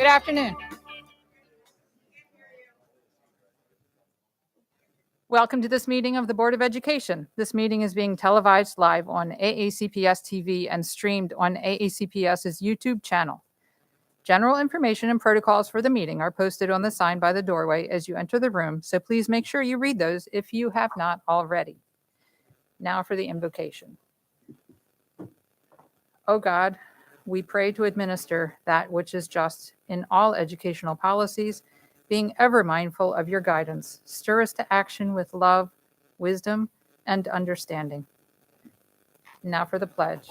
Good afternoon. Welcome to this meeting of the Board of Education. This meeting is being televised live on AACPS TV and streamed on AACPS's YouTube channel. General information and protocols for the meeting are posted on the sign by the doorway as you enter the room, so please make sure you read those if you have not already. Now for the invocation. O God, we pray to administer that which is just in all educational policies, being ever mindful of your guidance. Stir us to action with love, wisdom, and understanding. Now for the pledge.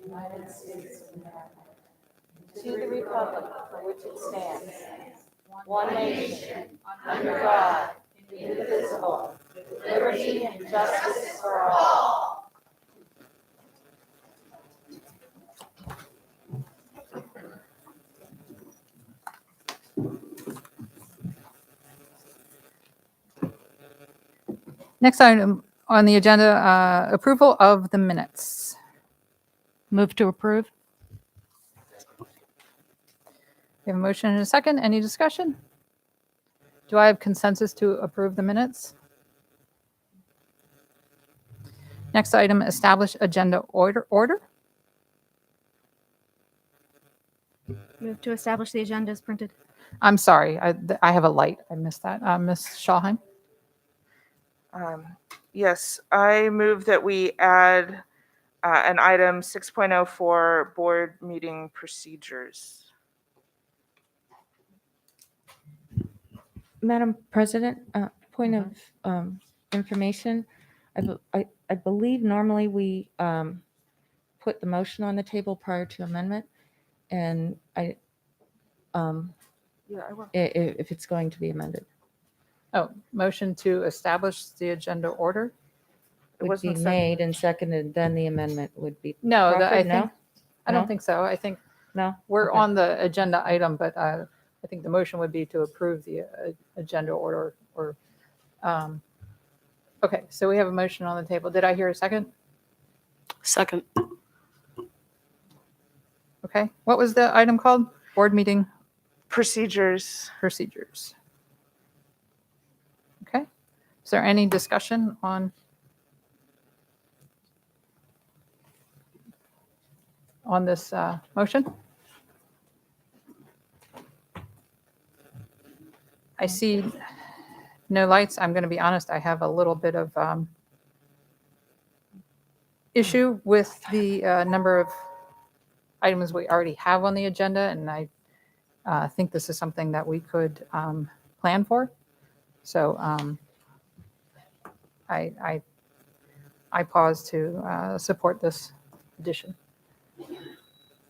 United States of America, to the republic for which it stands, one nation, under God, indivisible, with liberty and justice for all. Next item on the agenda, approval of the minutes. Move to approve. We have a motion and a second. Any discussion? Do I have consensus to approve the minutes? Next item, establish agenda order. Move to establish the agenda as printed. I'm sorry, I have a light. I missed that. Ms. Schallheim? Yes, I move that we add an item 6.04 board meeting procedures. Madam President, point of information. I believe normally we put the motion on the table prior to amendment, and Yeah, I will. if it's going to be amended, Oh, motion to establish the agenda order? It would be wasn't made seconded. and seconded, then the amendment would be. No, I proffered. think, I don't No? think so. I think No? we're Okay. on the agenda item, but I think the motion would be to approve the agenda order or, okay, so we have a motion on the table. Did I hear a second? Second. Okay, what was the item called? Board meeting Procedures. procedures. Okay, is there any discussion on this motion? I see no lights. I'm going to be honest, I have a little bit of issue with the number of items we already have on the agenda, and I think this is something that we could plan for. So I pause to support this addition.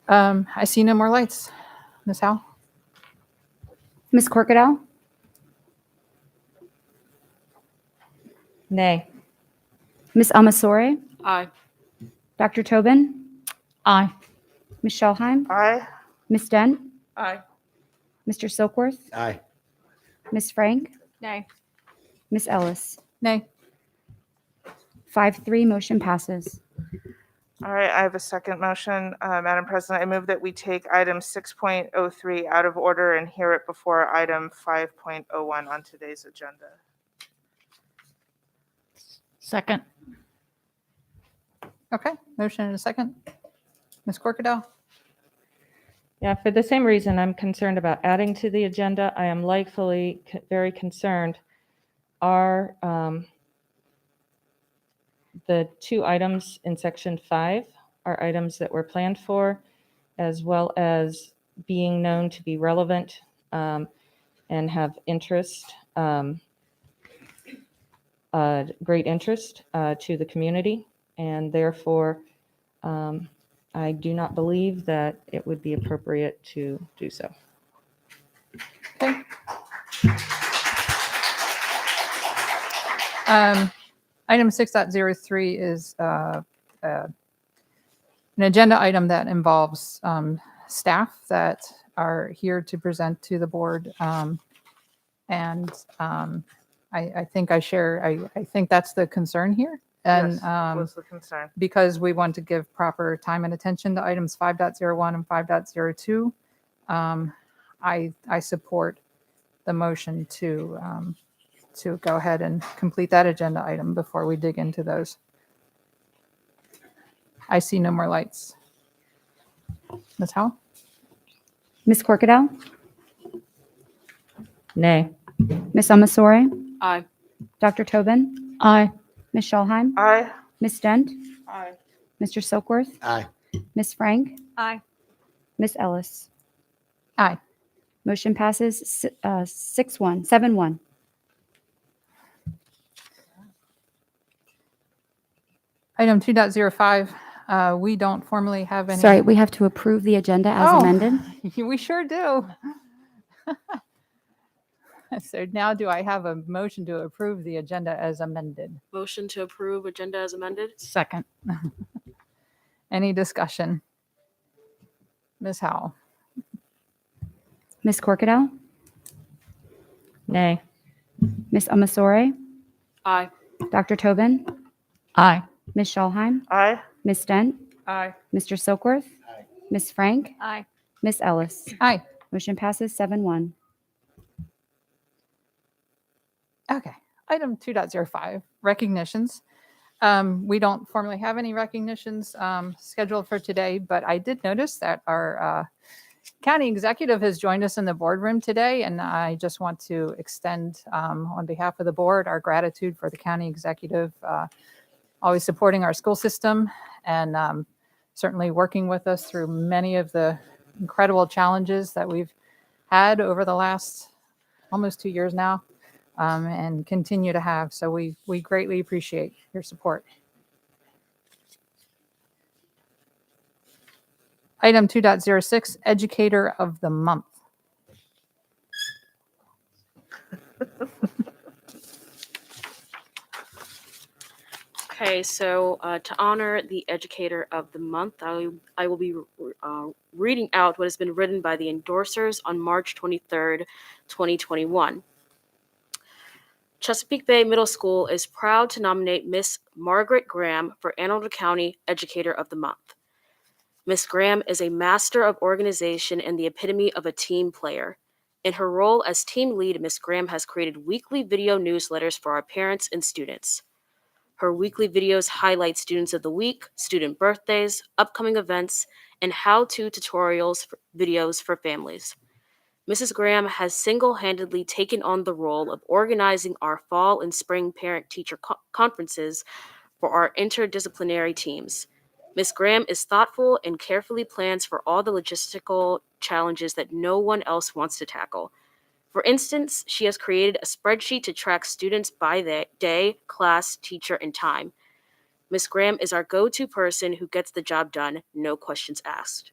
I see no more lights. Ms. Howe? Ms. Corkadell? Nay. Ms. Amasore? Aye. Dr. Tobin? Aye. Ms. Schallheim? Aye. Ms. Dent? Aye. Mr. Silkworth? Aye. Ms. Frank? Nay. Ms. Ellis? Nay. 5-3, motion passes. All right, I have a second motion. Madam President, I move that we take item 6.03 out of order and hear it before item 5.01 on today's agenda. Second. Okay, motion and a second. Ms. Corkadell? Yeah, for the same reason, I'm concerned about adding to the agenda. I am likely very concerned are the two items in section 5 are items that were planned for, as well as being known to be relevant and have interest, great interest to the community. And therefore, I do not believe that it would be appropriate to do so. Okay. Item 6.03 is an agenda item that involves staff that are here to present to the board. I think I think that's the concern here. And Yes, was the concern. because we want to give proper time and attention to items 5.01 and 5.02, I support the motion to go ahead and complete that agenda item before we dig into those. I see no more lights. Ms. Howell? Ms. Corkadell, Nay. Ms. Amasore, Aye. Dr. Tobin, Aye. Ms. Schulheim, Aye. Ms. Dent, Aye. Mr. Silkworth, Aye. Ms. Frank, Aye. Ms. Ellis. Aye. Motion passes 7-1. Item 2.05, we don't formally have any. Sorry, we have to approve the agenda as Oh. amended. We sure do. So now do I have a motion to approve the agenda as amended? Motion to approve agenda as amended? Second. Any discussion? Ms. Howell? Ms. Corkadell, Nay. Ms. Amasore, Aye. Dr. Tobin, Aye. Ms. Schulheim, Aye. Ms. Dent, Aye. Mr. Silkworth, Aye. Ms. Frank, Aye. Ms. Ellis. Aye. Motion passes 7-1. Okay. Item 2.05, recognitions. We don't formally have any recognitions scheduled for today, but I did notice that our county executive has joined us in the boardroom today, and I just want to extend on behalf of the board our gratitude for the county executive always supporting our school system and certainly working with us through many of the incredible challenges that we've had over the last almost 2 years now and continue to have. So we greatly appreciate your support. Item 2.06, Educator of the Month. Okay, so to honor the Educator of the Month, I will be reading out what has been written by the endorsers on March 23rd, 2021. Chesapeake Bay Middle School is proud to nominate Miss Margaret Graham for Anne Arundel County Educator of the Month. Miss Graham is a master of organization and the epitome of a team player. In her role as team lead, Miss Graham has created weekly video newsletters for our parents and students. Her weekly videos highlight students of the week, student birthdays, upcoming events, and how-to tutorials videos for families. Mrs. Graham has single-handedly taken on the role of organizing our fall and spring parent-teacher conferences for our interdisciplinary teams. Ms. Graham is thoughtful and carefully plans for all the logistical challenges that no one else wants to tackle. For instance, she has created a spreadsheet to track students by the day, class, teacher, and time. Ms. Graham is our go-to person who gets the job done, no questions asked.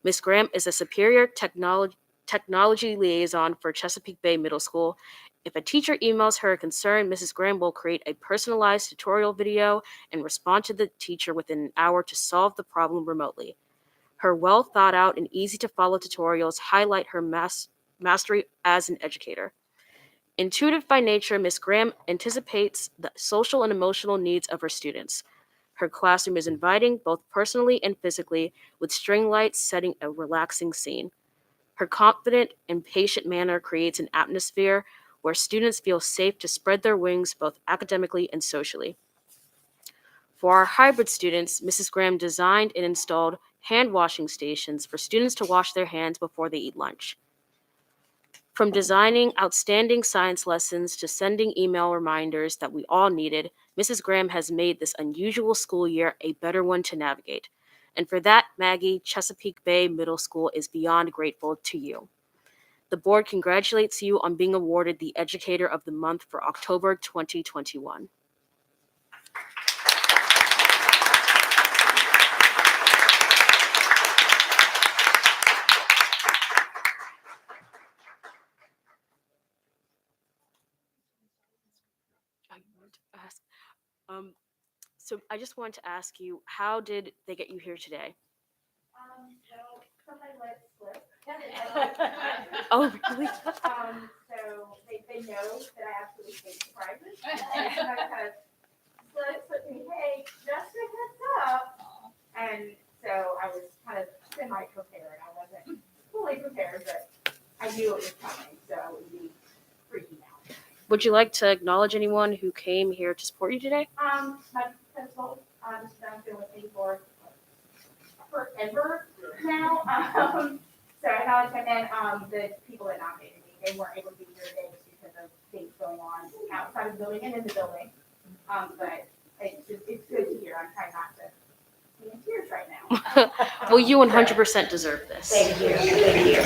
Ms. Graham is a superior technology liaison for Chesapeake Bay Middle School. If a teacher emails her a concern, Mrs. Graham will create a personalized tutorial video and respond to the teacher within an hour to solve the problem remotely. Her well-thought-out and easy-to-follow tutorials highlight her mastery as an educator. Intuitive by nature, Ms. Graham anticipates the social and emotional needs of her students. Her classroom is inviting, both personally and physically, with string lights setting a relaxing scene. Her confident and patient manner creates an atmosphere where students feel safe to spread their wings both academically and socially. For our hybrid students, Mrs. Graham designed and installed hand washing stations for students to wash their hands before they eat lunch. From designing outstanding science lessons to sending email reminders that we all needed, Mrs. Graham has made this unusual school year a better one to navigate. And for that, Maggie, Chesapeake Bay Middle School is beyond grateful to you. The board congratulates you on being awarded the Educator of the Month for October 2021. So I just wanted to ask you, how did they get you here today? Because I let it slip. Oh, really? So they know that I absolutely hate surprises. And I kind of let it slip knew it was coming, so it would be freaking out. Would you like to acknowledge anyone who came here to support you today? My principal, has been with me for forever now. So I acknowledge him and the people that nominated me. They weren't able to be here today just because of things going on outside of the building and in the building. But it's good to hear. I'm trying not to be in tears right now. Well, you 100% deserve this. Thank you. Thank you.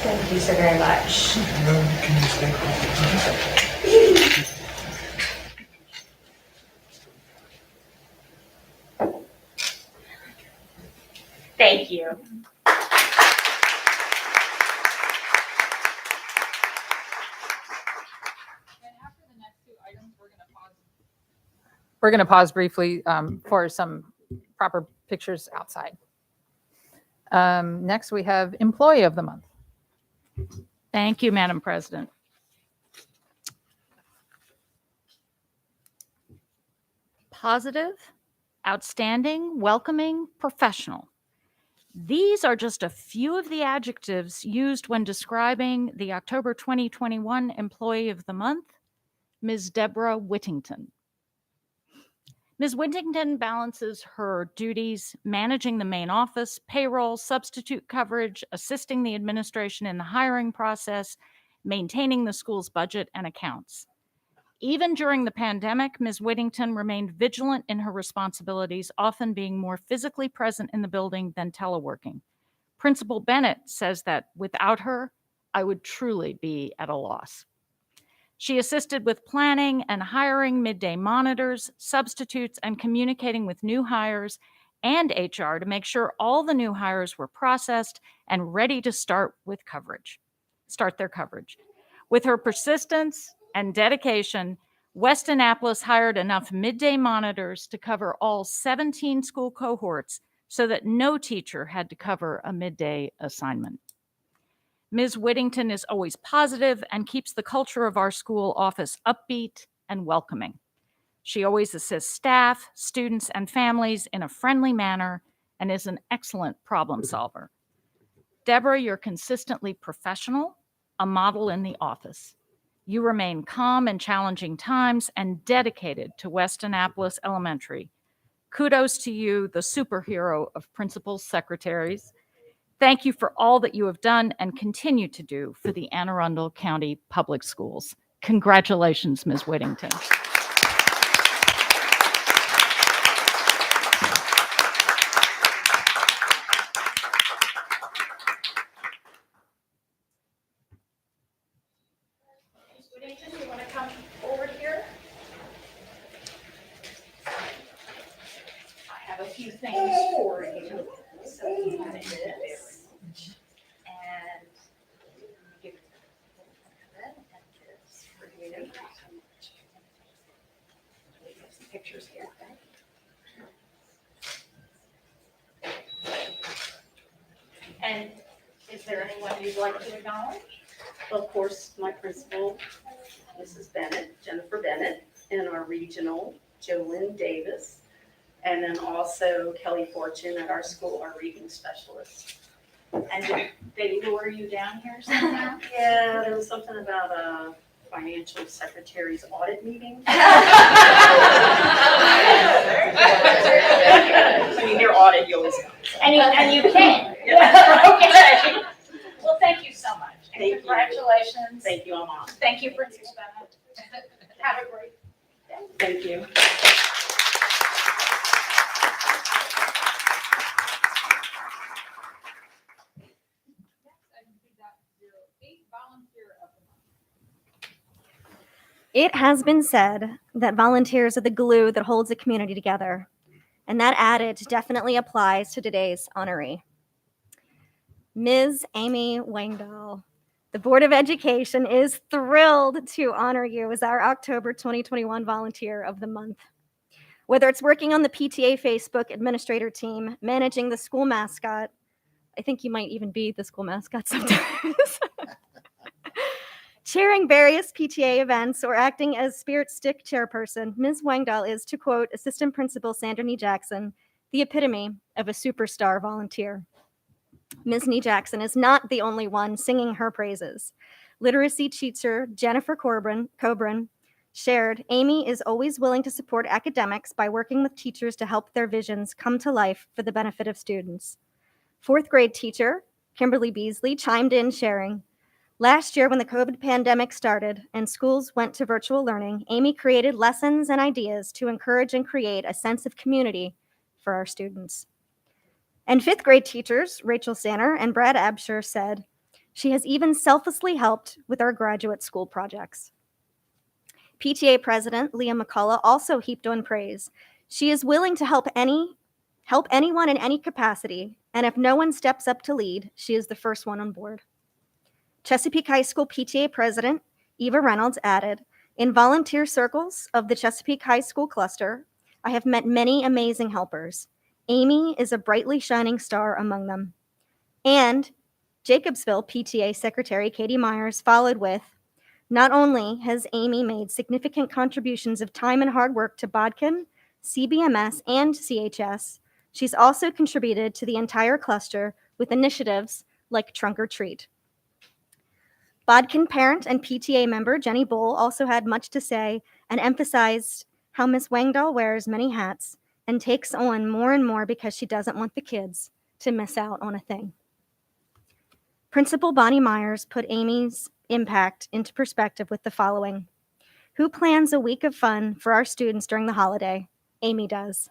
Thank you so very much. Thank you. We're going to pause briefly for some proper pictures outside. Next, we have Employee of the Month. Thank you, Madam President. Positive, outstanding, welcoming, professional. These are just a few of the adjectives used when describing the October 2021 Employee of the Month, Ms. Deborah Whittington. Ms. Whittington balances her duties managing the main office, payroll, substitute coverage, assisting the administration in the hiring process, maintaining the school's budget and accounts. Even during the pandemic, Ms. Whittington remained vigilant in her responsibilities, often being more physically present in the building than teleworking. Principal Bennett says that without her, I would truly be at a loss. She assisted with planning and hiring midday monitors, substitutes, and communicating with new hires and HR to make sure all the new hires were processed and ready to start their coverage. With her persistence and dedication, West Annapolis hired enough midday monitors to cover all 17 school cohorts so that no teacher had to cover a midday assignment. Ms. Whittington is always positive and keeps the culture of our school office upbeat and welcoming. She always assists staff, students, and families in a friendly manner and is an excellent problem solver. Deborah, you're consistently professional, a model in the office. You remain calm in challenging times and dedicated to West Annapolis Elementary. Kudos to you, the superhero of principals, secretaries. Thank you for all that you have done and continue to do for the Anne Arundel County Public Schools. Congratulations, Ms. Whittington. Ms. Whittington, you want to come forward here? I have a few things for you. So you have this. And give it this for you. We have some pictures here. And is there anyone you'd like to acknowledge? Well, of course, my principal, Mrs. Bennett, Jennifer Bennett, and our regional, Jolynn Davis, and then also Kelly Fortune at our school, our reading specialist. And did they lure you down here somehow? Yeah, there was something about a financial secretary's audit meeting. I mean, your audit, you always come. And you can. Yeah. Okay. Well, thank you so much. And Thank you. congratulations. Thank you, I'm on. Thank you, Principal Bennett. Have a great day. Thank you. It has been said that volunteers are the glue that holds a community together, and that adage definitely applies to today's honoree. Ms. Amy Wangdahl, the Board of Education is thrilled to honor you as our October 2021 Volunteer of the Month. Whether it's working on the PTA Facebook administrator team, managing the school mascot, I think you might even be the school mascot sometimes. Chairing various PTA events or acting as Spirit Stick chairperson, Ms. Wangdahl is, to quote Assistant Principal Sandra Nee Jackson, the epitome of a superstar volunteer. Ms. Nee Jackson is not the only one singing her praises. Literacy teacher Jennifer Coburn shared, Amy is always willing to support academics by working with teachers to help their visions come to life for the benefit of students. Fourth grade teacher Kimberly Beasley chimed in sharing, last year when the COVID pandemic started and schools went to virtual learning, Amy created lessons and ideas to encourage and create a sense of community for our students. And fifth grade teachers, Rachel Sanner and Brad Absher, said, she has even selflessly helped with our graduate school projects. PTA President Leah McCullough also heaped on praise. She is willing to help anyone in any capacity, and if no one steps up to lead, she is the first one on board. Chesapeake High School PTA President Eva Reynolds added, in volunteer circles of the Chesapeake High School cluster, I have met many amazing helpers. Amy is a brightly shining star among them. And Jacobsville PTA Secretary Katie Myers followed with, not only has Amy made significant contributions of time and hard work to Bodkin, CBMS, and CHS, she's also contributed to the entire cluster with initiatives like Trunk or Treat. Bodkin parent and PTA member Jenny Bull also had much to say and emphasized how Miss Wangdahl wears many hats and takes on more and more because she doesn't want the kids to miss out on a thing. Principal Bonnie Myers put Amy's impact into perspective with the following. Who plans a week of fun for our students during the holiday? Amy does.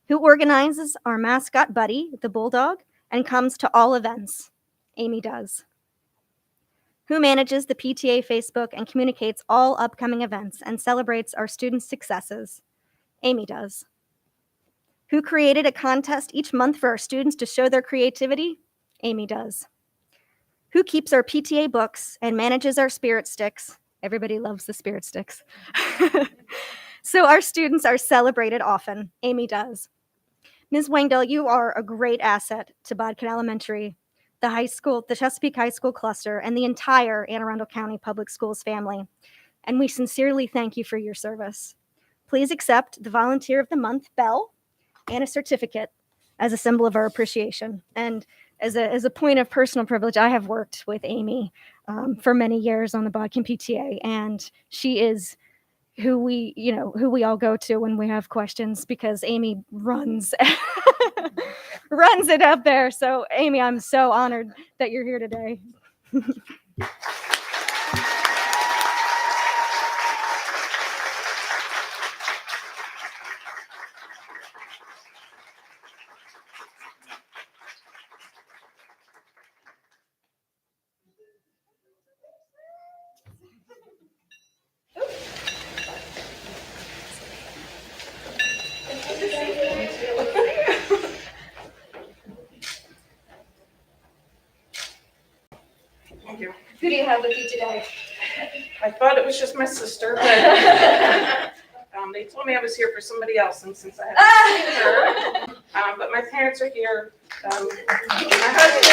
Who organizes our mascot buddy, the bulldog, and comes to all events? Amy does. Who manages the PTA Facebook and communicates all upcoming events and celebrates our students' successes? Amy does. Who created a contest each month for our students to show their creativity? Amy does. Who keeps our PTA books and manages our spirit sticks? Everybody loves the spirit sticks. So our students are celebrated often. Amy does. Ms. Wangdahl, you are a great asset to Bodkin Elementary, the high school, the Chesapeake High School cluster, and the entire Anne Arundel County Public Schools family. And we sincerely thank you for your service. Please accept the Volunteer of the Month bell and a certificate as a symbol of our appreciation. And as a point of personal privilege, I have worked with Amy for many years on the Bodkin PTA, and she is who we all go to when we have questions because Amy runs runs it up there. So Amy, I'm so honored that you're here today. Who do you have with you today? I thought it was just my sister, but they told me I was here for somebody else, and since I haven't seen her, but my parents are here. My husband.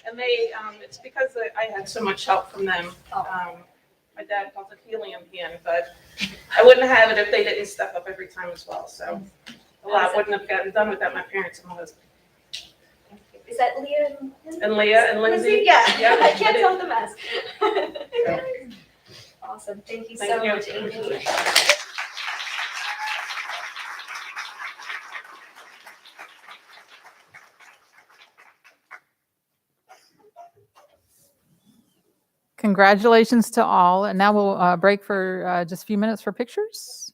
And they, it's because I had so much help from them. My dad calls it helium hand, but I wouldn't have it if they didn't step up every time as well. So a lot wouldn't have gotten done without my parents and my husband. Is that Leah And Leah and Lindsay? Yeah, Yep. I can't tell the mess. Awesome. Thank you so much, Amy. Congratulations to all. And now we'll break for just a few minutes for pictures.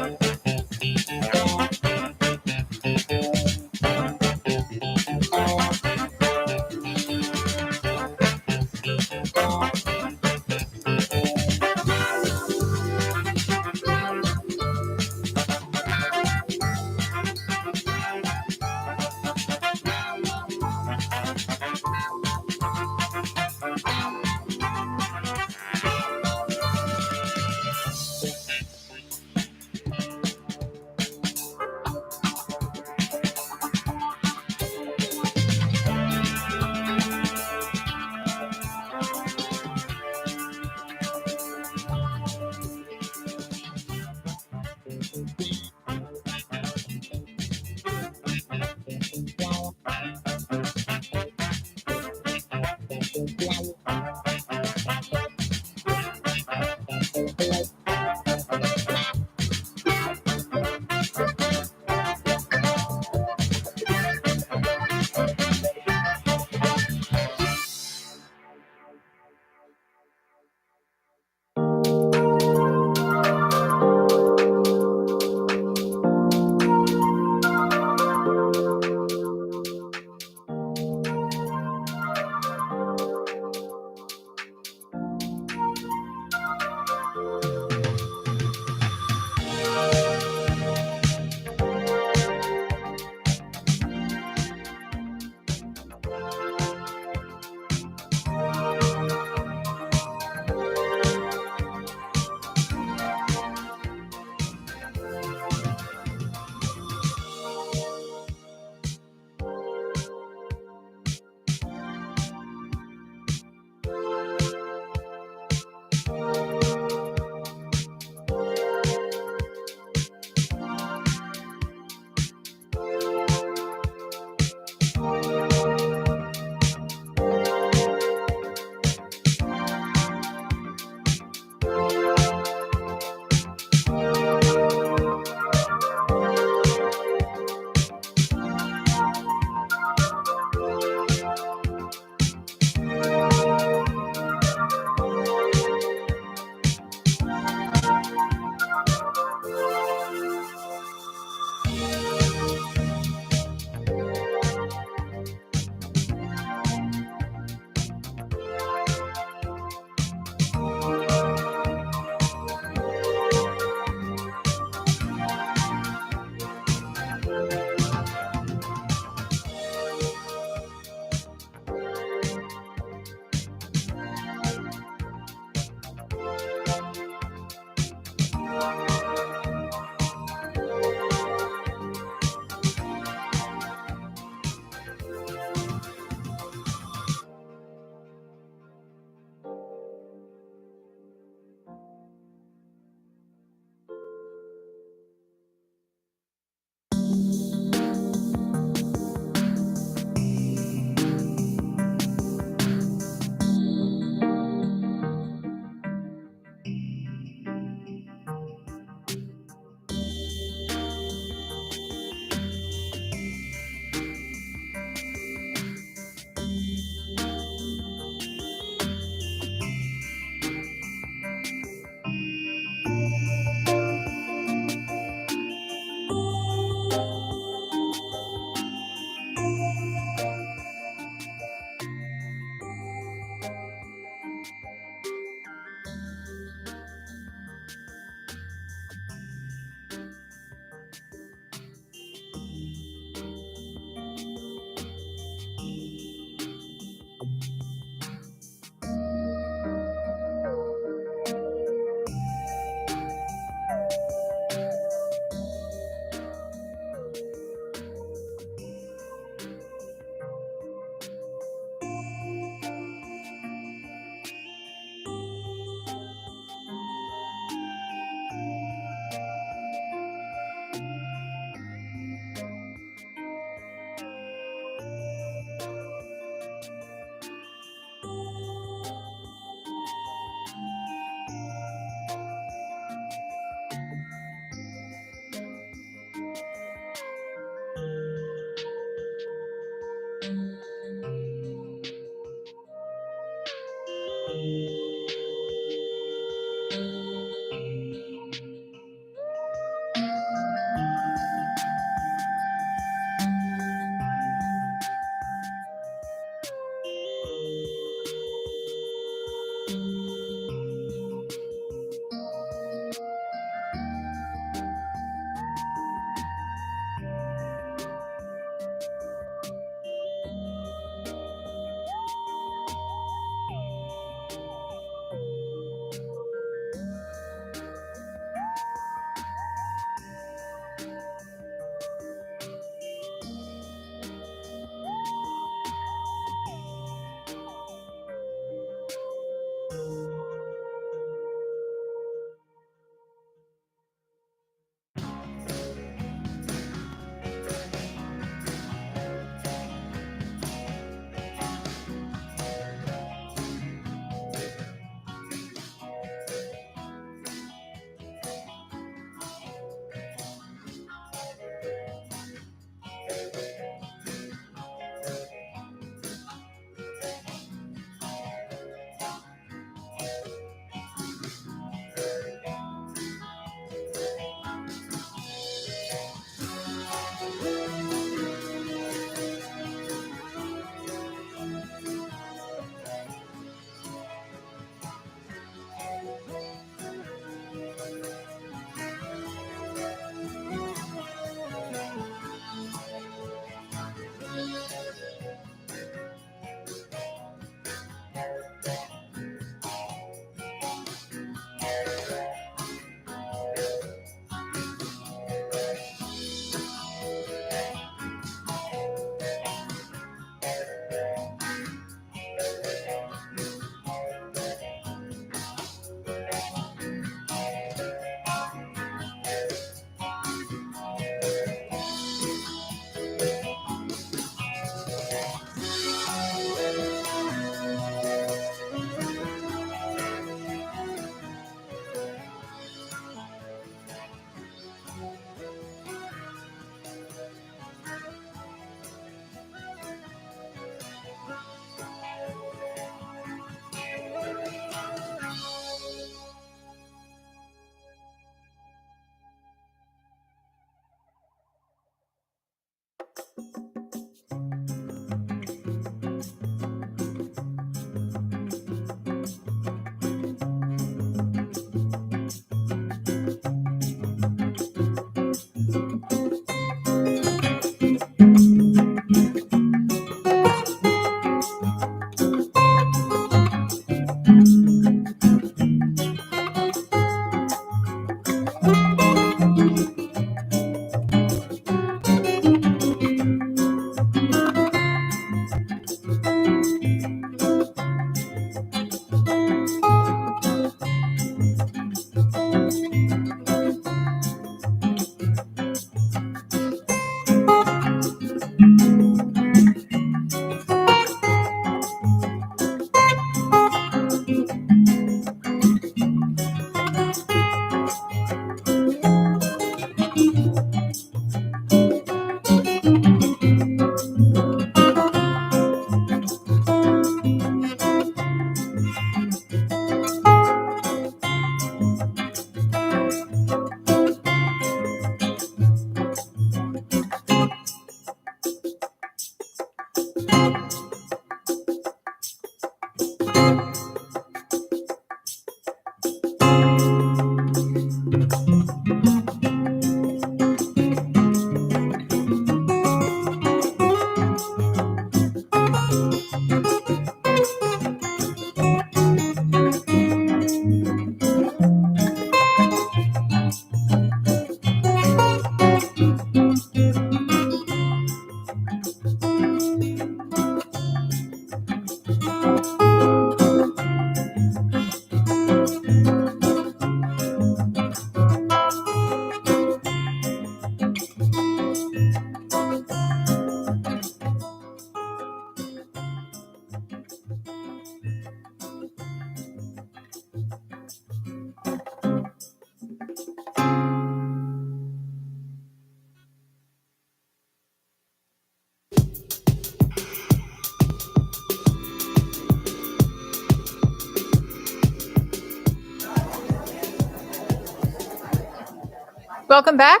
welcome back.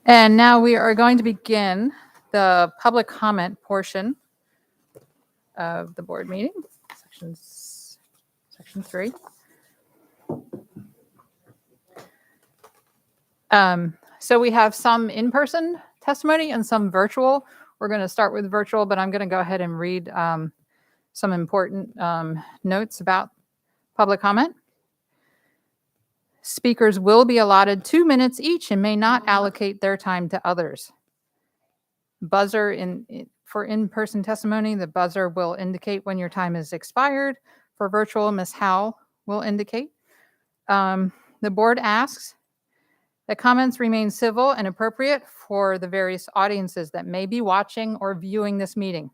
And now we are going to begin the public comment portion of the board meeting, section 3. So we have some in-person testimony and some virtual. We're going to start with virtual, but I'm going to go ahead and read some important notes about public comment. Speakers will be allotted 2 minutes each and may not allocate their time to others. Buzzer for in-person testimony, the buzzer will indicate when your time is expired. For virtual, Ms. Howell will indicate. The board asks that comments remain civil and appropriate for the various audiences that may be watching or viewing this meeting.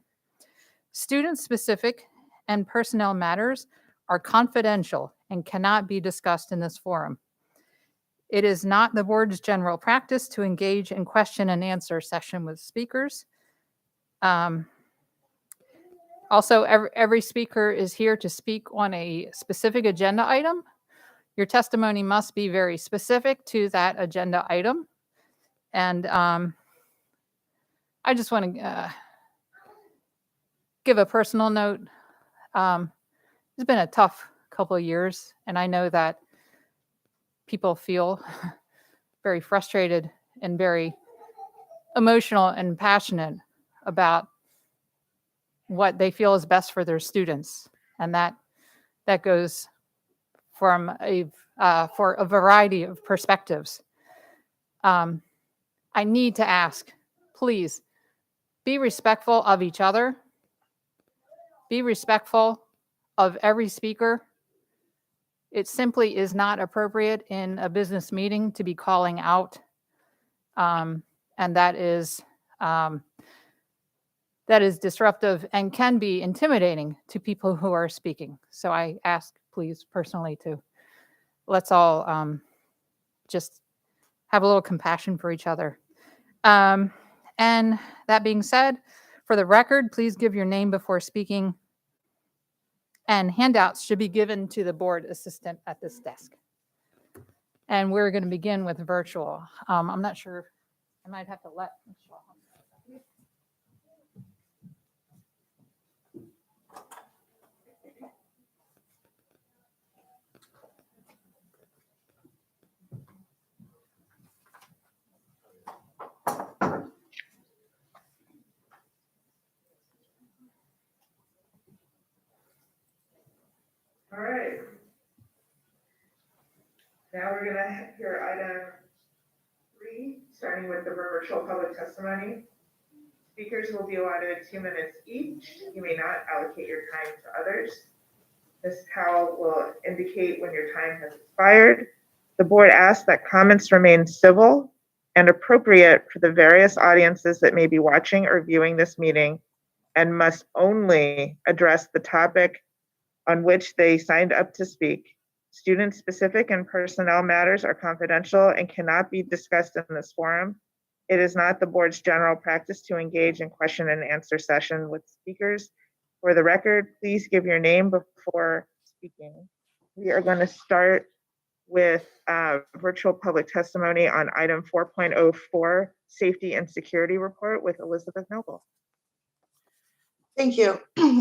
Student-specific and personnel matters are confidential and cannot be discussed in this forum. It is not the board's general practice to engage in question and answer session with speakers. Also, every speaker is here to speak on a specific agenda item. Your testimony must be very specific to that agenda item. And I just want to give a personal note. It's been a tough couple of years, and I know that people feel very frustrated and very emotional and passionate about what they feel is best for their students, and that goes from for a variety of perspectives. I need to ask, please be respectful of each other. Be respectful of every speaker. It simply is not appropriate in a business meeting to be calling out, and that is disruptive and can be intimidating to people who are speaking. So I ask, please, personally, to let's all just have a little compassion for each other. And that being said, for the record, please give your name before speaking. And handouts should be given to the board assistant at this desk. And we're going to begin with virtual. I'm not sure. I might have to let Michelle. All right. Now we're going to hear item 3, starting with the virtual public testimony. Speakers will be allotted 2 minutes each. You may not allocate your time to others. Ms. Powell will indicate when your time has expired. The board asks that comments remain civil and appropriate for the various audiences that may be watching or viewing this meeting, and must only address the topic on which they signed up to speak. Student-specific and personnel matters are confidential and cannot be discussed in this forum. It is not the board's general practice to engage in question and answer session with speakers. For the record, please give your name before speaking. We are going to start with virtual public testimony on item 4.04, Safety and Security Report, with Elizabeth Noble. Thank you.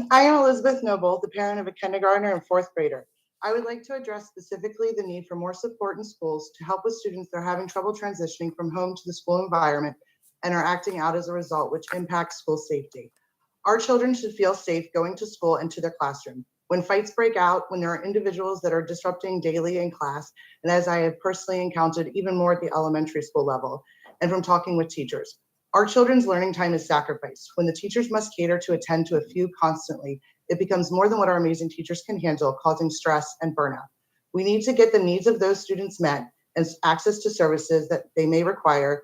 I am Elizabeth Noble, the parent of a kindergartner and 4th grader. I would like to address specifically the need for more support in schools to help with students that are having trouble transitioning from home to the school environment and are acting out as a result, which impacts school safety. Our children should feel safe going to school and to their classroom. When fights break out, when there are individuals that are disrupting daily in class, and as I have personally encountered even more at the elementary school level, and from talking with teachers, our children's learning time is sacrificed. When the teachers must cater to attend to a few constantly, it becomes more than what our amazing teachers can handle, causing stress and burnout. We need to get the needs of those students met and access to services that they may require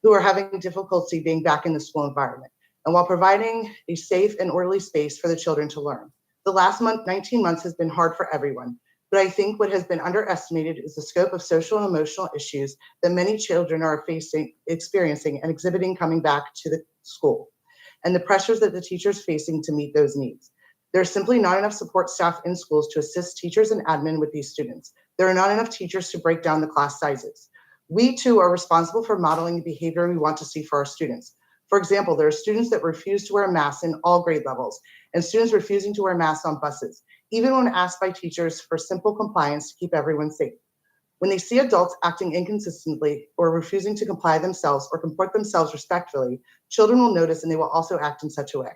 who are having difficulty being back in the school environment, and while providing a safe and orderly space for the children to learn. The last 19 months has been hard for everyone, but I think what has been underestimated is the scope of social and emotional issues that many children are experiencing and exhibiting coming back to the school, and the pressures that the teachers facing to meet those needs. There are simply not enough support staff in schools to assist teachers and admin with these students. There are not enough teachers to break down the class sizes. We too are responsible for modeling the behavior we want to see for our students. For example, there are students that refuse to wear masks in all grade levels and students refusing to wear masks on buses, even when asked by teachers for simple compliance to keep everyone safe. When they see adults acting inconsistently or refusing to comply themselves or comport themselves respectfully, children will notice and they will also act in such a way.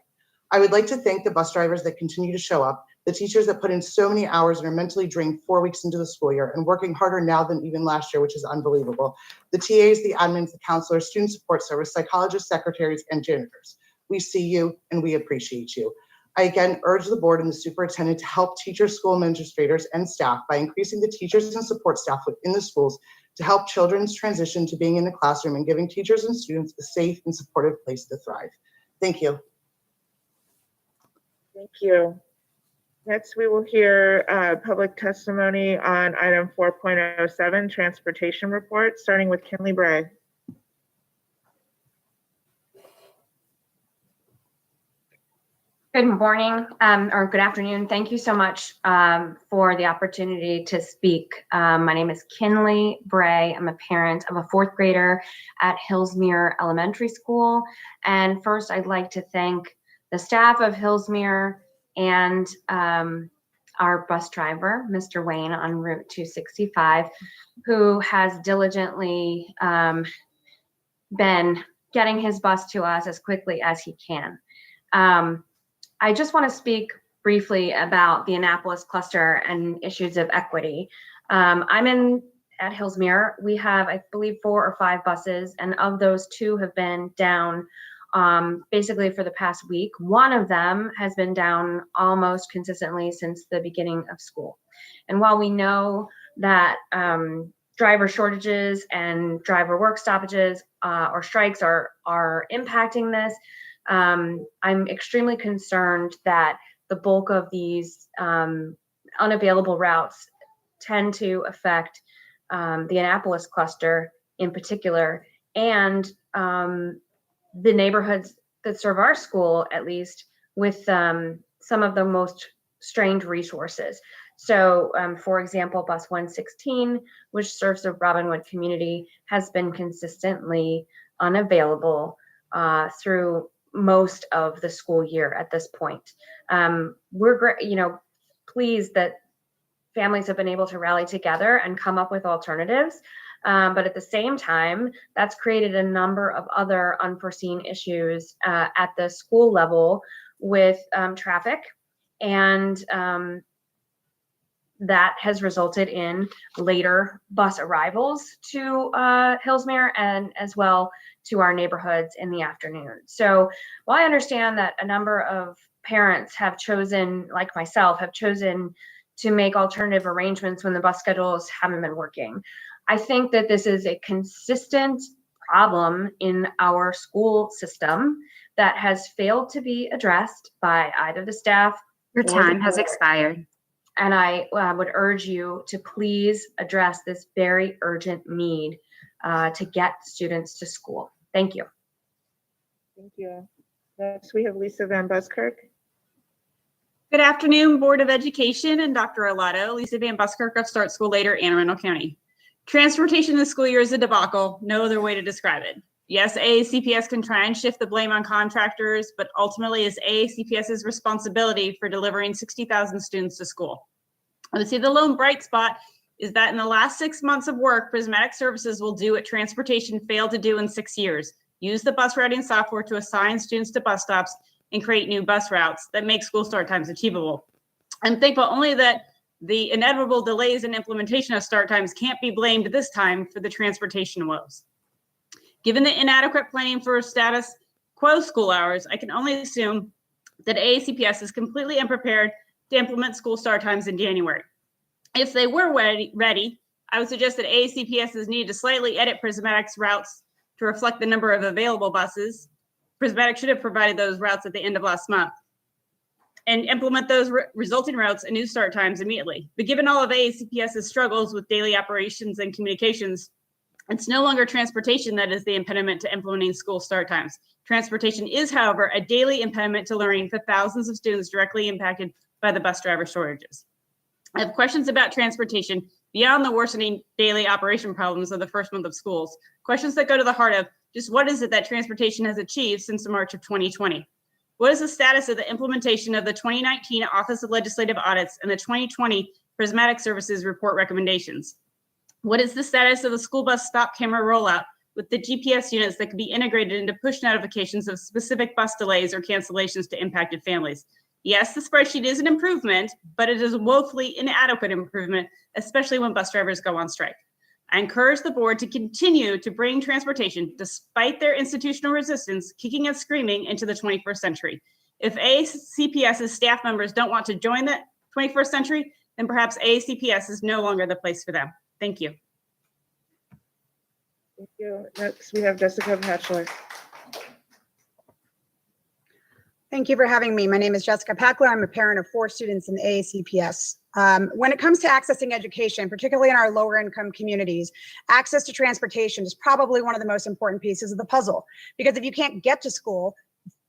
I would like to thank the bus drivers that continue to show up, the teachers that put in so many hours and are mentally drained 4 weeks into the school year and working harder now than even last year, which is unbelievable. The TAs, the admins, the counselors, student support service, psychologists, secretaries, and janitors. We see you and we appreciate you. I again urge the board and the superintendent to help teachers, school administrators, and staff by increasing the teachers and support staff within the schools to help children's transition to being in the classroom and giving teachers and students a safe and supportive place to thrive. Thank you. Thank you. Next, we will hear public testimony on item 4.07, transportation report, starting with Kinley Bray. Good morning or good afternoon. Thank you so much for the opportunity to speak. My name is Kinley Bray. I'm a parent of a 4th grader at Hillsmere Elementary School. And first, I'd like to thank the staff of Hillsmere and our bus driver, Mr. Wayne, on Route 265, who has diligently been getting his bus to us as quickly as he can. I just want to speak briefly about the Annapolis cluster and issues of equity. I'm at Hillsmere. We have, I believe, 4 or 5 buses, and of those, 2 have been down basically for the past week. One of them has been down almost consistently since the beginning of school. And while we know that driver shortages and driver work stoppages or strikes are impacting this, I'm extremely concerned that the bulk of these unavailable routes tend to affect the Annapolis cluster in particular, and the neighborhoods that serve our school, at least, with some of the most strained resources. So, for example, bus 116, which serves the Robinwood community, has been consistently unavailable through most of the school year at this point. We're pleased that families have been able to rally together and come up with alternatives. But at the same time, that's created a number of other unforeseen issues at the school level with traffic, and that has resulted in later bus arrivals to Hillsmere and as well to our neighborhoods in the afternoon. So while I understand that a number of parents have chosen, like myself, have chosen to make alternative arrangements when the bus schedules haven't been working, I think that this is a consistent problem in our school system that has failed to be addressed by either the staff. Your or the time has board. expired. And I would urge you to please address this very urgent need to get students to school. Thank you. Thank you. Next, we have Lisa Van Buskirk. Good afternoon, Board of Education and Dr. Arlotto. Lisa Van Buskirk of Start School Later, Anne Arundel County. Transportation this school year is a debacle. No other way to describe it. Yes, AACPS can try and shift the blame on contractors, but ultimately it's AACPS's responsibility for delivering 60,000 students to school. And to see the lone bright spot is that in the last 6 months of work, Prismatic Services will do what transportation failed to do in 6 years. Use the bus routing software to assign students to bus stops and create new bus routes that make school start times achievable. I'm thankful only that the inevitable delays in implementation of start times can't be blamed this time for the transportation woes. Given the inadequate planning for status quo school hours, I can only assume that AACPS is completely unprepared to implement school start times in January. If they were ready, I would suggest that AACPS needed to slightly edit Prismatic's routes to reflect the number of available buses. Prismatic should have provided those routes at the end of last month and implement those resulting routes and new start times immediately. But given all of AACPS's struggles with daily operations and communications, It's no longer transportation that is the impediment to implementing school start times. Transportation is, however, a daily impediment to learning for thousands of students directly impacted by the bus driver shortages. I have questions about transportation beyond the worsening daily operation problems of the first month of schools. Questions that go to the heart of just what is it that transportation has achieved since March of 2020? What is the status of the implementation of the 2019 Office of Legislative Audits and the 2020 Prismatic Services Report recommendations? What is the status of the school bus stop camera rollout with the GPS units that can be integrated into push notifications of specific bus delays or cancellations to impacted families? Yes, the spreadsheet is an improvement, but it is a woefully inadequate improvement, especially when bus drivers go on strike. I encourage the board to continue to bring transportation, despite their institutional resistance, kicking and screaming into the 21st century. If AACPS's staff members don't want to join the 21st century, then perhaps AACPS is no longer the place for them. Thank you. Thank you. Next, we have Jessica Patchler. Thank you for having me. My name is Jessica Packler. I'm a parent of 4 students in the AACPS. When it comes to accessing education, particularly in our lower income communities, access to transportation is probably one of the most important pieces of the puzzle. Because if you can't get to school,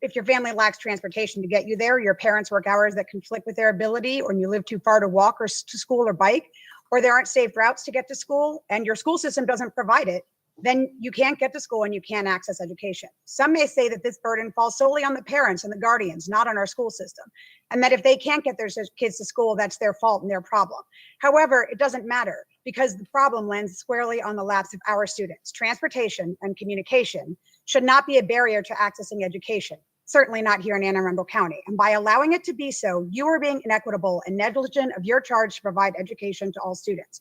if your family lacks transportation to get you there, your parents work hours that conflict with their ability, or you live too far to walk or to school or bike, or there aren't safe routes to get to school and your school system doesn't provide it, then you can't get to school and you can't access education. Some may say that this burden falls solely on the parents and the guardians, not on our school system, and that if they can't get their kids to school, that's their fault and their problem. However, it doesn't matter because the problem lands squarely on the laps of our students. Transportation and communication should not be a barrier to accessing education, certainly not here in Anne Arundel County. And by allowing it to be so, you are being inequitable and negligent of your charge to provide education to all students.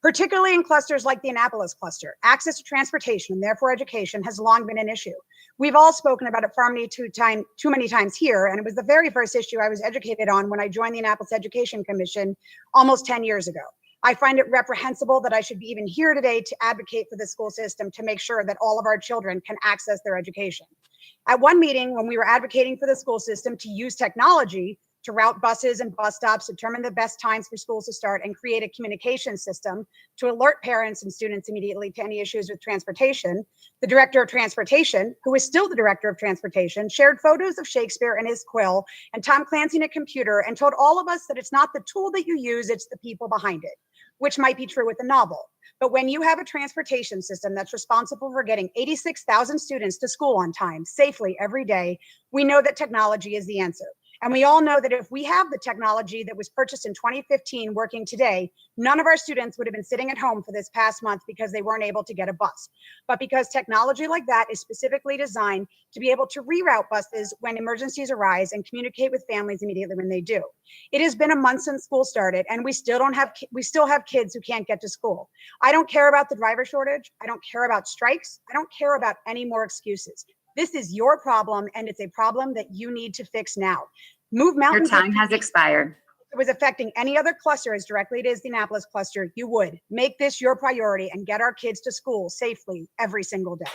Particularly in clusters like the Annapolis cluster, access to transportation and therefore education has long been an issue. We've all spoken about it far too many times here, and it was the very first issue I was educated on when I joined the Annapolis Education Commission almost 10 years ago. I find it reprehensible that I should be even here today to advocate for the school system to make sure that all of our children can access their education. At one meeting, when we were advocating for the school system to use technology to route buses and bus stops, determine the best times for schools to start, and create a communication system to alert parents and students immediately to any issues with transportation, the director of transportation, who is still the director of transportation, shared photos of Shakespeare and his quill and Tom Clancy in a computer and told all of us that it's not the tool that you use, it's the people behind it, which might be true with the novel. But when you have a transportation system that's responsible for getting 86,000 students to school on time, safely every day, we know that technology is the answer. And we all know that if we have the technology that was purchased in 2015 working today, none of our students would have been sitting at home for this past month because they weren't able to get a bus. But because technology like that is specifically designed to be able to reroute buses when emergencies arise and communicate with families immediately when they do. It has been a month since school started and we still have kids who can't get to school. I don't care about the driver shortage. I don't care about strikes. I don't care about any more excuses. This is your problem, and it's a problem that you need to fix now. Move mountains. Your time has expired. If it was affecting any other cluster as directly as the Annapolis cluster, you would. Make this your priority and get our kids to school safely every single day.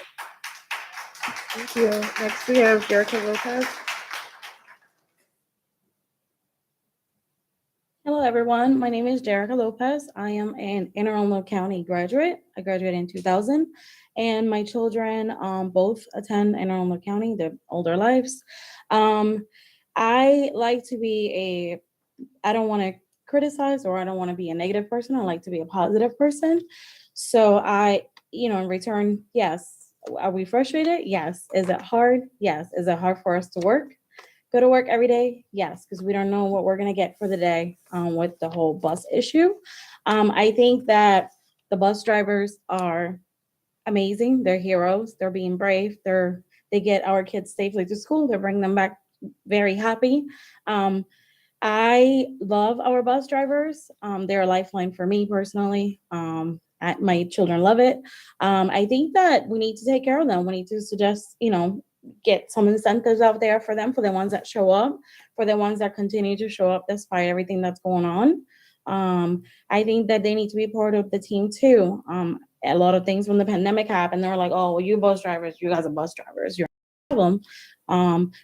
Thank you. Next, we have Jerica Lopez. Hello, everyone. My name is Jerica Lopez. I am an Anne Arundel County graduate. I graduated in 2000, and my children both attend Anne Arundel County, their older lives. I like to be I don't want to criticize or I don't want to be a negative person. I like to be a positive person. So in return, yes. Are we frustrated? Yes. Is it hard? Yes. Is it hard for us to go to work every day? Yes, because we don't know what we're going to get for the day with the whole bus issue. I think that the bus drivers are amazing. They're heroes. They're being brave. They get our kids safely to school. They bring them back very happy. I love our bus drivers. They're a lifeline for me personally. My children love it. I think that we need to take care of them. We need to suggest, get some incentives out there for them, for the ones that show up, for the ones that continue to show up despite everything that's going on. I think that they need to be part of the team too. A lot of things when the pandemic happened, they were like, oh, well, you bus drivers, you guys are bus drivers, you're a problem.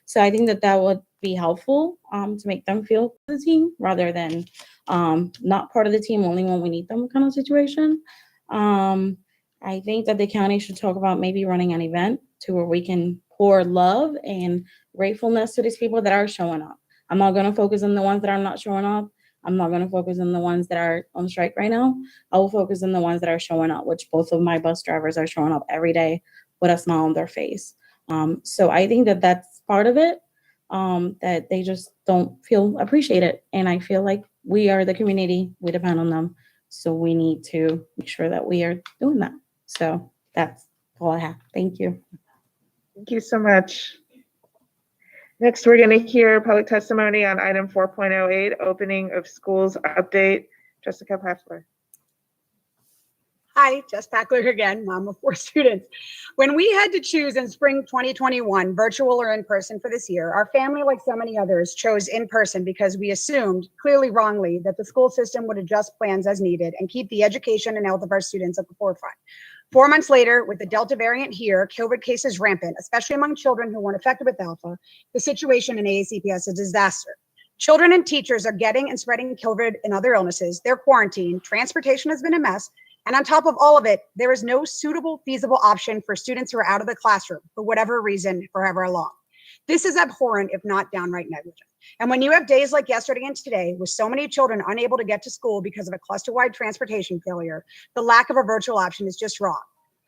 So I think that would be helpful to make them feel the team rather than not part of the team only when we need them kind of situation. I think that the county should talk about maybe running an event to where we can pour love and gratefulness to these people that are showing up. I'm not going to focus on the ones that are not showing up. I'm not going to focus on the ones that are on strike right now. I will focus on the ones that are showing up, which both of my bus drivers are showing up every day with a smile on their face. So I think that that's part of it, that they just don't feel appreciated. And I feel like we are the community, we depend on them. So we need to make sure that we are doing that. So that's all I have. Thank you. Thank you so much. Next, we're going to hear public testimony on item 4.08, opening of schools update. Jessica Packler. Hi, Jess Packler again, mom of 4 students. When we had to choose in spring 2021, virtual or in person for this year, our family, like so many others, chose in person because we assumed, clearly wrongly, that the school system would adjust plans as needed and keep the education and health of our students at the forefront. 4 months later, with the Delta variant here, COVID cases rampant, especially among children who weren't affected with Alpha, the situation in AACPS is a disaster. Children and teachers are getting and spreading COVID and other illnesses. They're quarantined. Transportation has been a mess. And on top of all of it, there is no suitable, feasible option for students who are out of the classroom for whatever reason, for however long. This is abhorrent, if not downright negligent. And when you have days like yesterday and today, with so many children unable to get to school because of a cluster-wide transportation failure, the lack of a virtual option is just wrong.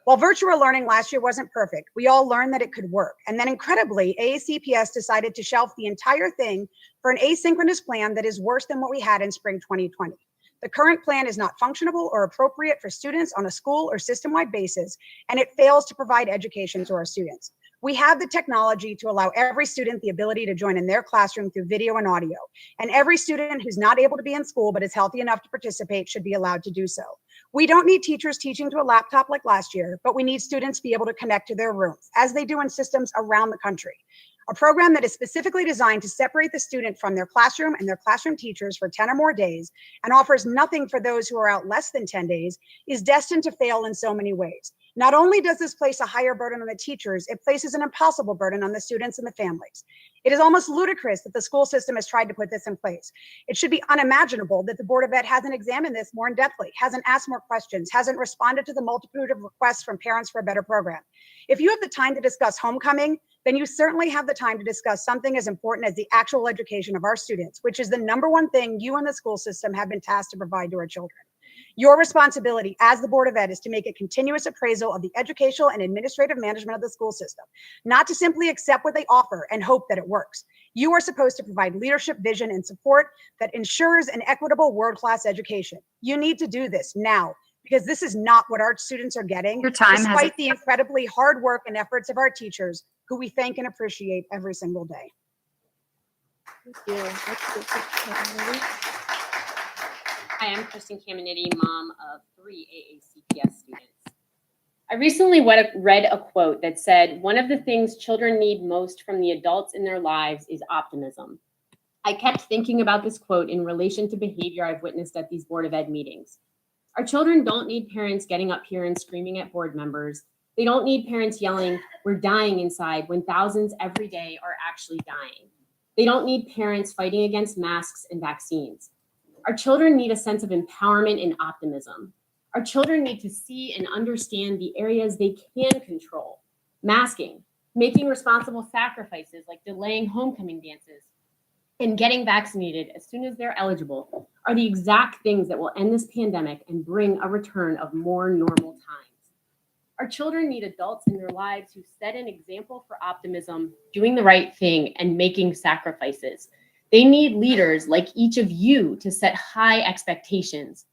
While virtual learning last year wasn't perfect, we all learned that it could work. And then incredibly, AACPS decided to shelf the entire thing for an asynchronous plan that is worse than what we had in spring 2020. The current plan is not functionable or appropriate for students on a school or system-wide basis, and it fails to provide education to our students. We have the technology to allow every student the ability to join in their classroom through video and audio, and every student who's not able to be in school but is healthy enough to participate should be allowed to do so. We don't need teachers teaching to a laptop like last year, but we need students to be able to connect to their rooms, as they do in systems around the country. A program that is specifically designed to separate the student from their classroom and their classroom teachers for 10 or more days and offers nothing for those who are out less than 10 days is destined to fail in so many ways. Not only does this place a higher burden on the teachers, it places an impossible burden on the students and the families. It is almost ludicrous that the school system has tried to put this in place. It should be unimaginable that the Board of Ed hasn't examined this more in-depthly, hasn't asked more questions, hasn't responded to the multitude of requests from parents for a better program. If you have the time to discuss homecoming, then you certainly have the time to discuss something as important as the actual education of our students, which is the #1 thing you and the school system have been tasked to provide to our children. Your responsibility as the Board of Ed is to make a continuous appraisal of the educational and administrative management of the school system, not to simply accept what they offer and hope that it works. You are supposed to provide leadership, vision, and support that ensures an equitable world-class education. You need to do this now, because this is not what our students are getting, despite the incredibly hard work and efforts of our teachers, who we thank and appreciate every single day. Hi, I'm Kristen Caminetti, mom of 3 AACPS students. I recently read a quote that said, "One of the things children need most from the adults in their lives is optimism." I kept thinking about this quote in relation to behavior I've witnessed at these Board of Ed meetings. Our children don't need parents getting up here and screaming at board members. They don't need parents yelling, "We're dying inside," when thousands every day are actually dying. They don't need parents fighting against masks and vaccines. Our children need a sense of empowerment and optimism. Our children need to see and understand the areas they can control. Masking, making responsible sacrifices like delaying homecoming dances, and getting vaccinated as soon as they're eligible are the exact things that will end this pandemic and bring a return of more normal times. Our children need adults in their lives who set an example for optimism, doing the right thing, and making sacrifices. They need leaders like each of you to set high expectations.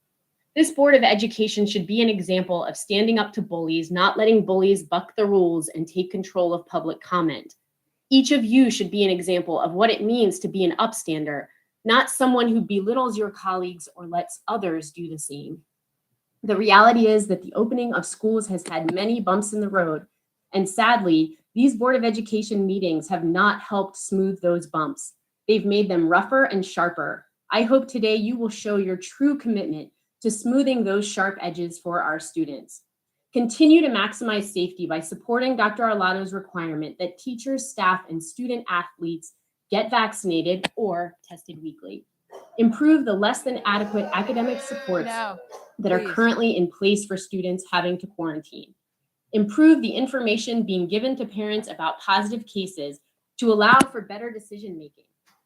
This Board of Education should be an example of standing up to bullies, not letting bullies buck the rules and take control of public comment. Each of you should be an example of what it means to be an upstander, not someone who belittles your colleagues or lets others do the same. The reality is that the opening of schools has had many bumps in the road, and sadly, these Board of Education meetings have not helped smooth those bumps. They've made them rougher and sharper. I hope today you will show your true commitment to smoothing those sharp edges for our students. Continue to maximize safety by supporting Dr. Arlotto's requirement that teachers, staff, and student athletes get vaccinated or tested weekly. Improve the less than adequate academic supports that are Please. currently in place for students having to quarantine. Improve the information being given to parents about positive cases to allow for better decision making.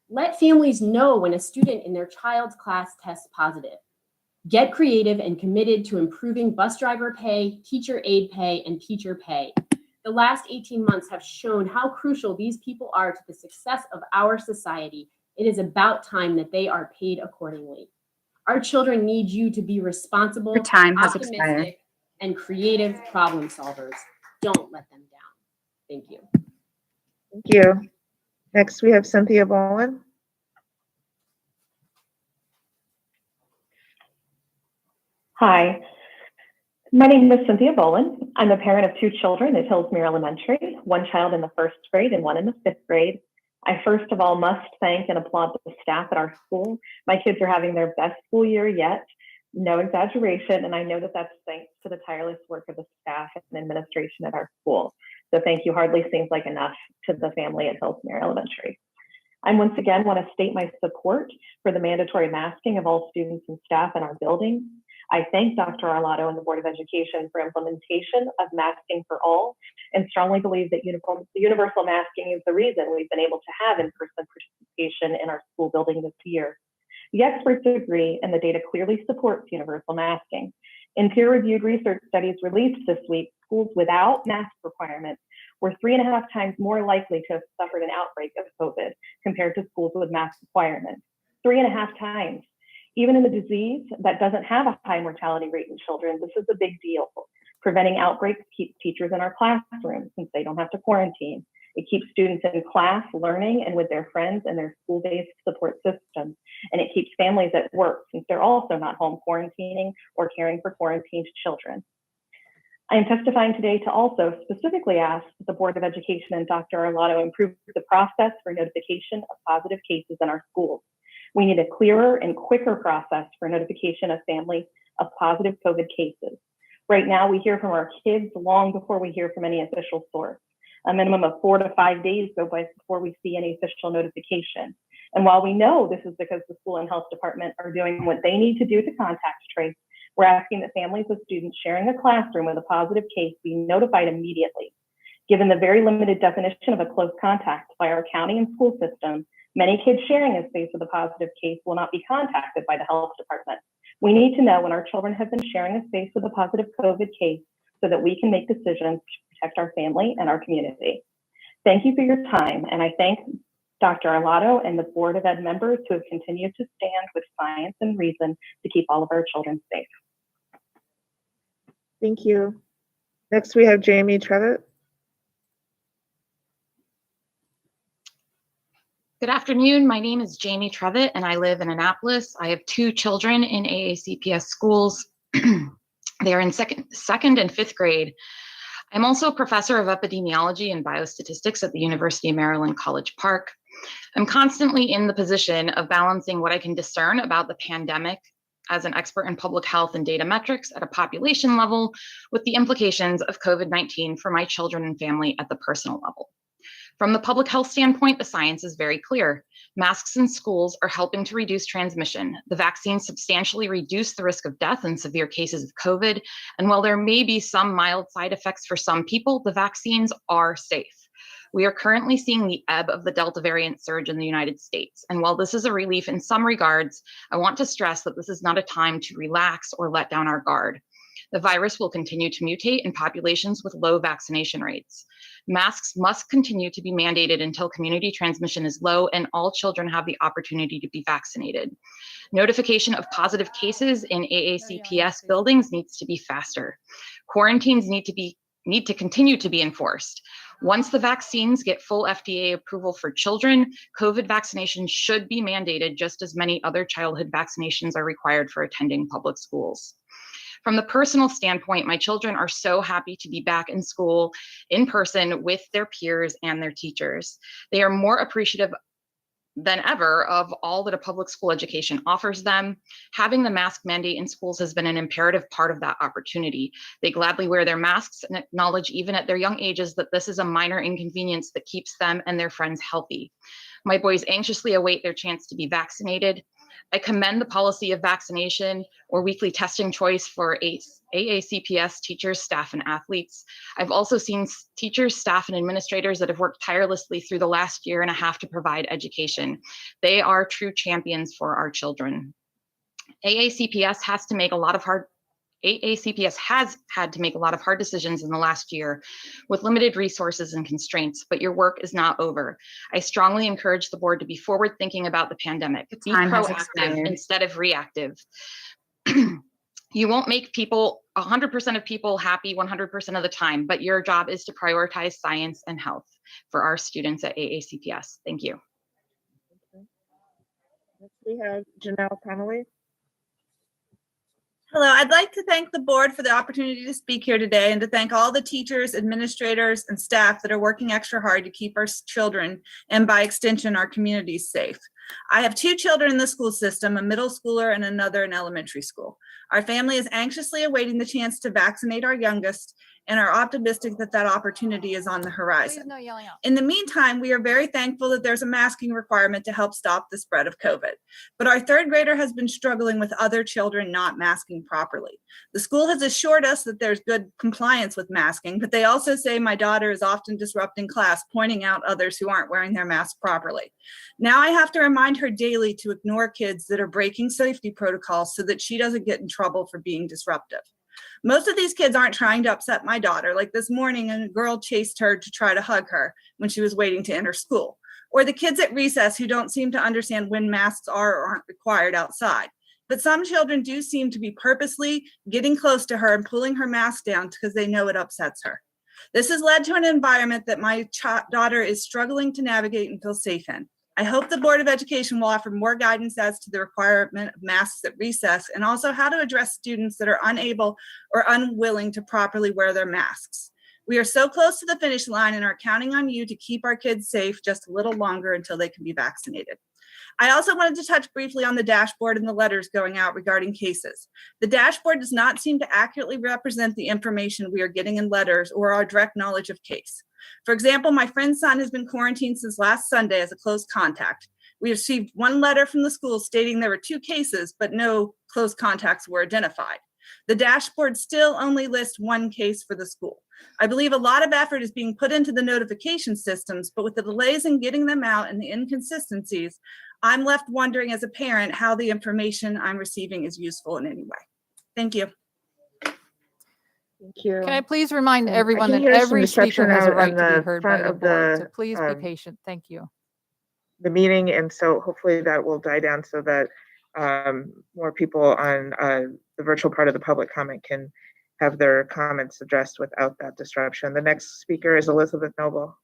Let families know when a student in their child's class tests positive. Get creative and committed to improving bus driver pay, teacher aide pay, and teacher pay. The last 18 months have shown how crucial these people are to the success of our society. It is about time that they are paid accordingly. Our children need you to be responsible, Your time has optimistic, expired. and creative problem solvers. Don't let them down. Thank you. Thank you. Next, we have Cynthia Bowen. Hi, my name is Cynthia Bowen. I'm a parent of 2 children at Hillsmere Elementary, 1 child in the 1st grade and 1 in the 5th grade. I first of all must thank and applaud the staff at our school. My kids are having their best school year yet, no exaggeration, and I know that that's thanks to the tireless work of the staff and administration at our school. So thank you hardly seems like enough to the family at Hillsmere Elementary. I once again want to state my support for the mandatory masking of all students and staff in our building. I thank Dr. Arlotto and the Board of Education for implementation of masking for all, and strongly believe that universal masking is the reason we've been able to have in-person participation in our school building this year. The experts agree, and the data clearly supports universal masking. In peer-reviewed research studies released this week, schools without mask requirements were 3.5 times more likely to have suffered an outbreak of COVID compared to schools with mask requirements. 3.5 times. Even in the disease that doesn't have a high mortality rate in children, this is a big deal. Preventing outbreaks keeps teachers in our classrooms since they don't have to quarantine. It keeps students in class learning and with their friends and their school-based support systems. And it keeps families at work since they're also not home quarantining or caring for quarantined children. I am testifying today to also specifically ask that the Board of Education and Dr. Arlotto improve the process for notification of positive cases in our schools. We need a clearer and quicker process for notification of families of positive COVID cases. Right now, we hear from our kids long before we hear from any official source. A minimum of 4 to 5 days go by before we see any official notification. And while we know this is because the school and health department are doing what they need to do to contact trace, we're asking that families of students sharing a classroom with a positive case be notified immediately. Given the very limited definition of a close contact by our county and school system, many kids sharing a space with a positive case will not be contacted by the health department. We need to know when our children have been sharing a space with a positive COVID case so that we can make decisions to protect our family and our community. Thank you for your time, and I thank Dr. Arlotto and the Board of Ed members who have continued to stand with science and reason to keep all of our children safe. Thank you. Next, we have Jamie Trevitt. Good afternoon. My name is Jamie Trevitt, and I live in Annapolis. I have 2 children in AACPS schools. They are in second and 5th grade. I'm also a professor of epidemiology and biostatistics at the University of Maryland, College Park. I'm constantly in the position of balancing what I can discern about the pandemic as an expert in public health and data metrics at a population level with the implications of COVID-19 for my children and family at the personal level. From the public health standpoint, the science is very clear. Masks in schools are helping to reduce transmission. The vaccines substantially reduce the risk of death in severe cases of COVID. And while there may be some mild side effects for some people, the vaccines are safe. We are currently seeing the ebb of the Delta variant surge in the United States. And while this is a relief in some regards, I want to stress that this is not a time to relax or let down our guard. The virus will continue to mutate in populations with low vaccination rates. Masks must continue to be mandated until community transmission is low and all children have the opportunity to be vaccinated. Notification of positive cases in AACPS buildings needs to be faster. Quarantines need to continue to be enforced. Once the vaccines get full FDA approval for children, COVID vaccinations should be mandated just as many other childhood vaccinations are required for attending public schools. From the personal standpoint, my children are so happy to be back in school in person with their peers and their teachers. They are more appreciative than ever of all that a public school education offers them. Having the mask mandate in schools has been an imperative part of that opportunity. They gladly wear their masks and acknowledge even at their young ages that this is a minor inconvenience that keeps them and their friends healthy. My boys anxiously await their chance to be vaccinated. I commend the policy of vaccination or weekly testing choice for AACPS teachers, staff, and athletes. I've also seen teachers, staff, and administrators that have worked tirelessly through the last year and a half to provide education. They are true champions for our children. AACPS has had to make a lot of hard decisions in the last year with limited resources and constraints, but your work is not over. I strongly encourage the board to be forward thinking about the pandemic. Be Time has proactive expired. instead of reactive. You won't make 100% of people happy 100% of the time, but your job is to prioritize science and health for our students at AACPS. Thank you. Next we have Janelle Connolly. Hello, I'd like to thank the board for the opportunity to speak here today and to thank all the teachers, administrators, and staff that are working extra hard to keep our children and by extension our communities safe. I have 2 children in the school system, a middle schooler and another in elementary school. Our family is anxiously awaiting the chance to vaccinate our youngest and are optimistic that that opportunity is on the horizon. Please no yelling out. In the meantime, we are very thankful that there's a masking requirement to help stop the spread of COVID. But our 3rd grader has been struggling with other children not masking properly. The school has assured us that there's good compliance with masking, but they also say my daughter is often disrupting class, pointing out others who aren't wearing their mask properly. Now I have to remind her daily to ignore kids that are breaking safety protocols so that she doesn't get in trouble for being disruptive. Most of these kids aren't trying to upset my daughter. Like this morning, a girl chased her to try to hug her when she was waiting to enter school. Or the kids at recess who don't seem to understand when masks are or aren't required outside. But some children do seem to be purposely getting close to her and pulling her mask down because they know it upsets her. This has led to an environment that my daughter is struggling to navigate and feel safe in. I hope the Board of Education will offer more guidance as to the requirement of masks at recess and also how to address students that are unable or unwilling to properly wear their masks. We are so close to the finish line and are counting on you to keep our kids safe just a little longer until they can be vaccinated. I also wanted to touch briefly on the dashboard and the letters going out regarding cases. The dashboard does not seem to accurately represent the information we are getting in letters or our direct knowledge of case. For example, my friend's son has been quarantined since last Sunday as a close contact. We received 1 letter from the school stating there were 2 cases, but no close contacts were identified. The dashboard still only lists 1 case for the school. I believe a lot of effort is being put into the notification systems, but with the delays in getting them out and the inconsistencies, I'm left wondering as a parent how the information I'm receiving is useful in any way. Thank you. Thank you. Can I please remind I everyone can that hear some every speaker disruption has a out right in to be the heard by front the of board, so the, please be patient. Thank you. the meeting, and so hopefully that will die down so that more people on the virtual part of the public comment can have their comments addressed without that disruption. The next speaker is Elizabeth Noble.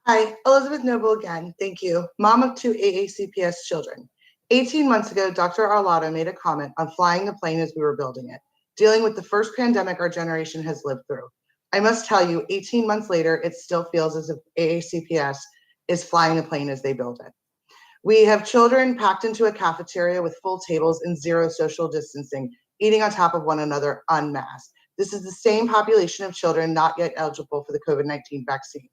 Hi, Elizabeth Noble again. Thank you. Mom of 2 AACPS children. 18 months ago, Dr. Arlotto made a comment on flying the plane as we were building it, dealing with the first pandemic our generation has lived through. I must tell you, 18 months later, it still feels as if AACPS is flying the plane as they build it. We have children packed into a cafeteria with full tables and 0 social distancing, eating on top of one another unmasked. This is the same population of children not yet eligible for the COVID-19 vaccine.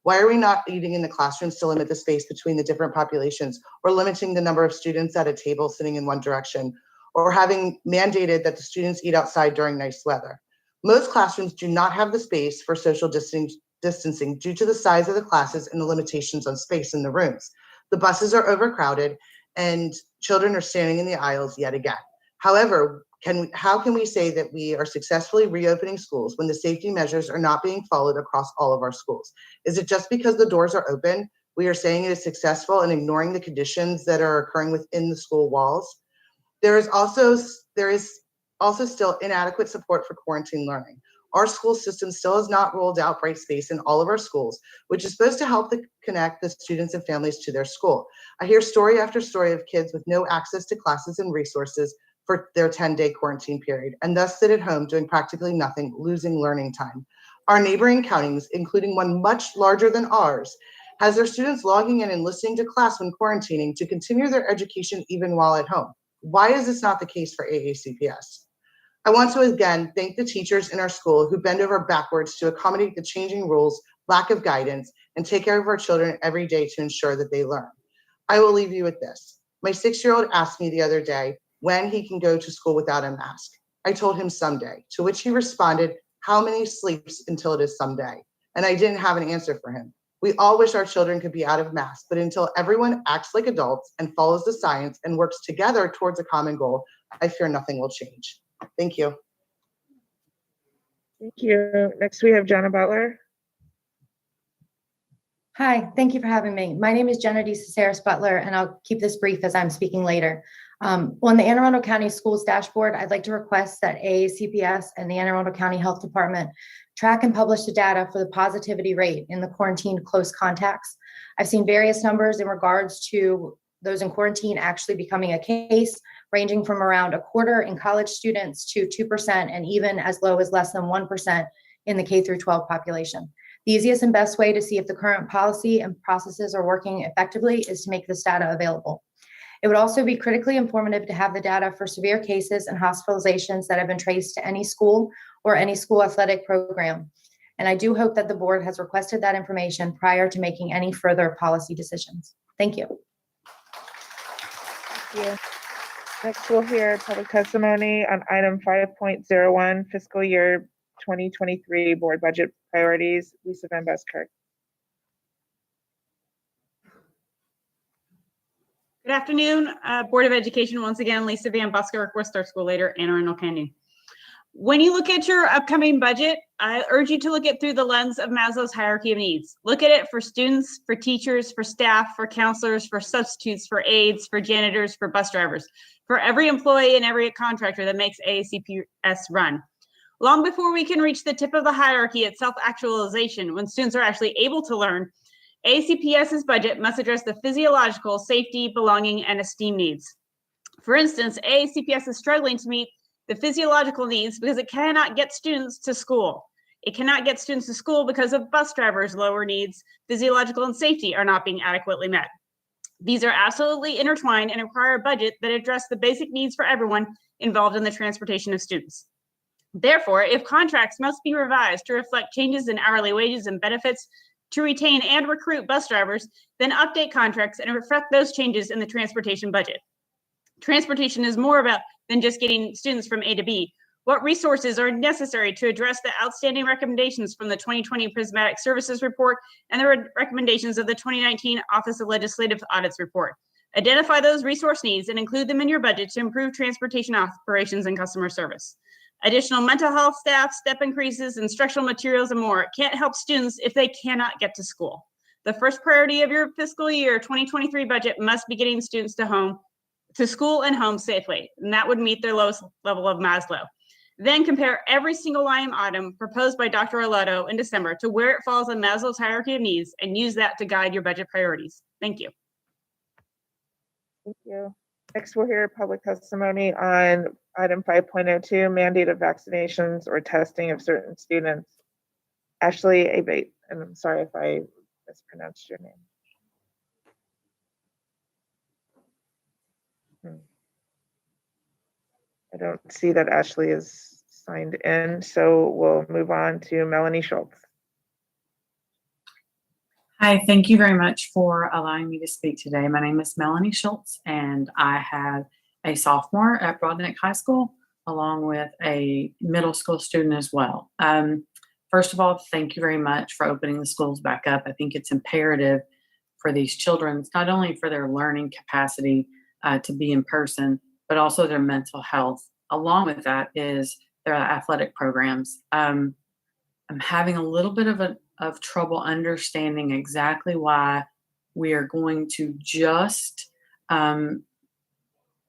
Why are we not eating in the classrooms to limit the space between the different populations, or limiting the number of students at a table sitting in one direction, or having mandated that the students eat outside during nice weather? Most classrooms do not have the space for social distancing due to the size of the classes and the limitations on space in the rooms. The buses are overcrowded and children are standing in the aisles yet again. However, how can we say that we are successfully reopening schools when the safety measures are not being followed across all of our schools? Is it just because the doors are open, we are saying it is successful and ignoring the conditions that are occurring within the school walls? There is also still inadequate support for quarantine learning. Our school system still has not rolled out Bright Space in all of our schools, which is supposed to help connect the students and families to their school. I hear story after story of kids with no access to classes and resources for their 10-day quarantine period, and thus sit at home doing practically nothing, losing learning time. Our neighboring counties, including one much larger than ours, has their students logging in and listening to class when quarantining to continue their education even while at home. Why is this not the case for AACPS? I want to again thank the teachers in our school who bend over backwards to accommodate the changing rules, lack of guidance, and take care of our children every day to ensure that they learn. I will leave you with this. My 6-year-old asked me the other day when he can go to school without a mask. I told him someday, to which he responded, how many sleeps until it is someday? And I didn't have an answer for him. We all wish our children could be out of masks, but until everyone acts like adults and follows the science and works together towards a common goal, I fear nothing will change. Thank you. Thank you. Next, we have Jenna Butler. Hi, thank you for having me. My name is Jenna DeCesaris Butler, and I'll keep this brief as I'm speaking later. On the Anne Arundel County Schools dashboard, I'd like to request that AACPS and the Anne Arundel County Health Department track and publish the data for the positivity rate in the quarantined close contacts. I've seen various numbers in regards to those in quarantine actually becoming a case, ranging from around a quarter in college students to 2%, and even as low as less than 1% in the K through 12 population. The easiest and best way to see if the current policy and processes are working effectively is to make this data available. It would also be critically informative to have the data for severe cases and hospitalizations that have been traced to any school or any school athletic program. And I do hope that the board has requested that information prior to making any further policy decisions. Thank you. Thank you. Next, we'll hear public testimony on item 5.01, fiscal year 2023 board budget priorities. Lisa Van Buskirk. Good afternoon, Board of Education. Once again, Lisa Van Buskirk, West Star School Later, Anne Arundel County. When you look at your upcoming budget, I urge you to look at it through the lens of Maslow's hierarchy of needs. Look at it for students, for teachers, for staff, for counselors, for substitutes, for aides, for janitors, for bus drivers, for every employee and every contractor that makes AACPS run. Long before we can reach the tip of the hierarchy at self-actualization, when students are actually able to learn, AACPS's budget must address the physiological, safety, belonging, and esteem needs. For instance, AACPS is struggling to meet the physiological needs because it cannot get students to school. It cannot get students to school because of bus drivers' lower needs. Physiological and safety are not being adequately met. These are absolutely intertwined and require a budget that addresses the basic needs for everyone involved in the transportation of students. Therefore, if contracts must be revised to reflect changes in hourly wages and benefits to retain and recruit bus drivers, then update contracts and reflect those changes in the transportation budget. Transportation is more about than just getting students from A to B. What resources are necessary to address the outstanding recommendations from the 2020 Prismatic Services Report and the recommendations of the 2019 Office of Legislative Audits Report? Identify those resource needs and include them in your budget to improve transportation operations and customer service. Additional mental health staff, step increases, instructional materials, and more can't help students if they cannot get to school. The first priority of your fiscal year 2023 budget must be getting students to school and home safely, and that would meet their lowest level of Maslow. Then compare every single line item proposed by Dr. Arlotto in December to where it falls on Maslow's hierarchy of needs and use that to guide your budget priorities. Thank you. Thank you. Next, we'll hear public testimony on item 5.02, mandated vaccinations or testing of certain students. Ashley Abate, and I'm sorry if I mispronounced your name. I don't see that Ashley is signed in, so we'll move on to Melanie Schultz. Hi, thank you very much for allowing me to speak today. My name is Melanie Schultz, and I have a sophomore at Broadneck High School, along with a middle school student as well. First of all, thank you very much for opening the schools back up. I think it's imperative for these children, not only for their learning capacity to be in person, but also their mental health. Along with that is their athletic programs. I'm having a little bit of trouble understanding exactly why we are going to just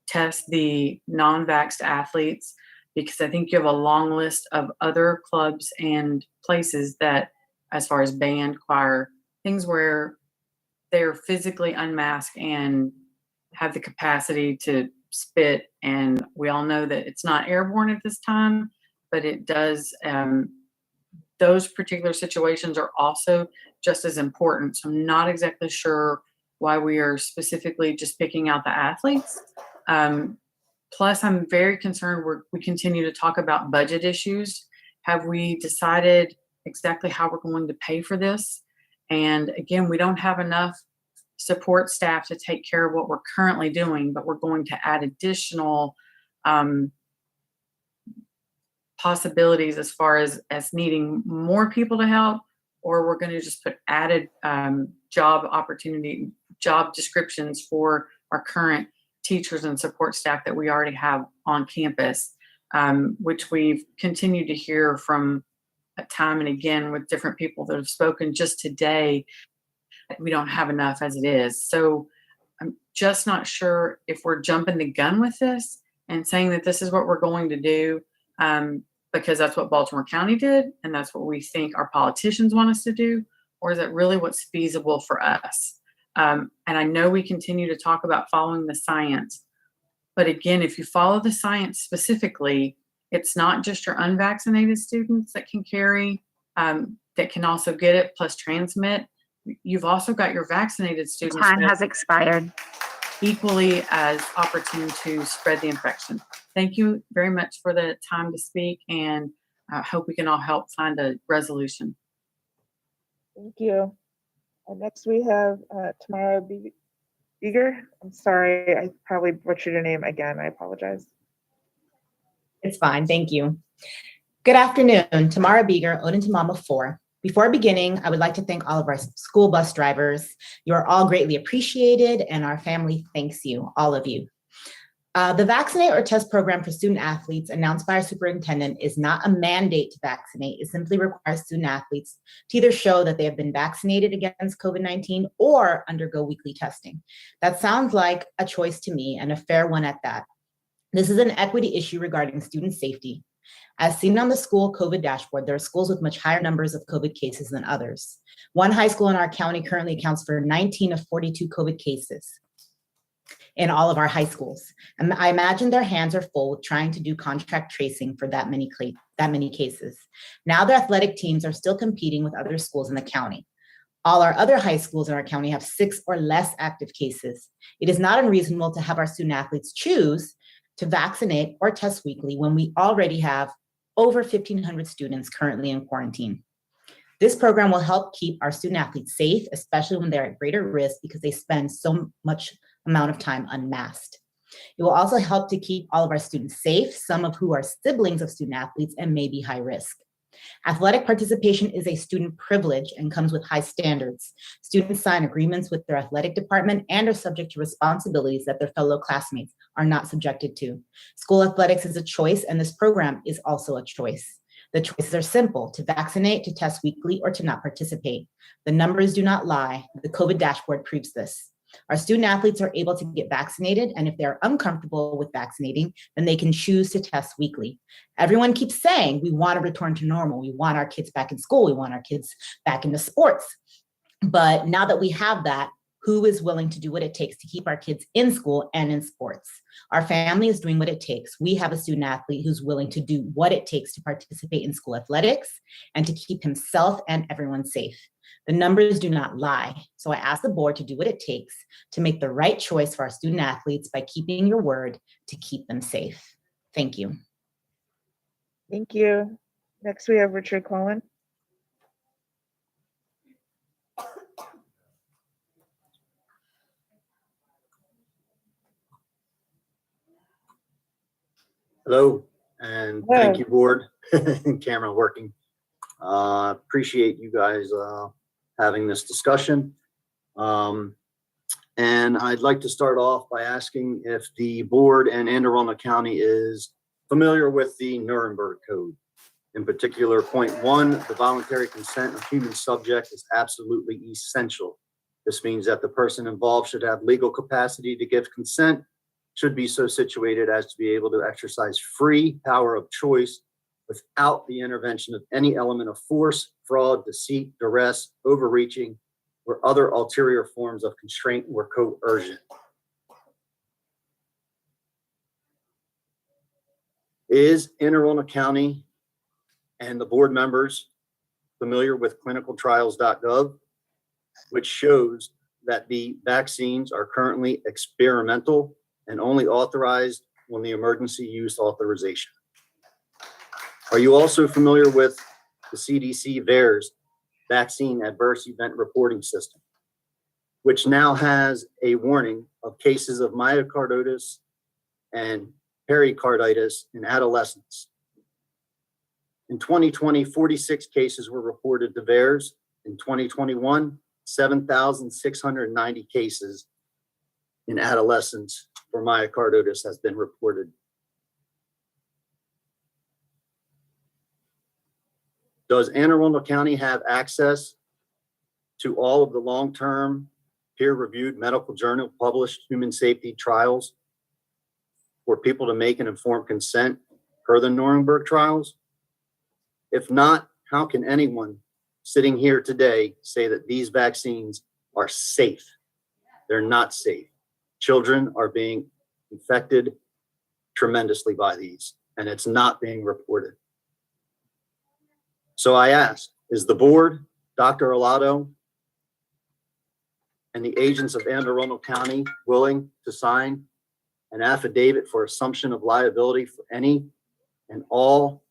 test the non-vaxxed athletes, because I think you have a long list of other clubs and places that, as far as band, choir, things where they're physically unmasked and have the capacity to spit. And we all know that it's not airborne at this time, but it does. Those particular situations are also just as important. So I'm not exactly sure why we are specifically just picking out the athletes. Plus, I'm very concerned we continue to talk about budget issues. Have we decided exactly how we're going to pay for this? And again, we don't have enough support staff to take care of what we're currently doing, but we're going to add additional possibilities as far as needing more people to help, or we're going to just put added job descriptions for our current teachers and support staff that we already have on campus, which we've continued to hear from time and again with different people that have spoken just today. We don't have enough as it is. So I'm just not sure if we're jumping the gun with this and saying that this is what we're going to do because that's what Baltimore County did and that's what we think our politicians want us to do, or is it really what's feasible for us? And I know we continue to talk about following the science, but again, if you follow the science specifically, it's not just your unvaccinated students that can carry, that can also get it plus transmit. You've also got your vaccinated students. Time that has expired. equally as opportune to spread the infection. Thank you very much for the time to speak, and I hope we can all help find a resolution. Thank you. Next we have Tamara Beeger. I'm sorry, I probably butchered your name again. I apologize. It's fine, thank you. Good afternoon, Tamara Beeger, Odin to Mama 4. Before beginning, I would like to thank all of our school bus drivers. You are all greatly appreciated and our family thanks you, all of you. The vaccinate or test program for student athletes announced by our superintendent is not a mandate to vaccinate. It simply requires student athletes to either show that they have been vaccinated against COVID-19 or undergo weekly testing. That sounds like a choice to me and a fair one at that. This is an equity issue regarding student safety. As seen on the school COVID dashboard, there are schools with much higher numbers of COVID cases than others. One high school in our county currently accounts for 19 of 42 COVID cases in all of our high schools. And I imagine their hands are full with trying to do contact tracing for that many cases. Now their athletic teams are still competing with other schools in the county. All our other high schools in our county have 6 or less active cases. It is not unreasonable to have our student athletes choose to vaccinate or test weekly when we already have over 1,500 students currently in quarantine. This program will help keep our student athletes safe, especially when they're at greater risk because they spend so much amount of time unmasked. It will also help to keep all of our students safe, some of who are siblings of student athletes and may be high risk. Athletic participation is a student privilege and comes with high standards. Students sign agreements with their athletic department and are subject to responsibilities that their fellow classmates are not subjected to. School athletics is a choice, and this program is also a choice. The choices are simple: to vaccinate, to test weekly, or to not participate. The numbers do not lie. The COVID dashboard proves this. Our student athletes are able to get vaccinated, and if they're uncomfortable with vaccinating, then they can choose to test weekly. Everyone keeps saying we want to return to normal. We want our kids back in school. We want our kids back into sports. But now that we have that, who is willing to do what it takes to keep our kids in school and in sports? Our family is doing what it takes. We have a student athlete who's willing to do what it takes to participate in school athletics and to keep himself and everyone safe. The numbers do not lie. So I ask the board to do what it takes to make the right choice for our student athletes by keeping your word to keep them safe. Thank you. Thank you. Next we have Richard Cullen. Hello, and thank you, board. Camera working. Appreciate you guys having this discussion. And I'd like to start off by asking if the board and Anne Arundel County is familiar with the Nuremberg Code. In particular, point 1, the voluntary consent of human subject is absolutely essential. This means that the person involved should have legal capacity to give consent, should be so situated as to be able to exercise free power of choice without the intervention of any element of force, fraud, deceit, duress, overreaching, or other ulterior forms of constraint or coercion. Is Anne Arundel County and the board members familiar with clinicaltrials.gov, which shows that the vaccines are currently experimental and only authorized on the emergency use authorization? Are you also familiar with the CDC VAERS vaccine adverse event reporting system? which now has a warning of cases of myocarditis and pericarditis in adolescents. In 2020, 46 cases were reported to VAERS. In 2021, 7,690 cases in adolescents for myocarditis has been reported. Does Anne Arundel County have access to all of the long-term peer-reviewed medical journal published human safety trials for people to make an informed consent per the Nuremberg trials? If not, how can anyone sitting here today say that these vaccines are safe? They're not safe. Children are being infected tremendously by these, and it's not being reported. So I ask, is the board, Dr. Arlotto, and the agents of Anne Arundel County willing to sign an affidavit for assumption of liability for any and all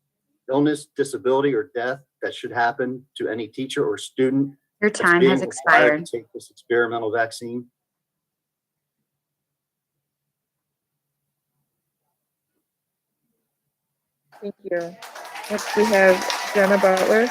illness, disability, or death that should happen to any teacher or student? Your that's time being has required expired. to take this experimental vaccine? Thank you. Next, we have Jenna Butler.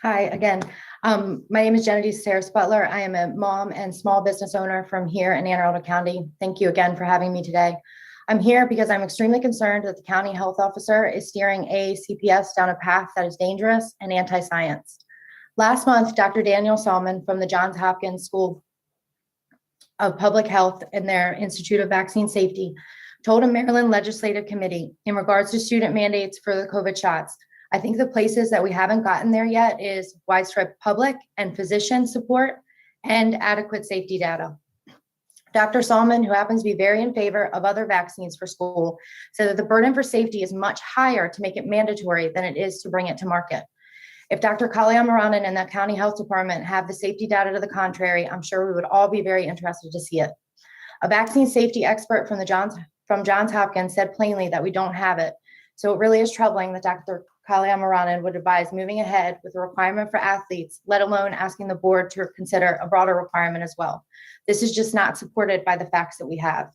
Hi, again. My name is Jenna Sarris Butler. I am a mom and small business owner from here in Anne Arundel County. Thank you again for having me today. I'm here because I'm extremely concerned that the county health officer is steering AACPS down a path that is dangerous and anti-science. Last month, Dr. Daniel Salmon from the Johns Hopkins School of Public Health and their Institute of Vaccine Safety told a Maryland Legislative Committee in regards to student mandates for the COVID shots. I think the places that we haven't gotten there yet is widespread public and physician support and adequate safety data. Dr. Salmon, who happens to be very in favor of other vaccines for school, said that the burden for safety is much higher to make it mandatory than it is to bring it to market. If Dr. Kalyamaranan and the county health department have the safety data to the contrary, I'm sure we would all be very interested to see it. A vaccine safety expert from Johns Hopkins said plainly that we don't have it. So it really is troubling that Dr. Kalyamaranan would advise moving ahead with a requirement for athletes, let alone asking the board to consider a broader requirement as well. This is just not supported by the facts that we have.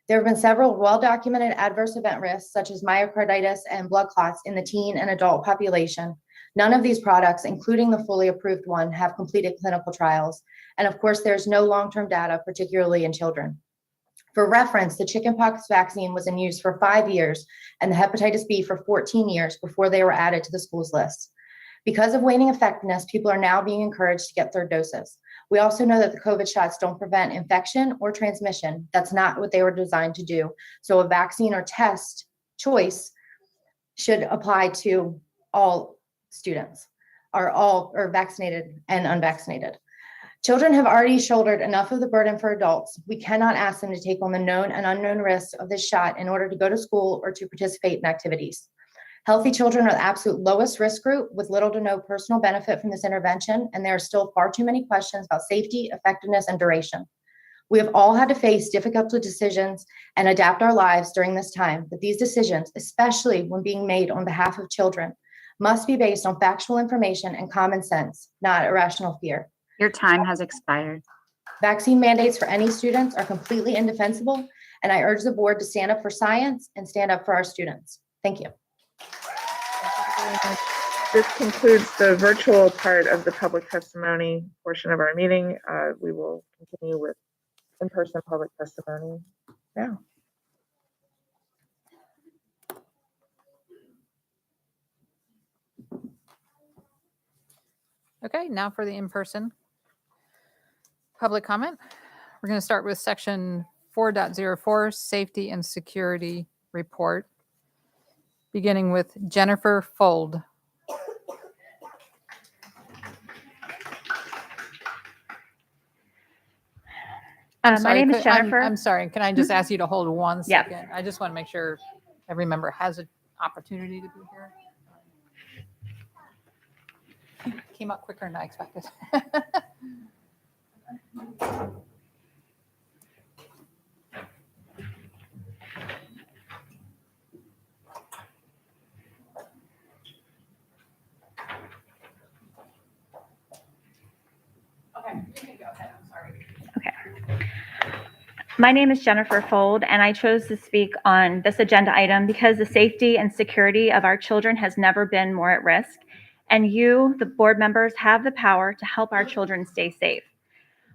There have been several well-documented adverse event risks, such as myocarditis and blood clots in the teen and adult population. None of these products, including the fully approved one, have completed clinical trials. And of course, there's no long-term data, particularly in children. For reference, the chickenpox vaccine was in use for 5 years and the hepatitis B for 14 years before they were added to the school's list. Because of waning effectiveness, people are now being encouraged to get third doses. We also know that the COVID shots don't prevent infection or transmission. That's not what they were designed to do. So a vaccine or test choice should apply to all students, or vaccinated and unvaccinated. Children have already shouldered enough of the burden for adults. We cannot ask them to take on the known and unknown risks of this shot in order to go to school or to participate in activities. Healthy children are the absolute lowest risk group with little to no personal benefit from this intervention, and there are still far too many questions about safety, effectiveness, and duration. We have all had to face difficult decisions and adapt our lives during this time, but these decisions, especially when being made on behalf of children, must be based on factual information and common sense, not irrational fear. Your time has expired. Vaccine mandates for any students are completely indefensible, and I urge the board to stand up for science and stand up for our students. Thank you. This concludes the virtual part of the public testimony portion of our meeting. We will continue with in-person public testimony now. Okay, now for the in-person public comment. We're going to start with section 4.04, Safety and Security Report, beginning with Jennifer Fold. My name is Jennifer. I'm sorry, can I just ask you to hold one Yeah. second? I just want to make sure every member has an opportunity to be here. Came up quicker than I expected. My name is Jennifer Fold, and I chose to speak on this agenda item because the safety and security of our children has never been more at risk, and you, the board members, have the power to help our children stay safe.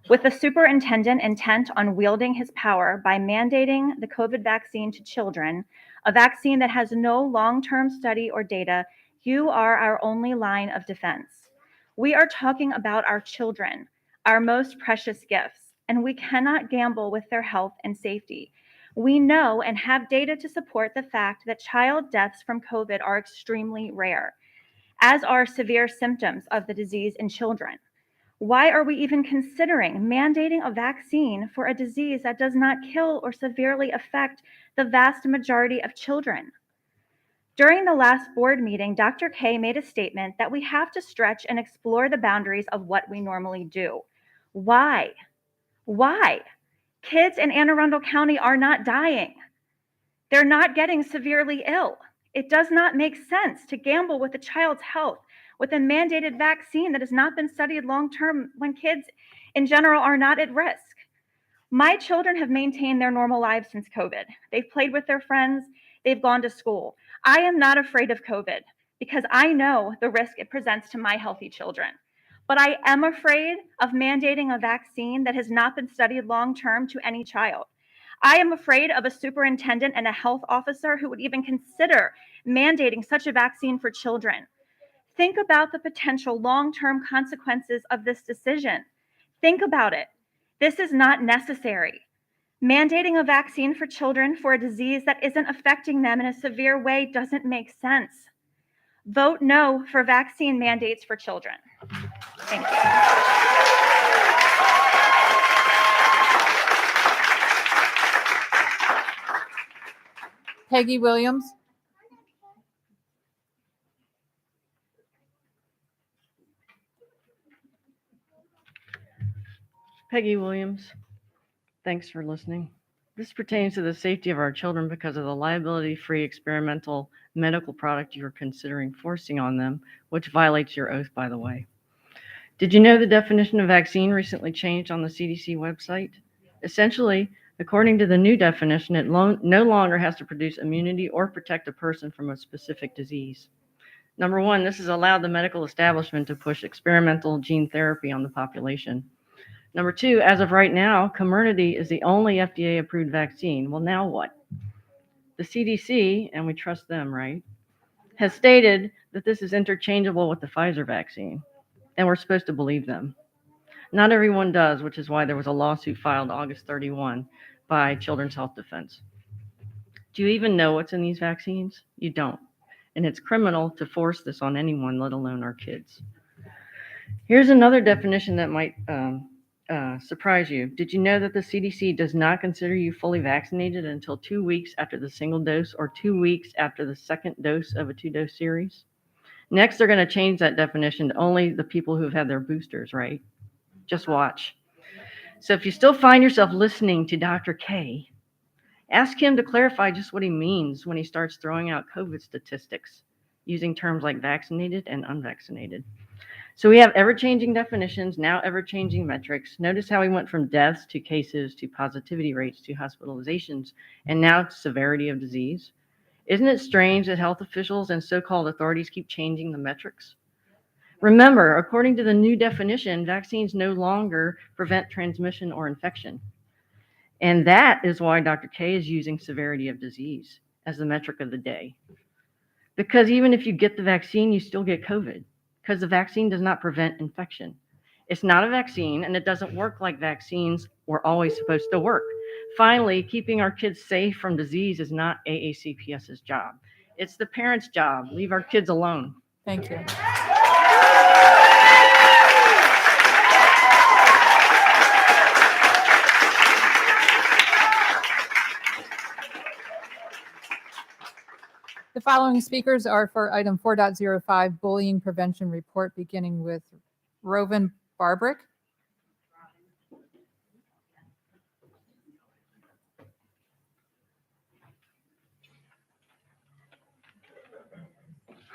With the superintendent intent on wielding his power by mandating the COVID vaccine to children, a vaccine that has no long-term study or data, you are our only line of defense. We are talking about our children, our most precious gifts, and we cannot gamble with their health and safety. We know and have data to support the fact that child deaths from COVID are extremely rare, as are severe symptoms of the disease in children. Why are we even considering mandating a vaccine for a disease that does not kill or severely affect the vast majority of children? During the last board meeting, Dr. K made a statement that we have to stretch and explore the boundaries of what we normally do. Why? Why? Kids in Anne Arundel County are not dying. They're not getting severely ill. It does not make sense to gamble with a child's health with a mandated vaccine that has not been studied long-term when kids in general are not at risk. My children have maintained their normal lives since COVID. They've played with their friends. They've gone to school. I am not afraid of COVID because I know the risk it presents to my healthy children. But I am afraid of mandating a vaccine that has not been studied long-term to any child. I am afraid of a superintendent and a health officer who would even consider mandating such a vaccine for children. Think about the potential long-term consequences of this decision. Think about it. This is not necessary. Mandating a vaccine for children for a disease that isn't affecting them in a severe way doesn't make sense. Vote no for vaccine mandates for children. Thank you. Peggy Williams. Peggy Williams, thanks for listening. This pertains to the safety of our children because of the liability-free experimental medical product you are considering forcing on them, which violates your oath, by the way. Did you know the definition of vaccine recently changed on the CDC website? Essentially, according to the new definition, it no longer has to produce immunity or protect a person from a specific disease. Number one, this has allowed the medical establishment to push experimental gene therapy on the population. Number two, as of right now, Comirnaty is the only FDA-approved vaccine. Well, now what? The CDC, and we trust them, right, has stated that this is interchangeable with the Pfizer vaccine, and we're supposed to believe them. Not everyone does, which is why there was a lawsuit filed August 31 by Children's Health Defense. Do you even know what's in these vaccines? You don't. And it's criminal to force this on anyone, let alone our kids. Here's another definition that might surprise you. Did you know that the CDC does not consider you fully vaccinated until 2 weeks after the single dose or 2 weeks after the second dose of a 2-dose series? Next, they're going to change that definition to only the people who've had their boosters, right? Just watch. So if you still find yourself listening to Dr. K, ask him to clarify just what he means when he starts throwing out COVID statistics using terms like vaccinated and unvaccinated. So we have ever-changing definitions, now ever-changing metrics. Notice how we went from deaths to cases to positivity rates to hospitalizations and now severity of disease. Isn't it strange that health officials and so-called authorities keep changing the metrics? Remember, according to the new definition, vaccines no longer prevent transmission or infection. And that is why Dr. K is using severity of disease as the metric of the day. Because even if you get the vaccine, you still get COVID, because the vaccine does not prevent infection. It's not a vaccine, and it doesn't work like vaccines were always supposed to work. Finally, keeping our kids safe from disease is not AACPS's job. It's the parents' job. Leave our kids alone. Thank you. The following speakers are for item 4.05, bullying prevention report, beginning with Rovan Barbrick.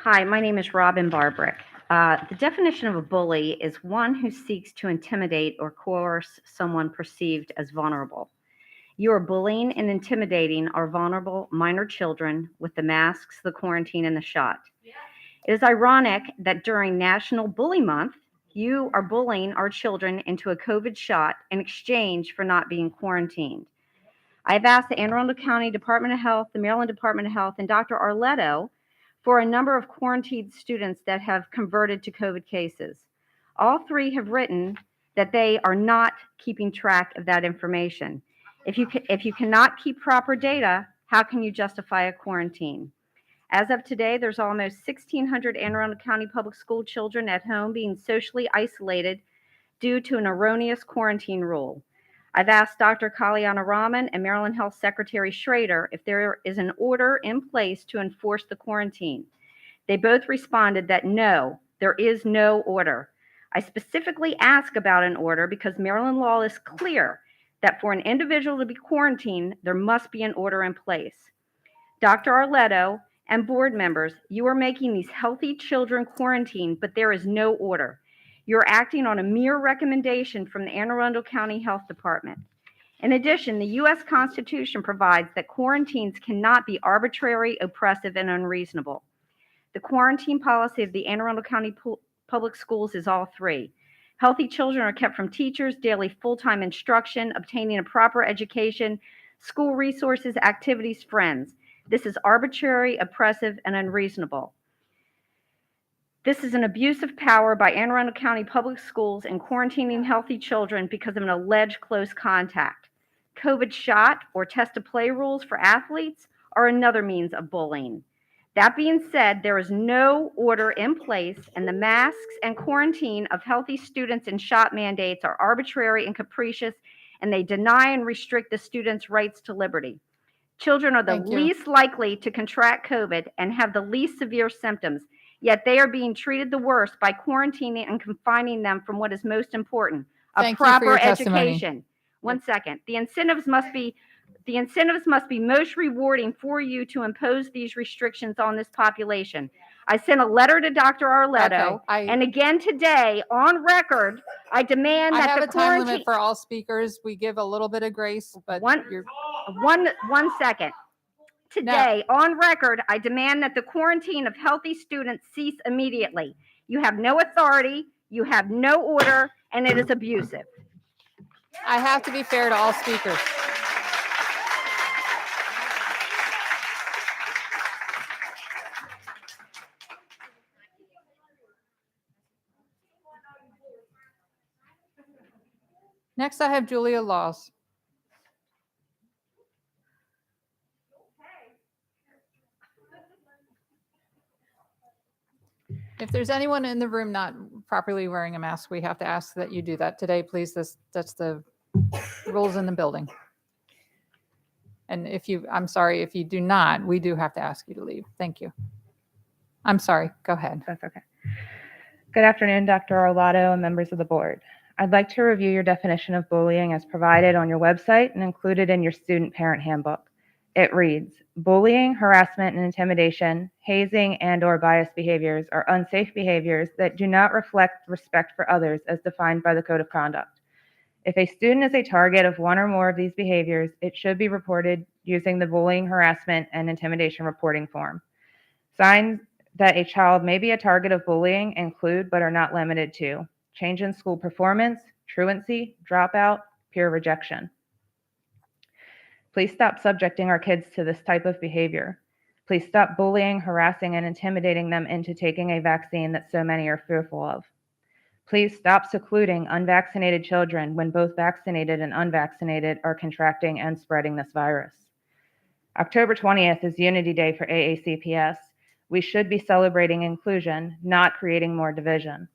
Hi, my name is Robin Barbrick. The definition of a bully is one who seeks to intimidate or coerce someone perceived as vulnerable. You are bullying and intimidating our vulnerable minor children with the masks, the quarantine, and the shot. It is ironic that during National Bully Month, you are bullying our children into a COVID shot in exchange for not being quarantined. I've asked the Anne Arundel County Department of Health, the Maryland Department of Health, and Dr. Arletto for a number of quarantined students that have converted to COVID cases. All three have written that they are not keeping track of that information. If you cannot keep proper data, how can you justify a quarantine? As of today, there's almost 1,600 Anne Arundel County Public School children at home being socially isolated due to an erroneous quarantine rule. I've asked Dr. Kalyana Raman and Maryland Health Secretary Schrader if there is an order in place to enforce the quarantine. They both responded that no, there is no order. I specifically asked about an order because Maryland law is clear that for an individual to be quarantined, there must be an order in place. Dr. Arletto and board members, you are making these healthy children quarantine, but there is no order. You're acting on a mere recommendation from the Anne Arundel County Health Department. In addition, the U.S. Constitution provides that quarantines cannot be arbitrary, oppressive, and unreasonable. The quarantine policy of the Anne Arundel County Public Schools is all three. Healthy children are kept from teachers, daily full-time instruction, obtaining a proper education, school resources, activities, friends. This is arbitrary, oppressive, and unreasonable. This is an abuse of power by Anne Arundel County Public Schools in quarantining healthy children because of an alleged close contact. COVID shot or test to play rules for athletes are another means of bullying. That being said, there is no order in place, and the masks and quarantine of healthy students and shot mandates are arbitrary and capricious, and they deny and restrict the students' rights to liberty. Children are the Thank you. least likely to contract COVID and have the least severe symptoms, yet they are being treated the worst by quarantining and confining them from what is most important, a Thank you for proper your testimony. education. One second. The incentives must be most rewarding for you to impose these restrictions on this population. I sent a letter to Dr. Arletto, Okay, and again today, on record, I demand I that have the a time quarantine. limit for all speakers. We give a little bit of grace, but One second. Today, on record, I demand that the quarantine of healthy students cease immediately. You have no authority, you have no order, and it is abusive. I have to be fair to all speakers. Next, I have Julia Laws. If there's anyone in the room not properly wearing a mask, we have to ask that you do that today, please. That's the rules in the building. And I'm sorry, if you do not, we do have to ask you to leave. Thank you. I'm sorry, go ahead. That's okay. Good afternoon, Dr. Arletto and members of the board. I'd like to review your definition of bullying as provided on your website and included in your student parent handbook. It reads, bullying, harassment, and intimidation, hazing, and/or biased behaviors are unsafe behaviors that do not reflect respect for others as defined by the Code of Conduct. If a student is a target of one or more of these behaviors, it should be reported using the bullying, harassment, and intimidation reporting form. Signs that a child may be a target of bullying include, but are not limited to, change in school performance, truancy, dropout, peer rejection. Please stop subjecting our kids to this type of behavior. Please stop bullying, harassing, and intimidating them into taking a vaccine that so many are fearful of. Please stop secluding unvaccinated children when both vaccinated and unvaccinated are contracting and spreading this virus. October 20th is Unity Day for AACPS. We should be celebrating inclusion, not creating more division.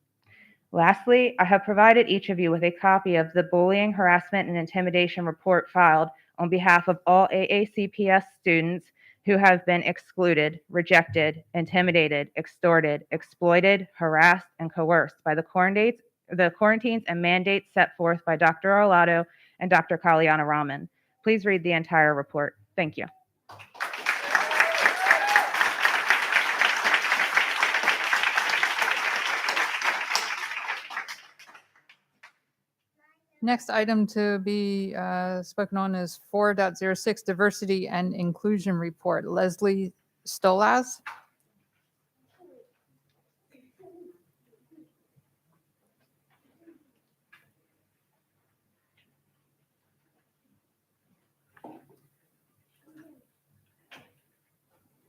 Lastly, I have provided each of you with a copy of the bullying, harassment, and intimidation report filed on behalf of all AACPS students who have been excluded, rejected, intimidated, extorted, exploited, harassed, and coerced by the quarantines and mandates set forth by Dr. Arletto and Dr. Kalyana Raman. Please read the entire report. Thank you. Next item to be spoken on is 4.06 Diversity and Inclusion Report. Leslie Stolaz.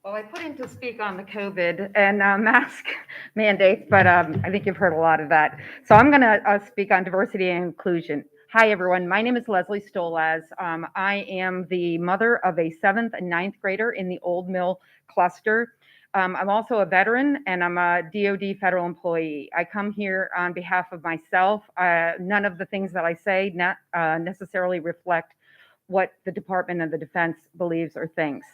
Well, I put in to speak on the COVID and mask mandates, but I think you've heard a lot of that. So I'm going to speak on diversity and inclusion. Hi, everyone. My name is Leslie Stolaz. I am the mother of a 7th and 9th grader in the Old Mill cluster. I'm also a veteran, and I'm a DoD federal employee. I come here on behalf of myself. None of the things that I say necessarily reflect what the Department of the Defense believes or thinks.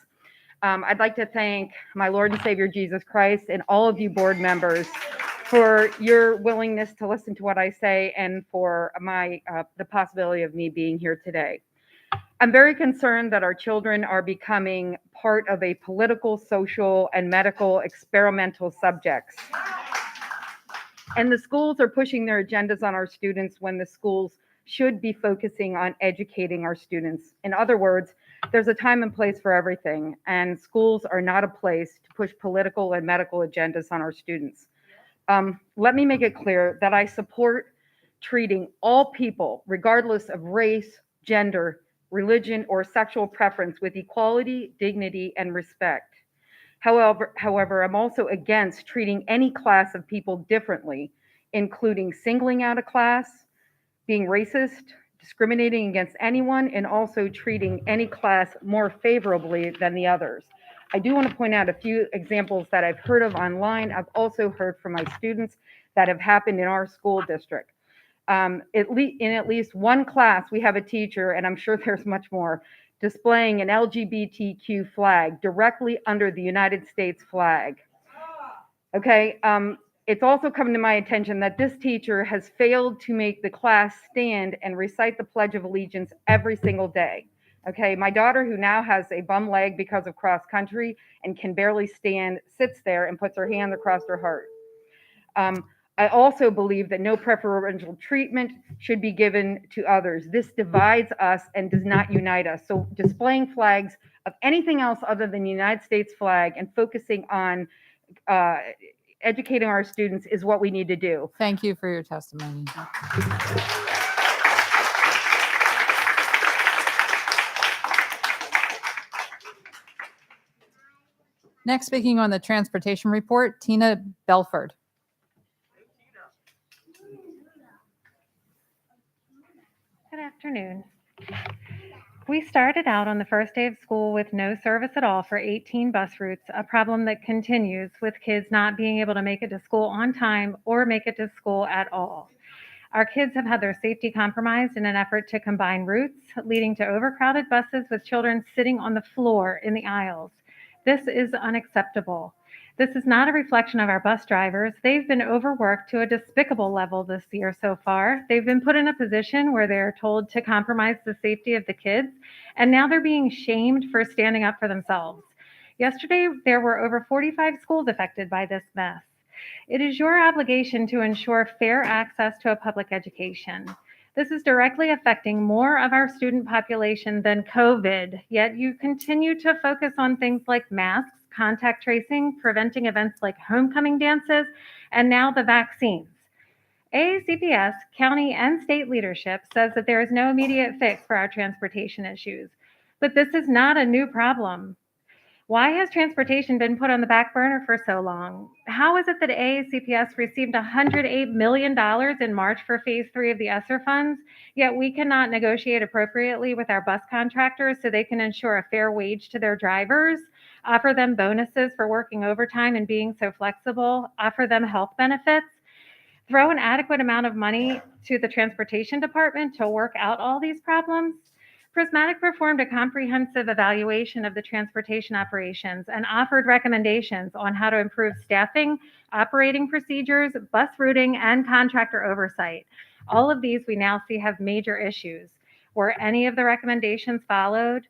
I'd like to thank my Lord and Savior Jesus Christ and all of you board members for your willingness to listen to what I say and for the possibility of me being here today. I'm very concerned that our children are becoming part of a political, social, and medical experimental subjects. And the schools are pushing their agendas on our students when the schools should be focusing on educating our students. In other words, there's a time and place for everything, and schools are not a place to push political and medical agendas on our students. Let me make it clear that I support treating all people, regardless of race, gender, religion, or sexual preference, with equality, dignity, and respect. However, I'm also against treating any class of people differently, including singling out a class, being racist, discriminating against anyone, and also treating any class more favorably than the others. I do want to point out a few examples that I've heard of online. I've also heard from my students that have happened in our school district. In at least one class, we have a teacher, and I'm sure there's much more, displaying an LGBTQ flag directly under the United States flag. Okay, it's also come to my attention that this teacher has failed to make the class stand and recite the Pledge of Allegiance every single day. Okay, my daughter, who now has a bum leg because of cross country and can barely stand, sits there and puts her hand across her heart. I also believe that no preferential treatment should be given to others. This divides us and does not unite us. So displaying flags of anything else other than the United States flag and focusing on educating our students is what we need to do. Thank you for your testimony. Next, speaking on the transportation report, Tina Belford. Good afternoon. We started out on the first day of school with no service at all for 18 bus routes, a problem that continues with kids not being able to make it to school on time or make it to school at all. Our kids have had their safety compromised in an effort to combine routes, leading to overcrowded buses with children sitting on the floor in the aisles. This is unacceptable. This is not a reflection of our bus drivers. They've been overworked to a despicable level this year so far. They've been put in a position where they're told to compromise the safety of the kids, and now they're being shamed for standing up for themselves. Yesterday, there were over 45 schools affected by this mess. It is your obligation to ensure fair access to a public education. This is directly affecting more of our student population than COVID, yet you continue to focus on things like masks, contact tracing, preventing events like homecoming dances, and now the vaccines. AACPS, county, and state leadership says that there is no immediate fix for our transportation issues, but this is not a new problem. Why has transportation been put on the back burner for so long? How is it that AACPS received $108 million in March for phase 3 of the ESSER funds, yet we cannot negotiate appropriately with our bus contractors so they can ensure a fair wage to their drivers, offer them bonuses for working overtime and being so flexible, offer them health benefits, throw an adequate amount of money to the transportation department to work out all these problems? Prismatic performed a comprehensive evaluation of the transportation operations and offered recommendations on how to improve staffing, operating procedures, bus routing, and contractor oversight. All of these we now see have major issues. Were any of the recommendations followed?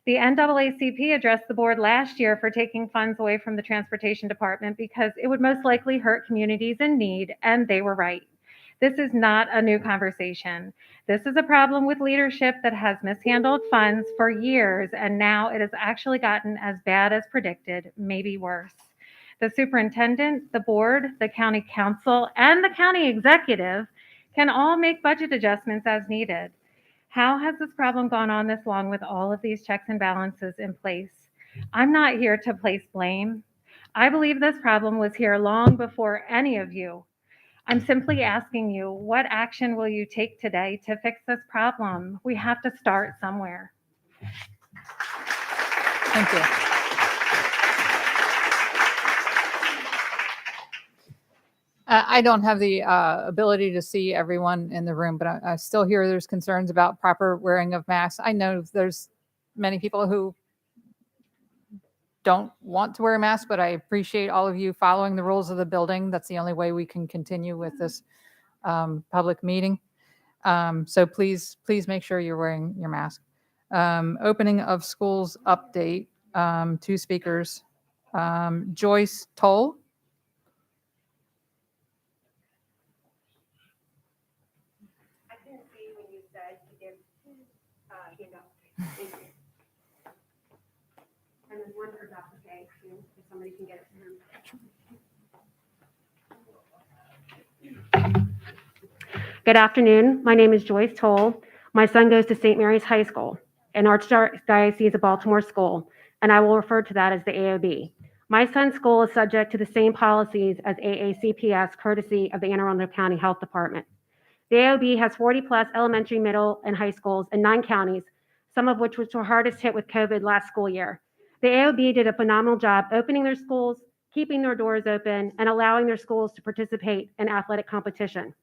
The NAACP addressed the board last year for taking funds away from the transportation department because it would most likely hurt communities in need, and they were right. This is not a new conversation. This is a problem with leadership that has mishandled funds for years, and now it has actually gotten as bad as predicted, maybe worse. The superintendent, the board, the county council, and the county executive can all make budget adjustments as needed. How has this problem gone on this long with all of these checks and balances in place? I'm not here to place blame. I believe this problem was here long before any of you. I'm simply asking you, what action will you take today to fix this problem? We have to start somewhere. Thank you. I don't have the ability to see everyone in the room, but I still hear there's concerns about proper wearing of masks. I know there's many people who don't want to wear a mask, but I appreciate all of you following the rules of the building. That's the only way we can continue with this public meeting. So please make sure you're wearing your mask. Opening of schools update, 2 speakers. Joyce Toll. I couldn't see when you said to give handout. And then one for Dr. K, too, if somebody can get it to him. Good afternoon. My name is Joyce Toll. My son goes to St. Mary's High School, an Archdiocese of Baltimore school, and I will refer to that as the AOB. My son's school is subject to the same policies as AACPS, courtesy of the Anne Arundel County Health Department. The AOB has 40-plus elementary, middle, and high schools in 9 counties, some of which were hardest hit with COVID last school year. The AOB did a phenomenal job opening their schools, keeping their doors open, and allowing their schools to participate in athletic competition.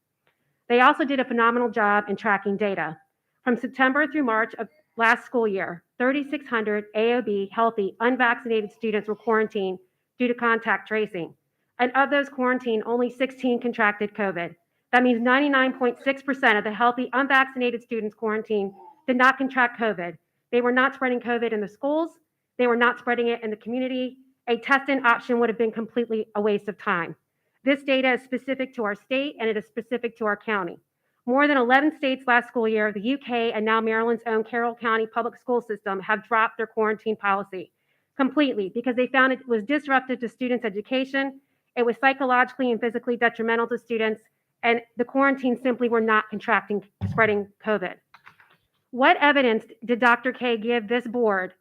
They also did a phenomenal job in tracking data. From September through March of last school year, 3,600 AOB healthy, unvaccinated students were quarantined due to contact tracing. And of those quarantined, only 16 contracted COVID. That means 99.6% of the healthy, unvaccinated students quarantined did not contract COVID. They were not spreading COVID in the schools. They were not spreading it in the community. A testing option would have been completely a waste of time. This data is specific to our state, and it is specific to our county. More than 11 states last school year, the UK, and now Maryland's own Carroll County public school system have dropped their quarantine policy completely because they found it was disruptive to students' education, it was psychologically and physically detrimental to students, and the quarantine simply were not spreading COVID. What evidence did Dr. K give this board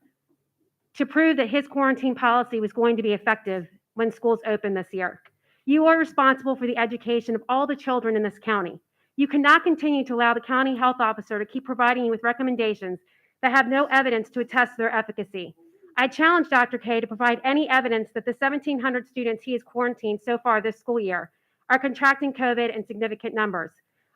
to prove that his quarantine policy was going to be effective when schools open this year? You are responsible for the education of all the children in this county. You cannot continue to allow the county health officer to keep providing you with recommendations that have no evidence to attest to their efficacy. I challenge Dr. K to provide any evidence that the 1,700 students he has quarantined so far this school year are contracting COVID in significant numbers.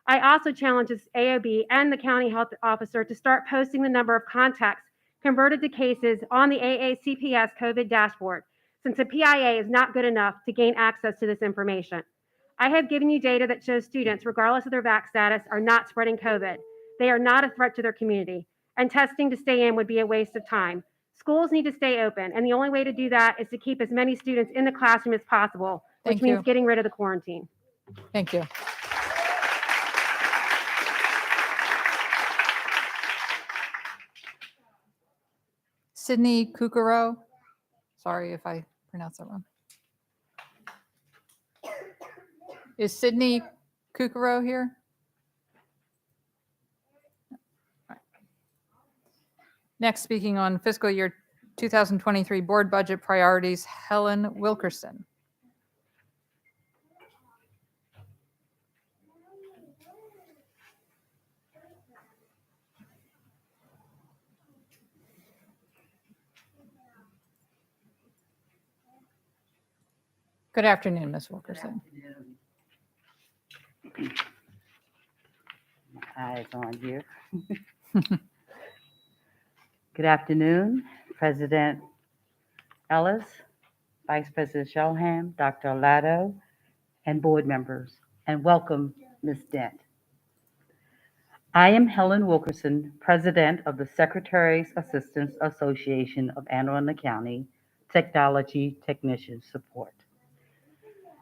I also challenge this AOB and the county health officer to start posting the number of contacts converted to cases on the AACPS COVID dashboard, since the PIA is not good enough to gain access to this information. I have given you data that shows students, regardless of their vax status, are not spreading COVID. They are not a threat to their community, and testing to stay in would be a waste of time. Schools need to stay open, and the only way to do that is to keep as many students in the classroom as possible, which means getting rid of the quarantine. Thank you. Sydney Kukuro. Sorry if I pronounced that wrong. Is Sydney Kukuro here? Next, speaking on fiscal year 2023 board budget priorities, Helen Wilkerson. Good afternoon, Ms. Wilkerson. Eyes on you. Good afternoon, President Ellis, Vice President Shelham, Dr. Olato, and board members, and welcome, Ms. Dent. I am Helen Wilkerson, President of the Secretary's Assistants Association of Anne Arundel County Technology Technician Support.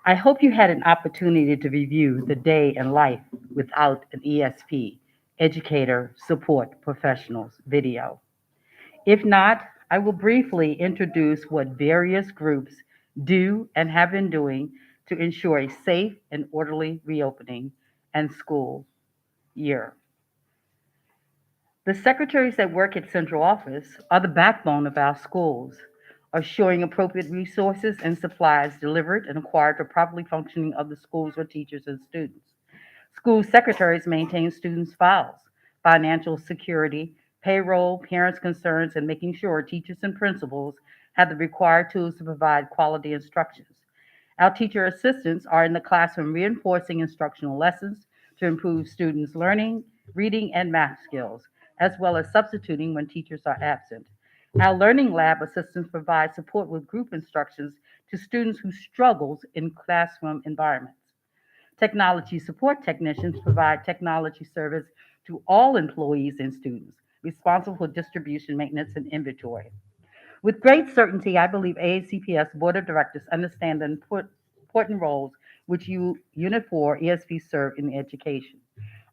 I hope you had an opportunity to review the day in life without an ESP, Educator Support Professionals video. If not, I will briefly introduce what various groups do and have been doing to ensure a safe and orderly reopening and school year. The secretaries that work at central office are the backbone of our schools, assuring appropriate resources and supplies delivered and acquired for properly functioning of the schools or teachers and students. School secretaries maintain students' files, financial security, payroll, parents' concerns, and making sure teachers and principals have the required tools to provide quality instructions. Our teacher assistants are in the classroom reinforcing instructional lessons to improve students' learning, reading, and math skills, as well as substituting when teachers are absent. Our learning lab assistants provide support with group instructions to students who struggle in classroom environments. Technology support technicians provide technology service to all employees and students, responsible for distribution, maintenance, and inventory. With great certainty, I believe AACPS Board of Directors understand the important roles which Unit 4 ESP serve in education.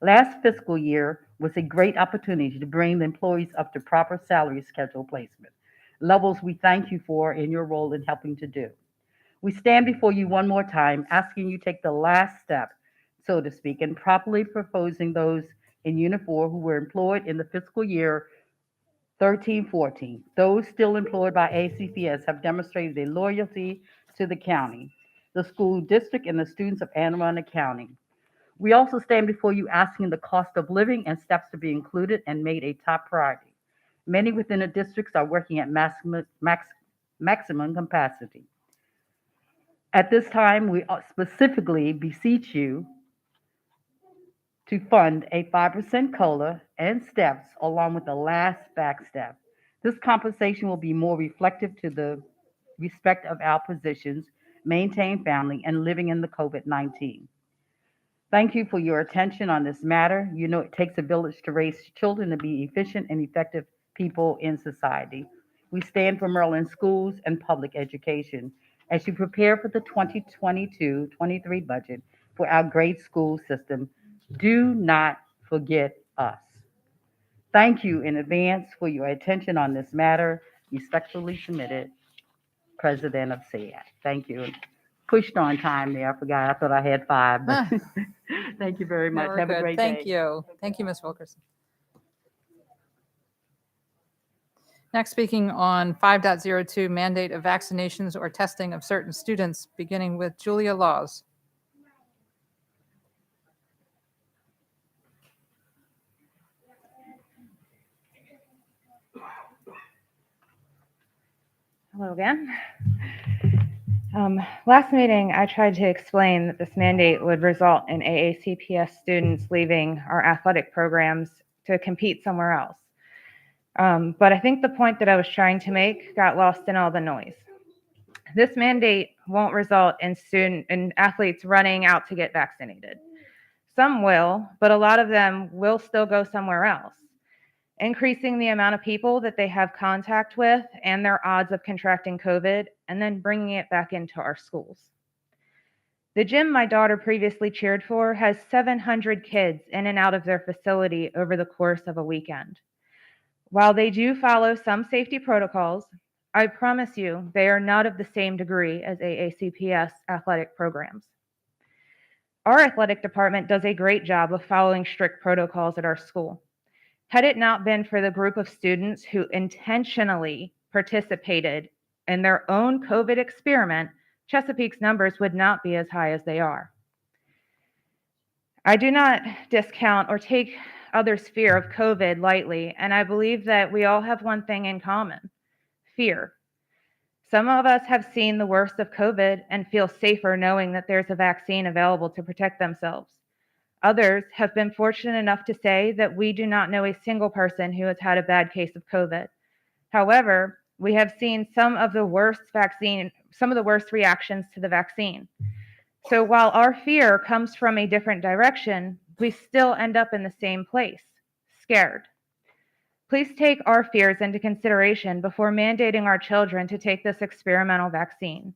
Last fiscal year was a great opportunity to bring the employees up to proper salary schedule placement, levels we thank you for in your role in helping to do. We stand before you one more time, asking you to take the last step, so to speak, in properly proposing those in Unit 4 who were employed in the fiscal year 13-14. Those still employed by ACPS have demonstrated a loyalty to the county, the school district, and the students of Anne Arundel County. We also stand before you asking the cost of living and steps to be included and made a top priority. Many within the districts are working at maximum capacity. At this time, we specifically beseech you to fund a 5% COLA and steps along with the last back step. This compensation will be more reflective to the respect of our positions, maintain family, and living in the COVID-19. Thank you for your attention on this matter. You know it takes a village to raise children to be efficient and effective people in society. We stand for Maryland schools and public education as you prepare for the 2022-23 budget for our great school system. Do not forget us. Thank you in advance for your attention on this matter. Respectfully submitted, President of SEAD. Thank you. Pushed on time there. I forgot. I thought I had 5. But thank you very much. No, we're Have a good. great Thank day. you. Thank you, Ms. Wilkerson. Next, speaking on 5.02, mandate of vaccinations or testing of certain students, beginning with Julia Laws. Hello again. Last meeting, I tried to explain that this mandate would result in AACPS students leaving our athletic programs to compete somewhere else. But I think the point that I was trying to make got lost in all the noise. This mandate won't result in athletes running out to get vaccinated. Some will, but a lot of them will still go somewhere else, increasing the amount of people that they have contact with and their odds of contracting COVID, and then bringing it back into our schools. The gym my daughter previously cheered for has 700 kids in and out of their facility over the course of a weekend. While they do follow some safety protocols, I promise you they are not of the same degree as AACPS athletic programs. Our athletic department does a great job of following strict protocols at our school. Had it not been for the group of students who intentionally participated in their own COVID experiment, Chesapeake's numbers would not be as high as they are. I do not discount or take others' fear of COVID lightly, and I believe that we all have one thing in common: fear. Some of us have seen the worst of COVID and feel safer knowing that there's a vaccine available to protect themselves. Others have been fortunate enough to say that we do not know a single person who has had a bad case of COVID. However, we have seen some of the worst reactions to the vaccine. So while our fear comes from a different direction, we still end up in the same place, scared. Please take our fears into consideration before mandating our children to take this experimental vaccine.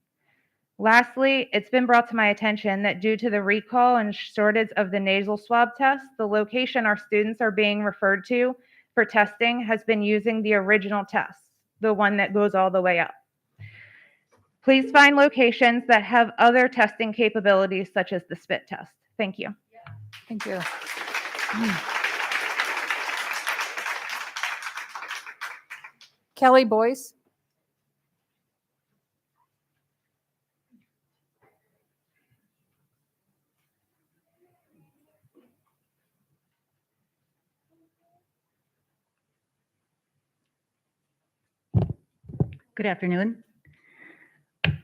Lastly, it's been brought to my attention that due to the recall and shortage of the nasal swab test, the location our students are being referred to for testing has been using the original test, the one that goes all the way up. Please find locations that have other testing capabilities such as the spit test. Thank you. Thank you. Kelly Boyce. Good afternoon.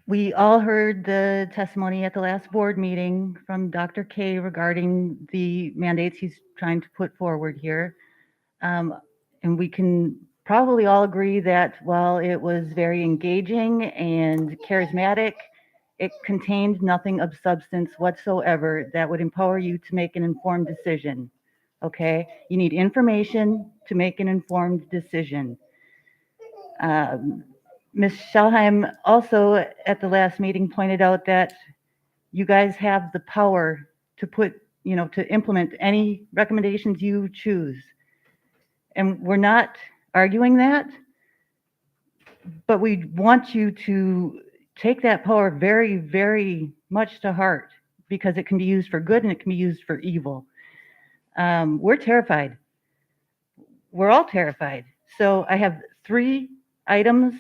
We all heard the testimony at the last board meeting from Dr. K regarding the mandates he's trying to put forward here. And we can probably all agree that while it was very engaging and charismatic, it contained nothing of substance whatsoever that would empower you to make an informed decision. Okay? You need information to make an informed decision. Ms. Schelheim also at the last meeting pointed out that you guys have the power to to implement any recommendations you choose. And we're not arguing that, but we want you to take that power very, very much to heart because it can be used for good and it can be used for evil. We're terrified. We're all terrified. So I have 3 items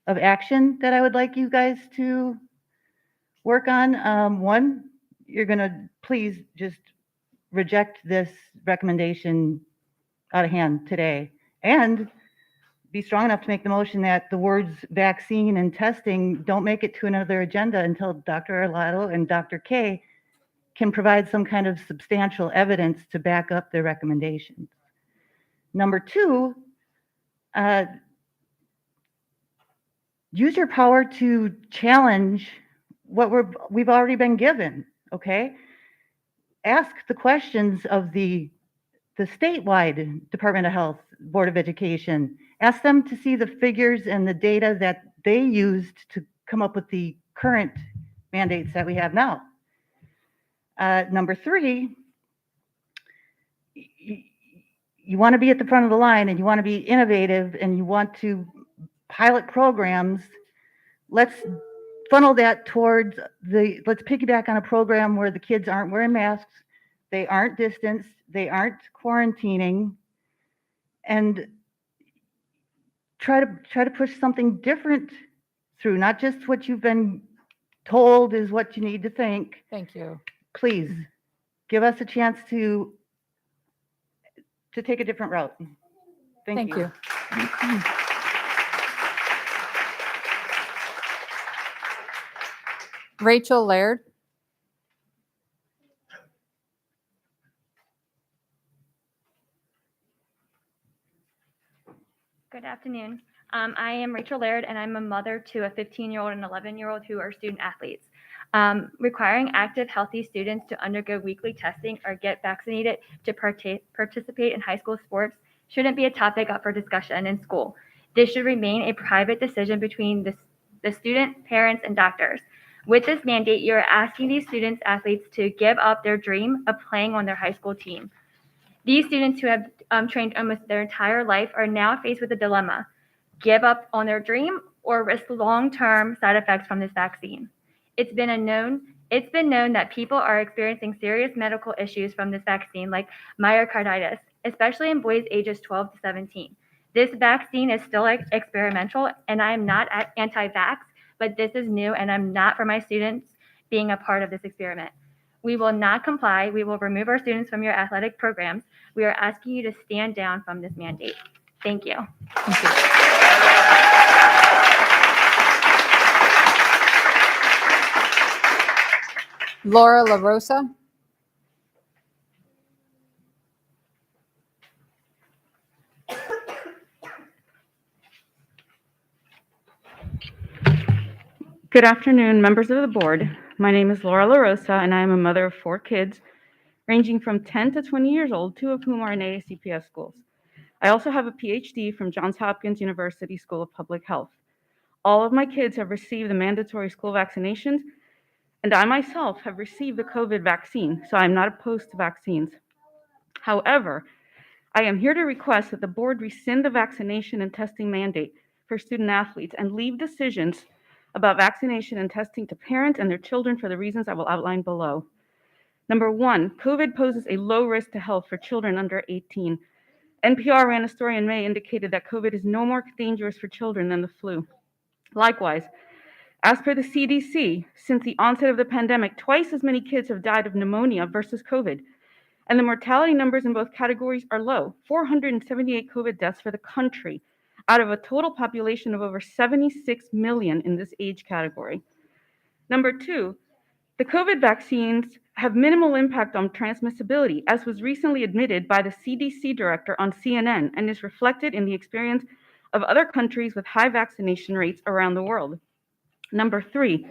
of action that I would like you guys to work on. One, you're going to please just reject this recommendation out of hand today and be strong enough to make the motion that the words vaccine and testing don't make it to another agenda until Dr. Arlato and Dr. K can provide some kind of substantial evidence to back up their recommendations. Number 2, use your power to challenge what we've already been given, okay? Ask the questions of the statewide Department of Health, Board of Education. Ask them to see the figures and the data that they used to come up with the current mandates that we have now. Number 3, you want to be at the front of the line and you want to be innovative and you want to pilot programs. Let's funnel that towards let's piggyback on a program where the kids aren't wearing masks, they aren't distanced, they aren't quarantining, and try to push something different through, not just what you've been told is what you need to think. Thank you. Please give us a chance to take a different route. Thank you. Rachel Laird. Good afternoon. I am Rachel Laird, and I'm a mother to a 15-year-old and 11-year-old who are student athletes. Requiring active, healthy students to undergo weekly testing or get vaccinated to participate in high school sports shouldn't be a topic up for discussion in school. This should remain a private decision between the student, parents, and doctors. With this mandate, you're asking these students, athletes, to give up their dream of playing on their high school team. These students who have trained almost their entire life are now faced with a dilemma: give up on their dream or risk long-term side effects from this vaccine. It's been known that people are experiencing serious medical issues from this vaccine, like myocarditis, especially in boys ages 12 to 17. This vaccine is still experimental, and I am not anti-vax, but this is new, and I'm not for my students being a part of this experiment. We will not comply. We will remove our students from your athletic programs. We are asking you to stand down from this mandate. Thank you. Thank you. Laura LaRosa. Good afternoon, members of the board. My name is Laura LaRosa, and I am a mother of 4 kids, ranging from 10 to 20 years old, 2 of whom are in AACPS schools. I also have a PhD from Johns Hopkins University School of Public Health. All of my kids have received the mandatory school vaccinations, and I myself have received the COVID vaccine, so I'm not opposed to vaccines. However, I am here to request that the board rescind the vaccination and testing mandate for student athletes and leave decisions about vaccination and testing to parents and their children for the reasons I will outline below. Number one, COVID poses a low risk to health for children under 18. NPR ran a story in May indicated that COVID is no more dangerous for children than the flu. Likewise, as per the CDC, since the onset of the pandemic, twice as many kids have died of pneumonia versus COVID. And the mortality numbers in both categories are low, 478 COVID deaths for the country, out of a total population of over 76 million in this age category. Number two, the COVID vaccines have minimal impact on transmissibility, as was recently admitted by the CDC director on CNN and is reflected in the experience of other countries with high vaccination rates around the world. Number three,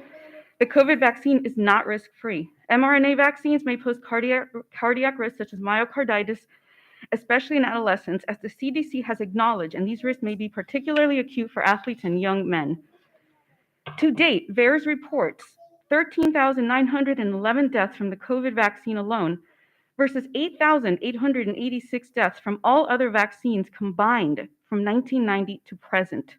the COVID vaccine is not risk-free. mRNA vaccines may pose cardiac risks such as myocarditis, especially in adolescents, as the CDC has acknowledged, and these risks may be particularly acute for athletes and young men. To date, VAERS reports 13,911 deaths from the COVID vaccine alone versus 8,886 deaths from all other vaccines combined from 1990 to present.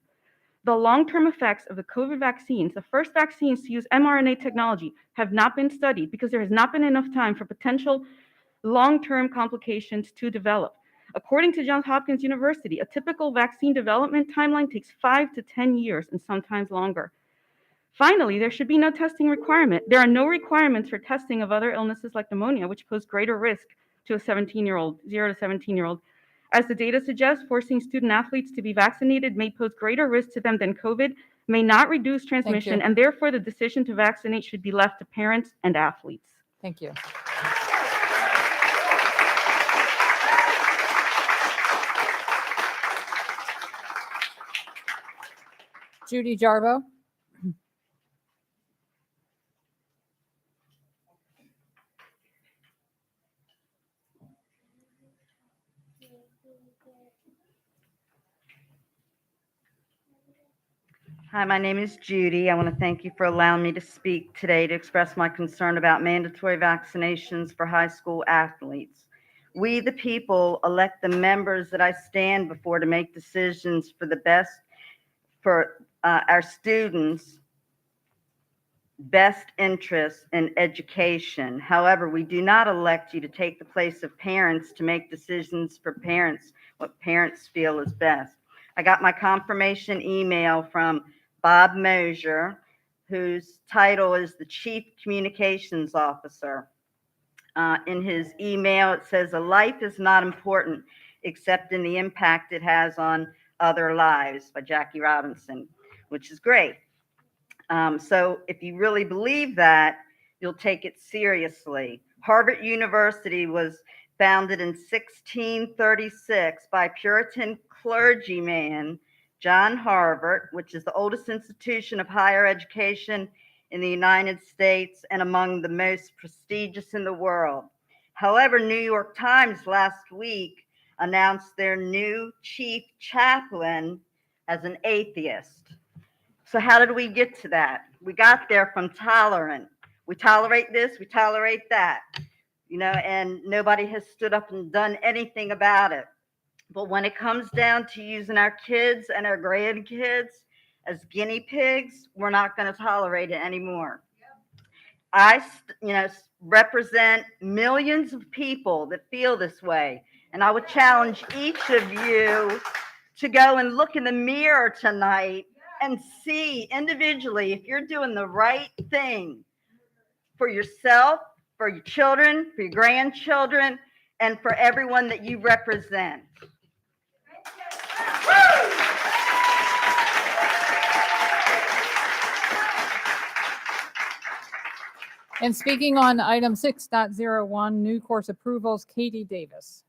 The long-term effects of the COVID vaccines, the first vaccines to use mRNA technology, have not been studied because there has not been enough time for potential long-term complications to develop. According to Johns Hopkins University, a typical vaccine development timeline takes 5 to 10 years and sometimes longer. Finally, there should be no testing requirement. There are no requirements for testing of other illnesses like pneumonia, which pose greater risk to a 17-year-old, 0 to 17-year-old. As the data suggests, forcing student athletes to be vaccinated may pose greater risk to them than COVID, may not reduce transmission, and therefore the decision to vaccinate should be left to parents and athletes. Thank you. Judy Jarbo. Hi, my name is Judy. I want to thank you for allowing me to speak today to express my concern about mandatory vaccinations for high school athletes. We, the people, elect the members that I stand before to make decisions for the best for our students' best interests in education. However, we do not elect you to take the place of parents to make decisions for parents, what parents feel is best. I got my confirmation email from Bob Mosier, whose title is the Chief Communications Officer. In his email, it says, "A life is not important except in the impact it has on other lives," by Jackie Robinson, which is great. So if you really believe that, you'll take it seriously. Harvard University was founded in 1636 by Puritan clergyman John Harvard, which is the oldest institution of higher education in the United States and among the most prestigious in the world. However, New York Times last week announced their new chief chaplain as an atheist. So how did we get to that? We got there from tolerant. We tolerate this, we tolerate that, and nobody has stood up and done anything about it. But when it comes down to using our kids and our grandkids as guinea pigs, we're not going to tolerate it anymore. I, represent millions of people that feel this way. And I would challenge each of you to go and look in the mirror tonight and see individually if you're doing the right thing for yourself, for your children, for your grandchildren, and for everyone that you represent. And speaking on item 6.01, new course approvals, Katie Davis.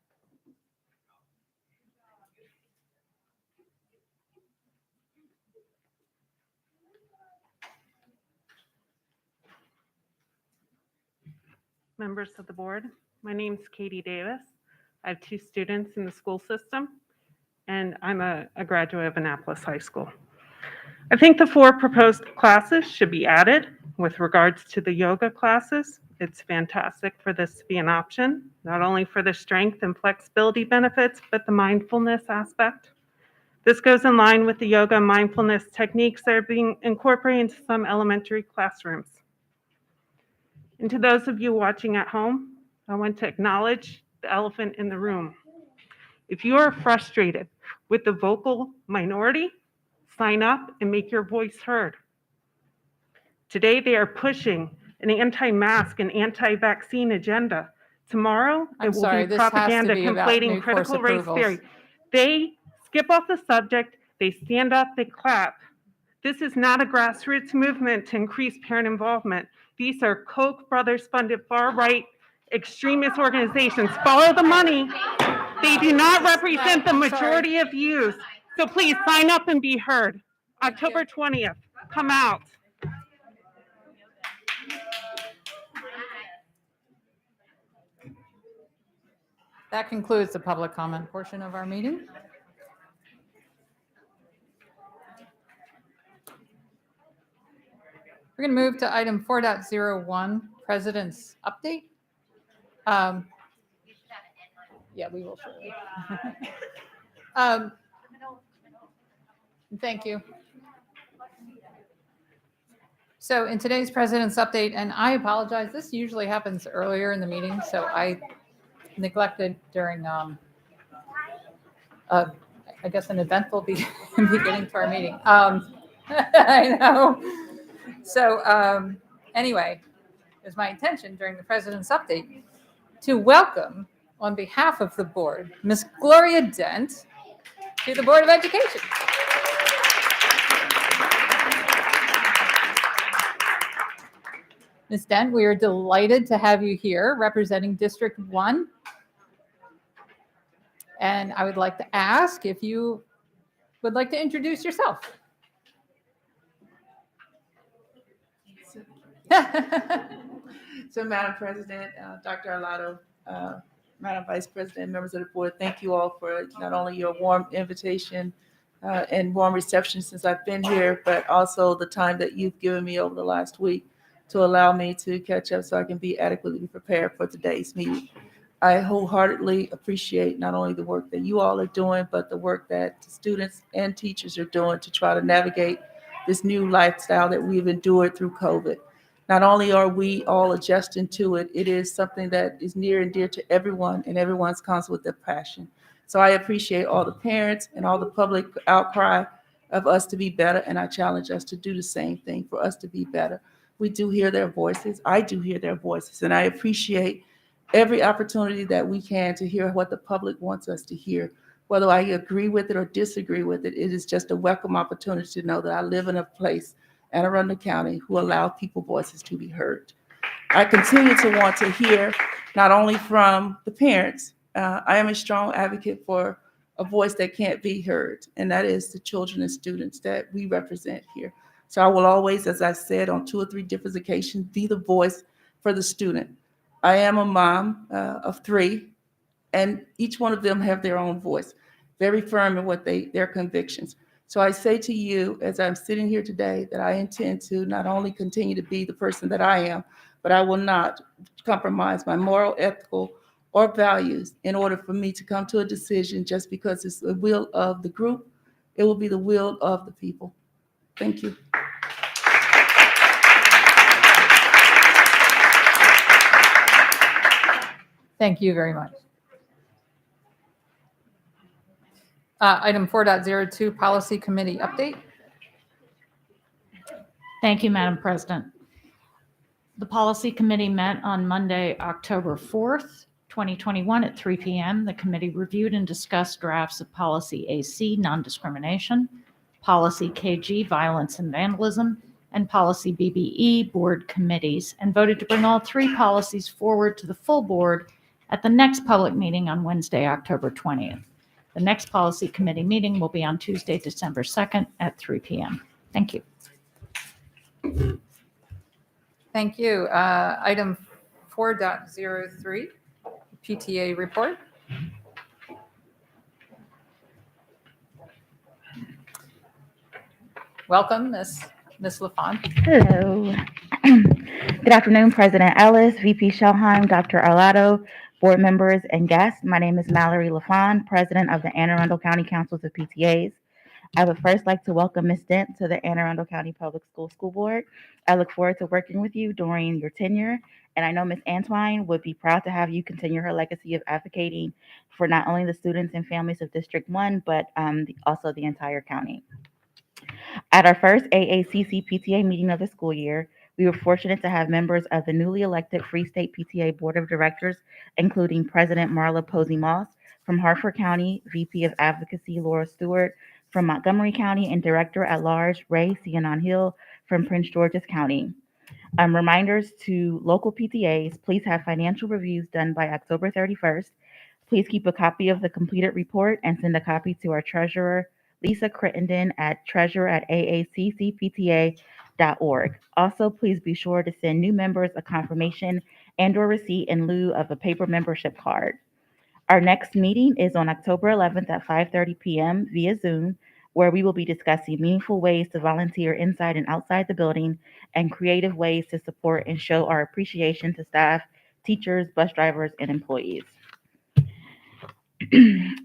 Members of the board, my name is Katie Davis. I have 2 students in the school system, and I'm a graduate of Annapolis High School. I think the 4 proposed classes should be added. With regards to the yoga classes, it's fantastic for this to be an option, not only for the strength and flexibility benefits, but the mindfulness aspect. This goes in line with the yoga and mindfulness techniques that are being incorporated into some elementary classrooms. And to those of you watching at home, I want to acknowledge the elephant in the room. If you are frustrated with the vocal minority, sign up and make your voice heard. Today, they are pushing an anti-mask and anti-vaccine agenda. Tomorrow, it will be propaganda conflating critical race theory. They skip off the subject, they stand up, they clap. This is not a grassroots movement to increase parent involvement. These are Koch brothers funded far-right extremist organizations. Follow the money. They do not represent the majority of youth. So please sign up and be heard. October 20th, come out. That concludes the public comment portion of our meeting. We're going to move to item 4.01, President's Update. Yeah, we will shortly. Thank you. So in today's President's Update, and I apologize, this usually happens earlier in the meeting, so I neglected during, I guess, an eventful beginning to our meeting. I know. So anyway, it was my intention during the President's Update to welcome, on behalf of the board, Ms. Gloria Dent to the Board of Education. Ms. Dent, we are delighted to have you here representing District 1. And I would like to ask if you would like to introduce yourself. So, Madam President, Dr. Arlotto, Madam Vice President, members of the board, thank you all for not only your warm invitation and warm reception since I've been here, but also the time that you've given me over the last week to allow me to catch up so I can be adequately prepared for today's meeting. I wholeheartedly appreciate not only the work that you all are doing, but the work that students and teachers are doing to try to navigate this new lifestyle that we've endured through COVID. Not only are we all adjusting to it, it is something that is near and dear to everyone, and everyone's comes with their passion. So I appreciate all the parents and all the public outcry of us to be better, and I challenge us to do the same thing for us to be better. We do hear their voices. I do hear their voices, and I appreciate every opportunity that we can to hear what the public wants us to hear. Whether I agree with it or disagree with it, it is just a welcome opportunity to know that I live in a place, Anne Arundel County, who allow people voices to be heard. I continue to want to hear not only from the parents, I am a strong advocate for a voice that can't be heard, and that is the children and students that we represent here. So I will always, as I said on 2 or 3 different occasions, be the voice for the student. I am a mom of 3, and each one of them have their own voice, very firm in what their convictions. So I say to you, as I'm sitting here today, that I intend to not only continue to be the person that I am, but I will not compromise my moral, ethical, or values in order for me to come to a decision just because it's the will of the group. It will be the will of the people. Thank you. Thank you very much. Item 4.02, Policy Committee Update. Thank you, Madam President. The Policy Committee met on Monday, October 4th, 2021 at 3 p.m. The committee reviewed and discussed drafts of Policy AC, Non-Discrimination, Policy KG, Violence and Vandalism, and Policy BBE, Board Committees, and voted to bring all 3 policies forward to the full board at the next public meeting on Wednesday, October 20th. The next Policy Committee meeting will be on Tuesday, December 2nd at 3 p.m. Thank you. Thank you. Item 4.03, PTA report. Welcome, Ms. LaFawn. Hello. Good afternoon, President Ellis, VP Shelheim, Dr. Arlotto, board members, and guests. My name is Mallory LaFawn, President of the Anne Arundel County Councils of PTAs. I would first like to welcome Ms. Dent to the Anne Arundel County Public School Board. I look forward to working with you during your tenure, and I know Ms. Antwine would be proud to have you continue her legacy of advocating for not only the students and families of District 1, but also the entire county. At our first AACC PTA meeting of the school year, we were fortunate to have members of the newly elected Free State PTA Board of Directors, including President Marla Posey Moss from Hartford County, VP of Advocacy Laura Stewart from Montgomery County, and Director at Large Ray Cianon Hill from Prince George's County. Reminders to local PTAs, please have financial reviews done by October 31st. Please keep a copy of the completed report and send a copy to our treasurer, Lisa Crittenden, at treasurer@aaccpta.org. Also, please be sure to send new members a confirmation and/or receipt in lieu of a paper membership card. Our next meeting is on October 11th at 5:30 p.m. via Zoom, where we will be discussing meaningful ways to volunteer inside and outside the building and creative ways to support and show our appreciation to staff, teachers, bus drivers, and employees.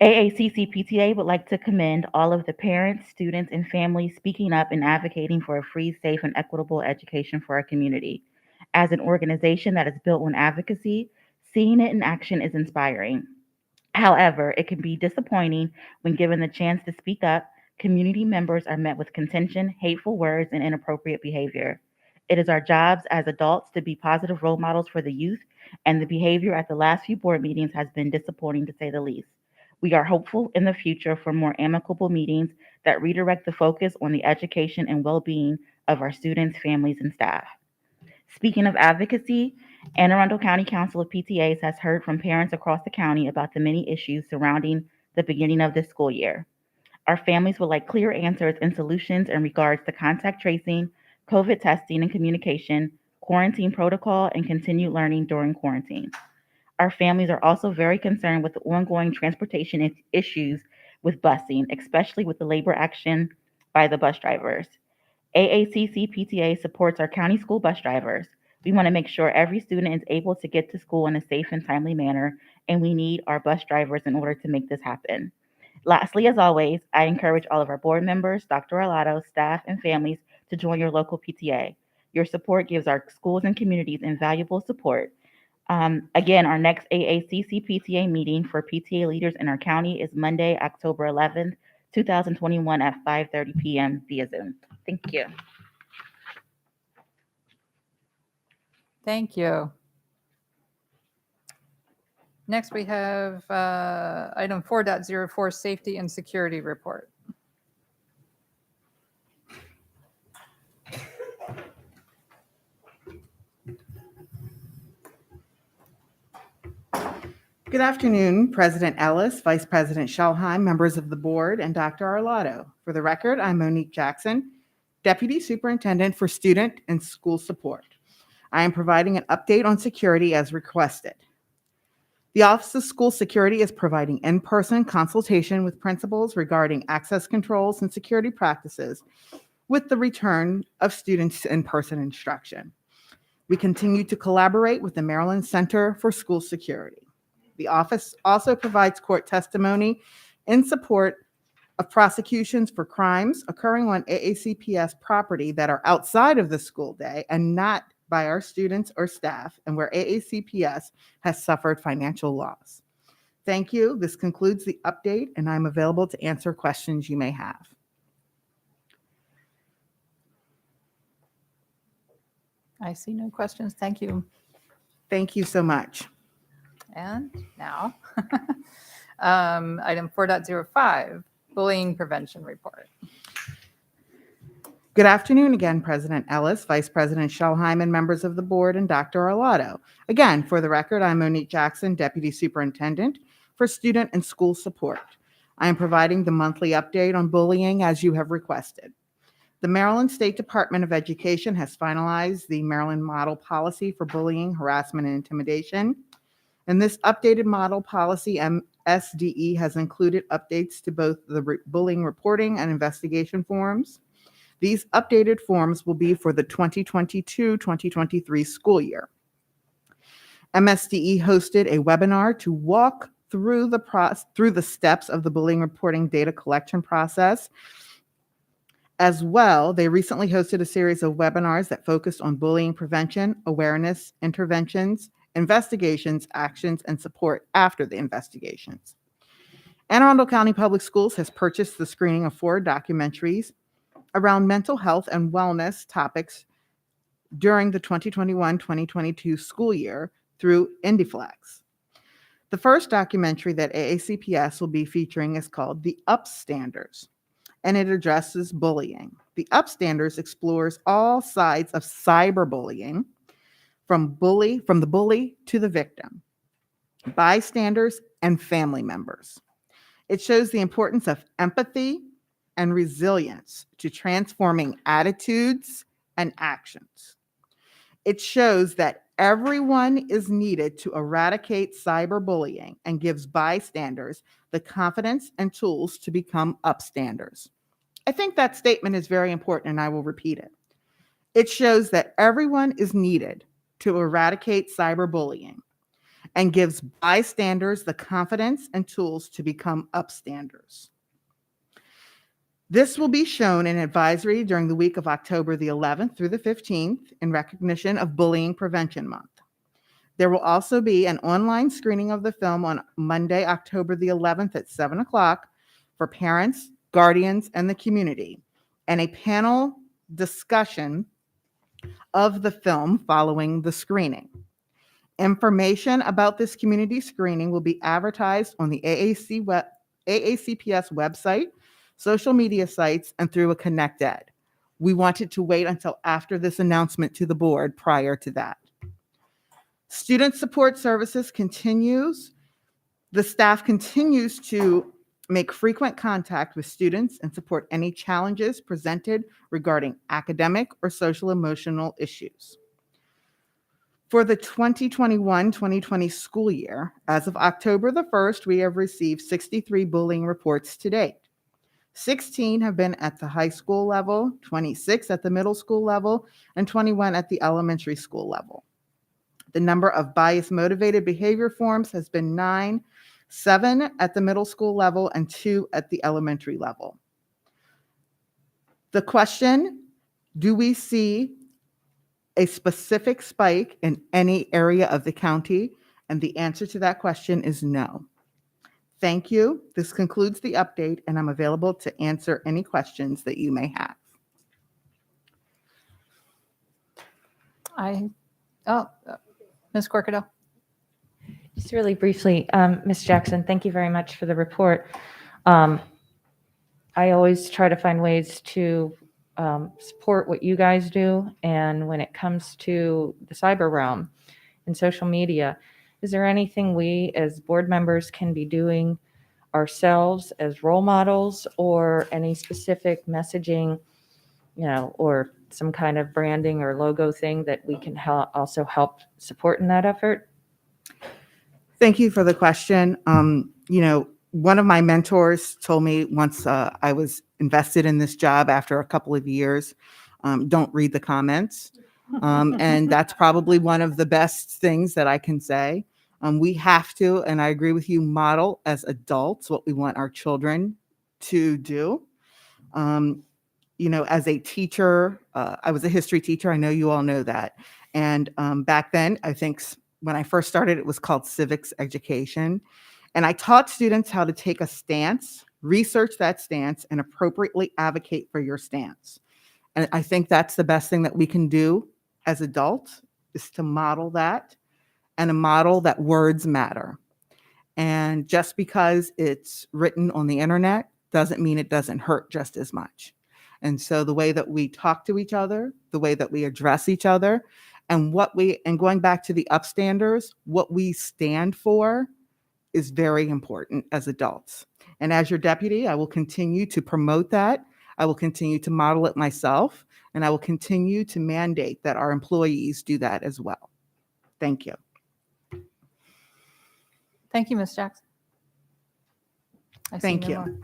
AACC PTA would like to commend all of the parents, students, and families speaking up and advocating for a free, safe, and equitable education for our community. As an organization that is built on advocacy, seeing it in action is inspiring. However, it can be disappointing when given the chance to speak up, community members are met with contention, hateful words, and inappropriate behavior. It is our jobs as adults to be positive role models for the youth, and the behavior at the last few board meetings has been disappointing to say the least. We are hopeful in the future for more amicable meetings that redirect the focus on the education and well-being of our students, families, and staff. Speaking of advocacy, Anne Arundel County Council of PTAs has heard from parents across the county about the many issues surrounding the beginning of this school year. Our families would like clear answers and solutions in regards to contact tracing, COVID testing and communication, quarantine protocol, and continued learning during quarantine. Our families are also very concerned with the ongoing transportation issues with busing, especially with the labor action by the bus drivers. AACC PTA supports our county school bus drivers. We want to make sure every student is able to get to school in a safe and timely manner, and we need our bus drivers in order to make this happen. Lastly, as always, I encourage all of our board members, Dr. Arlotto, staff, and families to join your local PTA. Your support gives our schools and communities invaluable support. Again, our next AACC PTA meeting for PTA leaders in our county is Monday, October 11th, 2021 at 5:30 p.m. via Zoom. Thank you. Thank you. Next, we have item 4.04, Safety and Security Report. Good afternoon, President Ellis, Vice President Shelheim, members of the board, and Dr. Arlotto. For the record, I'm Monique Jackson, Deputy Superintendent for Student and School Support. I am providing an update on security as requested. The Office of School Security is providing in-person consultation with principals regarding access controls and security practices with the return of students to in-person instruction. We continue to collaborate with the Maryland Center for School Security. The office also provides court testimony in support of prosecutions for crimes occurring on AACPS property that are outside of the school day and not by our students or staff, and where AACPS has suffered financial loss. Thank you. This concludes the update, and I'm available to answer questions you may have. I see no questions. Thank you. Thank you so much. And now, item 4.05, Bullying Prevention Report. Good afternoon again, President Ellis, Vice President Shelheim, and members of the board, and Dr. Arlotto. Again, for the record, I'm Monique Jackson, Deputy Superintendent for Student and School Support. I am providing the monthly update on bullying as you have requested. The Maryland State Department of Education has finalized the Maryland Model Policy for Bullying, Harassment, and Intimidation. And this updated model policy, MSDE, has included updates to both the bullying reporting and investigation forms. These updated forms will be for the 2022-2023 school year. MSDE hosted a webinar to walk through the steps of the bullying reporting data collection process. As well, they recently hosted a series of webinars that focused on bullying prevention, awareness, interventions, investigations, actions, and support after the investigations. Anne Arundel County Public Schools has purchased the screening of 4 documentaries around mental health and wellness topics during the 2021-2022 school year through IndieFlex. The first documentary that AACPS will be featuring is called The Upstanders, and it addresses bullying. The Upstanders explores all sides of cyberbullying, from the bully to the victim, bystanders, and family members. It shows the importance of empathy and resilience to transforming attitudes and actions. It shows that everyone is needed to eradicate cyberbullying and gives bystanders the confidence and tools to become upstanders. I think that statement is very important, and I will repeat it. It shows that everyone is needed to eradicate cyberbullying and gives bystanders the confidence and tools to become upstanders. This will be shown in advisory during the week of October the 11th through the 15th in recognition of Bullying Prevention Month. There will also be an online screening of the film on Monday, October the 11th at 7 o'clock for parents, guardians, and the community, and a panel discussion of the film following the screening. Information about this community screening will be advertised on the AACPS website, social media sites, and through a Connect Ed. We wanted to wait until after this announcement to the board prior to that. Student support services continues. The staff continues to make frequent contact with students and support any challenges presented regarding academic or social emotional issues. For the 2021-2020 school year, as of October the 1st, we have received 63 bullying reports to date. 16 have been at the high school level, 26 at the middle school level, and 21 at the elementary school level. The number of bias-motivated behavior forms has been 9, 7 at the middle school level, and 2 at the elementary level. The question, do we see a specific spike in any area of the county? And the answer to that question is no. Thank you. This concludes the update, and I'm available to answer any questions that you may have. Ms. Corkadell. Just really briefly, Ms. Jackson, thank you very much for the report. I always try to find ways to support what you guys do. And when it comes to the cyber realm and social media, is there anything we as board members can be doing ourselves as role models, or any specific messaging, or some kind of branding or logo thing that we can also help support in that effort? Thank you for the question. One of my mentors told me once I was invested in this job after a couple of years, don't read the comments. And that's probably one of the best things that I can say. We have to, and I agree with you, model as adults what we want our children to do. As a teacher, I was a history teacher. I know you all know that. And back then, I think when I first started, it was called civics education. And I taught students how to take a stance, research that stance, and appropriately advocate for your stance. And I think that's the best thing that we can do as adults, is to model that, and a model that words matter. And just because it's written on the internet doesn't mean it doesn't hurt just as much. And so the way that we talk to each other, the way that we address each other, and going back to the upstanders, what we stand for is very important as adults. And as your deputy, I will continue to promote that. I will continue to model it myself, and I will continue to mandate that our employees do that as well. Thank you. Thank you, Ms. Jackson. Thank you.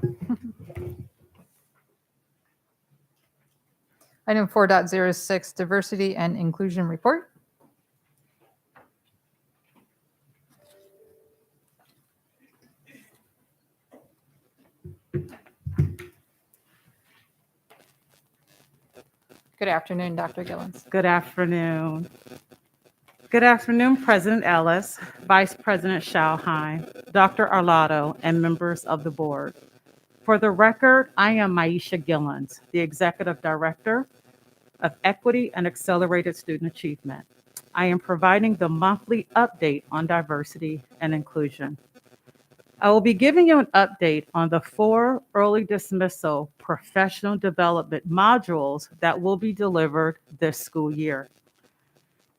Item 4.06, Diversity and Inclusion Report. Good afternoon, Dr. Gillens. Good afternoon. Good afternoon, President Ellis, Vice President Schalheim, Dr. Arlotto, and members of the board. For the record, I am Maisha Gillens, the Executive Director of Equity and Accelerated Student Achievement. I am providing the monthly update on diversity and inclusion. I will be giving you an update on the 4 early dismissal professional development modules that will be delivered this school year.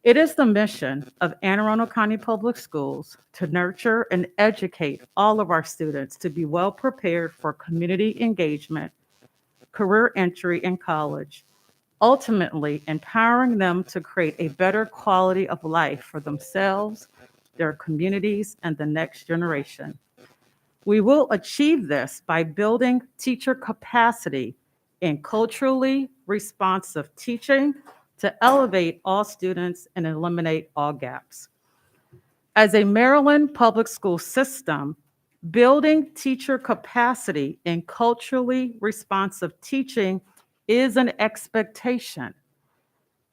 It is the mission of Anne Arundel County Public Schools to nurture and educate all of our students to be well prepared for community engagement, career entry in college, ultimately empowering them to create a better quality of life for themselves, their communities, and the next generation. We will achieve this by building teacher capacity in culturally responsive teaching to elevate all students and eliminate all gaps. As a Maryland public school system, building teacher capacity in culturally responsive teaching is an expectation,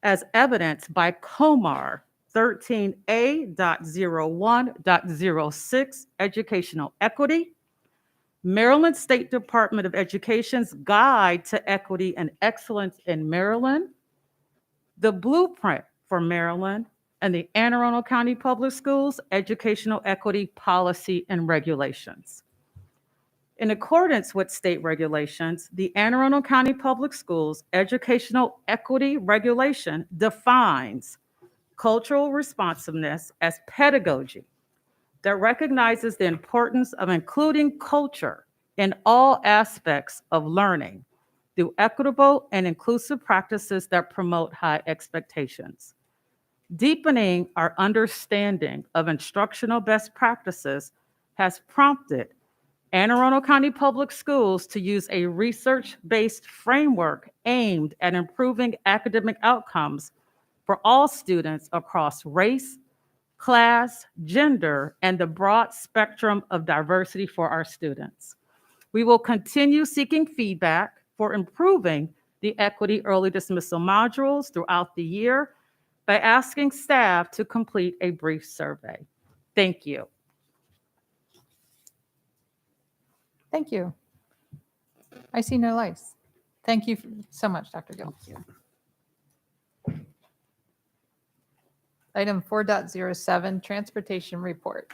as evidenced by COMAR 13A.01.06, Educational Equity, Maryland State Department of Education's Guide to Equity and Excellence in Maryland, the Blueprint for Maryland, and the Anne Arundel County Public Schools Educational Equity Policy and Regulations. In accordance with state regulations, the Anne Arundel County Public Schools Educational Equity Regulation defines cultural responsiveness as pedagogy that recognizes the importance of including culture in all aspects of learning through equitable and inclusive practices that promote high expectations. Deepening our understanding of instructional best practices has prompted Anne Arundel County Public Schools to use a research-based framework aimed at improving academic outcomes for all students across race, class, gender, and the broad spectrum of diversity for our students. We will continue seeking feedback for improving the equity early dismissal modules throughout the year by asking staff to complete a brief survey. Thank you. Thank you. I see no lights. Thank you so much, Dr. Gill. Item 4.07, Transportation Report.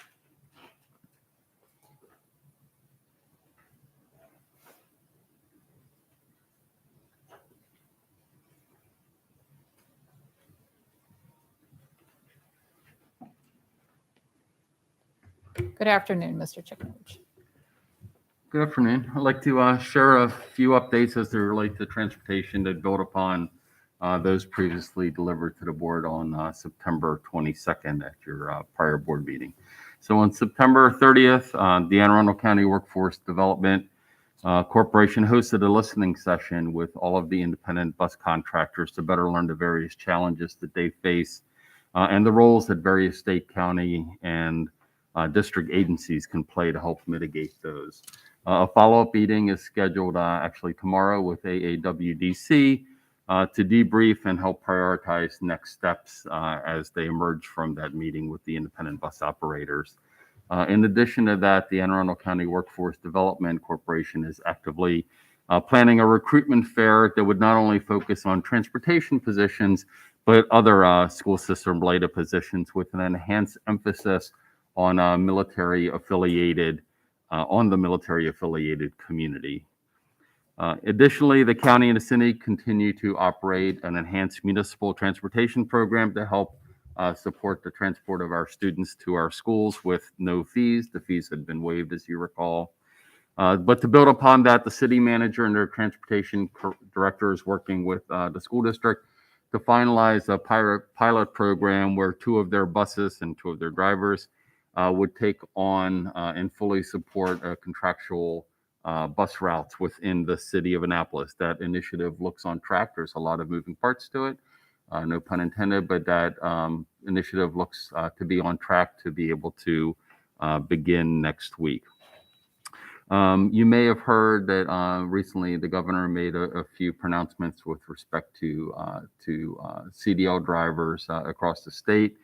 Good afternoon, Mr. Chickenridge. Good afternoon. I'd like to share a few updates as they relate to transportation that build upon those previously delivered to the board on September 22nd at your prior board meeting. So on September 30th, the Anne Arundel County Workforce Development Corporation hosted a listening session with all of the independent bus contractors to better learn the various challenges that they face and the roles that various state, county, and district agencies can play to help mitigate those. A follow-up meeting is scheduled actually tomorrow with AAWDC to debrief and help prioritize next steps as they emerge from that meeting with the independent bus operators. In addition to that, the Anne Arundel County Workforce Development Corporation is actively planning a recruitment fair that would not only focus on transportation positions, but other school system related positions with an enhanced emphasis on the military affiliated community. Additionally, the county and the city continue to operate an enhanced municipal transportation program to help support the transport of our students to our schools with no fees. The fees had been waived, as you recall. But to build upon that, the city manager and their transportation director is working with the school district to finalize a pilot program where 2 of their buses and 2 of their drivers would take on and fully support a contractual bus routes within the city of Annapolis. That initiative looks on track. There's a lot of moving parts to it, no pun intended, but that initiative looks to be on track to be able to begin next week. You may have heard that recently the governor made a few pronouncements with respect to CDL drivers across the state.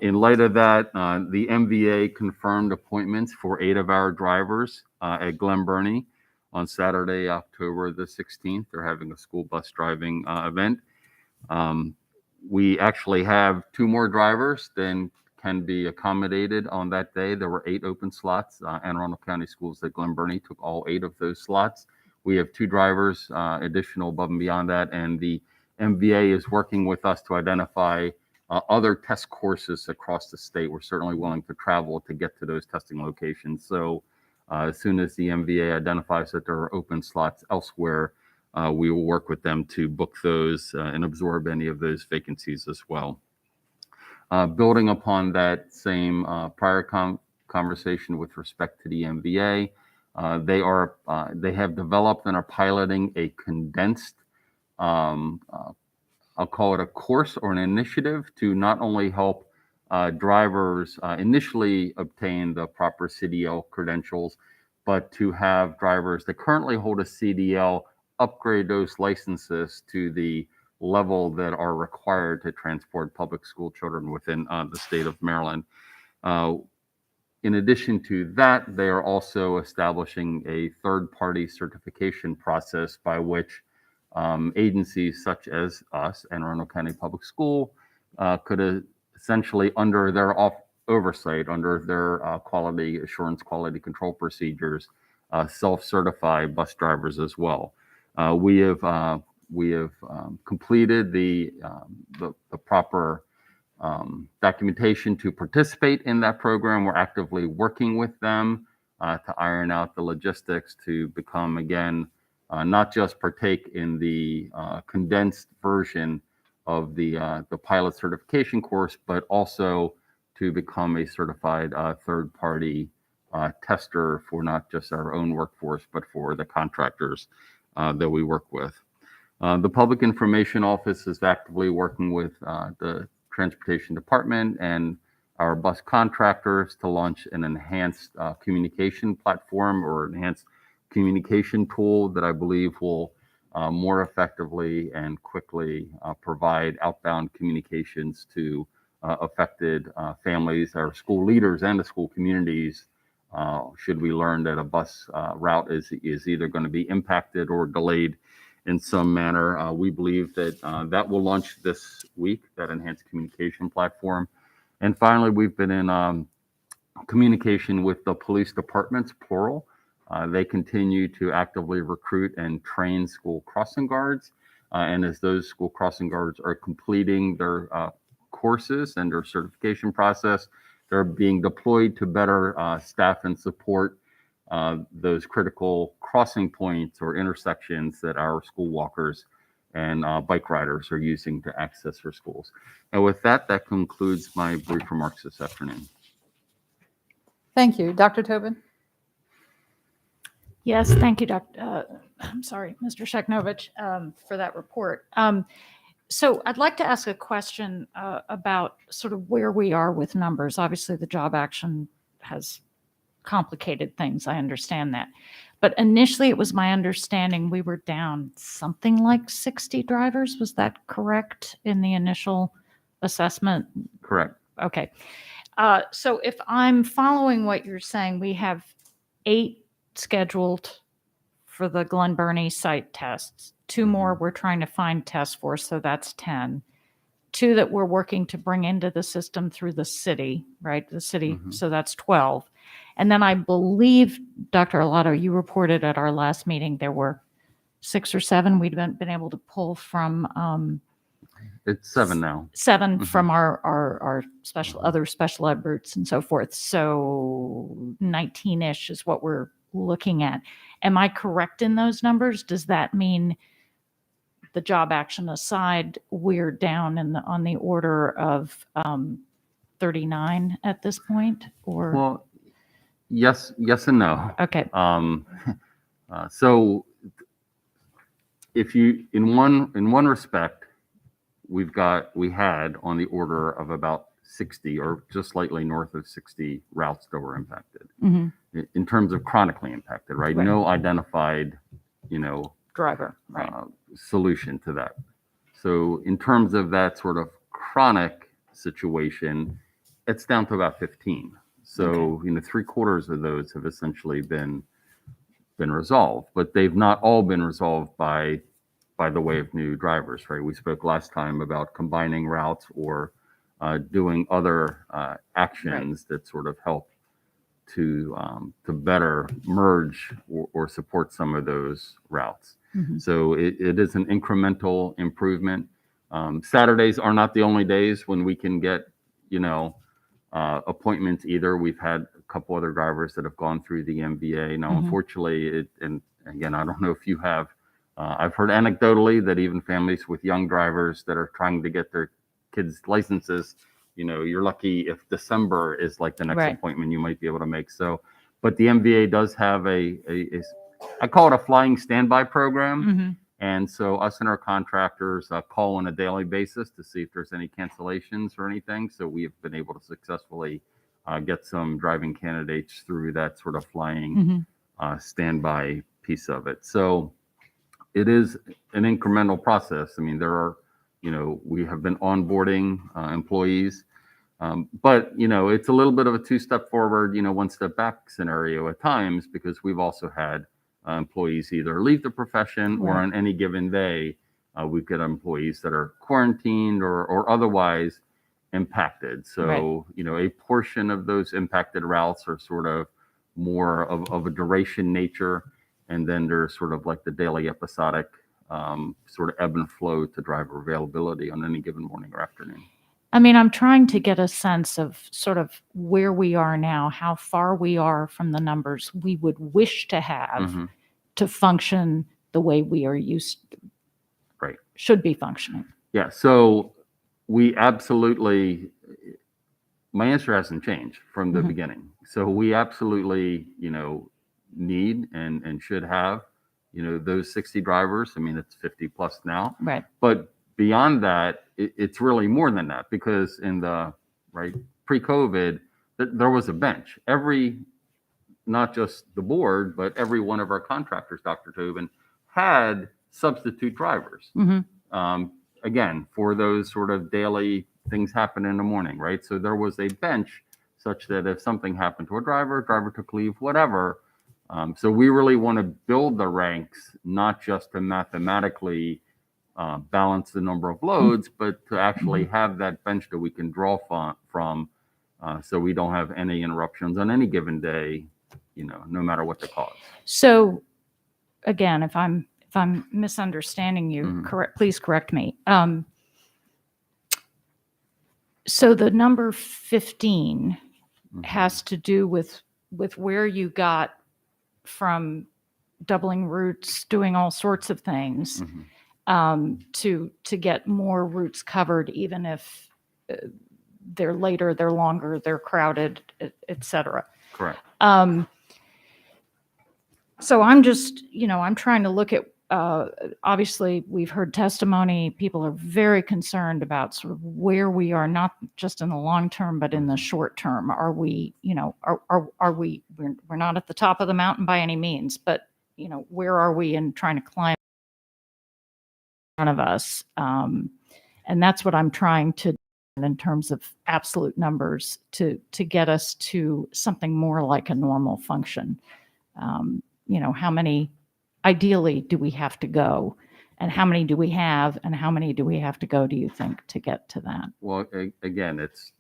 In light of that, the MVA confirmed appointments for 8 of our drivers at Glen Burnie on Saturday, October the 16th. They're having a school bus driving event. We actually have 2 more drivers than can be accommodated on that day. There were 8 open slots. Anne Arundel County Schools at Glen Burnie took all 8 of those slots. We have 2 drivers additional above and beyond that, and the MVA is working with us to identify other test courses across the state. We're certainly willing to travel to get to those testing locations. So as soon as the MVA identifies that there are open slots elsewhere, we will work with them to book those and absorb any of those vacancies as well. Building upon that same prior conversation with respect to the MVA, they have developed and are piloting a condensed I'll call it a course or an initiative to not only help drivers initially obtain the proper CDL credentials, but to have drivers that currently hold a CDL upgrade those licenses to the level that are required to transport public school children within the state of Maryland. In addition to that, they are also establishing a third-party certification process by which agencies such as us, Anne Arundel County Public School, could essentially, under their oversight, under their quality assurance, quality control procedures, self-certify bus drivers as well. We have completed the proper documentation to participate in that program. We're actively working with them to iron out the logistics to become, again, not just partake in the condensed version of the pilot certification course, but also to become a certified third-party tester for not just our own workforce, but for the contractors that we work with. The Public Information Office is actively working with the Transportation Department and our bus contractors to launch an enhanced communication platform or enhanced communication tool that I believe will more effectively and quickly provide outbound communications to affected families, our school leaders, and the school communities should we learn that a bus route is either going to be impacted or delayed in some manner. We believe that that will launch this week, that enhanced communication platform. And finally, we've been in communication with the police departments, plural. They continue to actively recruit and train school crossing guards. And as those school crossing guards are completing their courses and their certification process, they're being deployed to better staff and support those critical crossing points or intersections that our school walkers and bike riders are using to access their schools. And with that, that concludes my brief remarks this afternoon. Thank you. Dr. Tobin? Yes, thank you, Mr. Sheknovich, for that report. So I'd like to ask a question about sort of where we are with numbers. Obviously, the job action has complicated things. I understand that. But initially, it was my understanding we were down something like 60 drivers. Was that correct in the initial assessment? Correct. Okay. So if I'm following what you're saying, we have 8 scheduled for the Glen Burnie site tests. 2 more we're trying to find tests for, so that's 10. 2 that we're working to bring into the system through the city, right? The city, so that's 12. And then I believe, Dr. Arlotto, you reported at our last meeting there were 6 or 7 we'd been able to pull from. It's 7 now. 7 from our other special ed routes and so forth. So 19-ish is what we're looking at. Am I correct in those numbers? Does that mean, the job action aside, we're down on the order of 39 at this point? Or Well, yes and no. Okay. So if you, in one respect, we had on the order of about 60 or just slightly north of 60 routes that were impacted. Mhm. In terms of chronically impacted, right? Right. No identified, Driver, right. solution to that. So in terms of that sort of chronic situation, it's down to about 15. So, 3/4 of those have essentially been resolved, but they've not all been resolved by the way of new drivers, right? We spoke last time about combining routes or doing other actions that sort of help to better merge or support some of those routes. Mhm. So it is an incremental improvement. Saturdays are not the only days when we can get, appointments either. We've had a couple other drivers that have gone through the MVA. Now, Mhm. unfortunately, and again, I don't know if you have, I've heard anecdotally that even families with young drivers that are trying to get their kids' licenses, you're lucky if December is like the next Right. appointment you might be able to make. So, but the MVA does have I call it a flying standby program. Mhm. And so us and our contractors call on a daily basis to see if there's any cancellations or anything. So we have been able to successfully get some driving candidates through that sort of flying standby piece of it. So it is an incremental process. I mean, there are, we have been onboarding employees, but, it's a little bit of a two-step forward, one step back scenario at times, because we've also had employees either leave the profession or Right. on any given day, we've got employees that are quarantined or otherwise impacted. So, a portion of those impacted routes are sort of more of a duration nature. And then there's sort of like the daily episodic sort of ebb and flow to driver availability on any given morning or afternoon. I mean, I'm trying to get a sense of sort of where we are now, how far we are from the numbers we would wish to have Mhm. to function the way we are Right. should be functioning. Yeah. So we absolutely, my answer hasn't changed from the Mhm. beginning. So we absolutely, need and should have, those 60 drivers. I mean, it's 50 plus now. Right. But beyond that, it's really more than that, because in the pre-COVID, there was a bench. Not just the board, but every one of our contractors, Dr. Tobin, had substitute drivers. Mhm. Again, for those sort of daily things happen in the morning, right? So there was a bench such that if something happened to a driver took leave, whatever. So we really want to build the ranks, not just to mathematically balance the number of loads, but to actually have that bench that we can draw from, so we don't have any interruptions on any given day, no matter what the cause. So again, if I'm misunderstanding you, please correct me. So the number 15 has to do with where you got from doubling routes, doing all sorts of things, to get more routes covered, even if they're later, they're longer, they're crowded, et cetera. Correct. So I'm just, I'm trying to look at, obviously we've heard testimony. People are very concerned about sort of where we are, not just in the long term, but in the short term. Are we, we're not at the top of the mountain by any means, but, where are we in trying to climb in front of us? And that's what I'm trying to do in terms of absolute numbers to get us to something more like a normal function. How many ideally do we have to go, and how many do we have, and how many do we have to go, do you think, to get to that? Well, again, it's,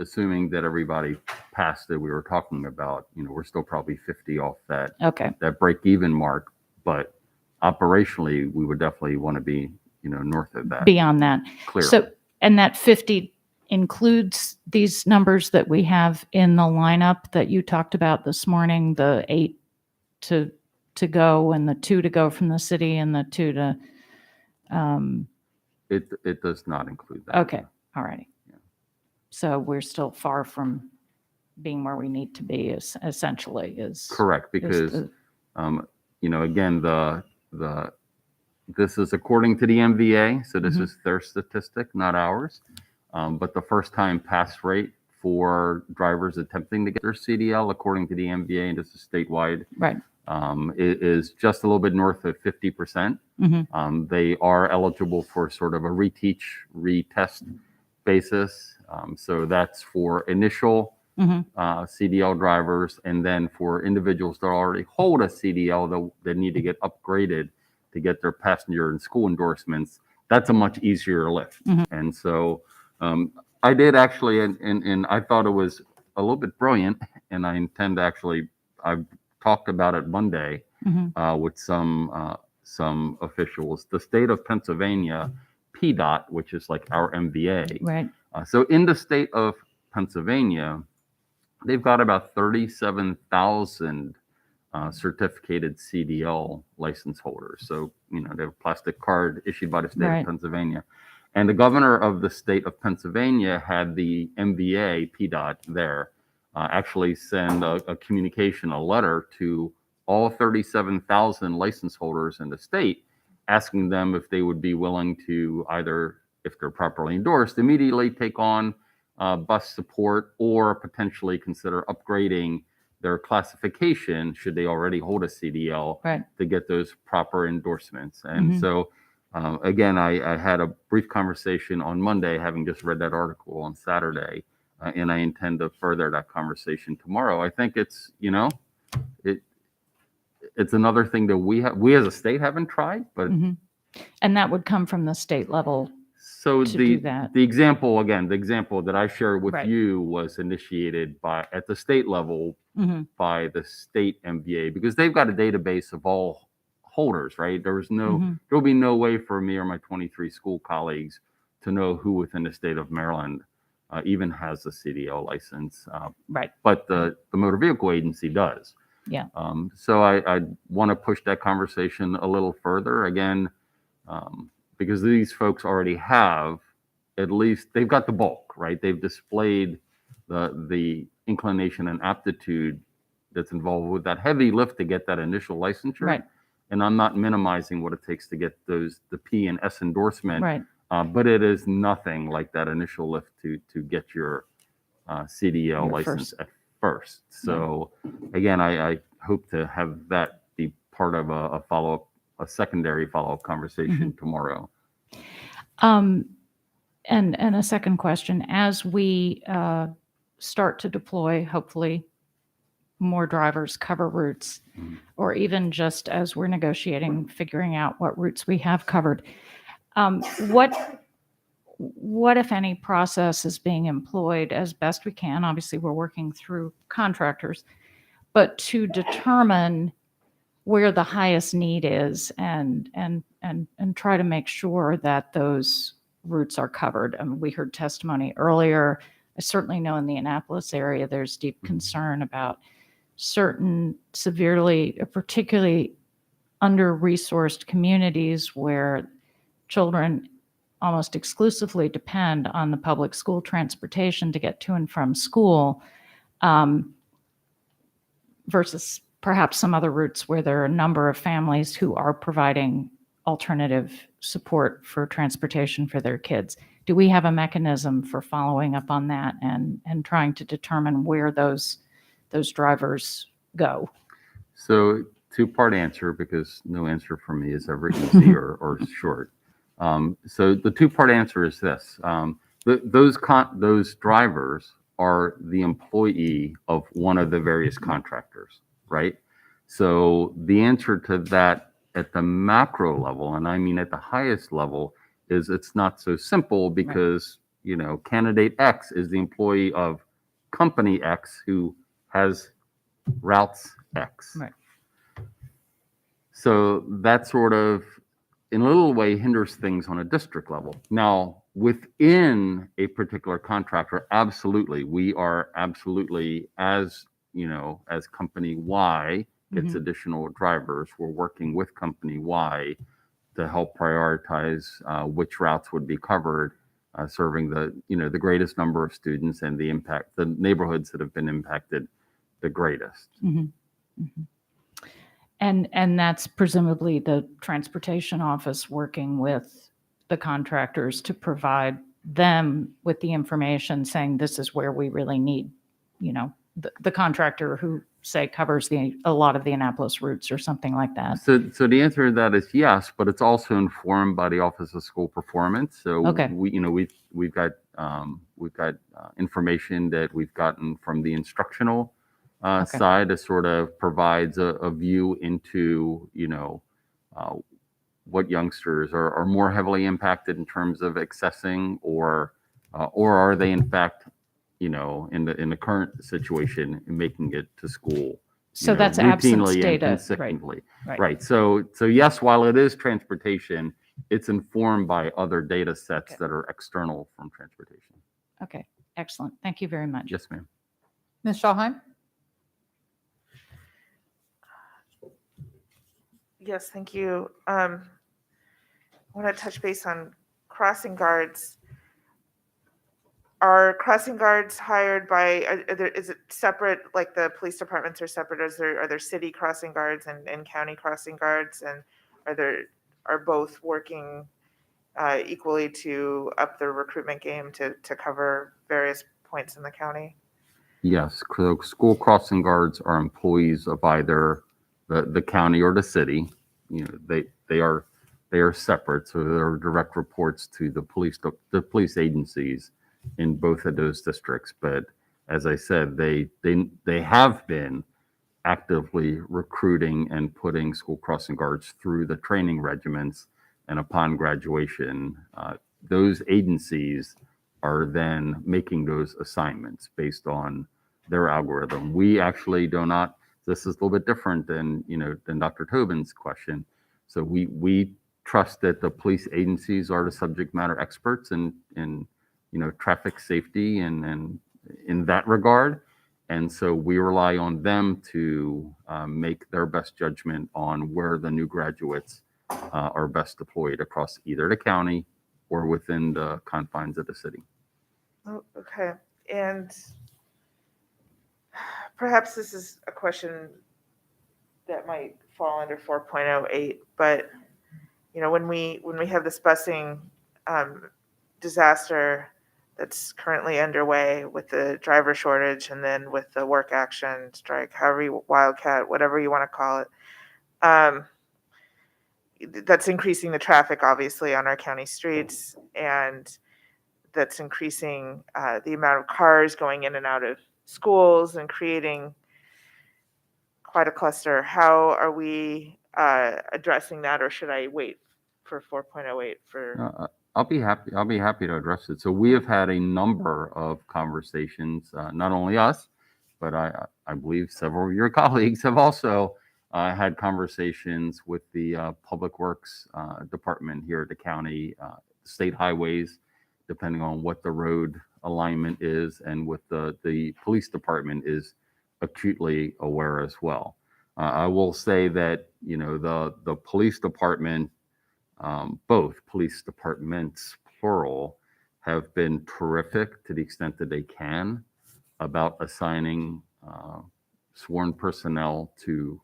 assuming that everybody passed that we were talking about, we're still probably 50 off that, that break even mark, but operationally, we would definitely want to be, north of that. Beyond that. Clearly. So, and that 50 includes these numbers that we have in the lineup that you talked about this morning, the 8 to go and the 2 to go from the city and the 2 to It does not include that. okay. All righty. So we're still far from being where we need to be, essentially. Correct, because Again, this is according to the MVA, so this is their statistic, not ours. But the first time pass rate for drivers attempting to get their CDL, according to the MVA, and this is statewide, Right. is just a little bit north of 50%. They are eligible for sort of a retest basis. So that's for initial CDL drivers, and then for individuals that already hold a CDL that need to get upgraded to get their passenger and school endorsements, that's a much easier lift. And so I did actually, and I thought it was a little bit brilliant, and I intend to actually, I've talked about it Monday with some officials. The state of Pennsylvania, PDOT, which is like our MVA. Right. So in the state of Pennsylvania, they've got about 37,000 certificated CDL license holders. So, they have a plastic card issued by the state of Pennsylvania. And the governor of the state of Pennsylvania had the MVA, PDOT there, actually send a communication, a letter to all 37,000 license holders in the state, asking them if they would be willing to either, if they're properly endorsed, immediately take on bus support or potentially consider upgrading their classification should they already hold a CDL to get those proper endorsements. And so, again, I had a brief conversation on Monday, having just read that article on Saturday, and I intend to further that conversation tomorrow. I think it's, it's another thing that we as a state haven't tried, but And that would come from the state level. so to do that. the example that I shared with you was initiated at the state level by the state MVA, because they've got a database of all holders, right? There'll be no way for me or my 23 school colleagues to know who within the state of Maryland even has a CDL license. But the motor vehicle agency does. Yeah. So I want to push that conversation a little further again, because these folks already have, at least they've got the bulk, right? They've displayed the inclination and aptitude that's involved with that heavy lift to get that initial licensure. Right. And I'm not minimizing what it takes to get the P and S endorsement. Right. But it is nothing like that initial lift to get your CDL Your license at first. So again, I hope to have that be part of a follow-up, a secondary follow-up conversation tomorrow. And a second question, as we start to deploy, hopefully, more drivers cover routes, or even just as we're negotiating, figuring out what routes we have covered, what, if any, process is being employed as best we can? Obviously, we're working through contractors, but to determine where the highest need is and try to make sure that those routes are covered. I mean, we heard testimony earlier. I certainly know in the Annapolis area, there's deep concern about certain particularly under-resourced communities where children almost exclusively depend on the public school transportation to get to and from school, versus perhaps some other routes where there are a number of families who are providing alternative support for transportation for their kids. Do we have a mechanism for following up on that and trying to determine where those drivers go? So two-part answer, because no answer for me is ever easy or short. So the two-part answer is this. Those drivers are the employee of one of the various contractors, right? So the answer to that at the macro level, and I mean at the highest level, is it's not so simple, because candidate X is the employee of company X who has routes X. Right. So that sort of, in a little way, hinders things on a district level. Now, within a particular contractor, absolutely, we are absolutely, as company Y gets additional drivers, we're working with company Y to help prioritize which routes would be covered, serving the greatest number of students and the neighborhoods that have been impacted the greatest. And that's presumably the transportation office working with the contractors to provide them with the information saying this is where we really need, the contractor who say covers a lot of the Annapolis routes or something like that. So the answer to that is yes, but it's also informed by the Office of School Performance. So Okay. we've got information that we've gotten from the instructional Okay. side that sort of provides a view into what youngsters are more heavily impacted in terms of accessing, or are they in fact in the current situation making it to school. So that's absence routinely and data, right, consistently. right. Right. So yes, while it is transportation, it's informed by other data sets that are external from transportation. Okay, excellent. Thank you very much. Yes, ma'am. Ms. Schalheim? Yes, thank you. I want to touch base on crossing guards. Are crossing guards hired by, is it separate, like the police departments are separate? Are there city crossing guards and county crossing guards? And are both working equally to up the recruitment game to cover various points in the county? Yes, school crossing guards are employees of either the county or the city. They are separate, so they're direct reports to the police agencies in both of those districts. But as I said, they have been actively recruiting and putting school crossing guards through the training regiments, and upon graduation, those agencies are then making those assignments based on their algorithm. We actually do not. This is a little bit different than Dr. Tobin's question. So we trust that the police agencies are the subject matter experts in traffic safety and in that regard. And so we rely on them to make their best judgment on where the new graduates are best deployed across either the county or within the confines of the city. Oh, okay. And perhaps this is a question that might fall under 4.08, but when we have this busing disaster that's currently underway with the driver shortage, and then with the work action strike, however wildcat, whatever you want to call it, that's increasing the traffic obviously on our county streets, and that's increasing the amount of cars going in and out of schools and creating quite a cluster. How are we addressing that, or should I wait for 4.08 for? I'll be happy to address it. So we have had a number of conversations, not only us, but I believe several of your colleagues have also had conversations with the Public Works Department here at the county, state highways, depending on what the road alignment is, and what the police department is acutely aware as well. I will say that the police department, both police departments, plural, have been terrific to the extent that they can about assigning sworn personnel to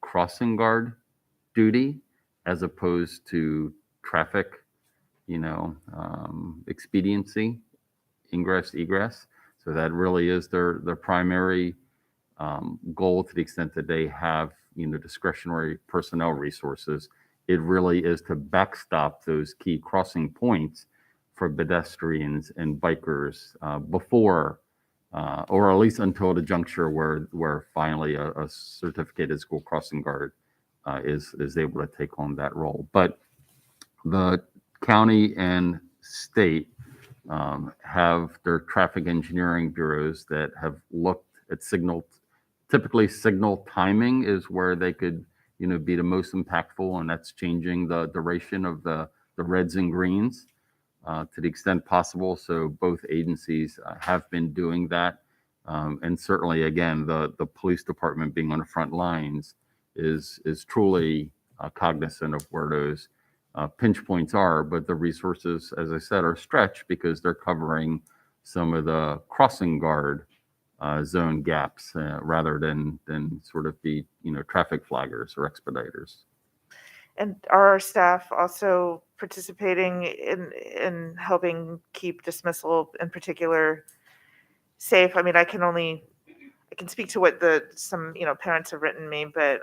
crossing guard duty as opposed to traffic, expediency, ingress, egress. So that really is their primary goal, to the extent that they have, discretionary personnel resources. It really is to backstop those key crossing points for pedestrians and bikers before, or at least until the juncture where finally a certificated school crossing guard is able to take on that role. But the county and state have their traffic engineering bureaus that have looked at signal. Typically, signal timing is where they could be the most impactful, and that's changing the duration of the reds and greens to the extent possible. So both agencies have been doing that. And certainly, again, the police department, being on the front lines, is truly cognizant of where those pinch points are. But the resources, as I said, are stretched because they're covering some of the crossing guard zone gaps rather than sort of be, traffic flaggers or expediters. And are our staff also participating in helping keep dismissal in particular safe? I mean, I can speak to what some parents have written me, but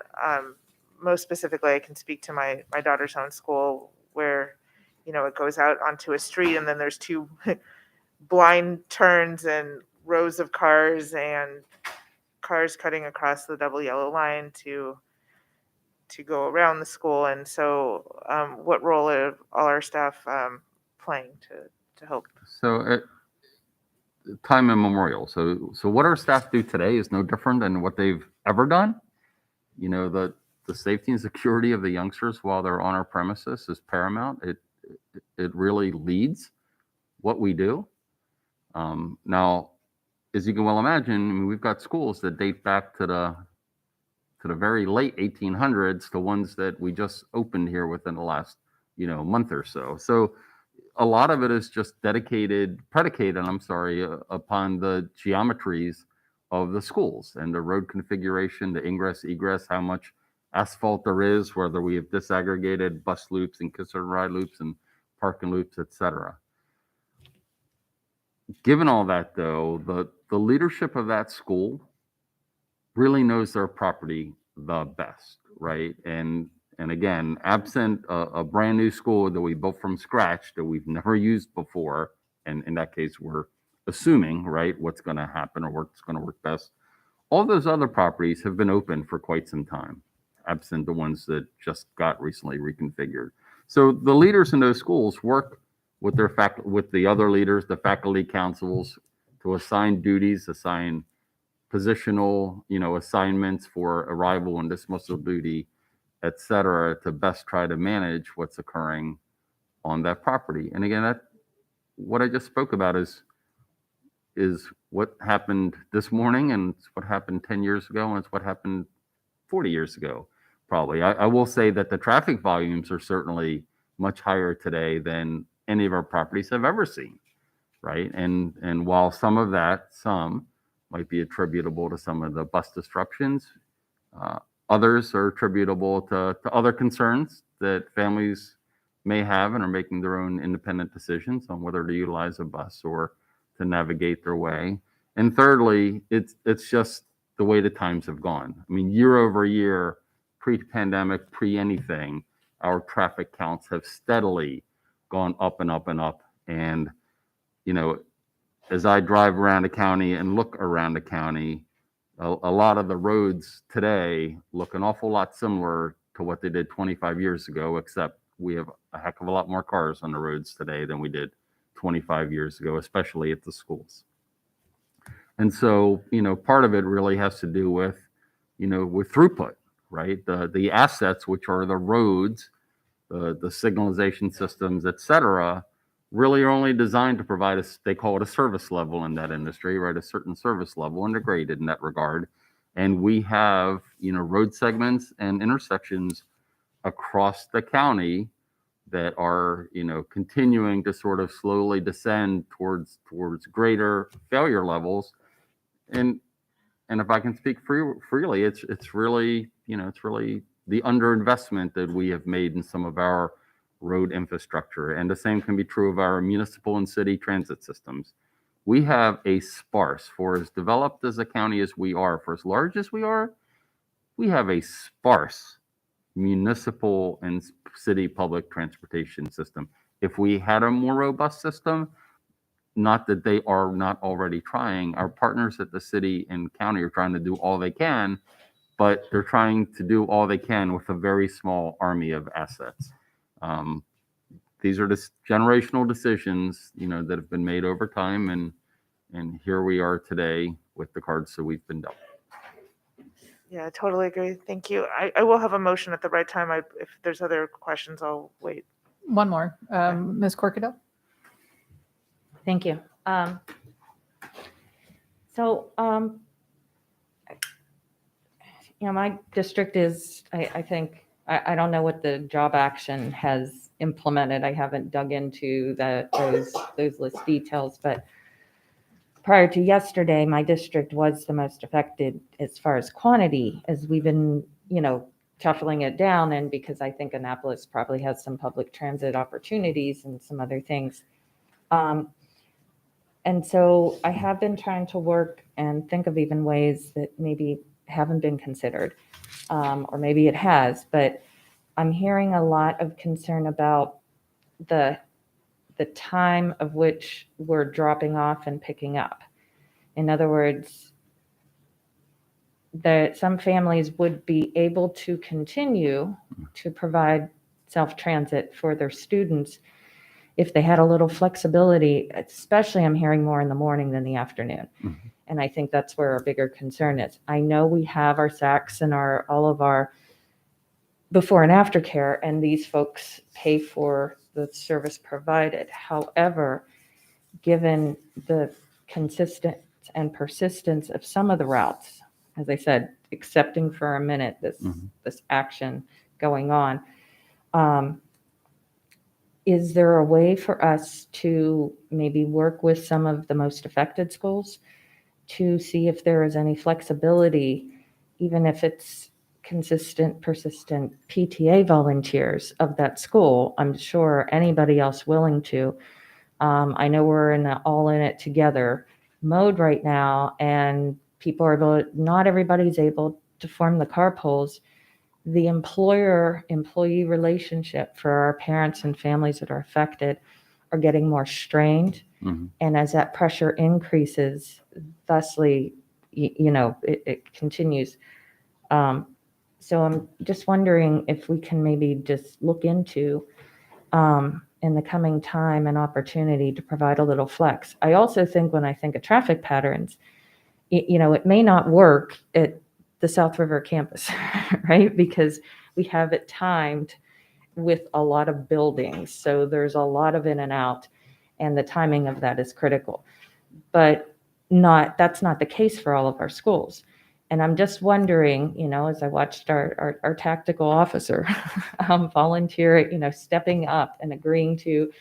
most specifically, I can speak to my daughter's own school where it goes out onto a street and then there's two blind turns and rows of cars and cars cutting across the double yellow line to go around the school. And so what role are all our staff playing to help? So time immemorial. So what our staff do today is no different than what they've ever done. The safety and security of the youngsters while they're on our premises is paramount. It really leads what we do. Now, as you can well imagine, I mean, we've got schools that date back to the very late 1800s, the ones that we just opened here within the last, month or so. So a lot of it is just predicated, upon the geometries of the schools and the road configuration, the ingress, egress, how much asphalt there is, whether we have disaggregated bus loops and kiss and ride loops and parking loops, etc. Given all that, though, the leadership of that school really knows their property the best, right? And again, absent a brand new school that we built from scratch that we've never used before, and in that case, we're assuming, right, what's going to happen or what's going to work best. All those other properties have been open for quite some time, absent the ones that just got recently reconfigured. So the leaders in those schools work with with the other leaders, the faculty councils, to assign duties, assign positional, assignments for arrival and dismissal duty, et cetera, to best try to manage what's occurring on that property. And again, what I just spoke about is what happened this morning, and it's what happened 10 years ago, and it's what happened 40 years ago, probably. I will say that the traffic volumes are certainly much higher today than any of our properties have ever seen, right? And while some might be attributable to some of the bus disruptions, others are attributable to other concerns that families may have and are making their own independent decisions on whether to utilize a bus or to navigate their way. And thirdly, it's just the way the times have gone. I mean, year over year, pre-pandemic, pre-anything, our traffic counts have steadily gone up and up and up. And, as I drive around the county and look around the county, a lot of the roads today look an awful lot similar to what they did 25 years ago, except we have a heck of a lot more cars on the roads today than we did 25 years ago, especially at the schools. And so, part of it really has to do with throughput, right? The assets, which are the roads, the signalization systems, et cetera, really are only designed to provide they call it a service level in that industry, right? A certain service level, and they're graded in that regard. And we have, road segments and intersections across the county that are, continuing to sort of slowly descend towards greater failure levels. And if I can speak freely, it's really the underinvestment that we have made in some of our road infrastructure. And the same can be true of our municipal and city transit systems. We have a sparse, for as developed as a county as we are, for as large as we are, we have a sparse municipal and city public transportation system. If we had a more robust system, not that they are not already trying, our partners at the city and county are trying to do all they can, but they're trying to do all they can with a very small army of assets. These are just generational decisions, that have been made over time, and here we are today with the cards that we've been dealt. Yeah, I totally agree. Thank you. I will have a motion at the right time. If there's other questions, I'll wait. One more. Ms. Corkadell? Thank you. My district is, I think, I don't know what the job action has implemented. I haven't dug into those list details, but prior to yesterday, my district was the most affected as far as quantity, as we've been, shuffling it down. And because I think Annapolis probably has some public transit opportunities and some other things. And so I have been trying to work and think of even ways that maybe haven't been considered, or maybe it has, but I'm hearing a lot of concern about the time of which we're dropping off and picking up. In other words, that some families would be able to continue to provide self-transit for their students if they had a little flexibility, especially I'm hearing more in the morning than the afternoon. Mm-hmm. And I think that's where our bigger concern is. I know we have our SACs and all of our before and after care, and these folks pay for the service provided. However, given the consistent and persistence of some of the routes, as I said, accepting for a minute this action going on, is there a way for us to maybe work with some of the most affected schools to see if there is any flexibility, even if it's consistent, persistent PTA volunteers of that school? I'm sure anybody else willing to. I know we're in an all in it together mode right now, and people are not everybody's able to form the carpools. The employer-employee relationship for our parents and families that are affected are getting more strained. Mm-hmm. And as that pressure increases, thusly, it continues. So I'm just wondering if we can maybe just look into, in the coming time, an opportunity to provide a little flex. I also think when I think of traffic patterns, it may not work at the South River campus, right? Because we have it timed with a lot of buildings. So there's a lot of in and out, and the timing of that is critical. But that's not the case for all of our schools. And I'm just wondering, as I watched our tactical officer volunteer, stepping up and agreeing to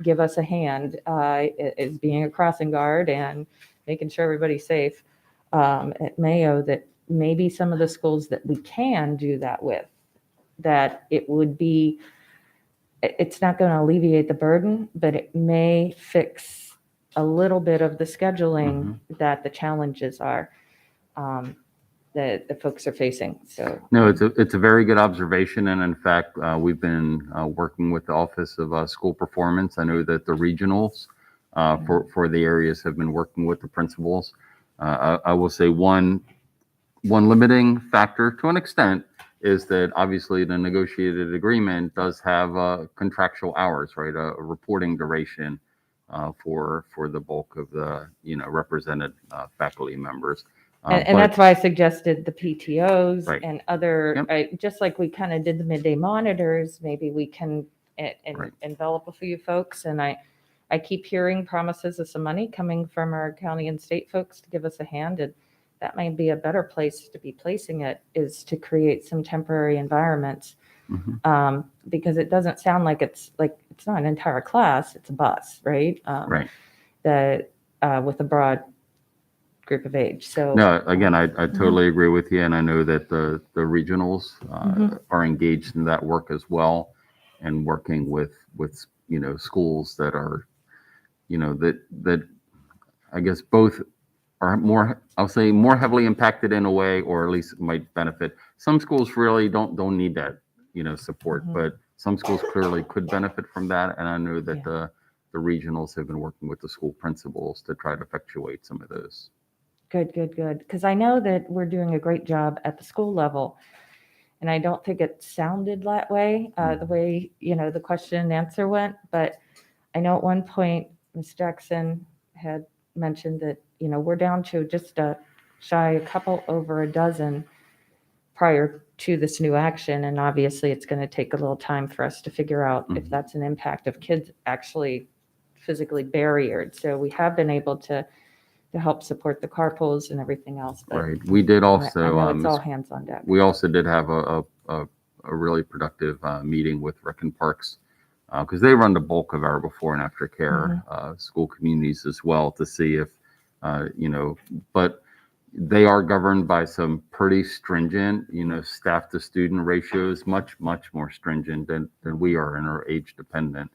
give us a hand as being a crossing guard and making sure everybody's safe at Mayo, that maybe some of the schools that we can do that with, that it's not going to alleviate the burden, but it may fix a little bit of the scheduling that the challenges are that the folks are facing. So no, it's a very good observation, and in fact, we've been working with the Office of School Performance. I know that the regionals for the areas have been working with the principals. I will say one limiting factor to an extent is that obviously the negotiated agreement does have contractual hours, right? A reporting duration for the bulk of the represented faculty members. And that's why I suggested the PTOs Right. and other, Yep. just like we kind of did the midday monitors, maybe we can envelop a few folks. And I keep hearing promises of some money coming from our county and state folks to give us a hand. And that may be a better place to be placing it, is to create some temporary environments. Because it doesn't sound like it's not an entire class, it's a bus, right? Right. That with a broad group of age. So No, again, I totally agree with you, and I know that the regionals are engaged in that work as well, and working with schools that are that I guess both are more, I'll say, more heavily impacted in a way, or at least might benefit. Some schools really don't need that support, but some schools clearly could benefit from that, and I know that the regionals have been working with the school principals to try to effectuate some of those. Good. Because I know that we're doing a great job at the school level. And I don't think it sounded that way, the way, the question and answer went. But I know at one point, Ms. Jackson had mentioned that, we're down to just a couple over a dozen prior to this new action. And obviously, it's going to take a little time for us to figure out if that's an impact of kids actually physically barriered. So we have been able to help support the carpools and everything else. But Right. We did also. I know it's all hands on deck. We also did have a really productive meeting with Rec and Parks, because they run the bulk of our before and after care school communities as well, to see if But they are governed by some pretty stringent, staff to student ratios, much, much more stringent than we are and are age dependent.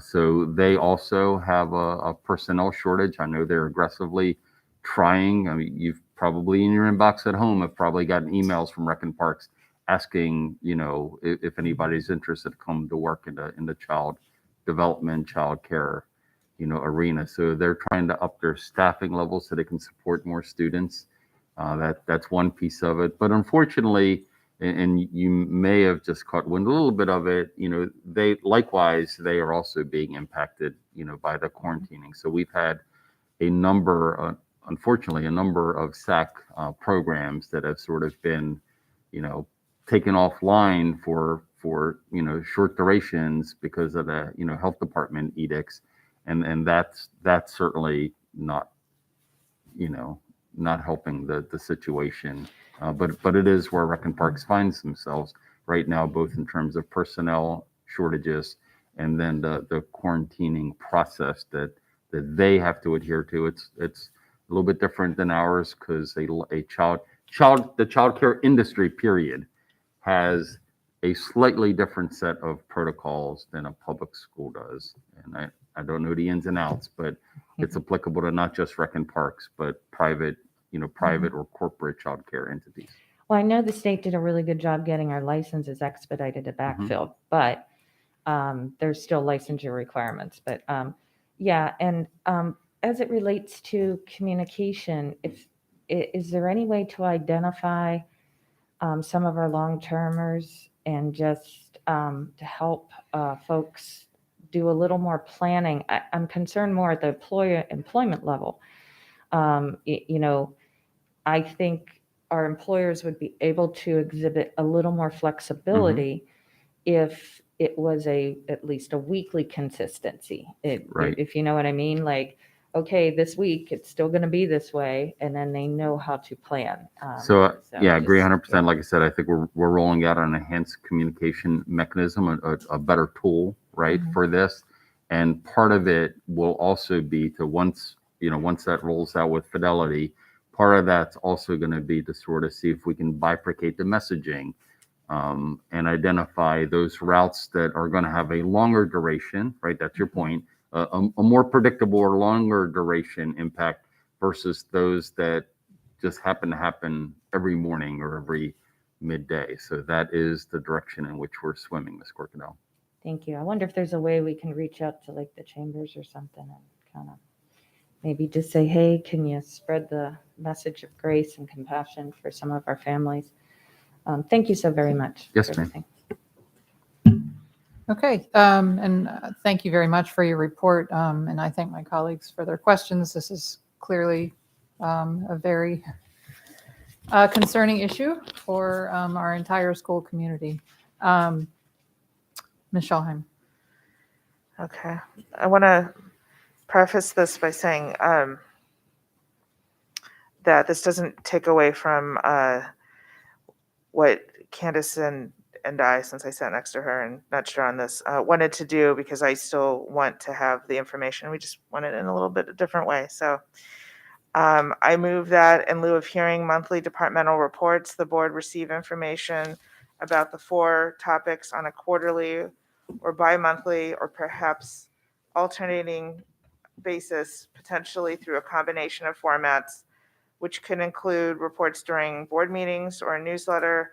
So they also have a personnel shortage. I know they're aggressively trying. I mean, you've probably in your inbox at home have probably gotten emails from Rec and Parks asking, if anybody's interested to come to work in the child development, child care, arena. So they're trying to up their staffing levels so they can support more students. That's one piece of it. But unfortunately, and you may have just caught wind a little bit of it, they are also being impacted, by the quarantining. So we've had unfortunately, a number of SAC programs that have sort of been, taken offline for short durations because of the, health department edicts. And that's certainly not, not helping the situation. But it is where Rec and Parks finds themselves right now, both in terms of personnel shortages and then the quarantining process that they have to adhere to. It's a little bit different than ours because the child care industry period has a slightly different set of protocols than a public school does. And I don't know the ins and outs, but it's applicable to not just Rec and Parks, but private or corporate child care entities. Well, I know the state did a really good job getting our licenses expedited to backfill, but there's still licensure requirements. But as it relates to communication, is there any way to identify some of our long-termers and just to help folks do a little more planning? I'm concerned more at the employment level. I think our employers would be able to exhibit a little more flexibility if it was at least a weekly consistency. Right. If you know what I mean, like, okay, this week it's still going to be this way, and then they know how to plan. I agree 100%. Like I said, I think we're rolling out an enhanced communication mechanism, a better tool, right, for this. And part of it will also be to once that rolls out with Fidelity, part of that's also going to be to sort of see if we can bifurcate the messaging and identify those routes that are going to have a longer duration, right? That's your point, a more predictable or longer duration impact versus those that just happen to happen every morning or every midday. So that is the direction in which we're swimming, Ms. Corcadell. Thank you. I wonder if there's a way we can reach out to like the chambers or something and kind of maybe just say, hey, can you spread the message of grace and compassion for some of our families? Thank you so very much. Yes, ma'am. Okay, and thank you very much for your report. And I thank my colleagues for their questions. This is clearly a very concerning issue for our entire school community. Ms. Schalheim. Okay, I want to preface this by saying that this doesn't take away from what Candace and I, since I sat next to her and nudged her on this, wanted to do, because I still want to have the information. We just want it in a little bit a different way. So I move that in lieu of hearing monthly departmental reports, the board receive information about the 4 topics on a quarterly or bi-monthly or perhaps alternating basis, potentially through a combination of formats, which can include reports during board meetings or a newsletter,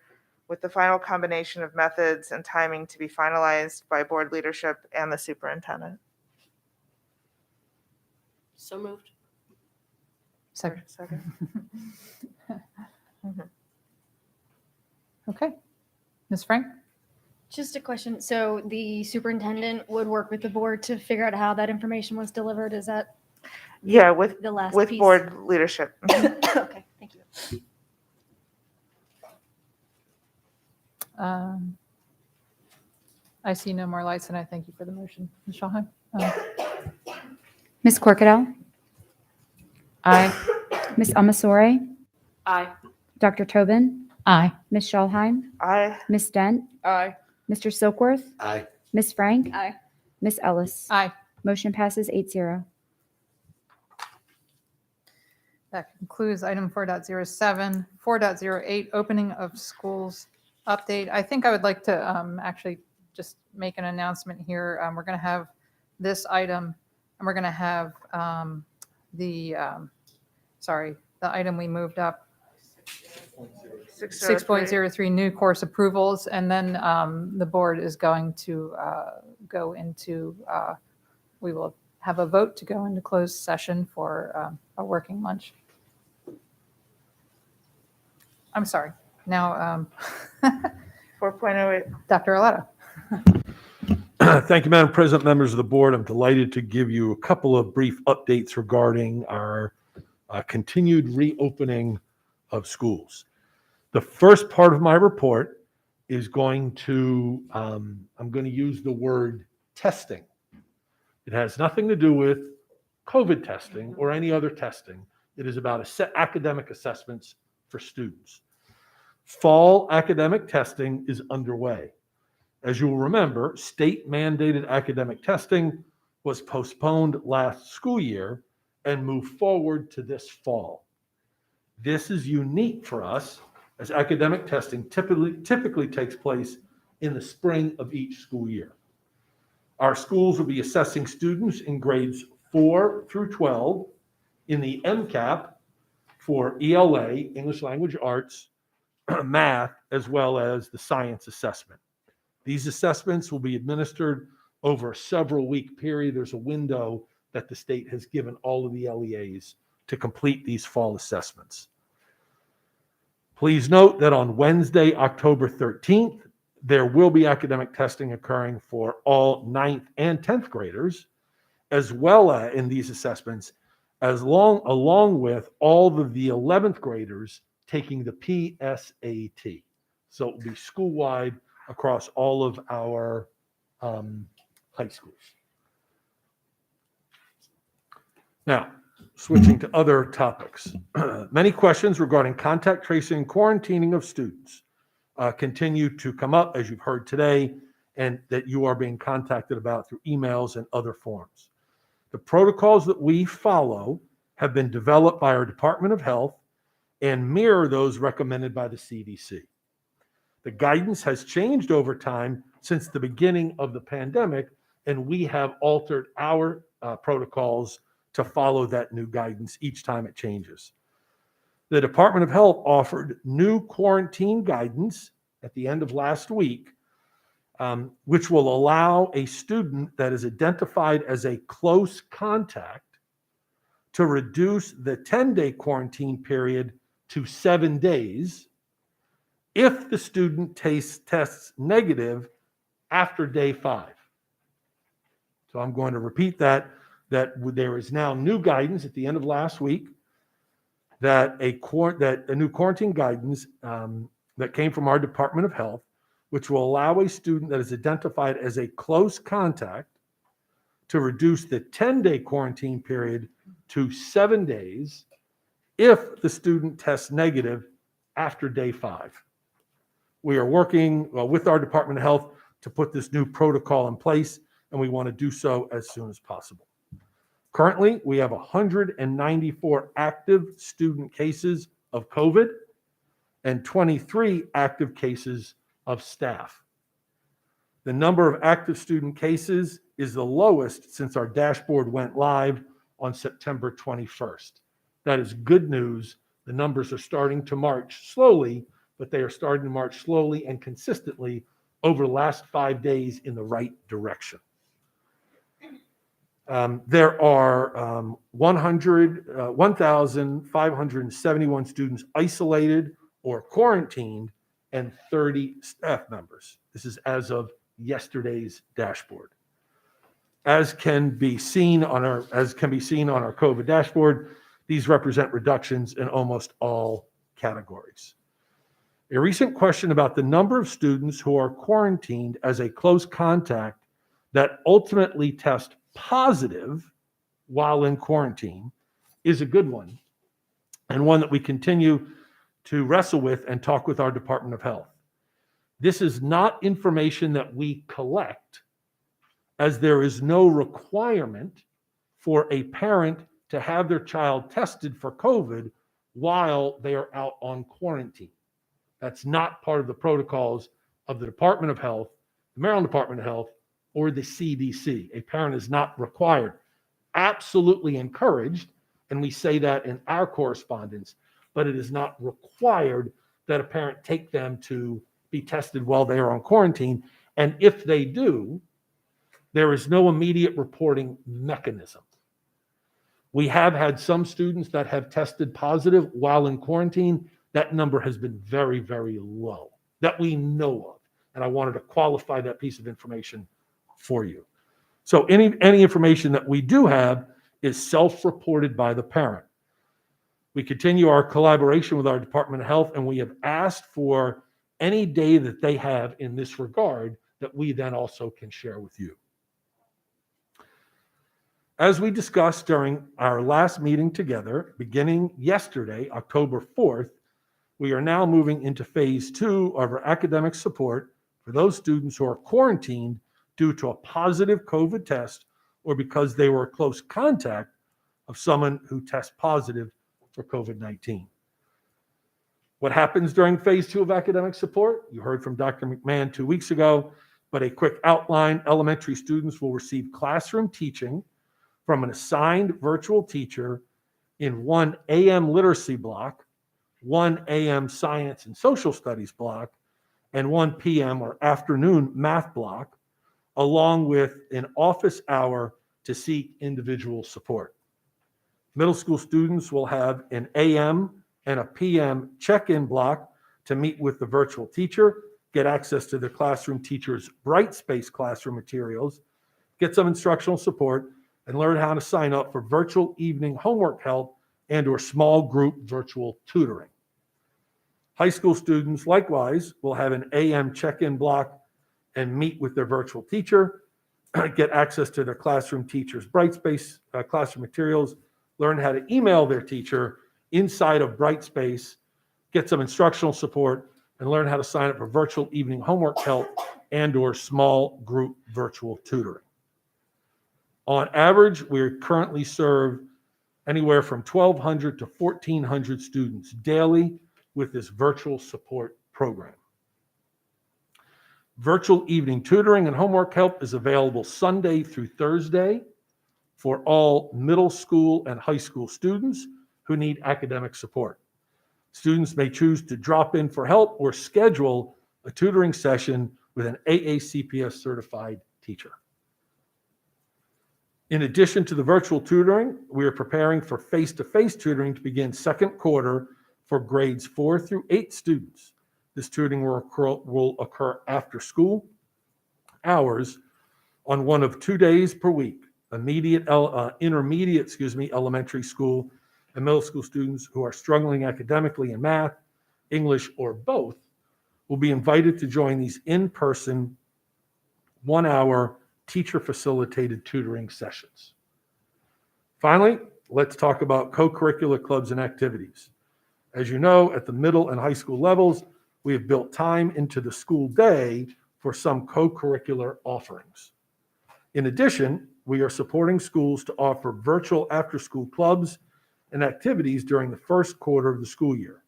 with the final combination of methods and timing to be finalized by board leadership and the superintendent. So moved. Second. Mhm. Okay. Ms. Frank? Just a question. So the superintendent would work with the board to figure out how that information was delivered. Is that Yeah, with the last with piece? board leadership. Okay, thank you. I see no more lights, and I thank you for the motion. Ms. Schalheim? Ms. Corcadell? Aye. Ms. Amasore? Aye. Dr. Tobin? Aye. Ms. Schalheim? Aye. Ms. Dent? Aye. Mr. Silkworth? Aye. Ms. Frank? Aye. Ms. Ellis? Aye. Motion passes 8-0. That concludes item 4.07. 4.08, opening of schools update. I think I would like to actually just make an announcement here. We're going to have this item, and we're going to have the item we moved up, 6.03 new course approvals, and then the board is going to go into, we will have a vote to go into closed session for a working lunch. I'm sorry. Now, 4.08. Dr. Arlato. Thank you, Madam President, members of the board. I'm delighted to give you a couple of brief updates regarding our continued reopening of schools. The first part of my report is going to, I'm going to use the word testing. It has nothing to do with COVID testing or any other testing. It is about academic assessments for students. Fall academic testing is underway. As you will remember, state mandated academic testing was postponed last school year and moved forward to this fall. This is unique for us as academic testing typically takes place in the spring of each school year. Our schools will be assessing students in grades 4 through 12 in the MCAP for ELA, English Language Arts, math, as well as the science assessment. These assessments will be administered over a several-week period. There's a window that the state has given all of the LEAs to complete these fall assessments. Please note that on Wednesday, October 13th, there will be academic testing occurring for all 9th and 10th graders, as well as in these assessments, along with all of the 11th graders taking the PSAT. So it will be school-wide across all of our high schools. Now, switching to other topics. Many questions regarding contact tracing and quarantining of students continue to come up, as you've heard today, and that you are being contacted about through emails and other forms. The protocols that we follow have been developed by our Department of Health and mirror those recommended by the CDC. The guidance has changed over time since the beginning of the pandemic, and we have altered our protocols to follow that new guidance each time it changes. The Department of Health offered new quarantine guidance at the end of last week, which will allow a student that is identified as a close contact to reduce the 10-day quarantine period to 7 days if the student tests negative after day 5. So I'm going to repeat that there is now new guidance at the end of last week that a new quarantine guidance that came from our Department of Health, which will allow a student that is identified as a close contact to reduce the 10-day quarantine period to 7 days if the student tests negative after day 5. We are working with our Department of Health to put this new protocol in place, and we want to do so as soon as possible. Currently, we have 194 active student cases of COVID and 23 active cases of staff. The number of active student cases is the lowest since our dashboard went live on September 21st. That is good news. The numbers are starting to march slowly, but they are starting to march slowly and consistently over the last 5 days in the right direction. There are 1,571 students isolated or quarantined and 30 staff members. This is as of yesterday's dashboard. As can be seen on our COVID dashboard, these represent reductions in almost all categories. A recent question about the number of students who are quarantined as a close contact that ultimately test positive while in quarantine is a good one, and one that we continue to wrestle with and talk with our Department of Health. This is not information that we collect, as there is no requirement for a parent to have their child tested for COVID while they are out on quarantine. That's not part of the protocols of the Department of Health, the Maryland Department of Health, or the CDC. A parent is not required. Absolutely encouraged, and we say that in our correspondence, but it is not required that a parent take them to be tested while they are on quarantine. And if they do, there is no immediate reporting mechanism. We have had some students that have tested positive while in quarantine. That number has been very, very low that we know of. And I wanted to qualify that piece of information for you. So any information that we do have is self-reported by the parent. We continue our collaboration with our Department of Health, and we have asked for any data that they have in this regard that we then also can share with you. As we discussed during our last meeting together, beginning yesterday, October 4th, we are now moving into phase 2 of our academic support for those students who are quarantined due to a positive COVID test or because they were a close contact of someone who tests positive for COVID-19. What happens during phase 2 of academic support? You heard from Dr. McMahon 2 weeks ago, but a quick outline: elementary students will receive classroom teaching from an assigned virtual teacher in one AM literacy block, one AM science and social studies block, and one PM or afternoon math block, along with an office hour to seek individual support. Middle school students will have an AM and a PM check-in block to meet with the virtual teacher, get access to the classroom teacher's Brightspace classroom materials, get some instructional support, and learn how to sign up for virtual evening homework help and/or small group virtual tutoring. High school students, likewise, will have an AM check-in block and meet with their virtual teacher, get access to their classroom teacher's Brightspace classroom materials, learn how to email their teacher inside of Brightspace, get some instructional support, and learn how to sign up for virtual evening homework help and/or small group virtual tutoring. On average, we currently serve anywhere from 1,200 to 1,400 students daily with this virtual support program. Virtual evening tutoring and homework help is available Sunday through Thursday for all middle school and high school students who need academic support. Students may choose to drop in for help or schedule a tutoring session with an AACPS certified teacher. In addition to the virtual tutoring, we are preparing for face-to-face tutoring to begin second quarter for grades 4 through 8 students. This tutoring will occur after school hours on one of 2 days per week. Intermediate elementary school and middle school students who are struggling academically in math, English, or both will be invited to join these in-person 1-hour teacher-facilitated tutoring sessions. Finally, let's talk about co-curricular clubs and activities. As you know, at the middle and high school levels, we have built time into the school day for some co-curricular offerings. In addition, we are supporting schools to offer virtual after-school clubs and activities during the first quarter of the school year.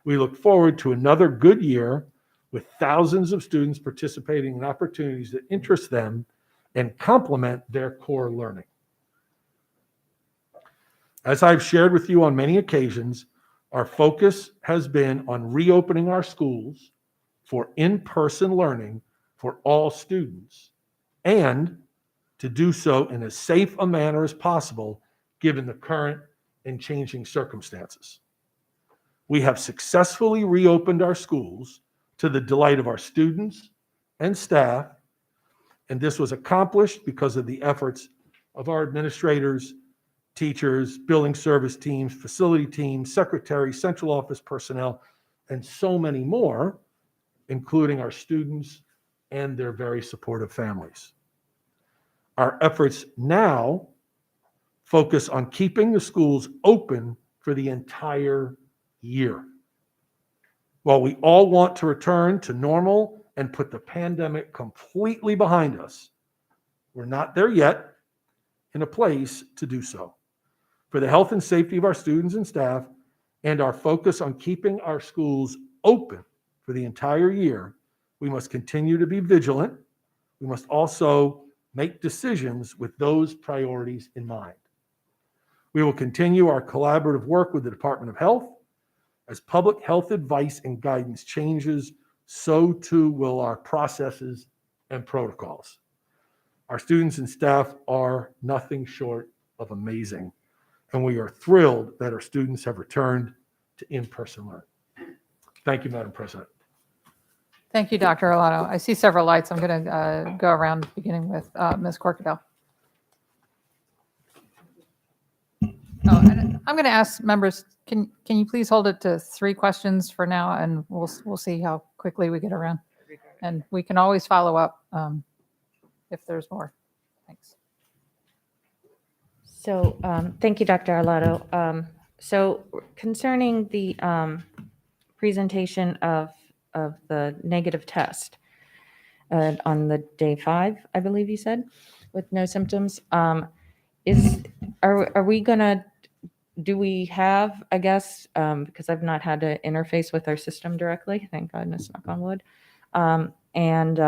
We look forward to another good year with thousands of students participating in opportunities that interest them and complement their core learning. As I've shared with you on many occasions, our focus has been on reopening our schools for in-person learning for all students and to do so in as safe a manner as possible given the current and changing circumstances. We have successfully reopened our schools to the delight of our students and staff, and this was accomplished because of the efforts of our administrators, teachers, building service teams, facility teams, secretaries, central office personnel, and so many more, including our students and their very supportive families. Our efforts now focus on keeping the schools open for the entire year. While we all want to return to normal and put the pandemic completely behind us, we're not there yet in a place to do so. For the health and safety of our students and staff and our focus on keeping our schools open for the entire year, we must continue to be vigilant. We must also make decisions with those priorities in mind. We will continue our collaborative work with the Department of Health. As public health advice and guidance changes, so too will our processes and protocols. Our students and staff are nothing short of amazing, and we are thrilled that our students have returned to in-person learning. Thank you, Madam President. Thank you, Dr. Arlotto. I see several lights. I'm going to go around, beginning with Ms. Corkadell. Oh, and I'm going to ask members, can you please hold it to 3 questions for now, and we'll see how quickly we get around. And we can always follow up if there's more. Thanks. So, thank you, Dr. Arlotto. So concerning the presentation of the negative test on the day 5, I believe you said, with no symptoms, are we gonna, do we have, I guess, because I've not had to interface with our system directly, thank goodness, knock on wood, and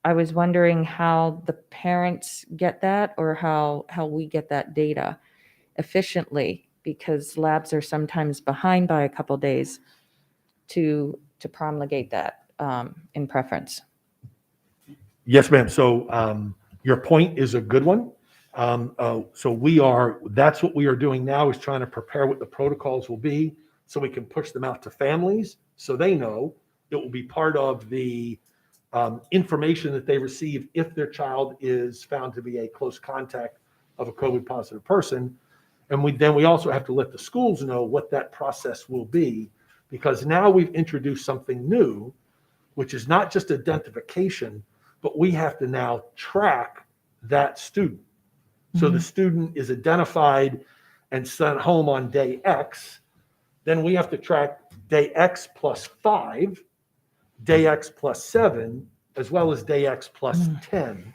I was wondering how the parents get that, or how we get that data efficiently, because labs are sometimes behind by a couple days to promulgate that in preference. Yes, ma'am. So your point is a good one. So that's what we are doing now, is trying to prepare what the protocols will be so we can push them out to families so they know it will be part of the information that they receive if their child is found to be a close contact of a COVID positive person. And we also have to let the schools know what that process will be, because now we've introduced something new, which is not just identification, but we have to now track that student. So the student is identified and sent home on day X. Then we have to track day X plus 5, day X plus 7, as well as day X plus 10.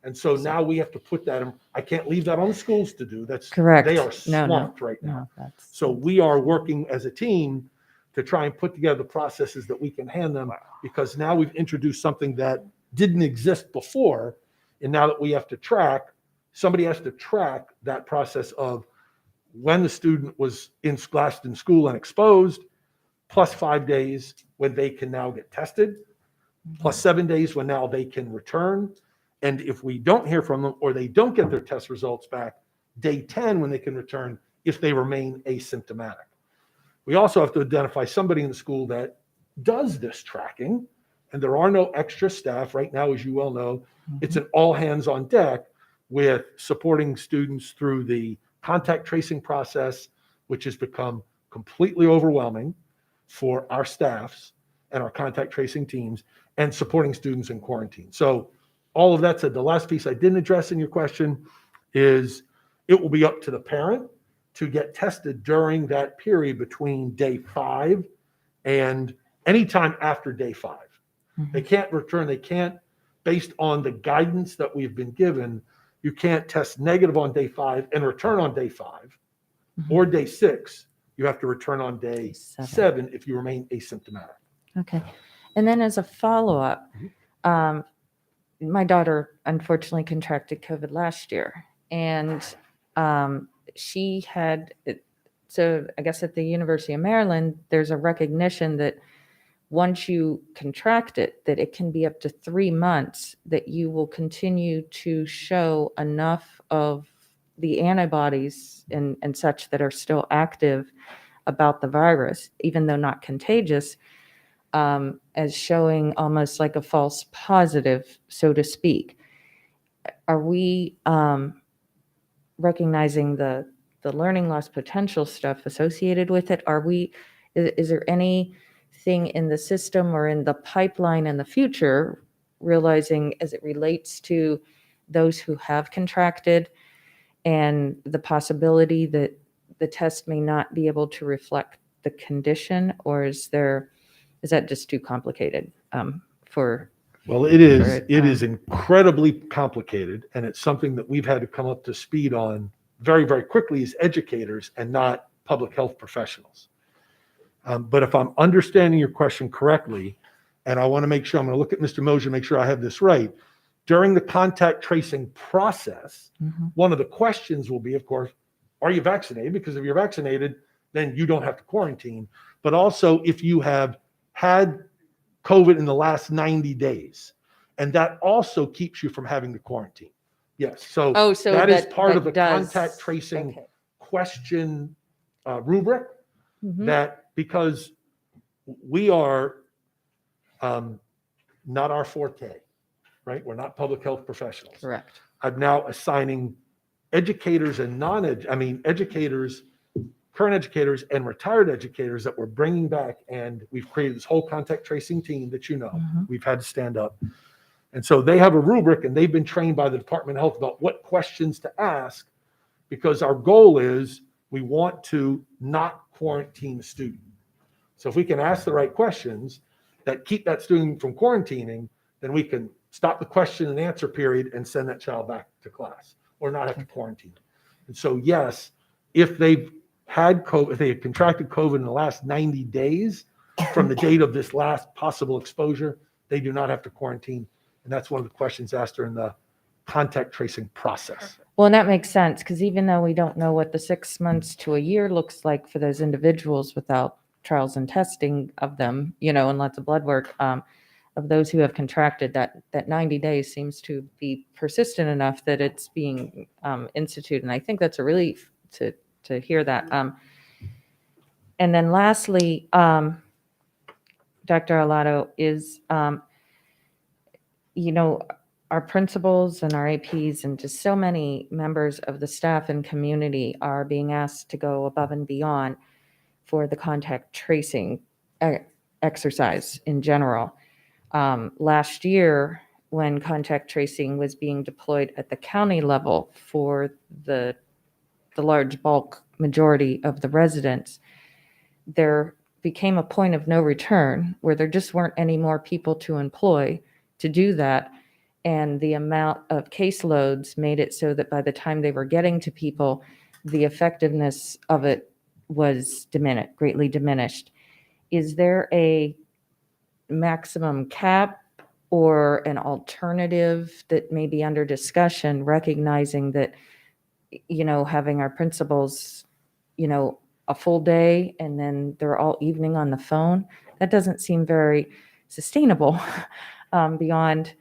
And so now we have to put that in. I can't leave that on the schools to do. That's correct. They are swamped right now. So we are working as a team to try and put together the processes that we can hand them, because now we've introduced something that didn't exist before. And now that we have to track, somebody has to track that process of when the student was last in school and exposed, plus 5 days when they can now get tested, plus 7 days when now they can return. And if we don't hear from them, or they don't get their test results back, day 10 when they can return if they remain asymptomatic. We also have to identify somebody in the school that does this tracking, and there are no extra staff right now, as you well know. It's an all hands on deck with supporting students through the contact tracing process, which has become completely overwhelming for our staffs and our contact tracing teams, and supporting students in quarantine. So all of that said, the last piece I didn't address in your question is it will be up to the parent to get tested during that period between day 5 and anytime after day 5. They can't return, based on the guidance that we've been given, you can't test negative on day 5 and return on day 5 or day 6. You have to return on day 7 if you remain asymptomatic. Okay. And then as a follow-up, my daughter unfortunately contracted COVID last year, and she had, so I guess at the University of Maryland, there's a recognition that once you contract it, that it can be up to 3 months that you will continue to show enough of the antibodies and such that are still active about the virus, even though not contagious, as showing almost like a false positive, so to speak. Are we recognizing the learning loss potential stuff associated with it? Is there anything in the system or in the pipeline in the future, realizing as it relates to those who have contracted and the possibility that the test may not be able to reflect the condition, or is that just too complicated for? Well, it is incredibly complicated, and it's something that we've had to come up to speed on very, very quickly as educators and not public health professionals. But if I'm understanding your question correctly, and I want to make sure, I'm going to look at Mr. Mosier, make sure I have this right. During the contact tracing process, one of the questions will be, of course, are you vaccinated? Because if you're vaccinated, then you don't have to quarantine. But also if you have had COVID in the last 90 days, and that also keeps you from having to quarantine. Yes, so, that is part of the contact tracing question rubric, that because we are not our forte, right? We're not public health professionals. Correct. I'm now assigning educators and educators, current educators and retired educators that we're bringing back, and we've created this whole contact tracing team that we've had to stand up. And so they have a rubric, and they've been trained by the Department of Health about what questions to ask, because our goal is we want to not quarantine the student. So if we can ask the right questions that keep that student from quarantining, then we can stop the question and answer period and send that child back to class or not have to quarantine. And so, yes, if they've had COVID, if they had contracted COVID in the last 90 days from the date of this last possible exposure, they do not have to quarantine. And that's one of the questions asked during the contact tracing process. Well, and that makes sense, because even though we don't know what the 6 months to a year looks like for those individuals without trials and testing of them, and lots of blood work, of those who have contracted, that 90 days seems to be persistent enough that it's being instituted. And I think that's a relief to hear that. And then lastly, Dr. Arlotto, is, our principals and our APs and just so many members of the staff and community are being asked to go above and beyond for the contact tracing exercise in general. Last year, when contact tracing was being deployed at the county level for the large bulk majority of the residents, there became a point of no return where there just weren't any more people to employ to do that. And the amount of caseloads made it so that by the time they were getting to people, the effectiveness of it was greatly diminished. Is there a maximum cap or an alternative that may be under discussion, recognizing that, having our principals, a full day and then they're all evening on the phone, that doesn't seem very sustainable beyond,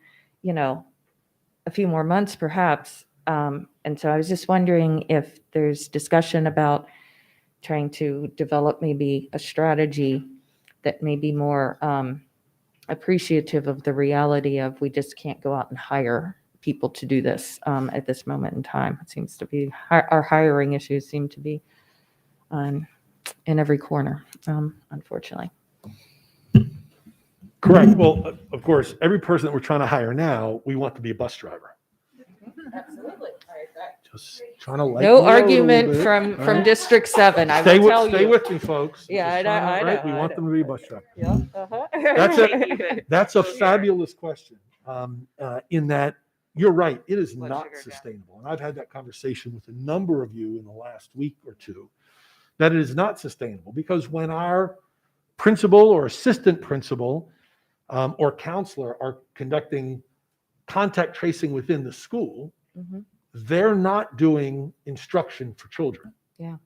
a few more months perhaps. And so I was just wondering if there's discussion about trying to develop maybe a strategy that may be more appreciative of the reality of we just can't go out and hire people to do this at this moment in time. It seems to be our hiring issues seem to be in every corner, unfortunately. Correct. Well, of course, every person that we're trying to hire now, we want to be a bus driver. Absolutely. Just trying to No argument from District 7. I will tell you. Stay with me, folks. Yeah, I know. We want them to be a bus driver. Yeah. Uh-huh. That's a fabulous question. In that you're right, it is not sustainable. And I've had that conversation with a number of you in the last week or two, that it is not sustainable, because when our principal or assistant principal or counselor are conducting contact tracing within the school, they're not doing instruction for children. Yeah.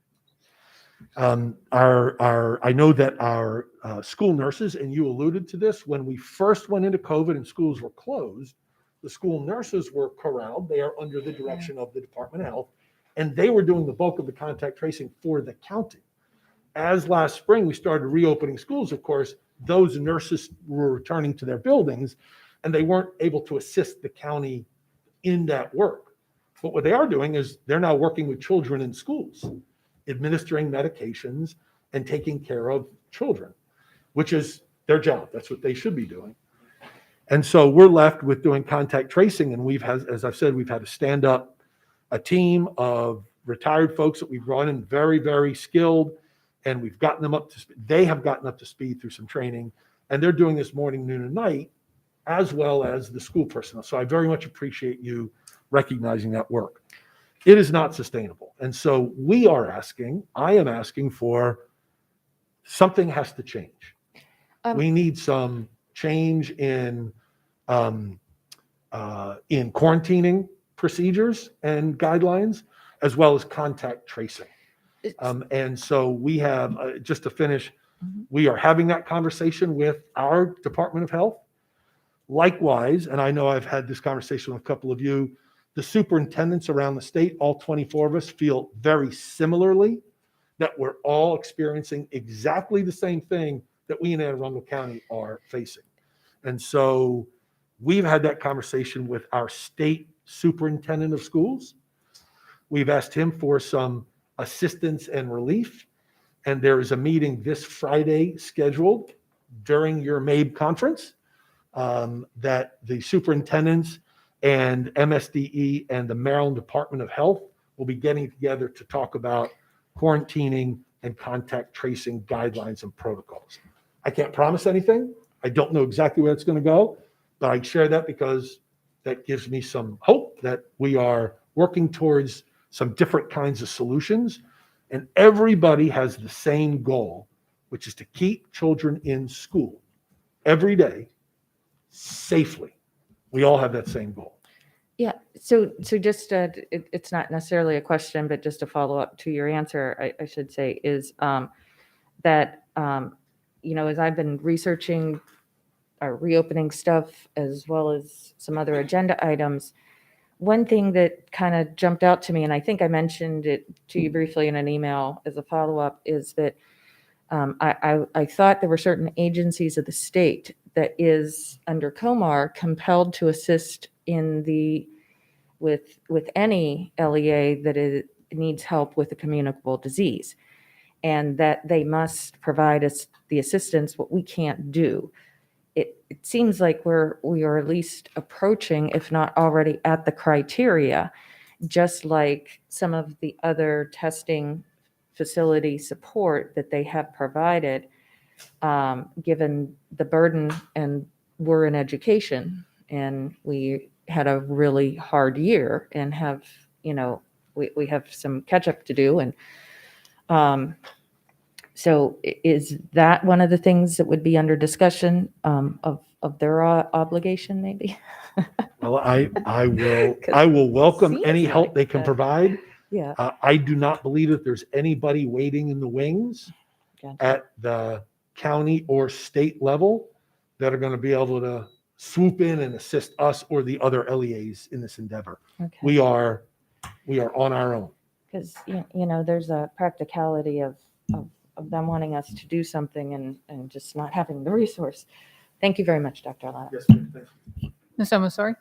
I know that our school nurses, and you alluded to this, when we first went into COVID and schools were closed, the school nurses were corralled. They are under the direction of the Department of Health, and they were doing the bulk of the contact tracing for the county. As last spring we started reopening schools, of course, those nurses were returning to their buildings, and they weren't able to assist the county in that work. But what they are doing is they're now working with children in schools, administering medications and taking care of children, which is their job. That's what they should be doing. And so we're left with doing contact tracing, and we've had, as I've said, we've had to stand up a team of retired folks that we've brought in, very, very skilled, and we've gotten them up to speed. They have gotten up to speed through some training, and they're doing this morning, noon, and night, as well as the school personnel. So I very much appreciate you recognizing that work. It is not sustainable. And so I am asking for something has to change. We need some change in quarantining procedures and guidelines, as well as contact tracing. And so we have, just to finish, we are having that conversation with our Department of Health. Likewise, and I know I've had this conversation with a couple of you, the superintendents around the state, all 24 of us, feel very similarly that we're all experiencing exactly the same thing that we in Anne Arundel County are facing. And so we've had that conversation with our state superintendent of schools. We've asked him for some assistance and relief. And there is a meeting this Friday scheduled during your MABE conference that the superintendents and MSDE and the Maryland Department of Health will be getting together to talk about quarantining and contact tracing guidelines and protocols. I can't promise anything. I don't know exactly where it's going to go, but I share that because that gives me some hope that we are working towards some different kinds of solutions. And everybody has the same goal, which is to keep children in school every day safely. We all have that same goal. Yeah, so just, it's not necessarily a question, but just a follow-up to your answer, I should say, is that, as I've been researching our reopening stuff, as well as some other agenda items, one thing that kind of jumped out to me, and I think I mentioned it to you briefly in an email as a follow-up, is that I thought there were certain agencies of the state that is under COMAR compelled to assist with any LEA that needs help with a communicable disease, and that they must provide us the assistance, what we can't do. It seems like we are at least approaching, if not already at the criteria, just like some of the other testing facility support that they have provided, given the burden, and we're in education and we had a really hard year and have, we have some catch up to do. And so is that one of the things that would be under discussion of their obligation, maybe? Well, I will welcome any help they can provide. Yeah. I do not believe that there's anybody waiting in the wings at the county or state level that are going to be able to swoop in and assist us or the other LEAs in this endeavor. Okay. We are on our own. Because, there's a practicality of them wanting us to do something and just not having the resource. Thank you very much, Dr. Alana. Yes, ma'am. Thank you. Ms. Omasori?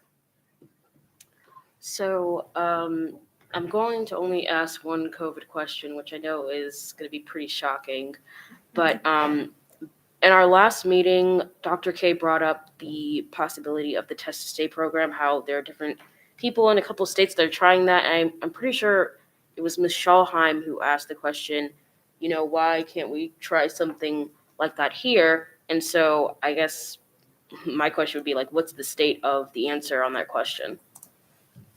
So I'm going to only ask one COVID question, which I know is going to be pretty shocking. But in our last meeting, Dr. K brought up the possibility of the Test to Stay program, how there are different people in a couple states that are trying that. And I'm pretty sure it was Ms. Schalheim who asked the question, why can't we try something like that here? And so I guess my question would be what's the state of the answer on that question?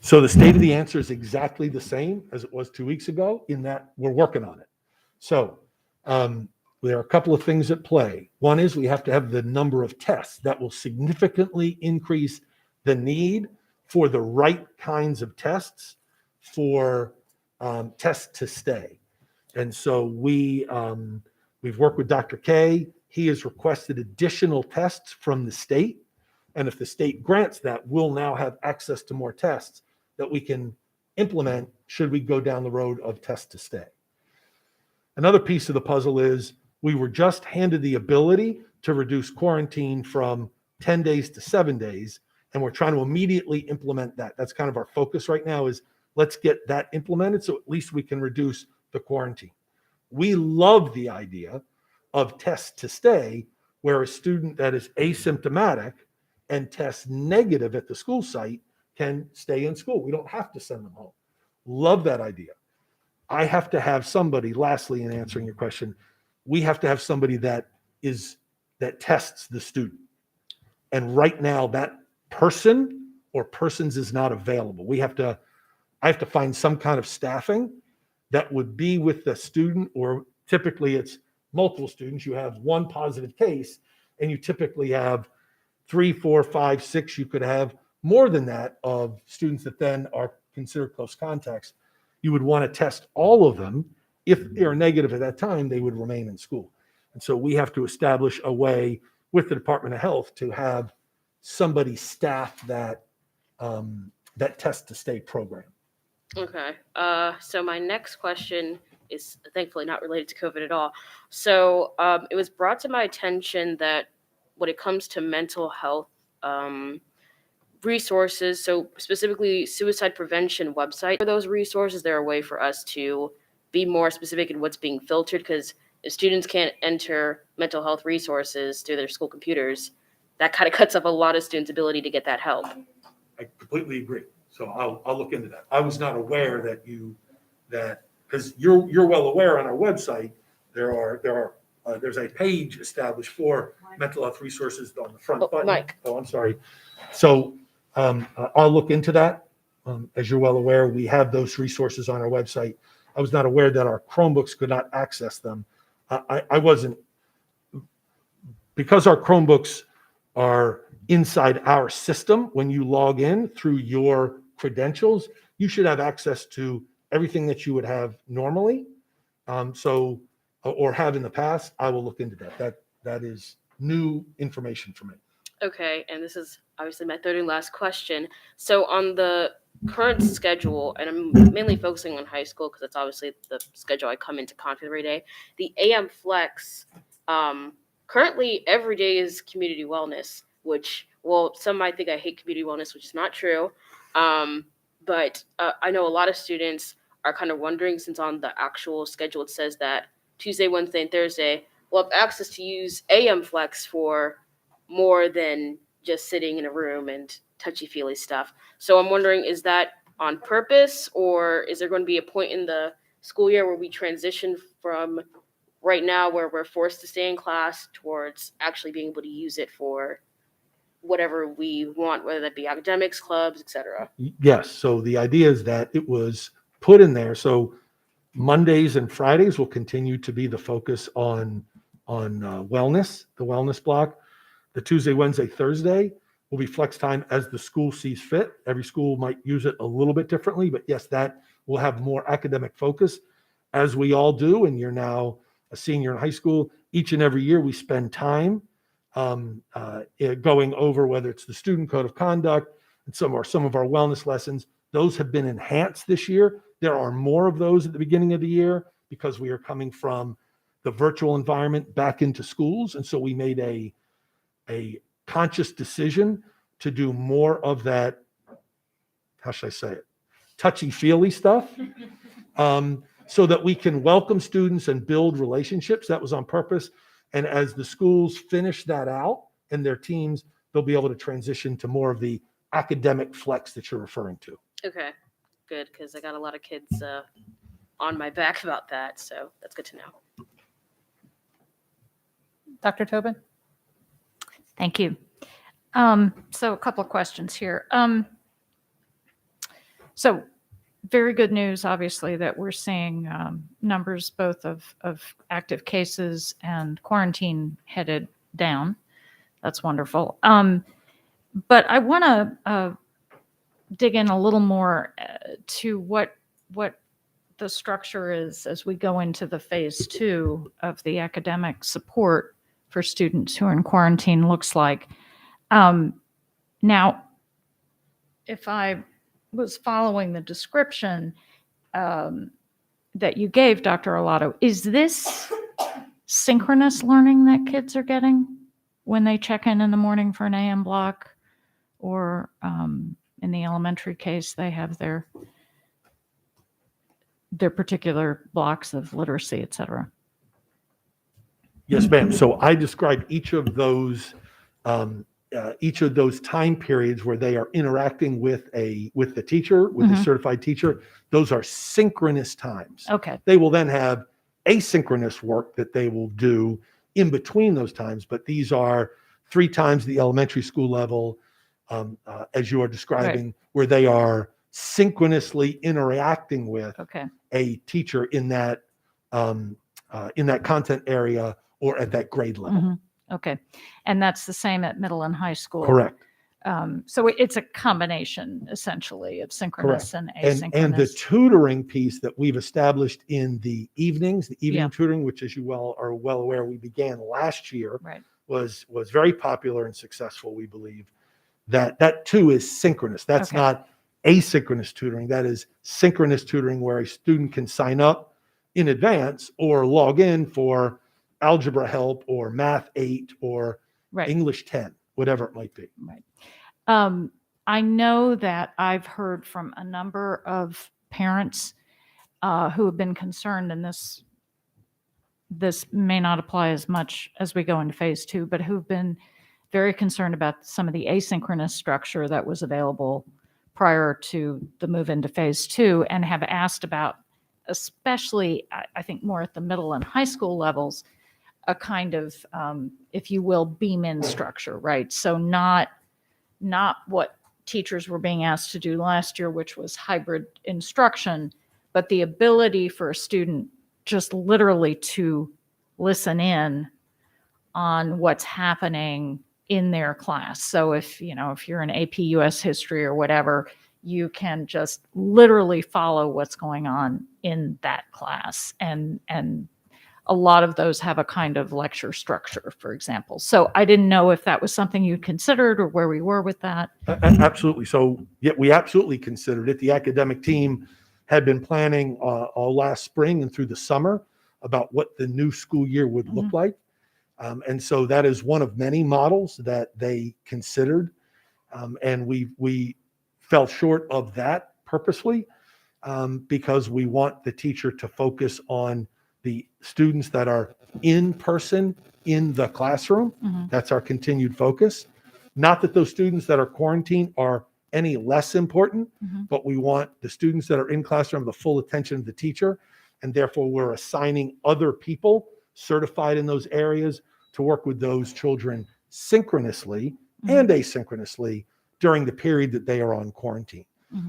So the state of the answer is exactly the same as it was 2 weeks ago, in that we're working on it. So there are a couple of things at play. One is we have to have the number of tests that will significantly increase the need for the right kinds of tests for tests to stay. And so we've worked with Dr. K. He has requested additional tests from the state. And if the state grants that, we'll now have access to more tests that we can implement should we go down the road of test to stay. Another piece of the puzzle is we were just handed the ability to reduce quarantine from 10 days to 7 days, and we're trying to immediately implement that. That's kind of our focus right now, is let's get that implemented so at least we can reduce the quarantine. We love the idea of test to stay, where a student that is asymptomatic and tests negative at the school site can stay in school. We don't have to send them home. Love that idea. I have to have somebody, lastly, in answering your question, we have to have somebody that tests the student. And right now that person or persons is not available. We have to I have to find some kind of staffing that would be with the student, or typically it's multiple students. You have one positive case, and you typically have 3, 4, 5, 6. You could have more than that of students that then are considered close contacts. You would want to test all of them. If they are negative at that time, they would remain in school. And so we have to establish a way with the Department of Health to have somebody staff that that test to stay program. Okay. So my next question is thankfully not related to COVID at all. So it was brought to my attention that when it comes to mental health resources, so specifically suicide prevention website, for those resources, is there a way for us to be more specific in what's being filtered? Because if students can't enter mental health resources through their school computers, that kind of cuts off a lot of students' ability to get that help. I completely agree. So I'll look into that. I was not aware that because you're well aware on our website, there's a page established for mental health resources on the front button. Mike. Oh, I'm sorry. So I'll look into that. As you're well aware, we have those resources on our website. I was not aware that our Chromebooks could not access them. I wasn't, because our Chromebooks are inside our system. When you log in through your credentials, you should have access to everything that you would have normally. Or have in the past. I will look into that. That is new information for me. Okay, and this is obviously my third and last question. So on the current schedule, and I'm mainly focusing on high school because that's obviously the schedule I come into contact every day, the AM Flex, currently every day is community wellness, which, well, some might think I hate community wellness, which is not true. But I know a lot of students are kind of wondering, since on the actual schedule it says that Tuesday, Wednesday, and Thursday will have access to use AM Flex for more than just sitting in a room and touchy-feely stuff. So I'm wondering, is that on purpose, or is there going to be a point in the school year where we transition from right now where we're forced to stay in class towards actually being able to use it for whatever we want, whether that be academics, clubs, etc.? Yes. So the idea is that it was put in there. So Mondays and Fridays will continue to be the focus on wellness, the wellness block. The Tuesday, Wednesday, Thursday will be flex time as the school sees fit. Every school might use it a little bit differently, but yes, that will have more academic focus, as we all do. And you're now a senior in high school. Each and every year we spend time going over whether it's the student code of conduct and some of our wellness lessons. Those have been enhanced this year. There are more of those at the beginning of the year because we are coming from the virtual environment back into schools. And so we made a conscious decision to do more of that, how should I say it, touchy-feely stuff, so that we can welcome students and build relationships. That was on purpose. And as the schools finish that out and their teams, they'll be able to transition to more of the academic flex that you're referring to. Okay, good, because I got a lot of kids on my back about that, so that's good to know. Dr. Tobin? Thank you. So a couple of questions here. So very good news, obviously, that we're seeing numbers both of active cases and quarantine headed down. That's wonderful. But I want to dig in a little more to what the structure is as we go into the phase 2 of the academic support for students who are in quarantine looks like. Now, if I was following the description that you gave, Dr. Arlotto, is this synchronous learning that kids are getting when they check in the morning for an AM block, or in the elementary case, they have their particular blocks of literacy, et cetera? Yes, ma'am. So I described each of those time periods where they are interacting with the teacher, with the certified teacher. Those are synchronous times. Okay. They will then have asynchronous work that they will do in between those times, but these are 3 times the elementary school level, as you are describing, where they are synchronously interacting with Okay. a teacher in that content area or at that grade level. Mhm. Okay. And that's the same at middle and high school. Correct. So it's a combination essentially of synchronous Correct. and asynchronous. And the tutoring piece that we've established in the evenings, the evening Yeah. tutoring, which as you are well aware, we began last year, Right. was very popular and successful, we believe. That too is synchronous. That's Okay. not asynchronous tutoring. That is synchronous tutoring where a student can sign up in advance or log in for algebra help or math 8 or Right. English 10, whatever it might be. Right. I know that I've heard from a number of parents who have been concerned, and this may not apply as much as we go into phase 2, but who've been very concerned about some of the asynchronous structure that was available prior to the move into phase 2 and have asked about, especially I think more at the middle and high school levels, a kind of, if you will, beam in structure, right? So not what teachers were being asked to do last year, which was hybrid instruction, but the ability for a student just literally to listen in on what's happening in their class. So if you're in AP US history or whatever, you can just literally follow what's going on in that class. And a lot of those have a kind of lecture structure, for example. So I didn't know if that was something you considered or where we were with that. Absolutely. So yeah, we absolutely considered it. The academic team had been planning all last spring and through the summer about what the new school year would look like. And so that is one of many models that they considered. And we fell short of that purposely because we want the teacher to focus on the students that are in person in the classroom. That's our continued focus. Not that those students that are quarantined are any less important, but we want the students that are in classroom the full attention of the teacher. And therefore, we're assigning other people certified in those areas to work with those children synchronously and asynchronously during the period that they are on quarantine.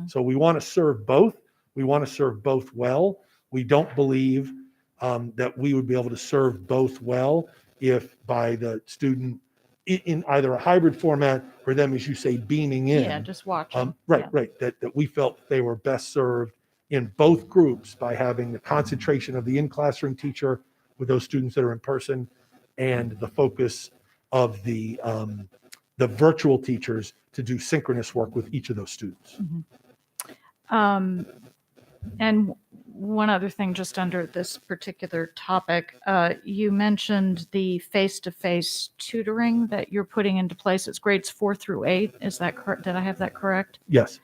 So we want to serve both. We want to serve both well. We don't believe that we would be able to serve both well if by the student in either a hybrid format or them, as you say, beaming in. Yeah, just watching. Right. That we felt they were best served in both groups by having the concentration of the in-classroom teacher with those students that are in person and the focus of the virtual teachers to do synchronous work with each of those students. And one other thing just under this particular topic, you mentioned the face-to-face tutoring that you're putting into place. It's grades 4 through 8. Is that correct? Did I have that correct? Yes.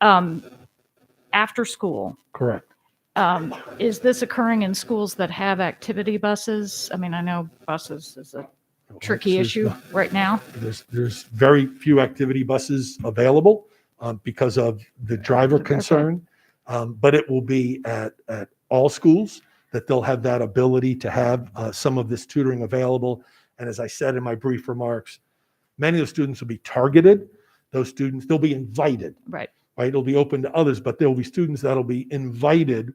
After school. Correct. Is this occurring in schools that have activity buses? I mean, I know buses is a tricky issue right now. There's very few activity buses available because of the driver concern. But it will be at all schools that they'll have that ability to have some of this tutoring available. And as I said in my brief remarks, many of the students will be targeted. Those students, they'll be invited. Right. It'll be open to others, but there will be students that'll be invited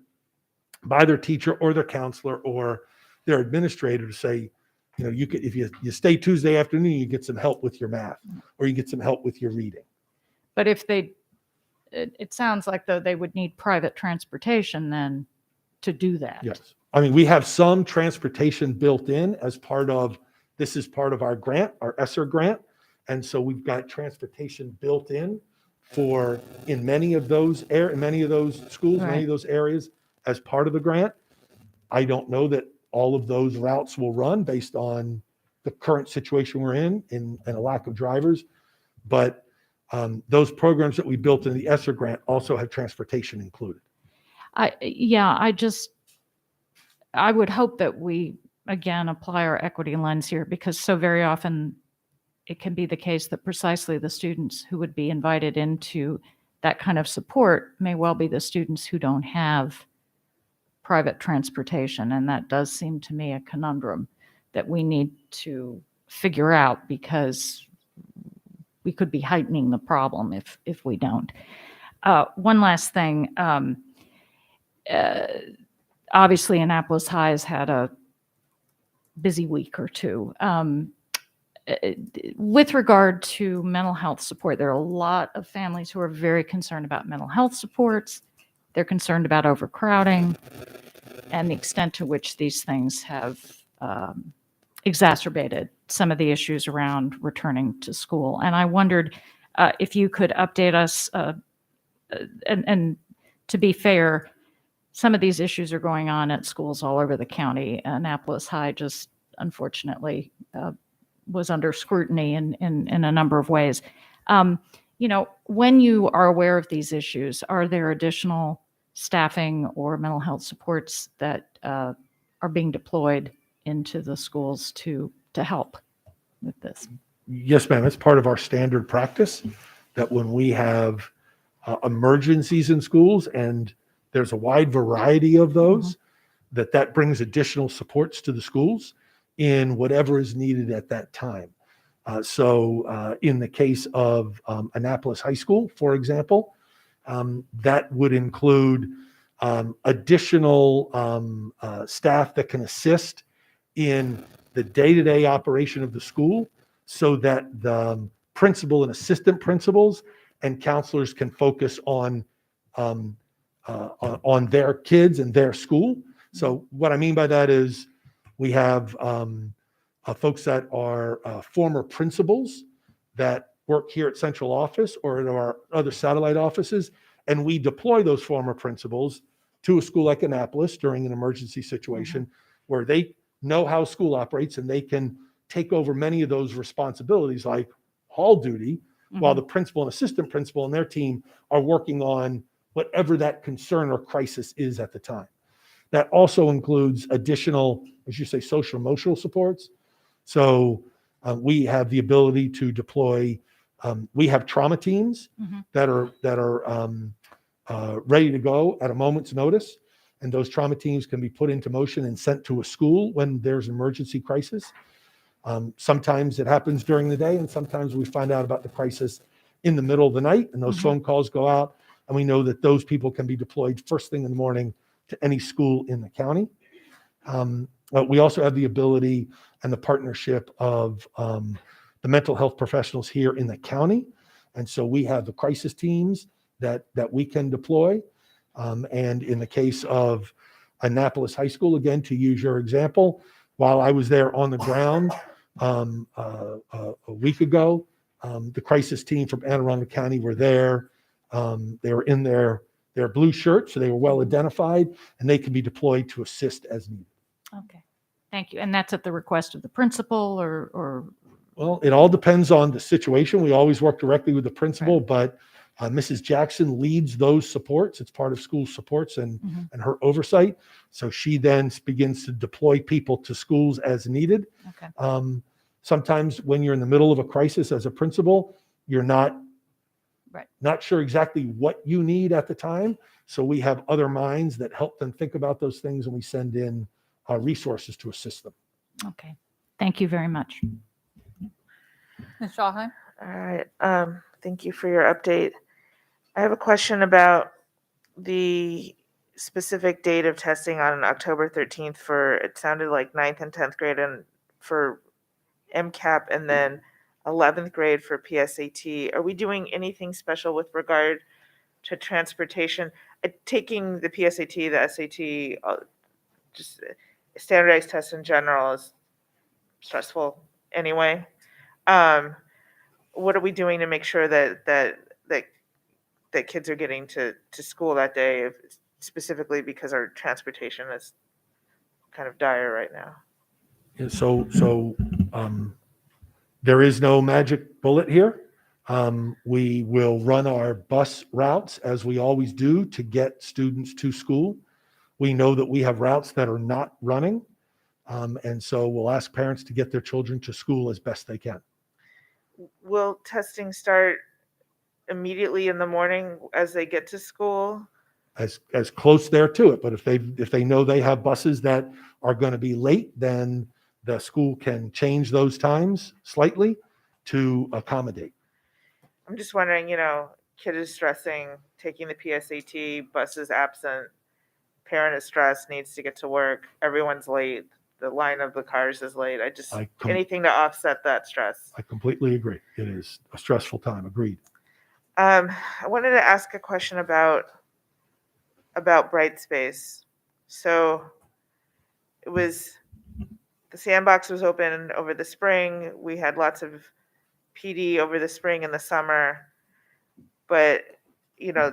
by their teacher or their counselor or their administrator to say, you could, if you stay Tuesday afternoon, you get some help with your math or you get some help with your reading. But if it sounds like though they would need private transportation then to do that. Yes. I mean, we have some transportation built in as part of, this is part of our grant, our ESSER grant. And so we've got transportation built in in many of those schools, many of those areas as part of the grant. I don't know that all of those routes will run based on the current situation we're in and a lack of drivers. But those programs that we built in the ESSER grant also have transportation included. I would hope that we, again, apply our equity lens here because so very often it can be the case that precisely the students who would be invited into that kind of support may well be the students who don't have private transportation. And that does seem to me a conundrum that we need to figure out because we could be heightening the problem if we don't. One last thing. Obviously, Annapolis High has had a busy week or two. With regard to mental health support, there are a lot of families who are very concerned about mental health supports. They're concerned about overcrowding and the extent to which these things have exacerbated some of the issues around returning to school. And I wondered if you could update us, and to be fair, some of these issues are going on at schools all over the county. Annapolis High just unfortunately was under scrutiny in a number of ways. When you are aware of these issues, are there additional staffing or mental health supports that are being deployed into the schools to help with this? Yes, ma'am. It's part of our standard practice that when we have emergencies in schools, and there's a wide variety of those, that brings additional supports to the schools in whatever is needed at that time. So in the case of Annapolis High School, for example, that would include additional staff that can assist in the day-to-day operation of the school so that the principal and assistant principals and counselors can focus on their kids and their school. So what I mean by that is we have folks that are former principals that work here at central office or at our other satellite offices, and we deploy those former principals to a school like Annapolis during an emergency situation where they know how school operates and they can take over many of those responsibilities like hall duty while the principal and assistant principal and their team are working on whatever that concern or crisis is at the time. That also includes additional, as you say, social emotional supports. So we have the ability to deploy, we have trauma teams that are ready to go at a moment's notice. And those trauma teams can be put into motion and sent to a school when there's an emergency crisis. Sometimes it happens during the day, and sometimes we find out about the crisis in the middle of the night, and those phone calls go out, and we know that those people can be deployed first thing in the morning to any school in the county. But we also have the ability and the partnership of the mental health professionals here in the county. And so we have the crisis teams that we can deploy. And in the case of Annapolis High School, again, to use your example, while I was there on the ground a week ago, the crisis team from Anne Arundel County were there. They were in their blue shirts, so they were well identified, and they can be deployed to assist as needed. Okay, thank you. And that's at the request of the principal or? Well, it all depends on the situation. We always work directly with the principal, but Mrs. Jackson leads those supports. It's part of school supports and her oversight. So she then begins to deploy people to schools as needed. Okay. Sometimes when you're in the middle of a crisis as a principal, you're not sure exactly what you need at the time. So we have other minds that help them think about those things, and we send in resources to assist them. Okay, thank you very much. Ms. Shawheim? All right. Thank you for your update. I have a question about the specific date of testing on October 13th for, it sounded like 9th and 10th grade and for MCAP, and then 11th grade for PSAT. Are we doing anything special with regard to transportation? Taking the PSAT, the SAT, just standardized tests in general is stressful anyway. What are we doing to make sure that kids are getting to school that day, specifically because our transportation is kind of dire right now? And so there is no magic bullet here. We will run our bus routes as we always do to get students to school. We know that we have routes that are not running. And so we'll ask parents to get their children to school as best they can. Will testing start immediately in the morning as they get to school? As close there to it. But if they know they have buses that are going to be late, then the school can change those times slightly to accommodate. I'm just wondering, kid is stressing, taking the PSAT, bus is absent, parent is stressed, needs to get to work, everyone's late, the line of the cars is late. Anything to offset that stress. I completely agree. It is a stressful time. Agreed. I wanted to ask a question about Brightspace. So the sandbox was open over the spring. We had lots of PD over the spring and the summer, but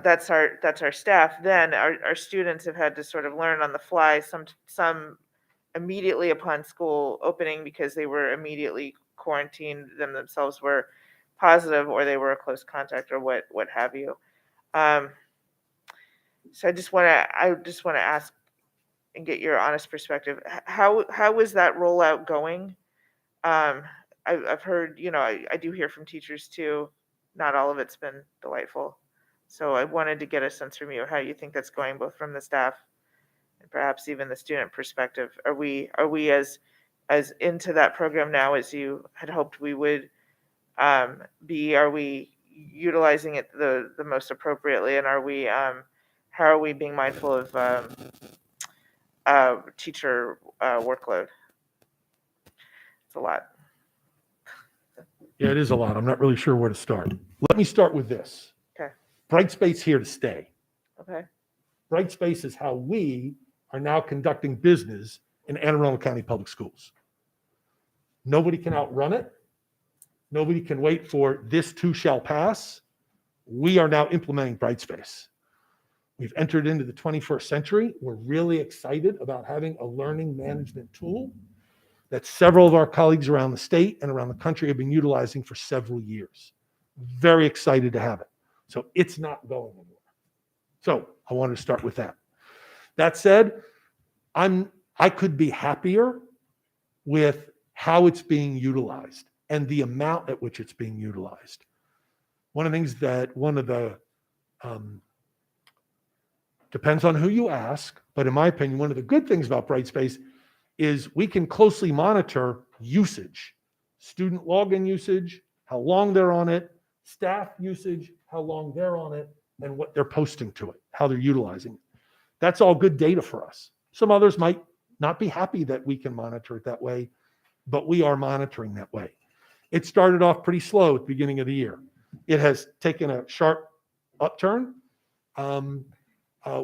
that's our staff. Then our students have had to sort of learn on the fly. Some immediately upon school opening because they were immediately quarantined, themselves were positive, or they were a close contact, or what have you. So I just want to ask and get your honest perspective. How is that rollout going? I've heard, I do hear from teachers too. Not all of it's been delightful. So I wanted to get a sense from you how you think that's going, both from the staff and perhaps even the student perspective. Are we as into that program now as you had hoped we would be? Are we utilizing it the most appropriately? And how are we being mindful of teacher workload? It's a lot. Yeah, it is a lot. I'm not really sure where to start. Let me start with this. Okay. Brightspace here to stay. Okay. Brightspace is how we are now conducting business in Anne Arundel County Public Schools. Nobody can outrun it. Nobody can wait for this too shall pass. We are now implementing Brightspace. We've entered into the 21st century. We're really excited about having a learning management tool that several of our colleagues around the state and around the country have been utilizing for several years. Very excited to have it. So it's not going anywhere. So I wanted to start with that. That said, I could be happier with how it's being utilized and the amount at which it's being utilized. One of the things that depends on who you ask, but in my opinion, one of the good things about Brightspace is we can closely monitor usage, student login usage, how long they're on it, staff usage, how long they're on it, and what they're posting to it, how they're utilizing it. That's all good data for us. Some others might not be happy that we can monitor it that way, but we are monitoring that way. It started off pretty slow at the beginning of the year. It has taken a sharp upturn,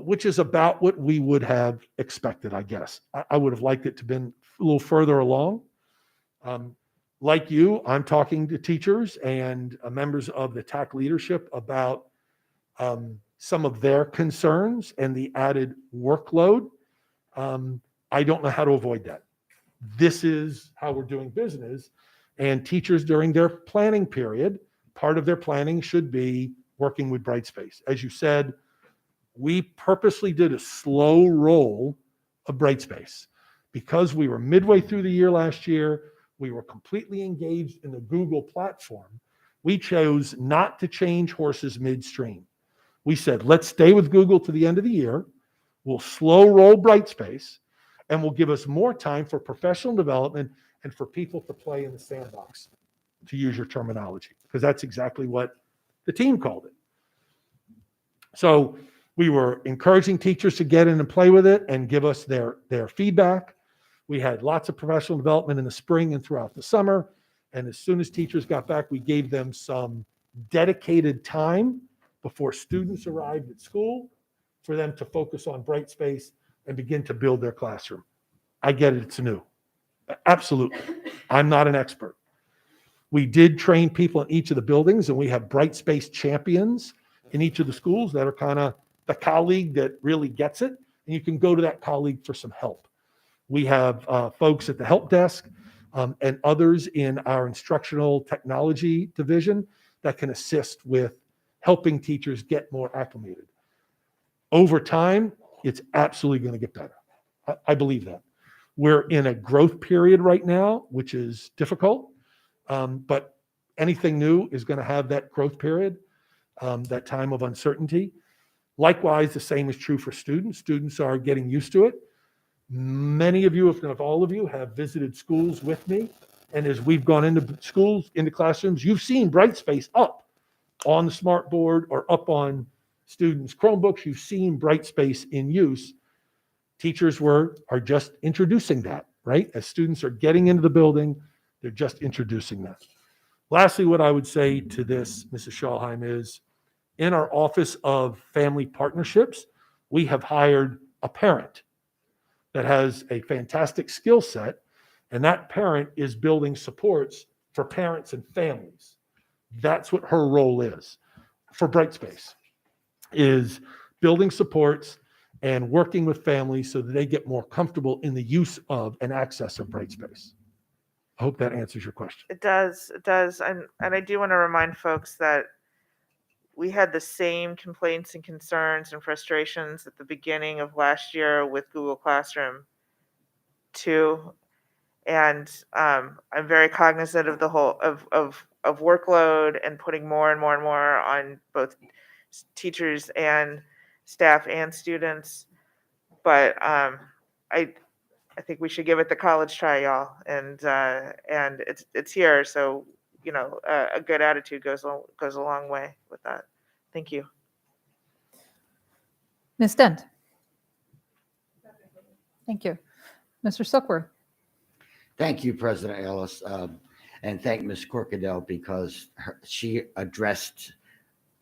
which is about what we would have expected, I guess. I would have liked it to have been a little further along. Like you, I'm talking to teachers and members of the TAC leadership about some of their concerns and the added workload. I don't know how to avoid that. This is how we're doing business. And teachers during their planning period, part of their planning should be working with Brightspace. As you said, we purposely did a slow roll of Brightspace because we were midway through the year last year. We were completely engaged in the Google platform. We chose not to change horses midstream. We said, let's stay with Google to the end of the year. We'll slow roll Brightspace, and will give us more time for professional development and for people to play in the sandbox, to use your terminology, because that's exactly what the team called it. So we were encouraging teachers to get in and play with it and give us their feedback. We had lots of professional development in the spring and throughout the summer. And as soon as teachers got back, we gave them some dedicated time before students arrived at school for them to focus on Brightspace and begin to build their classroom. I get it, it's new. Absolutely. I'm not an expert. We did train people in each of the buildings, and we have Brightspace champions in each of the schools that are kind of the colleague that really gets it, and you can go to that colleague for some help. We have folks at the help desk and others in our instructional technology division that can assist with helping teachers get more acclimated. Over time, it's absolutely going to get better. I believe that. We're in a growth period right now, which is difficult, but anything new is going to have that growth period, that time of uncertainty. Likewise, the same is true for students. Students are getting used to it. Many of you, if not all of you, have visited schools with me. And as we've gone into schools, into classrooms, you've seen Brightspace up on the smart board or up on students' Chromebooks. You've seen Brightspace in use. Teachers are just introducing that, right? As students are getting into the building, they're just introducing that. Lastly, what I would say to this, Mrs. Schalheim, is in our Office of Family Partnerships, we have hired a parent that has a fantastic skill set, and that parent is building supports for parents and families. That's what her role is for Brightspace, is building supports and working with families so that they get more comfortable in the use of and access of Brightspace. I hope that answers your question. It does. And I do want to remind folks that we had the same complaints and concerns and frustrations at the beginning of last year with Google Classroom too. And I'm very cognizant of the whole of workload and putting more and more and more on both teachers and staff and students. But I think we should give it the college try, y'all. And it's here. So, you know, a good attitude goes a long way with that. Thank you. Ms. Dent. Thank you. Mr. Silkworth. Thank you, President Ellis, and thank Ms. Corkadell because she addressed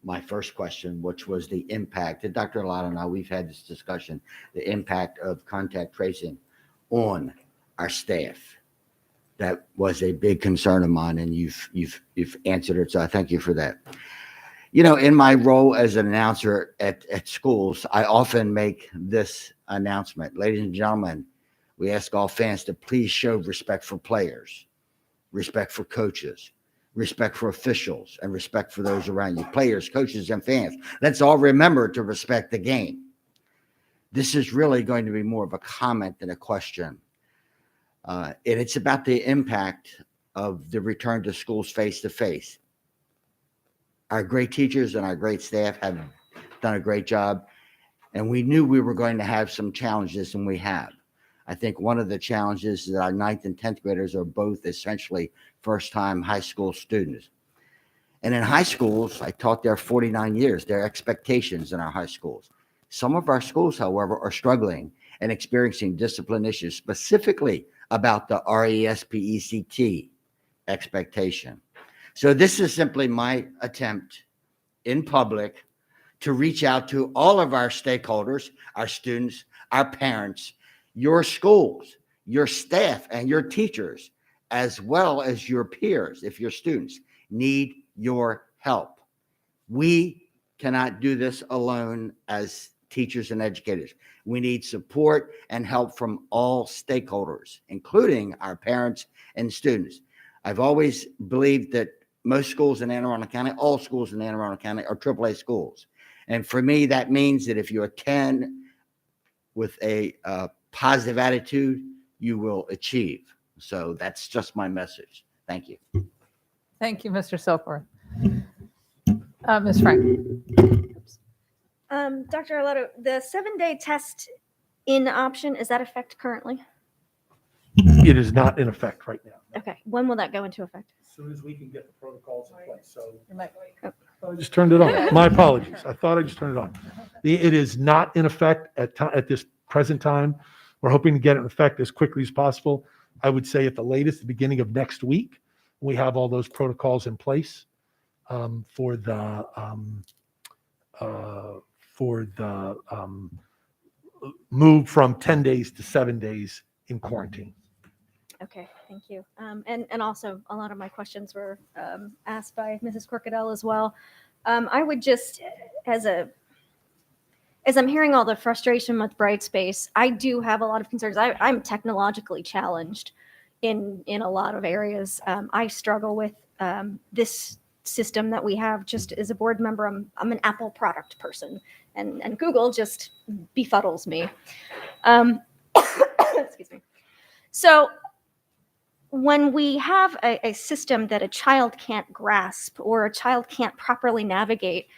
my first question, which was the impact. And Dr. Arlotto and I, we've had this discussion, the impact of contact tracing on our staff. That was a big concern of mine, and you've answered it. So I thank you for that. You know, in my role as an announcer at schools, I often make this announcement. Ladies and gentlemen, we ask all fans to please show respect for players, respect for coaches, respect for officials, and respect for those around you, players, coaches, and fans. Let's all remember to respect the game. This is really going to be more of a comment than a question. And it's about the impact of the return to schools face-to-face. Our great teachers and our great staff have done a great job, and we knew we were going to have some challenges, and we have. I think one of the challenges is that our 9th and 10th graders are both essentially first-time high school students. And in high schools, I taught there 49 years, there are expectations in our high schools. Some of our schools, however, are struggling and experiencing discipline issues, specifically about the RESPECT expectation. So this is simply my attempt in public to reach out to all of our stakeholders, our students, our parents, your schools, your staff, and your teachers, as well as your peers, if your students need your help. We cannot do this alone as teachers and educators. We need support and help from all stakeholders, including our parents and students. I've always believed that most schools in Anne Arundel County, all schools in Anne Arundel County are AAA schools. And for me, that means that if you attend with a positive attitude, you will achieve. So that's just my message. Thank you. Thank you, Mr. Silkworth. Ms. Frank. Dr. Arlotto, the 7-day test in option, is that effect currently? It is not in effect right now. Okay. When will that go into effect? As soon as we can get the protocols in place. So Oh. I just turned it on. My apologies. I thought I just turned it on. It is not in effect at this present time. We're hoping to get it in effect as quickly as possible. I would say at the latest, the beginning of next week, we have all those protocols in place for the move from 10 days to 7 days in quarantine. Okay, thank you. And also, a lot of my questions were asked by Mrs. Corkadell as well. I would just, as I'm hearing all the frustration with Brightspace, I do have a lot of concerns. I'm technologically challenged in a lot of areas. I struggle with this system that we have. Just as a board member, I'm an Apple product person, and Google just befuddles me. Excuse me. So when we have a system that a child can't grasp or a child can't properly navigate,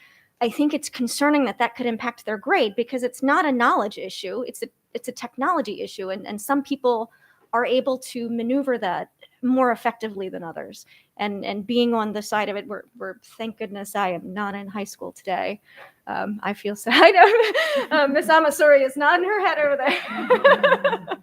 I think it's concerning that could impact their grade, because it's not a knowledge issue. It's a technology issue. And some people are able to maneuver that more effectively than others. And being on the side of it, we're thank goodness I am not in high school today. I feel sad. I know Miss Amasori is nodding her head over there.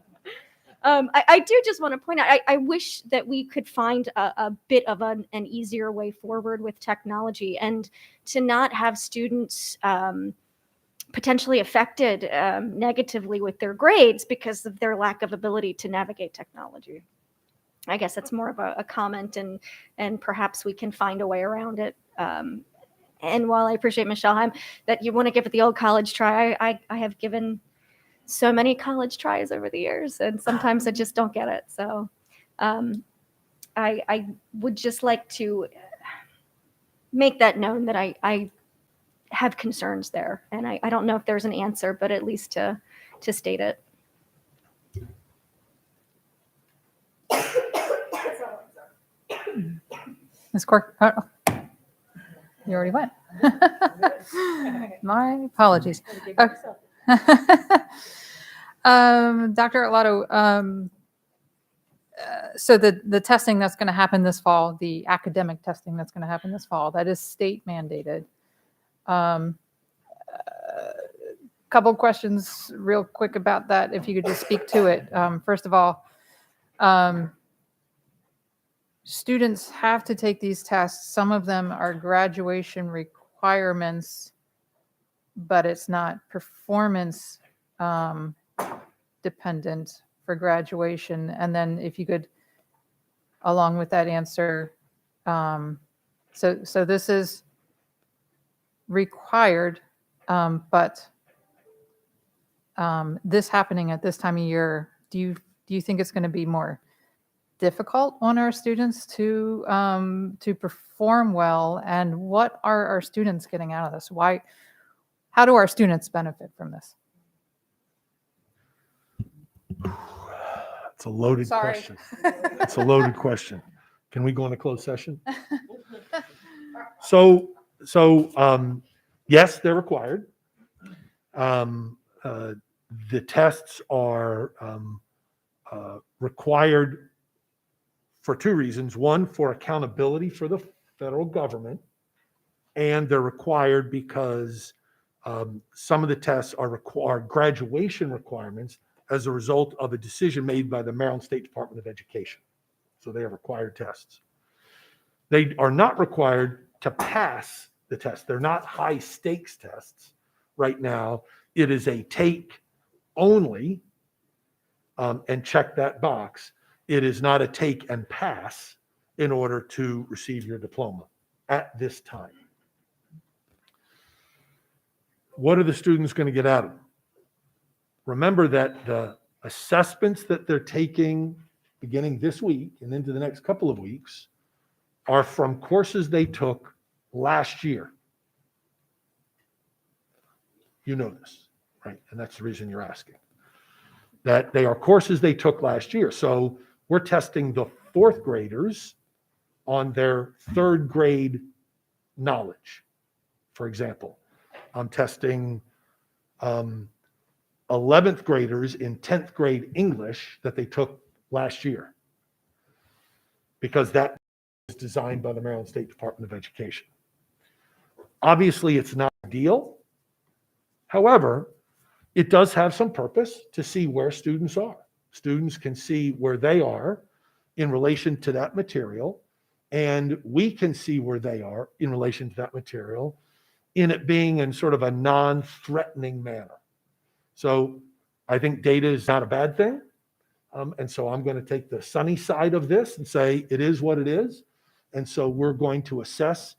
I do just want to point out, I wish that we could find a bit of an easier way forward with technology, and to not have students potentially affected negatively with their grades because of their lack of ability to navigate technology. I guess that's more of a comment, and perhaps we can find a way around it. And while I appreciate, Ms. Schellheim, that you want to give it the old college try, I have given so many college tries over the years, and sometimes I just don't get it. So I would just like to make that known that I have concerns there, and I don't know if there's an answer, but at least to state it. Ms. Cork, you already went. My apologies. Dr. Arlotto, so the testing that's going to happen this fall, the academic testing that's going to happen this fall, that is state mandated. Couple questions real quick about that, if you could just speak to it. First of all, students have to take these tests. Some of them are graduation requirements, but it's not performance dependent for graduation. And then if you could, along with that answer, so this is required, but this happening at this time of year, do you think it's going to be more difficult on our students to perform well? And what are our students getting out of this? How do our students benefit from this? It's a loaded Sorry. question. It's a loaded question. Can we go into closed session? So yes, they're required. The tests are required for two reasons. One, for accountability for the federal government, and they're required because some of the tests are graduation requirements as a result of a decision made by the Maryland State Department of Education. So they are required tests. They are not required to pass the test. They're not high stakes tests right now. It is a take only, and check that box. It is not a take and pass in order to receive your diploma at this time. What are the students going to get out of it? Remember that the assessments that they're taking beginning this week and into the next couple of weeks are from courses they took last year. You know this, right? And that's the reason you're asking. That they are courses they took last year. So we're testing the fourth graders on their third grade knowledge. For example, I'm testing 11th graders in 10th grade English that they took last year, because that was designed by the Maryland State Department of Education. Obviously, it's not ideal. However, it does have some purpose to see where students are. Students can see where they are in relation to that material, and we can see where they are in relation to that material, in it being in sort of a non-threatening manner. So I think data is not a bad thing. And so I'm going to take the sunny side of this and say it is what it is. And so we're going to assess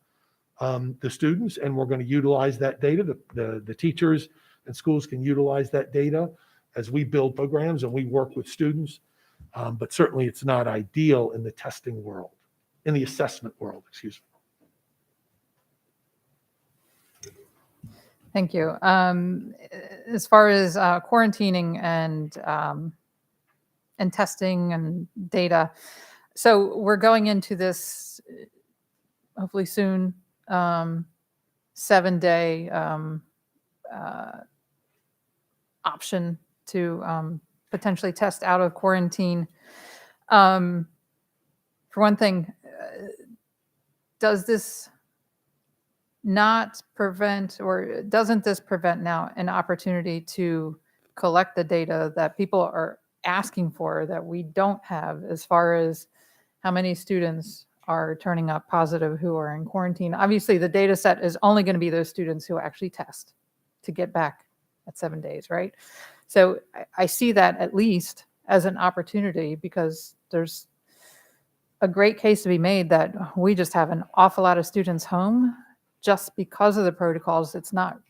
the students, and we're going to utilize that data. The teachers and schools can utilize that data as we build programs and we work with students. But certainly it's not ideal in the testing world, in the assessment world, excuse me. Thank you. As far as quarantining and testing and data, so we're going into this hopefully soon 7-day option to potentially test out of quarantine. for one thing, does this not prevent, or doesn't this prevent now an opportunity to collect the data that people are asking for that we don't have, as far as how many students are turning up positive who are in quarantine? Obviously, the data set is only going to be those students who actually test to get back at 7 days, right? So I see that at least as an opportunity, because there's a great case to be made that we just have an awful lot of students home just because of the protocols. It's not,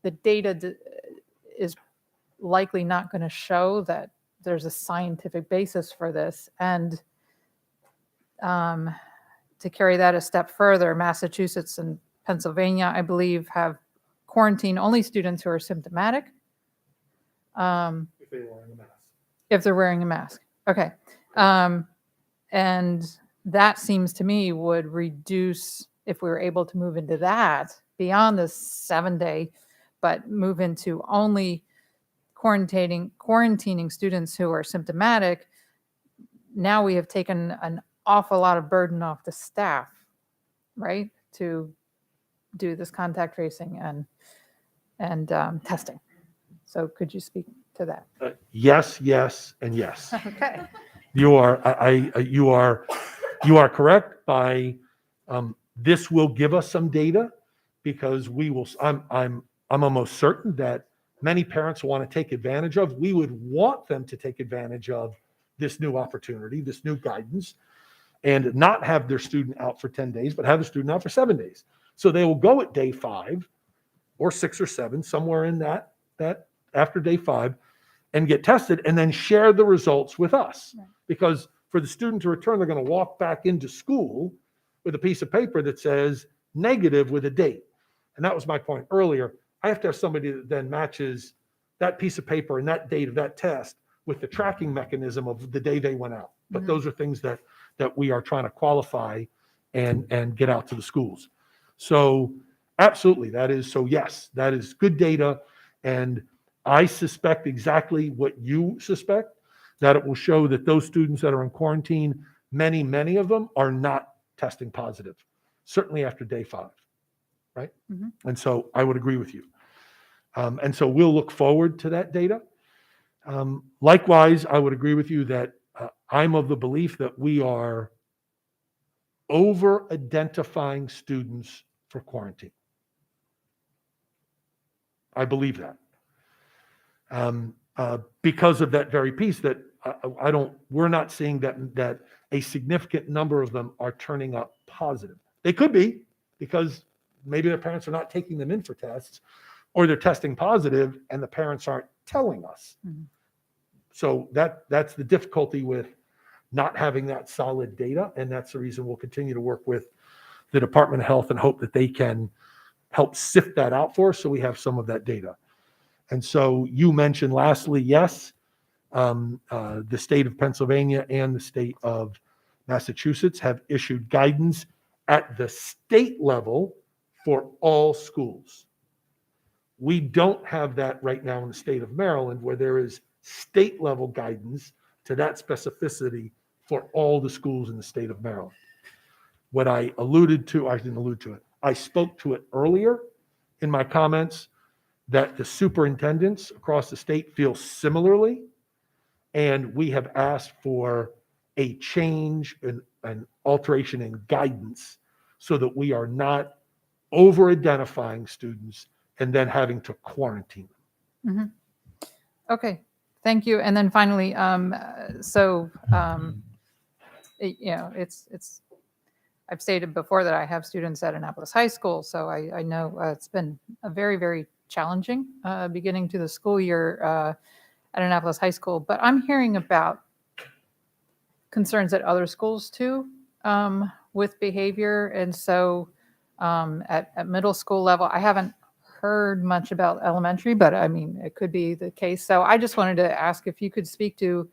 the data is likely not going to show that there's a scientific basis for this. And to carry that a step further, Massachusetts and Pennsylvania, I believe, have quarantine only students who are symptomatic. If they're wearing a mask. If they're wearing a mask. Okay. And that seems to me would reduce, if we were able to move into that beyond the 7-day, but move into only quarantining students who are symptomatic. Now we have taken an awful lot of burden off the staff, right, to do this contact tracing and testing. So could you speak to that? Yes, yes, and yes. Okay. You are correct. By this will give us some data, because we will. I'm almost certain that many parents want to take advantage of. We would want them to take advantage of this new opportunity, this new guidance, and not have their student out for 10 days, but have the student out for 7 days. So they will go at day 5 or 6 or 7, somewhere in that after day 5, and get tested, and then share the results with us. Right. Because for the student to return, they're going to walk back into school with a piece of paper that says negative with a date. And that was my point earlier. I have to have somebody that then matches that piece of paper and that date of that test with the tracking mechanism of the day they went out. But those are things that we are trying to qualify and get out to the schools. So absolutely, that is, so yes, that is good data. And I suspect exactly what you suspect, that it will show that those students that are in quarantine, many of them are not testing positive, certainly after day 5, right? Mm-hmm. And so I would agree with you. And so we'll look forward to that data. Likewise, I would agree with you that I'm of the belief that we are over-identifying students for quarantine. I believe that. Because of that very piece that we're not seeing that a significant number of them are turning up positive. They could be, because maybe their parents are not taking them in for tests, or they're testing positive and the parents aren't telling us. Mm-hmm. So that's the difficulty with not having that solid data. And that's the reason we'll continue to work with the Department of Health and hope that they can help sift that out for us, so we have some of that data. And so you mentioned lastly, yes, the state of Pennsylvania and the state of Massachusetts have issued guidance at the state level for all schools. We don't have that right now in the state of Maryland, where there is state level guidance to that specificity for all the schools in the state of Maryland. What I didn't allude to it. I spoke to it earlier in my comments, that the superintendents across the state feel similarly, and we have asked for a change and an alteration in guidance so that we are not over-identifying students and then having to quarantine them. Mm-hmm. Okay, thank you. And then finally, it's I've stated before that I have students at Annapolis High School, so I know it's been a very, very challenging beginning to the school year at Annapolis High School. But I'm hearing about concerns at other schools too with behavior. And so at middle school level, I haven't heard much about elementary, but I mean, it could be the case. So I just wanted to ask if you could speak to,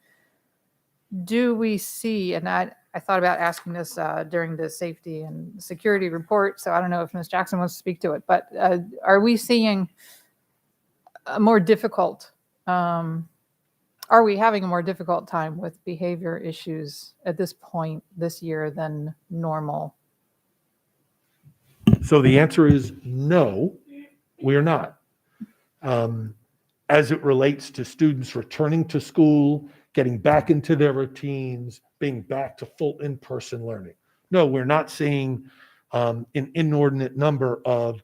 do we see, and I thought about asking this during the safety and security report, so I don't know if Ms. Jackson wants to speak to it, but are we seeing a more difficult Are we having a more difficult time with behavior issues at this point this year than normal? So the answer is no, we are not. As it relates to students returning to school, getting back into their routines, being back to full in-person learning. No, we're not seeing an inordinate number of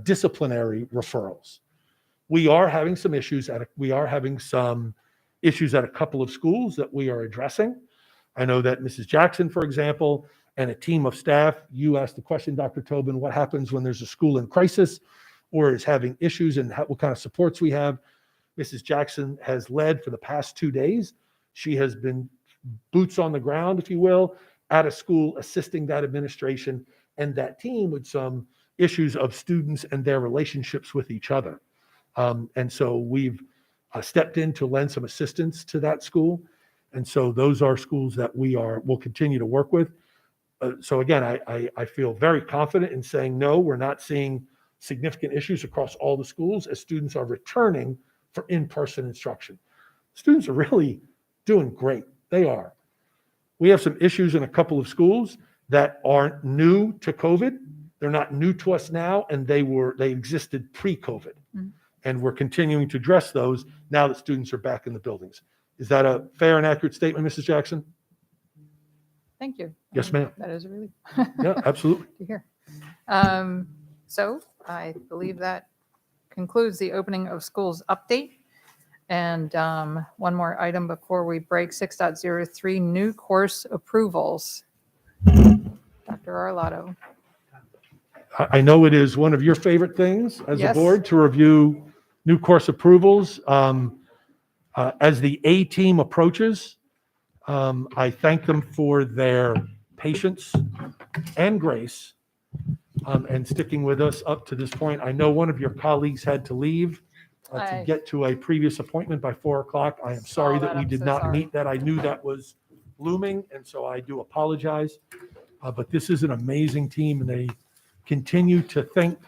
disciplinary referrals. We are having some issues at a couple of schools that we are addressing. I know that Mrs. Jackson, for example, and a team of staff, you asked the question, Dr. Tobin, what happens when there's a school in crisis or is having issues and what kind of supports we have. Mrs. Jackson has led for the past 2 days. She has been boots on the ground, if you will, at a school, assisting that administration and that team with some issues of students and their relationships with each other. And so we've stepped in to lend some assistance to that school. And so those are schools that will continue to work with. So again, I feel very confident in saying, no, we're not seeing significant issues across all the schools as students are returning for in-person instruction. Students are really doing great. They are. We have some issues in a couple of schools that aren't new to COVID. They're not new to us now, and they existed pre-COVID. Mm-hmm. And we're continuing to address those now that students are back in the buildings. Is that a fair and accurate statement, Mrs. Jackson? Thank you. Yes, ma'am. That is a relief. Yeah, absolutely. To hear. So I believe that concludes the opening of schools update. And one more item before we break, 6.03, new course approvals. Dr. Arlotto. I know it is one of your favorite things as Yes. a board to review new course approvals. As the A team approaches, I thank them for their patience and grace and sticking with us up to this point. I know one of your colleagues had to leave to get to a previous appointment by 4 o'clock. I am sorry that we did not meet that. I knew that was looming, and so I do apologize. But this is an amazing team, and they continue to think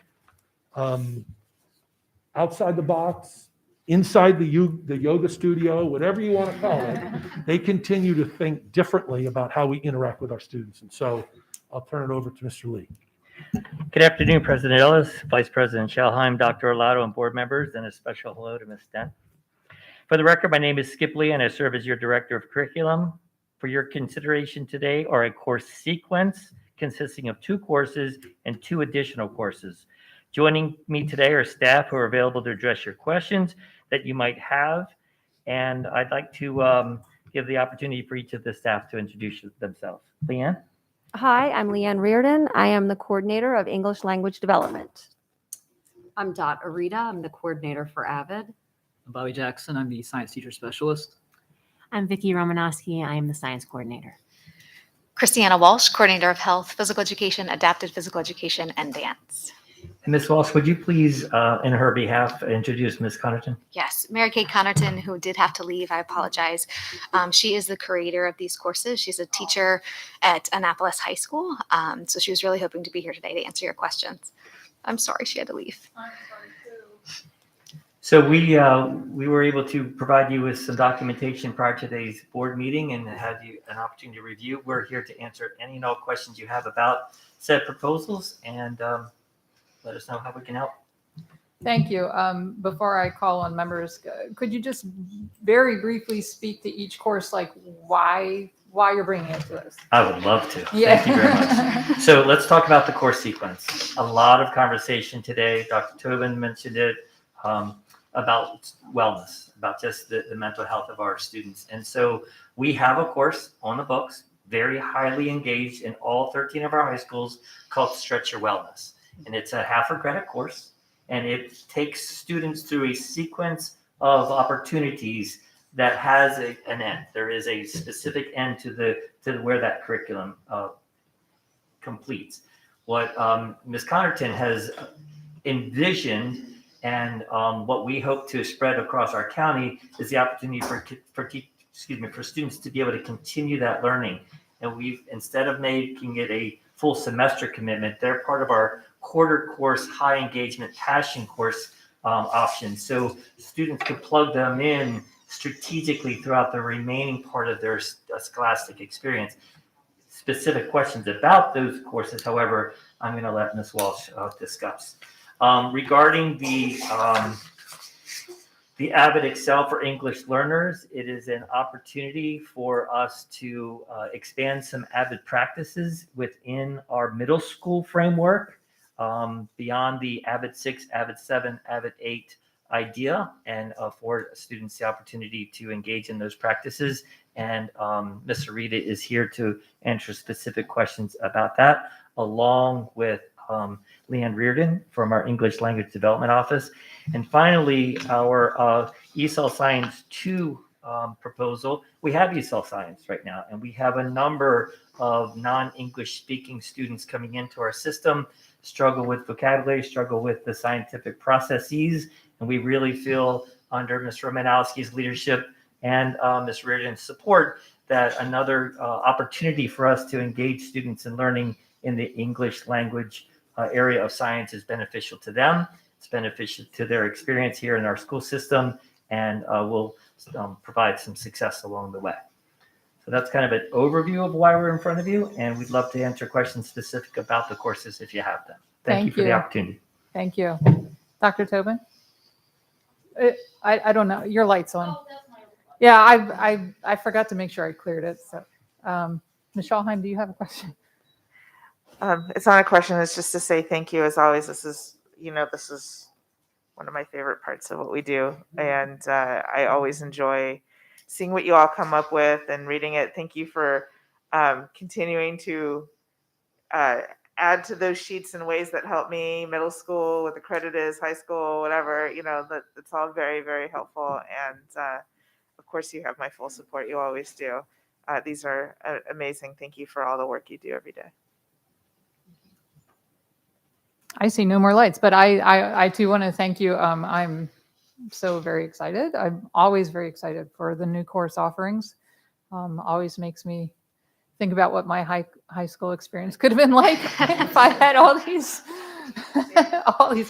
outside the box, inside the yoga studio, whatever you want to call it. They continue to think differently about how we interact with our students. And so I'll turn it over to Mr. Lee. Good afternoon, President Ellis, Vice President Schalheim, Dr. Arlotto, and board members, and a special hello to Ms. Dent. For the record, my name is Skip Lee, and I serve as your Director of Curriculum. For your consideration today are a course sequence consisting of 2 courses and 2 additional courses. Joining me today are staff who are available to address your questions that you might have, and I'd like to give the opportunity for each of the staff to introduce themselves. Leanne? Hi, I'm Leanne Reardon. I am the coordinator of English Language Development. I'm Dot Arita. I'm the coordinator for AVID. I'm Bobby Jackson. I'm the science teacher specialist. I'm Vicki Romanowski. I am the science coordinator. Christiana Walsh, coordinator of health, physical education, adapted physical education, and dance. And Ms. Walsh, would you please, in her behalf, introduce Ms. Connerton? Yes, Mary Kay Connerton, who did have to leave, I apologize. She is the creator of these courses. She's a teacher at Annapolis High School. So she was really hoping to be here today to answer your questions. I'm sorry she had to leave. So we were able to provide you with some documentation prior to today's board meeting and have you an opportunity to review. We're here to answer any and all questions you have about said proposals, and let us know how we can help. Thank you. Before I call on members, could you just very briefly speak to each course, like why you're bringing it to us? I would love to. Yeah. Thank you very much. So let's talk about the course sequence. A lot of conversation today. Dr. Tobin mentioned it about wellness, about just the mental health of our students. And so we have a course on the books, very highly engaged in all 13 of our high schools, called Stretch Your Wellness. And it's a half a credit course, and it takes students through a sequence of opportunities that has an end. There is a specific end to where that curriculum completes. What Ms. Connerton has envisioned and what we hope to spread across our county is the opportunity for students to be able to continue that learning. And we've, instead of making it a full semester commitment, they're part of our quarter course, high engagement passion course option. So students could plug them in strategically throughout the remaining part of their scholastic experience. Specific questions about those courses, however, I'm going to let Ms. Walsh discuss. Regarding the Avid Excel for English learners, it is an opportunity for us to expand some Avid practices within our middle school framework, beyond the Avid 6, Avid 7, Avid 8 idea, and afford students the opportunity to engage in those practices. And Ms. Arita is here to answer specific questions about that, along with Leanne Reardon from our English Language Development Office. And finally, our ESOL Science 2 proposal. We have ESOL Science right now, and we have a number of non-English speaking students coming into our system, struggle with vocabulary, struggle with the scientific processes, and we really feel under Ms. Romanowski's leadership and Ms. Reardon's support that another opportunity for us to engage students in learning in the English language area of science is beneficial to them. It's beneficial to their experience here in our school system, and will provide some success along the way. So that's kind of an overview of why we're in front of you, and we'd love to answer questions specific about the courses if you have them. Thank you for the opportunity. Thank you. Dr. Tobin? I don't know. Your light's on. Yeah, I forgot to make sure I cleared it. So, Ms. Schallheim, do you have a question? It's not a question. It's just to say thank you as always. This is one of my favorite parts of what we do. And I always enjoy seeing what you all come up with and reading it. Thank you for continuing to add to those sheets in ways that help me, middle school, what the credit is, high school, whatever, that it's all very, very helpful. And of course, you have my full support. You always do. These are amazing. Thank you for all the work you do every day. I see no more lights, but I too want to thank you. I'm so very excited. I'm always very excited for the new course offerings. Always makes me think about what my high school experience could have been like if I had all these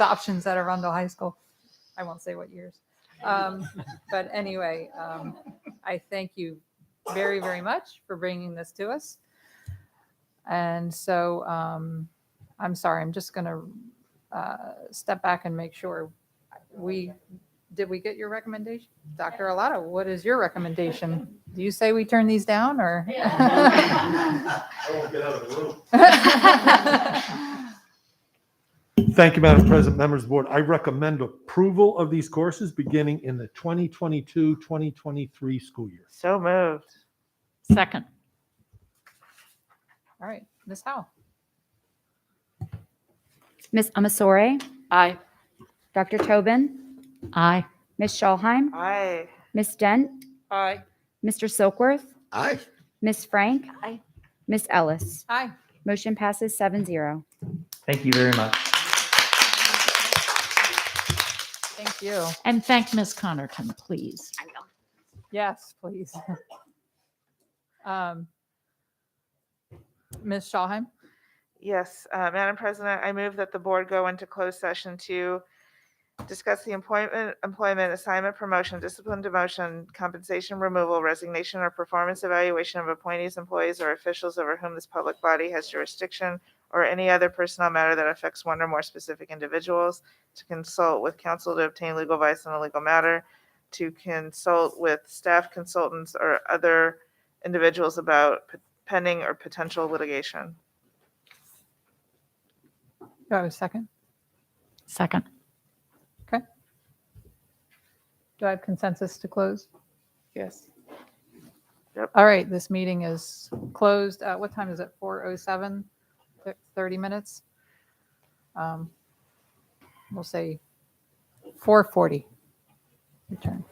options at Arundel High School. I won't say what years. But anyway, I thank you very, very much for bringing this to us. And so I'm sorry, I'm just going to step back and make sure did we get your recommendation? Dr. Arlato, what is your recommendation? Do you say we turn these down or? I won't get out of the room. Thank you, Madam President, members of the board. I recommend approval of these courses beginning in the 2022-2023 school year. So moved. Second. All right, Ms. Howe. Ms. Amasore, Aye. Dr. Tobin, Aye. Ms. Schallheim, Aye. Ms. Dent, Aye. Mr. Silkworth, Aye. Ms. Frank, Aye. Ms. Ellis. Hi. Motion passes 7-0. Thank you very much. Thank you. And thank Ms. Connerton, please. I will. Yes, please. Ms. Schallheim? Yes, Madam President, I move that the board go into closed session to discuss the employment, assignment, promotion, discipline, demotion, compensation, removal, resignation, or performance evaluation of appointees, employees, or officials over whom this public body has jurisdiction, or any other personnel matter that affects one or more specific individuals, to consult with counsel to obtain legal advice on a legal matter, to consult with staff consultants or other individuals about pending or potential litigation. Do I have a second? Second. Okay. Do I have consensus to close? Yes. All right, this meeting is closed. What time is it? 4:07, 30 minutes. We'll say 4:40. Return.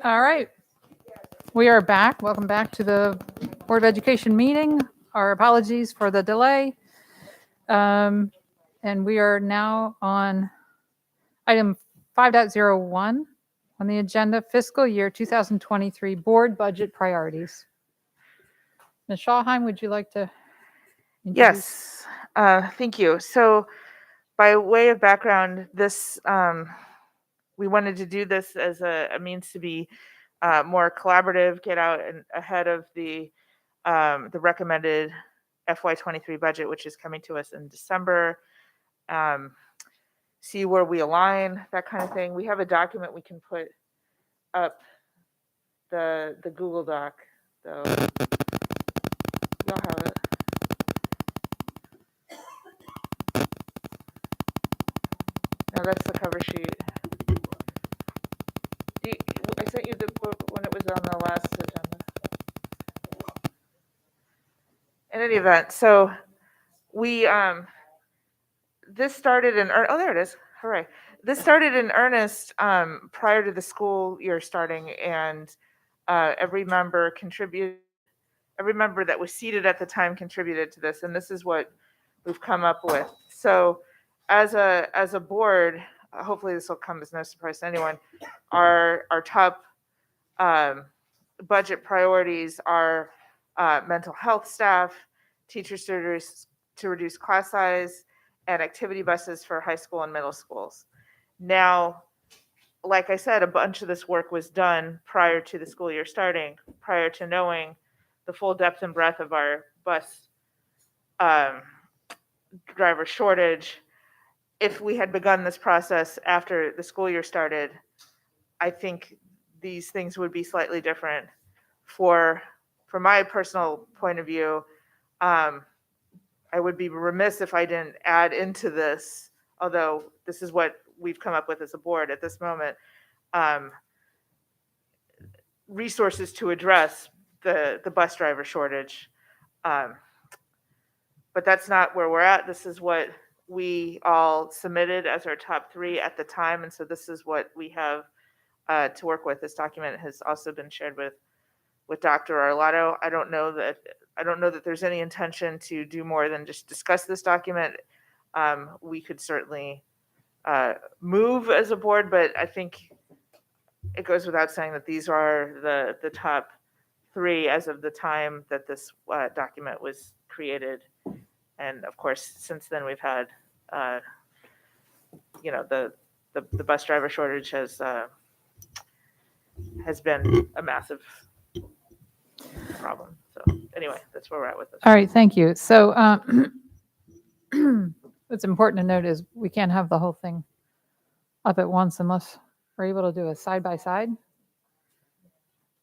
All right. We are back. Welcome back to the Board of Education meeting. Our apologies for the delay. And we are now on item 5.01 on the agenda, fiscal year 2023 board budget priorities. Ms. Schallheim, would you like to introduce? Yes, thank you. So by way of background, this we wanted to do this as a means to be more collaborative, get out and ahead of the recommended FY23 budget, which is coming to us in December. See where we align, that kind of thing. We have a document we can put up, the Google Doc, though. Y'all have it. No, that's the cover sheet. I sent you the book when it was on the last agenda. In any event, so we this started in oh, there it is. Hooray. This started in earnest prior to the school year starting, and every member that was seated at the time contributed to this, and this is what we've come up with. So as a board, hopefully this will come as no surprise to anyone, our top budget priorities are mental health staff, teachers to reduce class size, and activity buses for high school and middle schools. Now, like I said, a bunch of this work was done prior to the school year starting, prior to knowing the full depth and breadth of our bus driver shortage. If we had begun this process after the school year started, I think these things would be slightly different. From my personal point of view, I would be remiss if I didn't add into this, although this is what we've come up with as a board at this moment, resources to address the bus driver shortage. But that's not where we're at. This is what we all submitted as our top 3 at the time, and so this is what we have to work with. This document has also been shared with Dr. Arlato. I don't know that there's any intention to do more than just discuss this document. We could certainly move as a board, but I think it goes without saying that these are the top 3 as of the time that this document was created. And of course, since then we've had, the bus driver shortage has been a massive problem. So anyway, that's where we're at with this. All right, thank you. So what's important to note is we can't have the whole thing up at once unless we're able to do a side by side.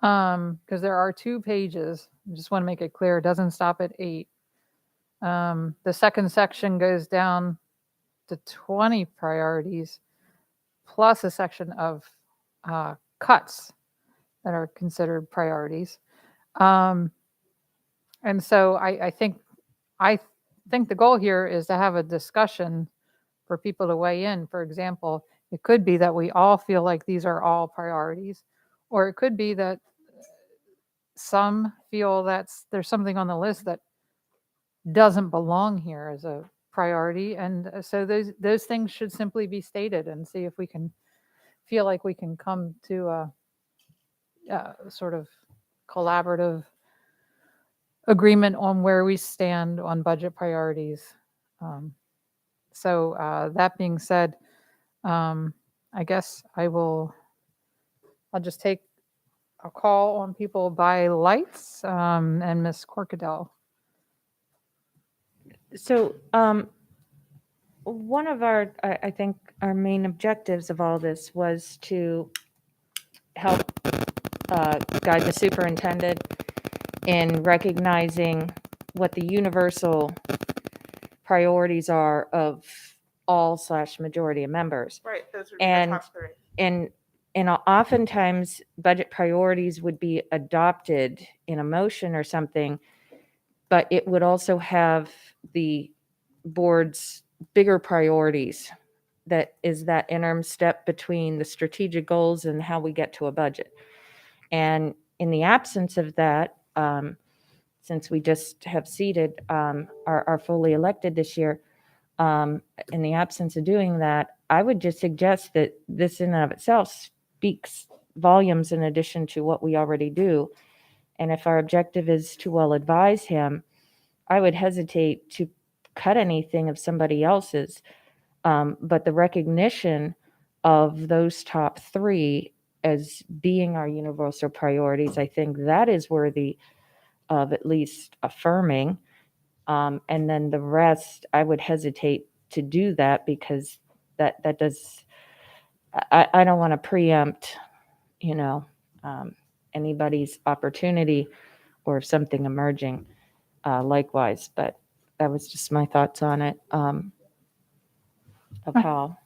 Because there are 2 pages. I just want to make it clear, it doesn't stop at 8. The second section goes down to 20 priorities, plus a section of cuts that are considered priorities. And so I think the goal here is to have a discussion for people to weigh in. For example, it could be that we all feel like these are all priorities, or it could be that some feel that there's something on the list that doesn't belong here as a priority. And so those things should simply be stated and see if we can feel like we can come to a sort of collaborative agreement on where we stand on budget priorities. So that being said, I guess I'll just take a call on people by lights, and Ms. Corkadell. So one of I think our main objectives of all this was to help guide the superintendent in recognizing what the universal priorities are of all/majority of members. Right, those would be the top 3. And oftentimes budget priorities would be adopted in a motion or something, but it would also have the board's bigger priorities. That is that interim step between the strategic goals and how we get to a budget. And in the absence of that, since we just have seated our fully elected this year, in the absence of doing that, I would just suggest that this in and of itself speaks volumes in addition to what we already do. And if our objective is to well advise him, I would hesitate to cut anything of somebody else's. But the recognition of those top three as being our universal priorities, I think that is worthy of at least affirming. And then the rest, I would hesitate to do that because that does, I don't want to preempt, anybody's opportunity or something emerging likewise. But that was just my thoughts on it, of how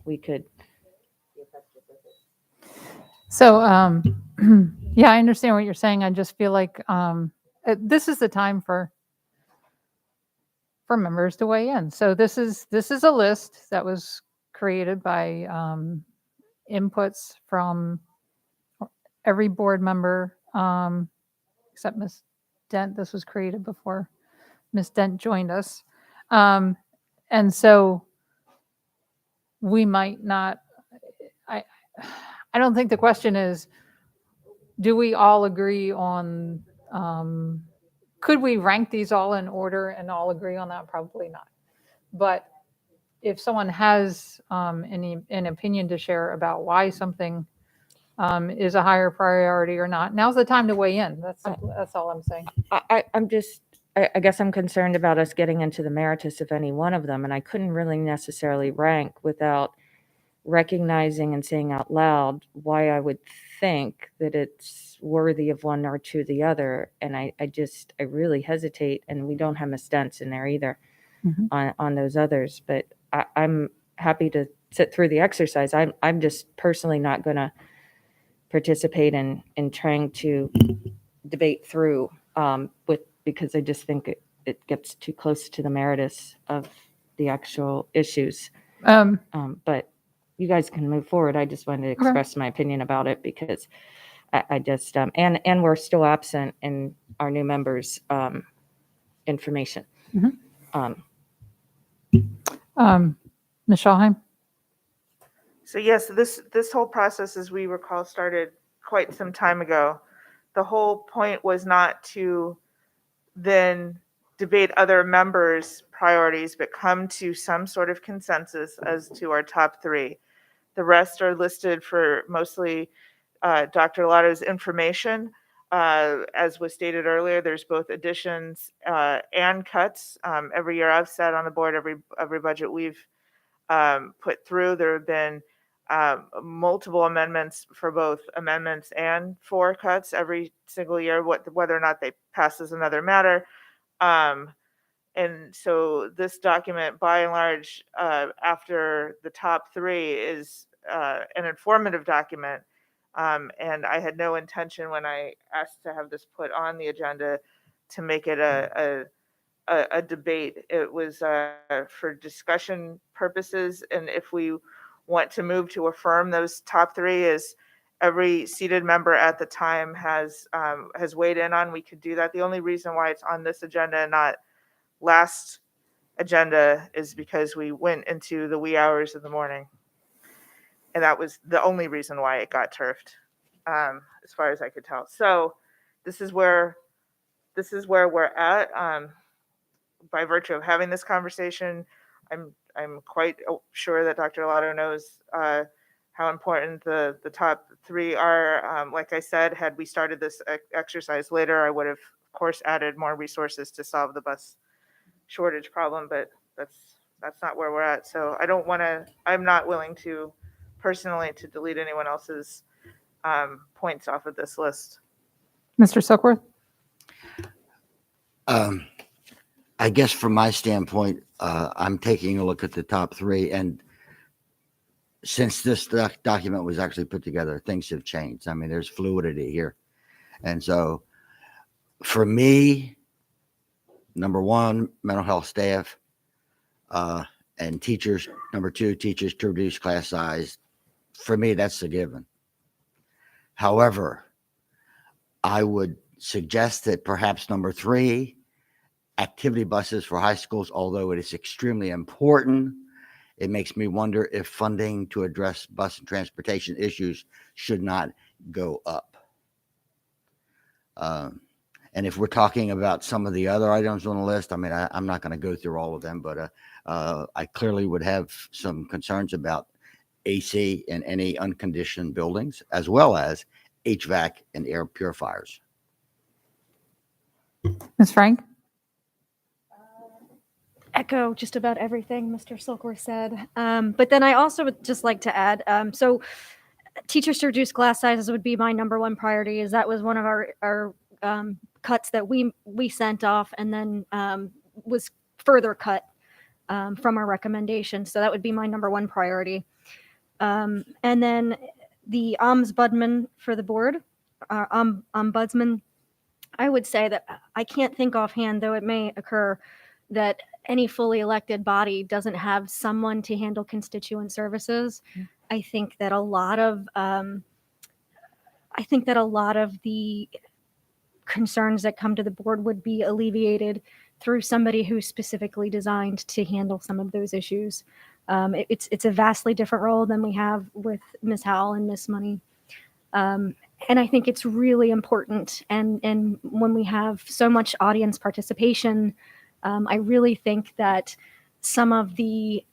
we could. So, yeah, I understand what you're saying. I just feel like this is the time for members to weigh in. So this is a list that was created by inputs from every board member, except Ms. Dent. This was created before Ms. Dent joined us. And so we might not, I don't think the question is, do we all agree on, could we rank these all in order and all agree on that? Probably not. But if someone has an opinion to share about why something is a higher priority or not, now's the time to weigh in. That's all I'm saying. I guess I'm concerned about us getting into the meritus of any one of them, and I couldn't really necessarily rank without recognizing and saying out loud why I would think that it's worthy of one or to the other. And I really hesitate, and we don't have Ms. Dent's in there either on those others, but I'm happy to sit through the exercise. I'm just personally not going to participate in trying to debate through because I just think it gets too close to the meritus of the actual issues. But you guys can move forward. I just wanted to express my opinion about it because I just and we're still absent in our new members' information. Ms. Schallheim? So yes, this whole process, as we recall, started quite some time ago. The whole point was not to then debate other members' priorities, but come to some sort of consensus as to our top three. The rest are listed for mostly Dr. Lotto's information. As was stated earlier, there's both additions and cuts. Every year I've sat on the board, every budget we've put through, there have been multiple amendments for both amendments and for cuts every single year, whether or not they pass is another matter. And so this document, by and large, after the top three, is an informative document. And I had no intention when I asked to have this put on the agenda to make it a debate. It was for discussion purposes. And if we want to move to affirm those top three, as every seated member at the time has weighed in on, we could do that. The only reason why it's on this agenda and not last agenda is because we went into the wee hours of the morning. And that was the only reason why it got turfed, as far as I could tell. So this is where we're at. By virtue of having this conversation, I'm quite sure that Dr. Lotto knows how important the top three are. Like I said, had we started this exercise later, I would have, of course, added more resources to solve the bus shortage problem, but that's not where we're at. So I'm not willing to personally to delete anyone else's points off of this list. Mr. Silkworth? I guess from my standpoint, I'm taking a look at the top three, and since this document was actually put together, things have changed. I mean, there's fluidity here. And so for me, number one, mental health staff and teachers. Number two, teachers to reduce class size. For me, that's a given. However, I would suggest that perhaps number 3, activity buses for high schools, although it is extremely important, it makes me wonder if funding to address bus and transportation issues should not go up. And if we're talking about some of the other items on the list, I mean, I'm not going to go through all of them, but I clearly would have some concerns about AC in any unconditioned buildings, as well as HVAC and air purifiers. Ms. Frank? Echo just about everything Mr. Silkworth said. But then I also would just like to add, so teachers to reduce class sizes would be my number one priority, as that was one of our cuts that we sent off and then was further cut from our recommendation. So that would be my number one priority. And then the ombudsman for the board, ombudsman, I would say that I can't think offhand, though it may occur, that any fully elected body doesn't have someone to handle constituent services. I think that a lot of the concerns that come to the board would be alleviated through somebody who's specifically designed to handle some of those issues. It's a vastly different role than we have with Ms. Howell and Ms. Money. And I think it's really important. And when we have so much audience participation, I really think that some of the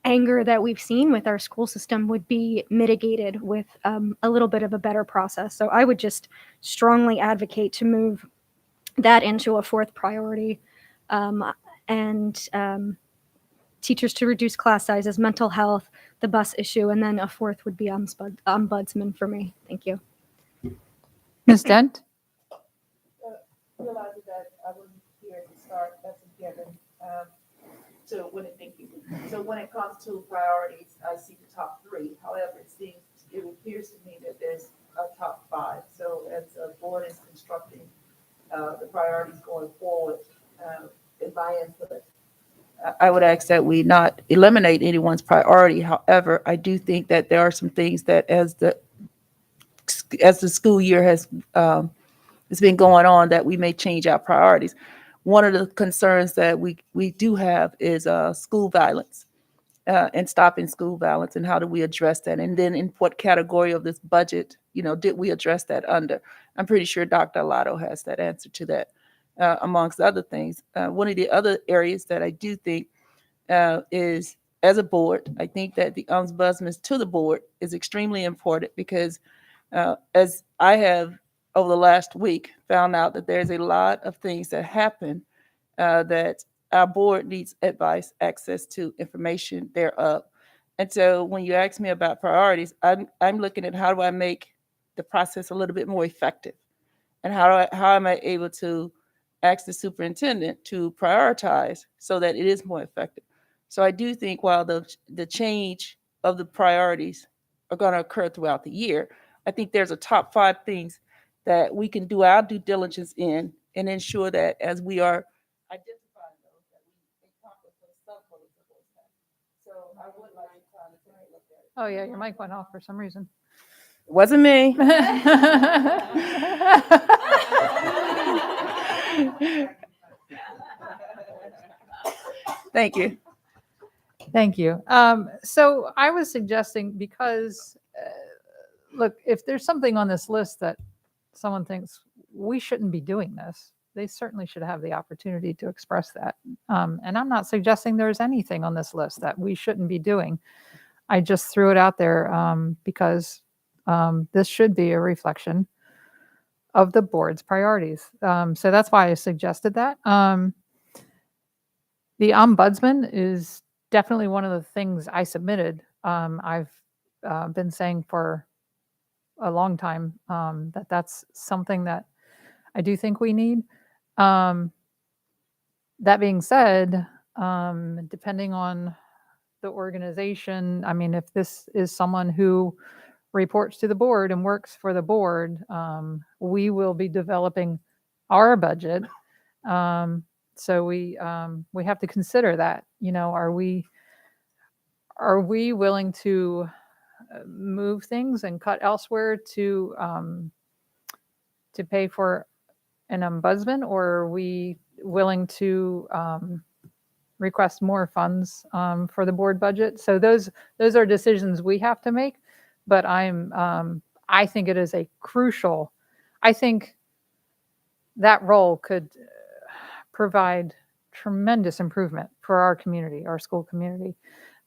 anger that we've seen with our school system would be mitigated with a little bit of a better process. So I would just strongly advocate to move that into a 4th priority, and teachers to reduce class sizes, mental health, the bus issue, and then a 4th would be ombudsman for me. Thank you. Ms. Dent? Realizing that I wasn't here to start, that's a given. So when it comes to priorities, I see the top 3. However, it appears to me that there's a top 5. So as the board is constructing the priorities going forward, in my input, I would ask that we not eliminate anyone's priority. However, I do think that there are some things that as the school year has been going on, that we may change our priorities. One of the concerns that we do have is school violence and stopping school violence, and how do we address that? And then in what category of this budget, did we address that under? I'm pretty sure Dr. Alato has that answer to that, amongst other things. One of the other areas that I do think is, as a board, I think that the ombudsman to the board is extremely important, because as I have over the last week found out that there's a lot of things that happen that our board needs advice, access to information thereof. And so when you ask me about priorities, I'm looking at how do I make the process a little bit more effective, and how am I able to ask the superintendent to prioritize so that it is more effective. So I do think while the change of the priorities are going to occur throughout the year, I think there's a top 5 things that we can do our due diligence in, and ensure that as we are identifying those, that we accomplish those sub-bullets of those tasks. So I would like to kind of take a look at it. Oh, yeah, your mic went off for some reason. Wasn't me. Thank you. Thank you. So I was suggesting, because, look, if there's something on this list that someone thinks we shouldn't be doing this, they certainly should have the opportunity to express that. And I'm not suggesting there's anything on this list that we shouldn't be doing. I just threw it out there because this should be a reflection of the board's priorities. So that's why I suggested that. The ombudsman is definitely one of the things I submitted. I've been saying for a long time that that's something that I do think we need. That being said, depending on the organization, I mean, if this is someone who reports to the board and works for the board, we will be developing our budget. So we have to consider that. Are we willing to move things and cut elsewhere to to pay for an ombudsman, or are we willing to request more funds for the board budget? So those are decisions we have to make. But I think it is a crucial. I think that role could provide tremendous improvement for our community, our school community.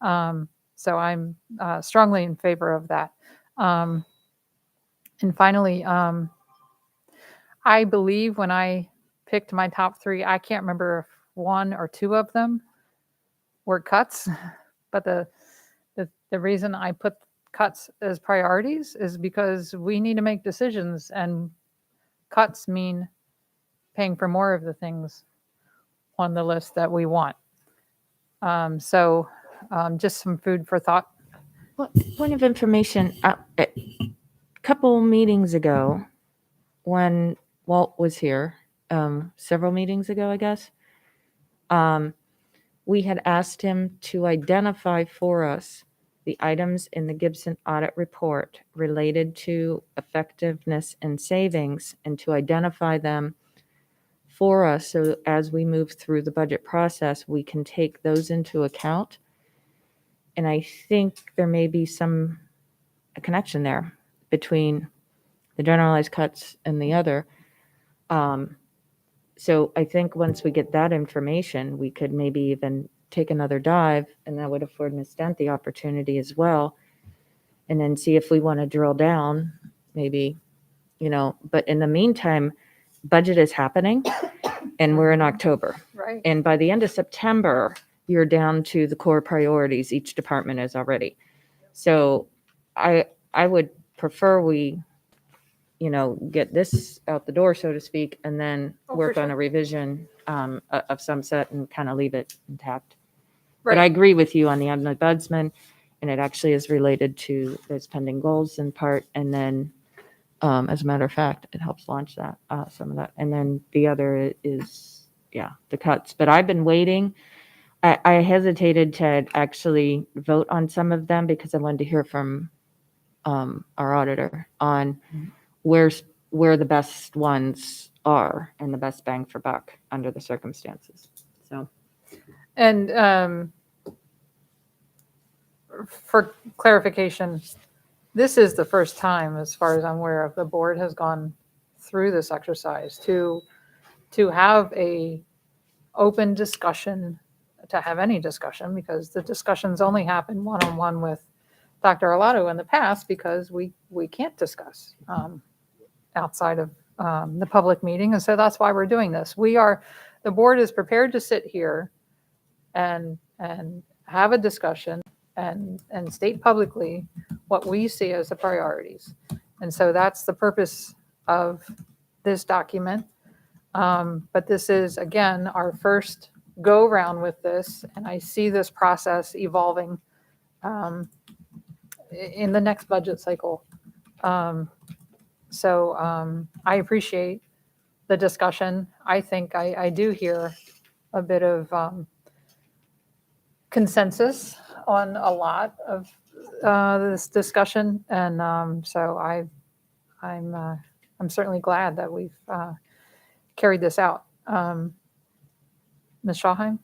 So I'm strongly in favor of that. And finally, I believe when I picked my top three, I can't remember if one or two of them were cuts, but the reason I put cuts as priorities is because we need to make decisions, and cuts mean paying for more of the things on the list that we want. So just some food for thought. Point of information, a couple meetings ago, when Walt was here, several meetings ago, I guess, we had asked him to identify for us the items in the Gibson audit report related to effectiveness and savings, and to identify them for us so as we move through the budget process, we can take those into account. And I think there may be a connection there between the generalized cuts and the other. So I think once we get that information, we could maybe even take another dive, and that would afford Ms. Dent the opportunity as well. And then see if we want to drill down, maybe, but in the meantime, budget is happening and we're in October. Right. And by the end of September, you're down to the core priorities each department is already. So I would prefer we, get this out the door, so to speak, and then work on a revision of some set and kind of leave it intact. Right. But I agree with you on the ombudsman, and it actually is related to those pending goals in part. And then, as a matter of fact, it helps launch that, some of that. And then the other is, the cuts. But I've been waiting. I hesitated to actually vote on some of them because I wanted to hear from our auditor on where the best ones are and the best bang for buck under the circumstances. So, And for clarification, this is the first time, as far as I'm aware of, the board has gone through this exercise to have a open discussion, to have any discussion, because the discussions only happen one-on-one with Dr. Arlotto in the past, because we can't discuss outside of the public meeting. And so that's why we're doing this. The board is prepared to sit here and have a discussion and state publicly what we see as the priorities. And so that's the purpose of this document. But this is, again, our first go round with this, and I see this process evolving in the next budget cycle. So I appreciate the discussion. I think I do hear a bit of consensus on a lot of this discussion, and so I'm certainly glad that we've carried this out. Ms. Schallheim?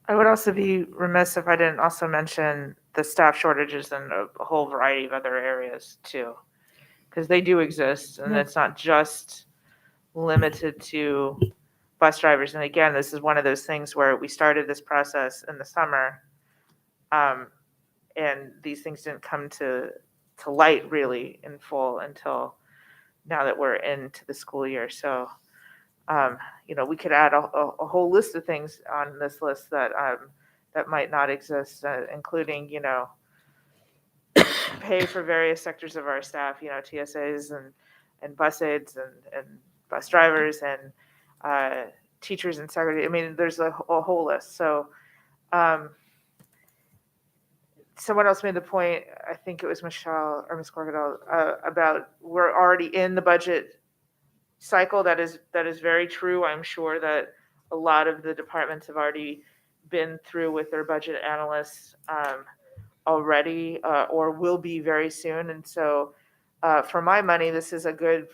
I would also be remiss if I didn't also mention the staff shortages in a whole variety of other areas too, because they do exist, and it's not just limited to bus drivers. And again, this is one of those things where we started this process in the summer, and these things didn't come to light really in full until now that we're into the school year. So, we could add a whole list of things on this list that might not exist, including, pay for various sectors of our staff, TSAs and bus aides and bus drivers and teachers and secretaries. I mean, there's a whole list. So someone else made the point, I think it was Michelle or Ms. Corkadell, about we're already in the budget cycle. That is very true. I'm sure that a lot of the departments have already been through with their budget analysts already, or will be very soon. And so For my money, this is a good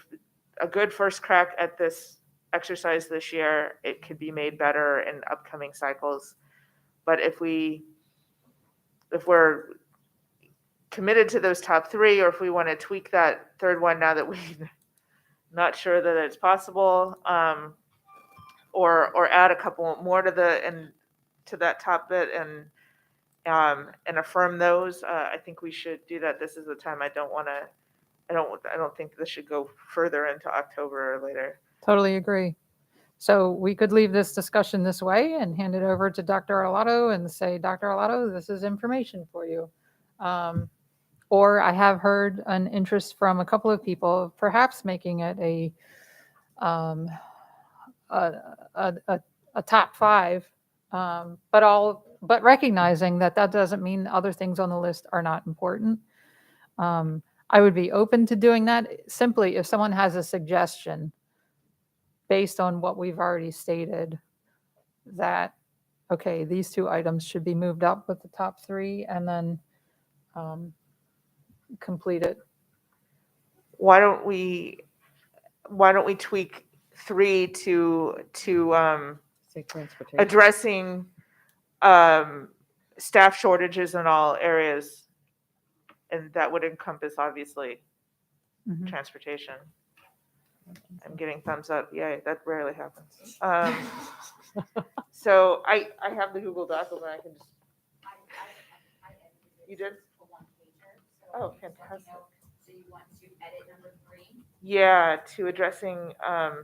first crack at this exercise this year. It could be made better in upcoming cycles. But if we're committed to those top three, or if we want to tweak that third one now that we're not sure that it's possible, or add a couple more to that top bit and affirm those, I think we should do that. This is the time. I don't think this should go further into October or later. Totally agree. So we could leave this discussion this way and hand it over to Dr. Arlotto and say, Dr. Arlotto, this is information for you. Or I have heard an interest from a couple of people, perhaps making it a top five, but recognizing that doesn't mean other things on the list are not important. I would be open to doing that simply if someone has a suggestion based on what we've already stated, that, okay, these two items should be moved up with the top three, and then complete it. Why don't we tweak 3 to Say transportation. addressing staff shortages in all areas, and that would encompass obviously Mhm. transportation. I'm getting thumbs up. Yay, that rarely happens. So I have the Google Doc open. I can just. You did? Oh, fantastic. So you want to edit number 3? Yeah, to addressing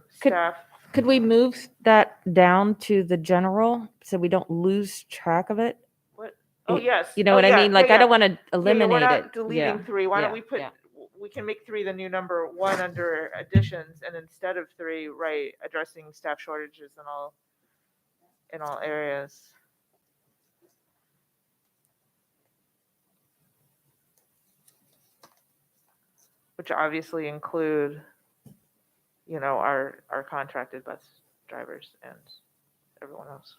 staff. Could we move that down to the general so we don't lose track of it? What? Oh, yes. You know Oh, what I yeah, mean? Like, yeah, I don't yeah. want to eliminate we're not it. deleting Yeah. 3. Why don't Yeah, we put? yeah. We can make 3 the new number 1 under additions, and instead of 3, write addressing staff shortages in all areas. Which obviously include, our contracted bus drivers and everyone else.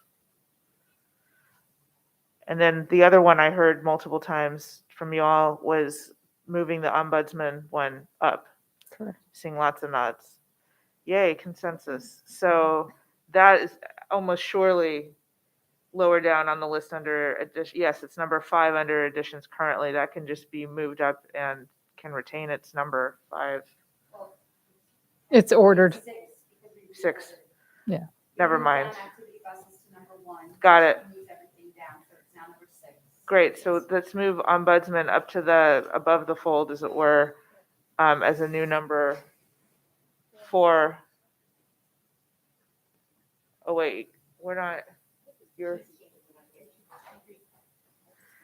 And then the other one I heard multiple times from you all was moving the ombudsman one up. Correct. Seeing lots of nods. Yay, consensus. So that is almost surely lower down on the list under addition. Yes, it's number 5 under additions currently. That can just be moved up and can retain its number 5. It's ordered. 6. Yeah. Never mind. Got it. Great. So let's move ombudsman up to above the fold, as it were, as a new number 4. Oh wait, we're not. You're.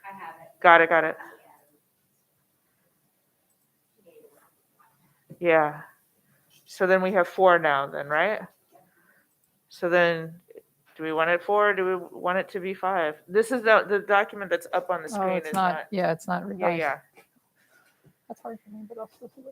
I have it. Got it. Yeah. So then we have 4 now, then, right? So then, do we want it 4? Or do we want it to be 5? This is the document that's up on the screen. Oh, it's not. Yeah, it's not revised. Yeah. That's hard for me, but I'll still do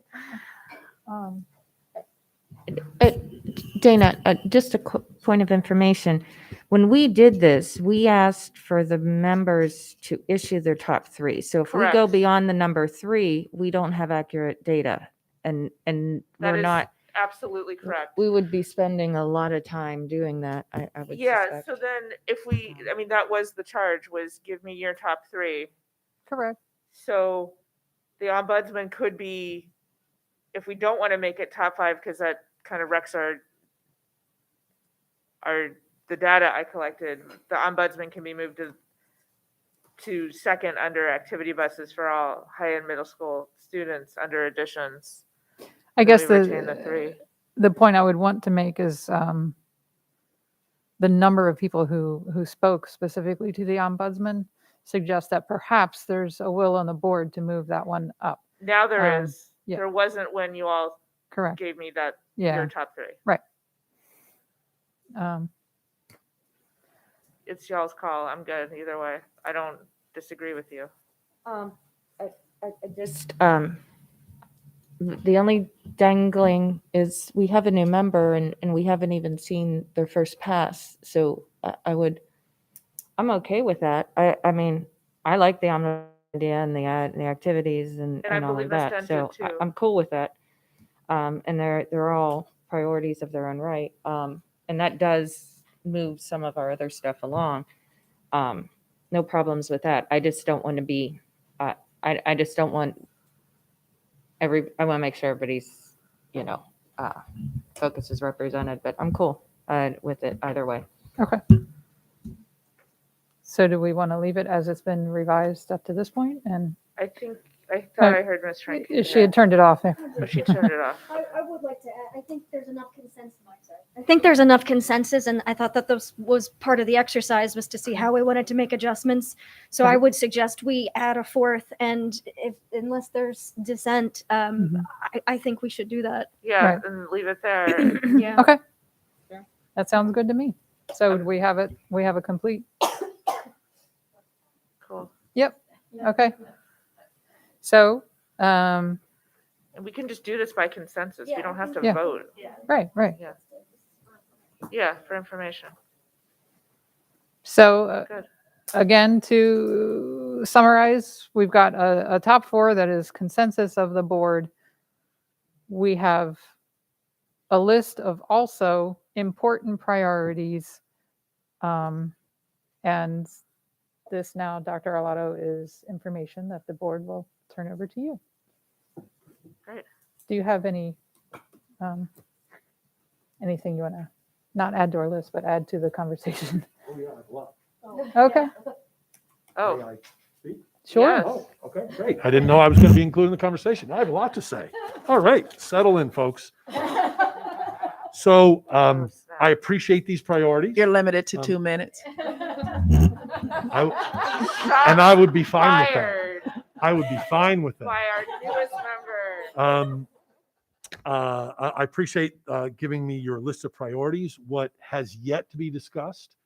it. Dana, just a point of information. When we did this, we asked for the members to issue their top 3. So if we go Correct. beyond the number 3, we don't have accurate data. And That we're is not, absolutely correct. we would be spending a lot of time doing that, I would Yeah, suspect. so then that was the charge, was give me your top 3. Correct. So the ombudsman could be, if we don't want to make it top 5, because that kind of wrecks the data I collected, the ombudsman can be moved to second under activity buses for all high and middle school students under additions. I Then guess we retain the 3. the point I would want to make is the number of people who spoke specifically to the ombudsman suggests that perhaps there's a will on the board to move that one up. Now there is. Yeah. There wasn't when you all Correct. gave me that Yeah. your top 3. Right. It's y'all's call. I'm good either way. I don't disagree with you. I just, the only dangling is we have a new member and we haven't even seen their first pass. So I'm okay with that. I mean, I like the idea and the activities and I all believe of Ms. that. Dunn So did too. I'm cool with that. And they're all priorities of their own right. And that does move some of our other stuff along. No problems with that. I just don't want to be, I just don't want I want to make sure everybody's, focus is represented, but I'm cool with it either way. Okay. So do we want to leave it as it's been revised up to this point? And I thought I heard Ms. Frank. she had turned it off. But she turned it off. I would like to add, I think there's enough consensus. I think there's enough consensus, and I thought that this was part of the exercise, was to see how we wanted to make adjustments. So I would suggest we add a fourth, and unless there's dissent, I think we should do that. Yeah, Right. and leave it there. Yeah. Okay. That sounds good to me. So we have it. We have a complete. Cool. Yep. Okay. So, And we can just do this by consensus. We don't have to Yeah. vote. right. Yeah. Yeah, for information. So Good. again, to summarize, we've got a top four that is consensus of the board. We have a list of also important priorities. And this now, Dr. Arlotto, is information that the board will turn over to you. Great. Do you have anything you want to not add to our list, but add to the conversation? Oh, yeah, I have a lot. Okay, Oh, May I speak? sure. Yes. Oh, okay, great. I didn't know I was going to be included in the conversation. I have a lot to say. All right, settle in, folks. So Oh, snap. I appreciate these priorities. You're limited to 2 minutes. I would be fine with that. Fired I would be fine with that. by our newest member. I appreciate giving me your list of priorities. What has yet to be discussed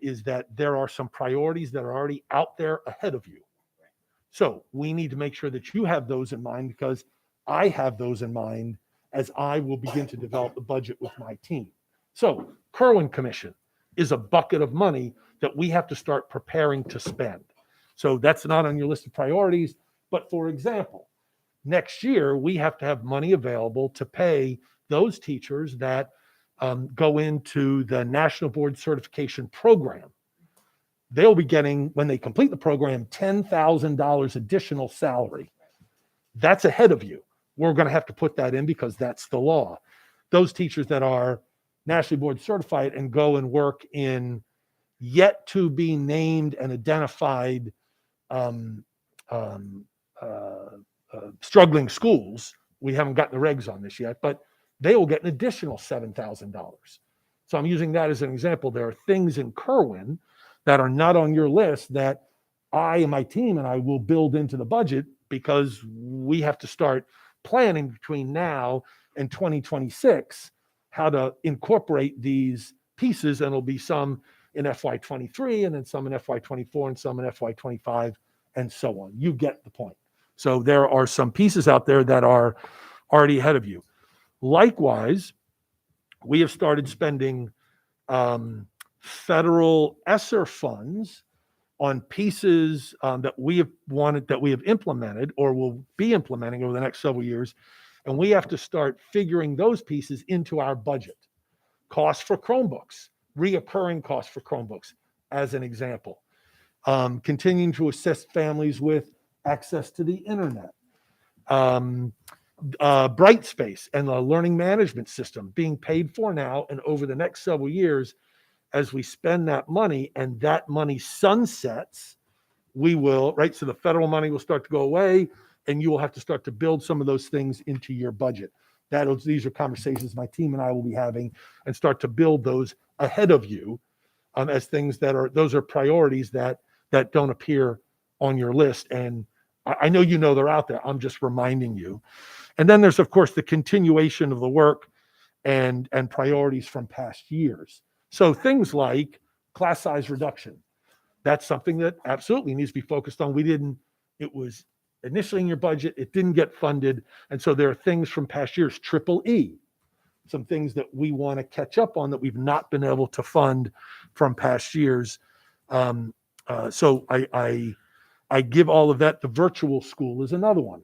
is that there are some priorities that are already out there ahead of you. So we need to make sure that you have those in mind, because I have those in mind as I will begin to develop the budget with my team. So Kerwin Commission is a bucket of money that we have to start preparing to spend. So that's not on your list of priorities. But for example, next year, we have to have money available to pay those teachers that go into the National Board Certification Program. They'll be getting, when they complete the program, $10,000 additional salary. That's ahead of you. We're going to have to put that in because that's the law. Those teachers that are nationally board certified and go and work in yet to be named and identified struggling schools. We haven't gotten the regs on this yet, but they will get an additional $7,000. So I'm using that as an example. There are things in Kerwin that are not on your list that I and my team and I will build into the budget, because we have to start planning between now and 2026 how to incorporate these pieces. And it'll be some in FY23 and then some in FY24 and some in FY25 and so on. You get the point. So there are some pieces out there that are already ahead of you. Likewise, we have started spending federal ESSER funds on pieces that we have implemented or will be implementing over the next several years. And we have to start figuring those pieces into our budget. Costs for Chromebooks, reoccurring costs for Chromebooks, as an example. Continuing to assist families with access to the internet. Brightspace and the learning management system being paid for now and over the next several years. As we spend that money and that money sunsets, we will, right? So the federal money will start to go away and you will have to start to build some of those things into your budget. These are conversations my team and I will be having, and start to build those ahead of you as things those are priorities that don't appear on your list. And I know you know they're out there. I'm just reminding you. And then there's, of course, the continuation of the work and priorities from past years. So things like class size reduction. That's something that absolutely needs to be focused on. It was initially in your budget, it didn't get funded. And so there are things from past years, EEE, some things that we want to catch up on that we've not been able to fund from past years. So I I give all of that. The virtual school is another one,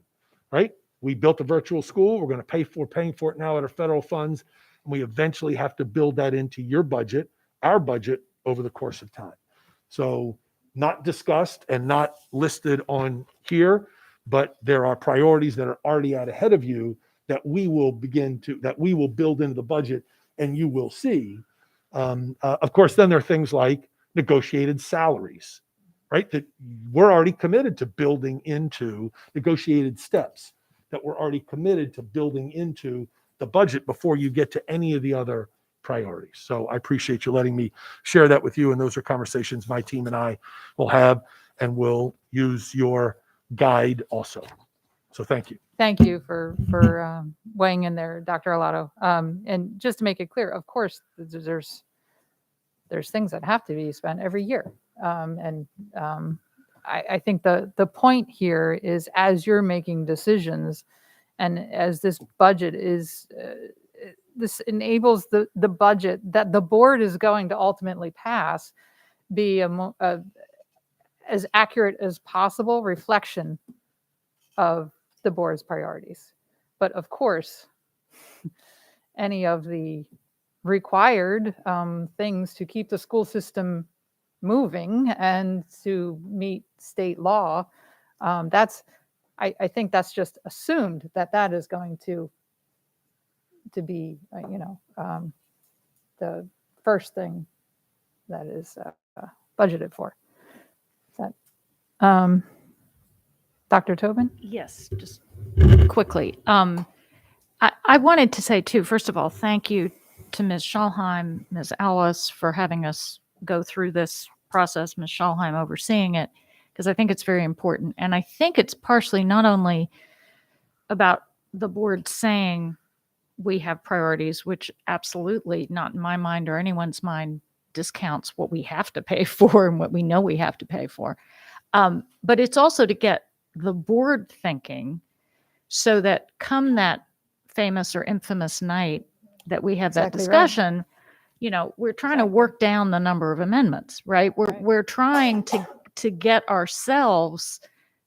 right? We built a virtual school. We're going to paying for it now out of federal funds. And we eventually have to build that into your budget, our budget, over the course of time. So not discussed and not listed on here, but there are priorities that are already out ahead of you that we will build into the budget and you will see. Of course, then there are things like negotiated salaries, right? That we're already committed to building into negotiated steps that we're already committed to building into the budget before you get to any of the other priorities. So I appreciate you letting me share that with you. And those are conversations my team and I will have, and we'll use your guide also. So thank you. Thank you for weighing in there, Dr. Arlotto. And just to make it clear, of course, there's things that have to be spent every year. I think the point here is, as you're making decisions and as this budget is, this enables the budget that the board is going to ultimately pass be as accurate as possible reflection of the board's priorities. But of course, any of the required things to keep the school system moving and to meet state law, I think that's just assumed that is going to be, the first thing that is budgeted for. Is that, Dr. Tobin? Yes, just quickly. I wanted to say too, first of all, thank you to Ms. Schalheim, Ms. Ellis, for having us go through this process, Ms. Schalheim overseeing it, because I think it's very important. And I think it's partially not only about the board saying we have priorities, which absolutely not in my mind or anyone's mind discounts what we have to pay for and what we know we have to pay for. But it's also to get the board thinking so that come that famous or infamous night that we have that discussion, we're trying to work down the number of amendments, right? We're trying to get ourselves,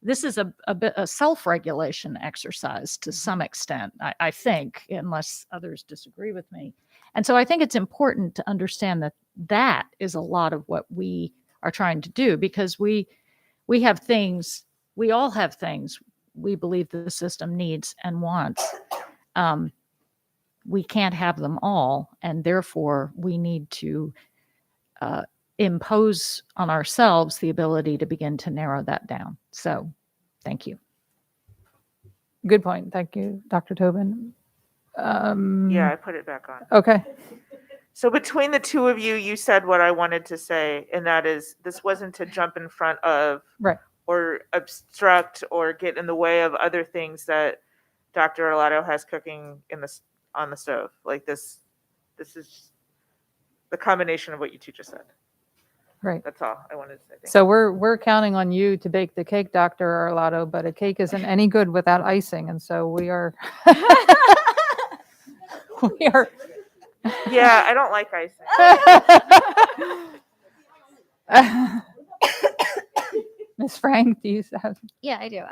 this is a bit a self-regulation exercise to some extent, I think, unless others disagree with me. And so I think it's important to understand that is a lot of what we are trying to do, because we have things, we all have things we believe the system needs and wants. We can't have them all, and therefore we need to impose on ourselves the ability to begin to narrow that down. So thank you. Good point. Thank you, Dr. Tobin. Yeah, I put it back on. Okay. So between the two of you, you said what I wanted to say, and that is, this wasn't to jump in front of, right, or obstruct or get in the way of other things that Dr. Arlotto has cooking on the stove. Like this is the combination of what you two just said. Right. That's all I wanted to say. So we're counting on you to bake the cake, Dr. Arlotto, but a cake isn't any good without icing, and so we are. We are. Yeah, I don't like icing. Ms. Frank, do you have? Yeah, I do.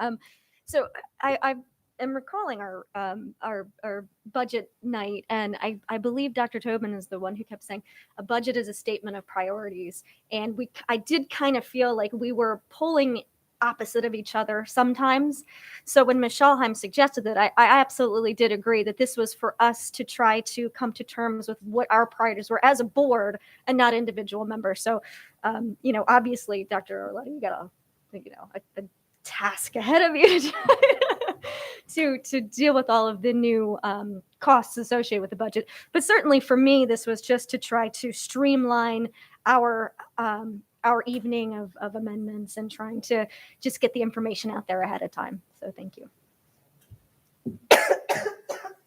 So I am recalling our budget night, and I believe Dr. Tobin is the one who kept saying a budget is a statement of priorities, and I did kind of feel like we were pulling opposite of each other sometimes. So when Ms. Schalheim suggested that, I absolutely did agree that this was for us to try to come to terms with what our priorities were as a board and not individual members. So, obviously, Dr. Arlotto, you got a task ahead of you to deal with all of the new costs associated with the budget. But certainly for me, this was just to try to streamline our evening of amendments and trying to just get the information out there ahead of time. So thank you.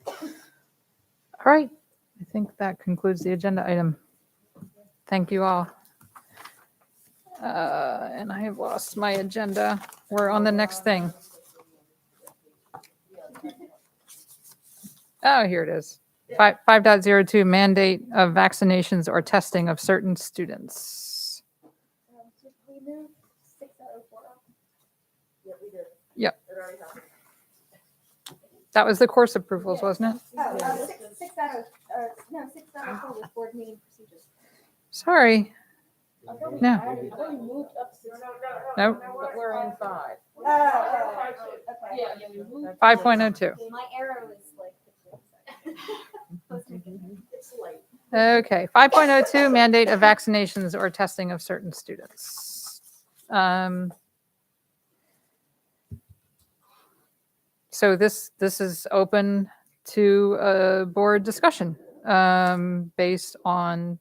All right. I think that concludes the agenda item. Thank you all. And I have lost my agenda. We're on the next thing. Oh, here it is. 5.02 mandate of vaccinations or testing of certain students. Yep. That was the course approvals, wasn't it? Oh, 6.04 was board meeting procedures. Sorry. No. Nope. But we're in 5. Okay. 5.02. My arrow is like. It's late. Okay, 5.02, mandate of vaccinations or testing of certain students. So this is open to board discussion based on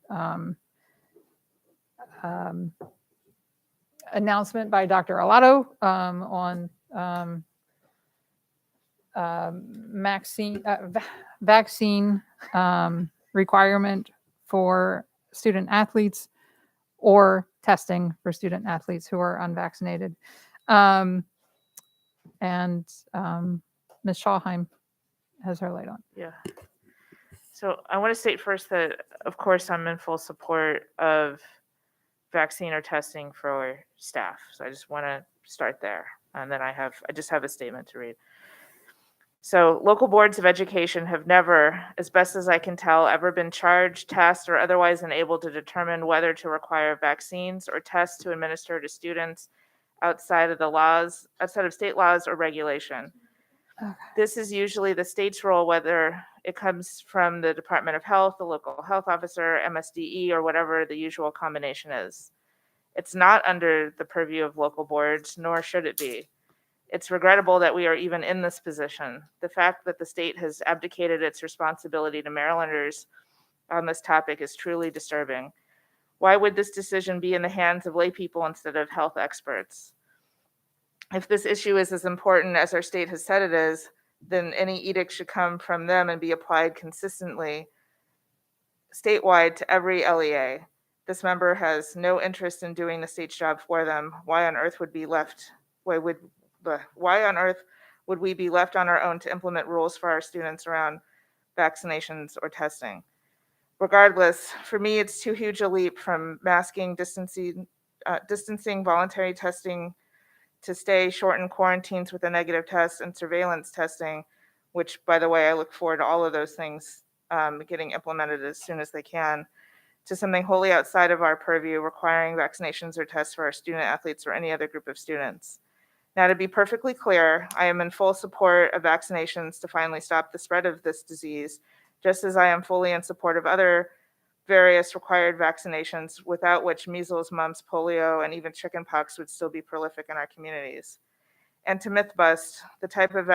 announcement by Dr. Alato on vaccine requirement for student athletes or testing for student athletes who are unvaccinated. And Ms. Schauheim has her light on. Yeah. So I want to state first that, of course, I'm in full support of vaccine or testing for staff. So I just want to start there. And then I just have a statement to read. So local boards of education have never, as best as I can tell, ever been charged, tasked, or otherwise enabled to determine whether to require vaccines or tests to administer to students outside of state laws or regulation. Okay. This is usually the state's role, whether it comes from the Department of Health, the local health officer, MSDE, or whatever the usual combination is. It's not under the purview of local boards, nor should it be. It's regrettable that we are even in this position. The fact that the state has abdicated its responsibility to Marylanders on this topic is truly disturbing. Why would this decision be in the hands of lay people instead of health experts? If this issue is as important as our state has said it is, then any edict should come from them and be applied consistently statewide to every LEA. This member has no interest in doing the state's job for them. Why on earth would we be left on our own to implement rules for our students around vaccinations or testing? Regardless, for me, it's too huge a leap from masking, distancing, voluntary testing to stay, shorten quarantines with a negative test, and surveillance testing, which, by the way, I look forward to all of those things getting implemented as soon as they can, to something wholly outside of our purview, requiring vaccinations or tests for our student athletes or any other group of students. Now, to be perfectly clear, I am in full support of vaccinations to finally stop the spread of this disease, just as I am fully in support of other various required vaccinations, without which measles, mumps, polio, and even chickenpox would still be prolific in our communities. And to myth bust, the type of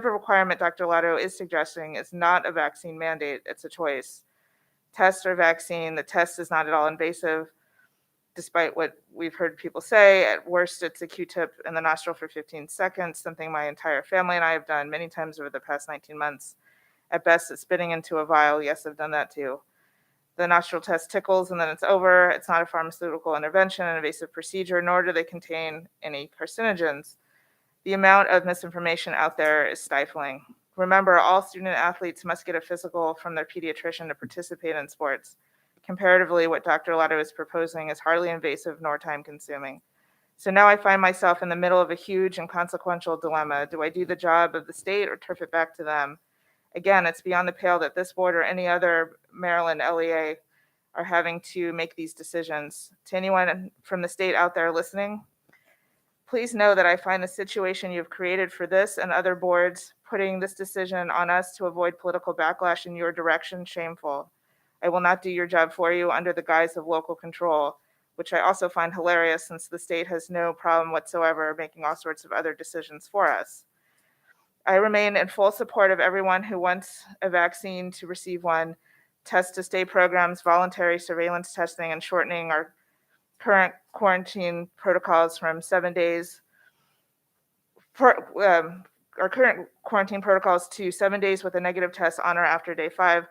requirement Dr. Lotto is suggesting is not a vaccine mandate, it's a choice. Test or vaccine, the test is not at all invasive, despite what we've heard people say. At worst, it's a Q-tip in the nostril for 15 seconds, something my entire family and I have done many times over the past 19 months. At best, it's spitting into a vial. Yes, I've done that too. The nostril test tickles and then it's over. It's not a pharmaceutical intervention, an invasive procedure, nor do they contain any carcinogens. The amount of misinformation out there is stifling. Remember, all student athletes must get a physical from their pediatrician to participate in sports. Comparatively, what Dr. Lotto is proposing is hardly invasive nor time-consuming. So now I find myself in the middle of a huge and consequential dilemma. Do I do the job of the state or turf it back to them? Again, it's beyond the pale that this board or any other Maryland LEA are having to make these decisions. To anyone from the state out there listening, please know that I find the situation you've created for this and other boards, putting this decision on us to avoid political backlash in your direction, shameful. I will not do your job for you under the guise of local control, which I also find hilarious since the state has no problem whatsoever making all sorts of other decisions for us. I remain in full support of everyone who wants a vaccine to receive one, test to stay programs, voluntary surveillance testing, and shortening our current quarantine protocols from 7 days, our current quarantine protocols to 7 days with a negative test on or after day 5,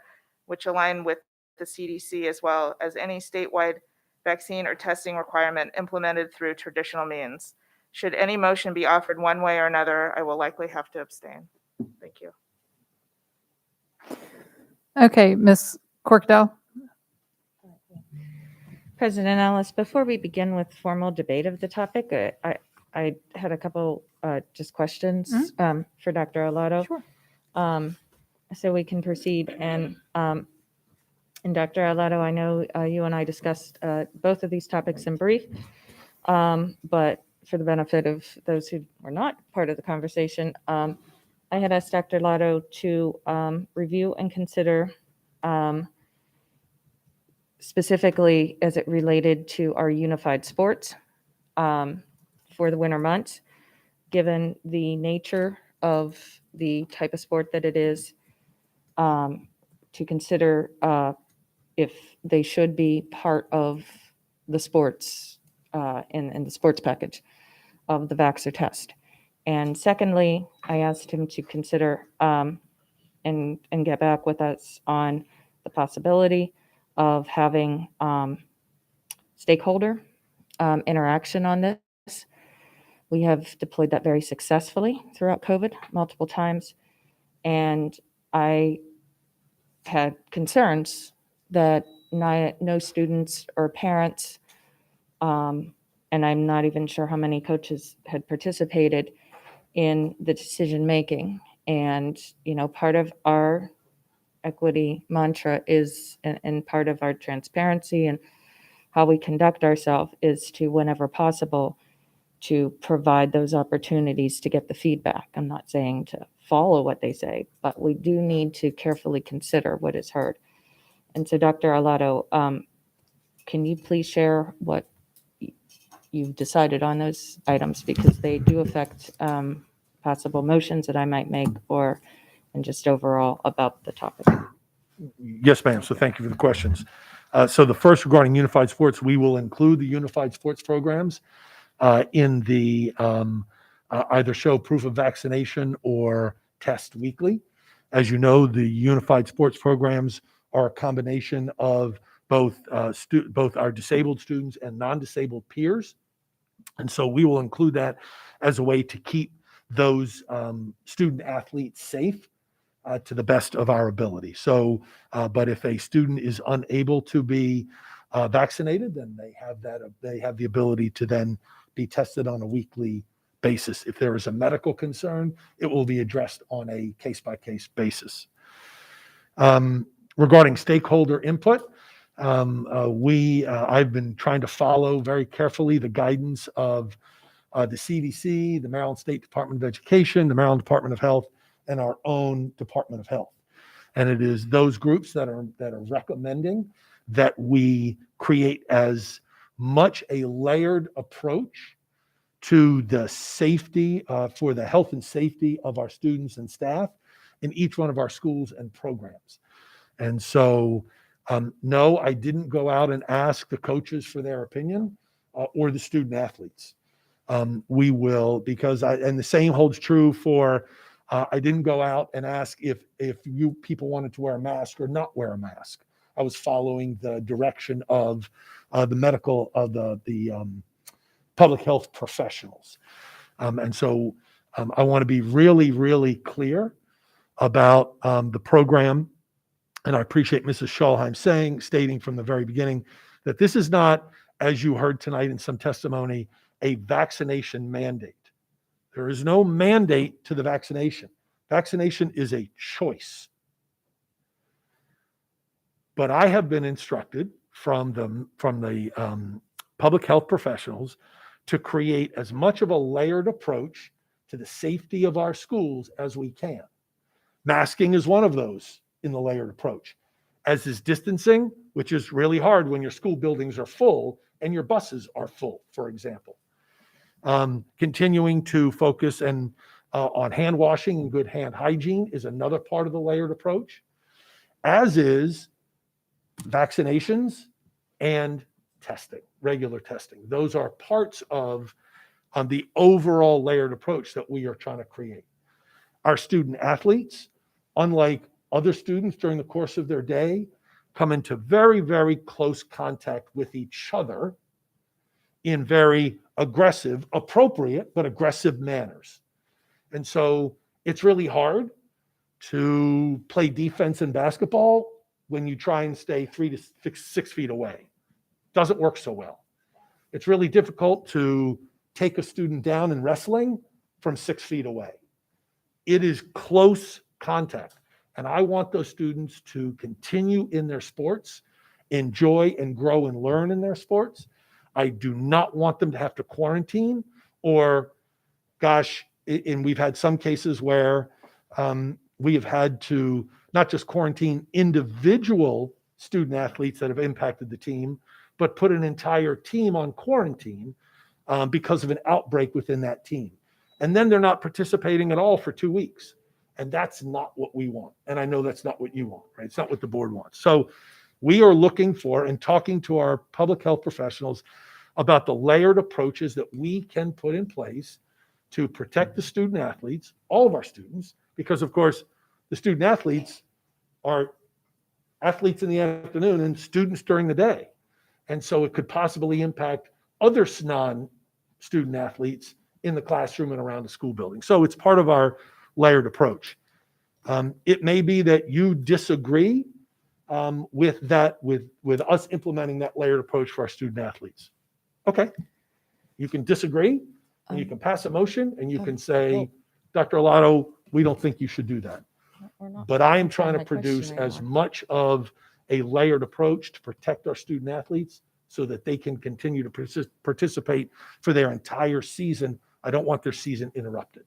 which align with the CDC, as well as any statewide vaccine or testing requirement implemented through traditional means. Should any motion be offered one way or another, I will likely have to abstain. Thank you. Okay, Ms. Corkdale. President Ellis, before we begin with formal debate of the topic, I I had a couple just questions for Dr. Alato. Sure. So we can proceed. And Dr. Alato, I know you and I discussed both of these topics in brief, but for the benefit of those who were not part of the conversation, I had asked Dr. Alato to review and consider specifically as it related to our unified sports for the winter months, given the nature of the type of sport that it is, to consider if they should be part of the sports in the sports package of the Vaxxer test. And secondly, I asked him to consider and get back with us on the possibility of having stakeholder interaction on this. We have deployed that very successfully throughout COVID multiple times. And I had concerns that no students or parents, and I'm not even sure how many coaches had participated in the decision making. And, part of our equity mantra is, and part of our transparency and how we conduct ourselves is to, whenever possible, to provide those opportunities to get the feedback. I'm not saying to follow what they say, but we do need to carefully consider what is heard. And so, Dr. Alato, can you please share what you've decided on those items, because they do affect possible motions that I might make and just overall about the topic. Yes, ma'am. So thank you for the questions. So the first regarding unified sports, we will include the unified sports programs in the either show proof of vaccination or test weekly. As you know, the unified sports programs are a combination of both our disabled students and non-disabled peers. And so we will include that as a way to keep those student athletes safe to the best of our ability. So, but if a student is unable to be vaccinated, then they have the ability to then be tested on a weekly basis. If there is a medical concern, it will be addressed on a case-by-case basis. Regarding stakeholder input, I've been trying to follow very carefully the guidance of the CDC, the Maryland State Department of Education, the Maryland Department of Health, and our own Department of Health. And it is those groups that are recommending that we create as much a layered approach to the safety, for the health and safety of our students and staff in each one of our schools and programs. And so, no, I didn't go out and ask the coaches for their opinion or the student athletes. We will, and the same holds true for, I didn't go out and ask if you people wanted to wear a mask or not wear a mask. I was following the direction of the public health professionals. And so I want to be really, really clear about the program. And I appreciate Mrs. Scholheim stating from the very beginning that this is not, as you heard tonight in some testimony, a vaccination mandate. There is no mandate to the vaccination. Vaccination is a choice. But I have been instructed from the public health professionals to create as much of a layered approach to the safety of our schools as we can. Masking is one of those in the layered approach, as is distancing, which is really hard when your school buildings are full and your buses are full, for example. Continuing to focus on hand washing and good hand hygiene is another part of the layered approach, as is vaccinations and testing, regular testing. Those are parts of the overall layered approach that we are trying to create. Our student athletes, unlike other students during the course of their day, come into very, very close contact with each other in very aggressive, appropriate, but aggressive manners. And so it's really hard to play defense in basketball when you try and stay 3 to 6 feet away. Doesn't work so well. It's really difficult to take a student down in wrestling from 6 feet away. It is close contact. And I want those students to continue in their sports, enjoy and grow and learn in their sports. I do not want them to have to quarantine or, gosh, and we've had some cases where we have had to not just quarantine individual student athletes that have impacted the team, but put an entire team on quarantine because of an outbreak within that team. And then they're not participating at all for 2 weeks. And that's not what we want. And I know that's not what you want, right? It's not what the board wants. So we are looking for and talking to our public health professionals about the layered approaches that we can put in place to protect the student athletes, all of our students, because of course, the student athletes are athletes in the afternoon and students during the day. And so it could possibly impact other non-student athletes in the classroom and around the school building. So it's part of our layered approach. It may be that you disagree with that, with us implementing that layered approach for our student athletes. Okay, you can disagree, and you can pass a motion, and you can say, Dr. Alato, we don't think you should do that. But I am trying to produce as much of a layered approach to protect our student athletes so that they can continue to participate for their entire season. I don't want their season interrupted.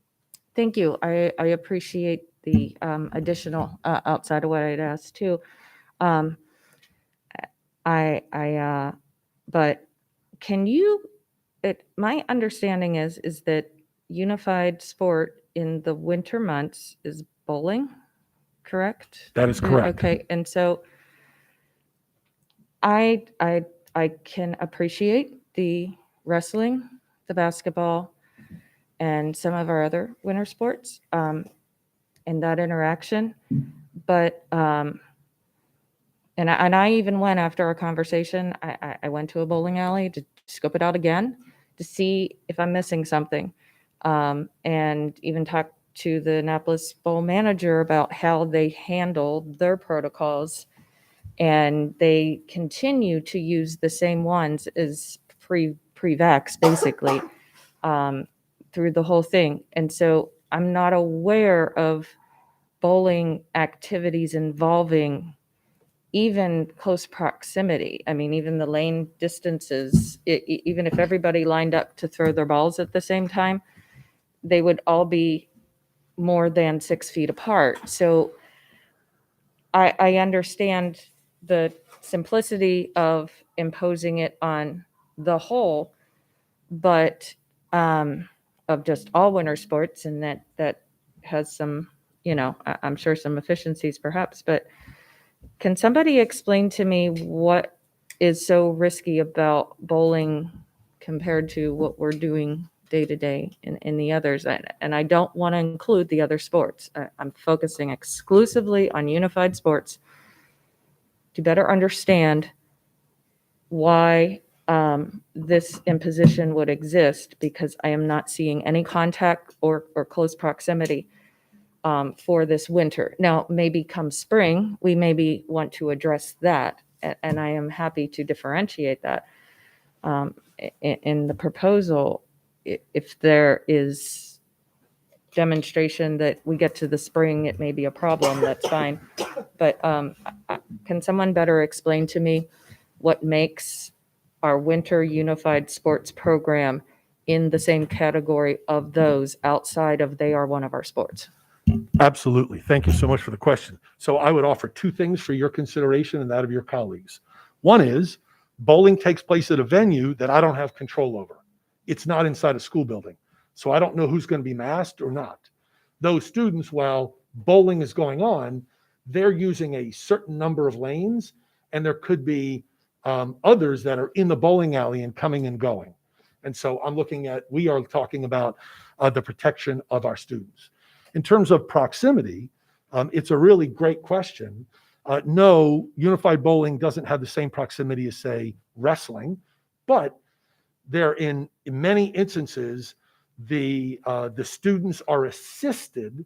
Thank you. I appreciate the additional outside of what I'd asked too. But can you? My understanding is that unified sport in the winter months is bowling, correct? That is correct. Okay, and so I can appreciate the wrestling, the basketball, and some of our other winter sports, and that interaction. But and I even went after our conversation. I went to a bowling alley to scope it out again to see if I'm missing something, and even talk to the Annapolis Bowl manager about how they handle their protocols, and they continue to use the same ones as pre-vax, basically. Through the whole thing. And so I'm not aware of bowling activities involving even close proximity. I mean, even the lane distances, even if everybody lined up to throw their balls at the same time, they would all be more than 6 feet apart. So I understand the simplicity of imposing it on the whole, but of just all winter sports, and that has some, I'm sure some efficiencies perhaps, but can somebody explain to me what is so risky about bowling compared to what we're doing day to day in the others? And I don't want to include the other sports. I'm focusing exclusively on unified sports to better understand why this imposition would exist, because I am not seeing any contact or close proximity for this winter. Now, maybe come spring, we maybe want to address that, and I am happy to differentiate that in the proposal. If there is demonstration that we get to the spring, it may be a problem, that's fine. But can someone better explain to me what makes our winter unified sports program in the same category of those outside of they are one of our sports? Absolutely. Thank you so much for the question. So I would offer two things for your consideration and that of your colleagues. One is bowling takes place at a venue that I don't have control over. It's not inside a school building. So I don't know who's going to be masked or not. Those students, while bowling is going on, they're using a certain number of lanes, and there could be others that are in the bowling alley and coming and going. And so we are talking about the protection of our students. In terms of proximity, it's a really great question. No, unified bowling doesn't have the same proximity as, say, wrestling, but there in many instances, the students are assisted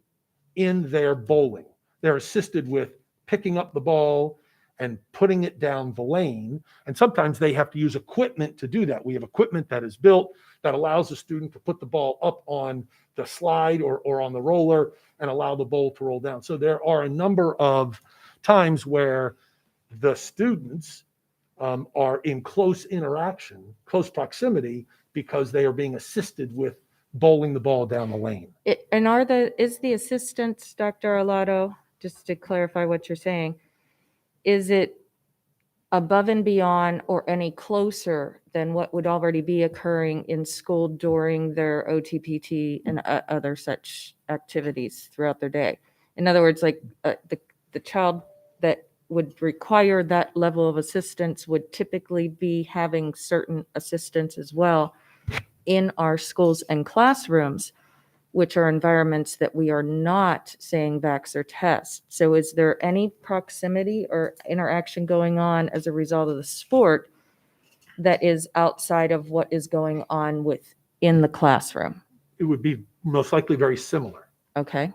in their bowling. They're assisted with picking up the ball, and putting it down the lane. And sometimes they have to use equipment to do that. We have equipment that is built that allows the student to put the ball up on the slide or on the roller and allow the ball to roll down. So there are a number of times where the students are in close interaction, close proximity, because they are being assisted with bowling the ball down the lane. And is the assistance, Dr. Arlotto, just to clarify what you're saying, is it above and beyond or any closer than what would already be occurring in school during their OTPT and other such activities throughout their day? In other words, like the child that would require that level of assistance would typically be having certain assistance as well in our schools and classrooms, which are environments that we are not saying vax or test. So is there any proximity or interaction going on as a result of the sport that is outside of what is going on within the classroom? It would be most likely very similar. Okay.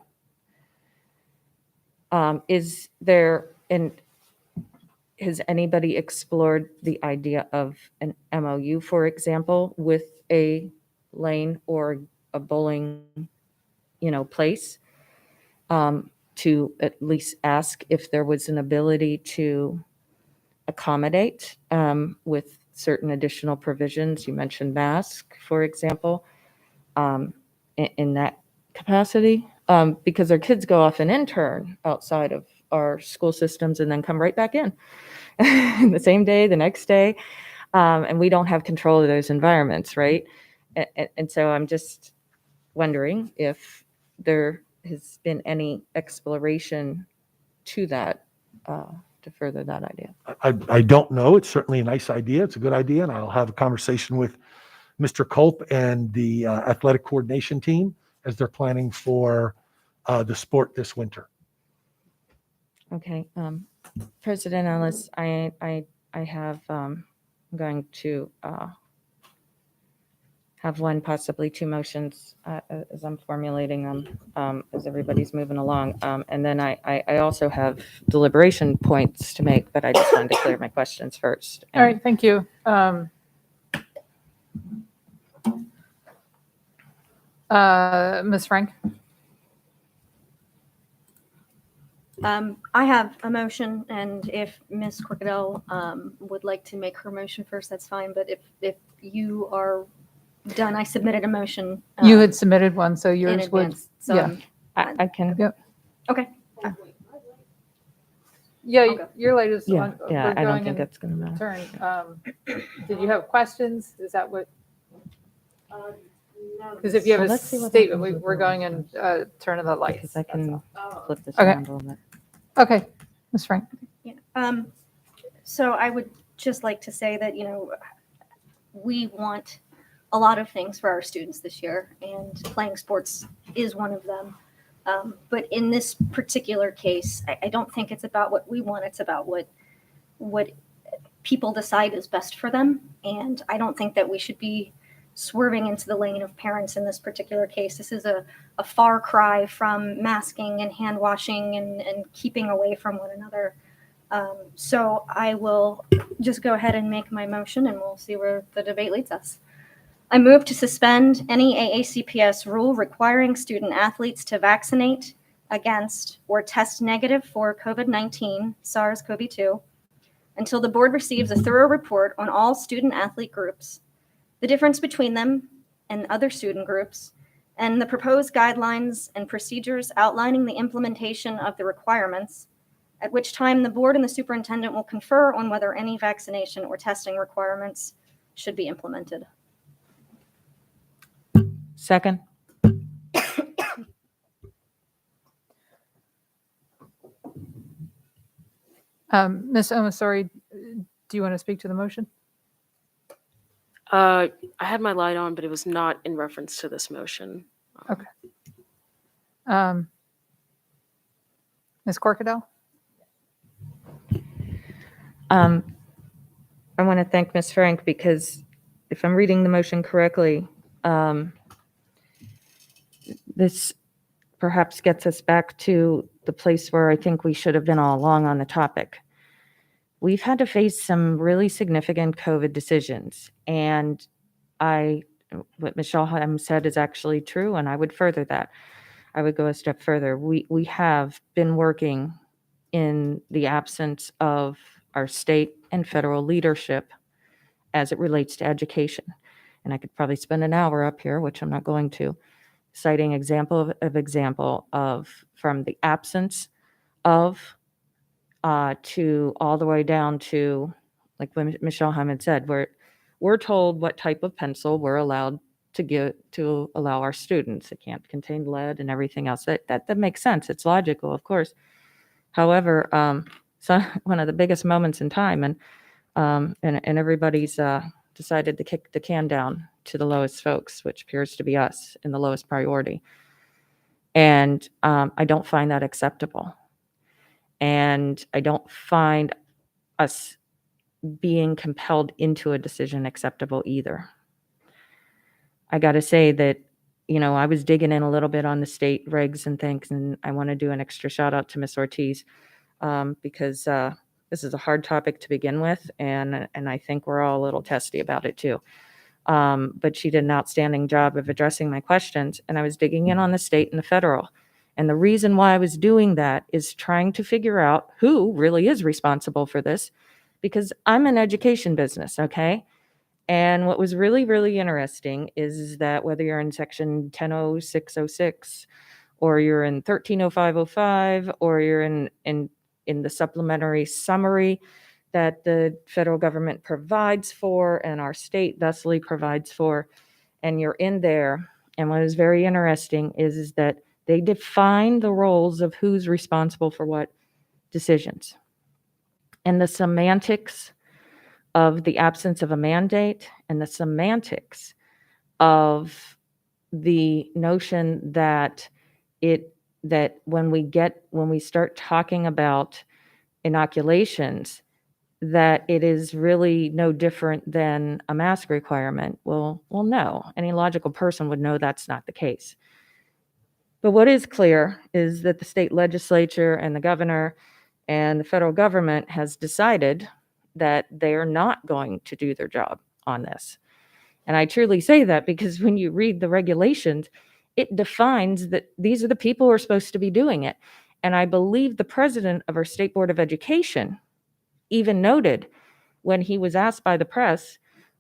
Is there, and has anybody explored the idea of an MOU, for example, with a lane or a bowling, place, to at least ask if there was an ability to accommodate with certain additional provisions? You mentioned mask, for example, in that capacity, because our kids go off and intern outside of our school systems and then come right back in the same day, the next day, and we don't have control of those environments, right? And so I'm just wondering if there has been any exploration to that, to further that idea. I don't know. It's certainly a nice idea. It's a good idea. And I'll have a conversation with Mr. Culp and the athletic coordination team as they're planning for the sport this winter. Okay. President Ellis, I have, I'm going to have one, possibly two motions as I'm formulating them as everybody's moving along. And then I also have deliberation points to make, but I just wanted to clear my questions first. All right, thank you. Ms. Frank? I have a motion, and if Ms. Corkadell would like to make her motion first, that's fine. But if you are done, I submitted a motion. You had submitted one, so in yours would. advance, so Yeah. I can. Yep. Okay. Yeah, Okay. your latest Yeah, one. yeah, we're I don't going think in it's going to matter. turn. Did you have questions? Is that what? Because if you have Well, a let's see what statement, happens with we're going in turn of the lights. Because I can flip this Okay. around a little bit. Okay, Ms. Frank. Yeah. So I would just like to say that, we want a lot of things for our students this year, and playing sports is one of them. But in this particular case, I don't think it's about what we want. It's about what people decide is best for them. And I don't think that we should be swerving into the lane of parents in this particular case. This is a far cry from masking and hand washing and keeping away from one another. So I will just go ahead and make my motion, and we'll see where the debate leads us. I move to suspend any AACPS rule requiring student athletes to vaccinate against or test negative for COVID-19, SARS-CoV-2, until the board receives a thorough report on all student athlete groups, the difference between them and other student groups, and the proposed guidelines and procedures outlining the implementation of the requirements, at which time the board and the superintendent will confer on whether any vaccination or testing requirements should be implemented. Second. Ms. Omasori, do you want to speak to the motion? I had my light on, but it was not in reference to this motion. Okay. Ms. Corkadell? I want to thank Ms. Frank, because if I'm reading the motion correctly, this perhaps gets us back to the place where I think we should have been all along on the topic. we've had to face some really significant COVID decisions. And what Michelle Hamm said is actually true, and I would further that. I would go a step further. We have been working in the absence of our state and federal leadership as it relates to education. And I could probably spend an hour up here, which I'm not going to, citing example of from the absence of to all the way down to, like when Michelle Hamm had said, we're told what type of pencil we're allowed to give to allow our students. It can't contain lead and everything else. That makes sense. It's logical, of course. However, so one of the biggest moments in time, and everybody's decided to kick the can down to the lowest folks, which appears to be us in the lowest priority. And I don't find that acceptable. And I don't find us being compelled into a decision acceptable either. I got to say that, I was digging in a little bit on the state regs and things, and I want to do an extra shout out to Ms. Ortiz because this is a hard topic to begin with, and I think we're all a little testy about it too. But she did an outstanding job of addressing my questions, and I was digging in on the state and the federal. And the reason why I was doing that is trying to figure out who really is responsible for this, because I'm an education business, okay? And what was really, really interesting is that whether you're in section 100606 or you're in 130505 or you're in the supplementary summary that the federal government provides for and our state thusly provides for, and you're in there, and what is very interesting is that they define the roles of who's responsible for what decisions. And the semantics of the absence of a mandate and the semantics of the notion that when we start talking about inoculations, that it is really no different than a mask requirement. Well, no. Any logical person would know that's not the case. But what is clear is that the state legislature and the governor and the federal government has decided that they are not going to do their job on this. And I truly say that because when you read the regulations, it defines that these are the people who are supposed to be doing it. And I believe the president of our State Board of Education even noted when he was asked by the press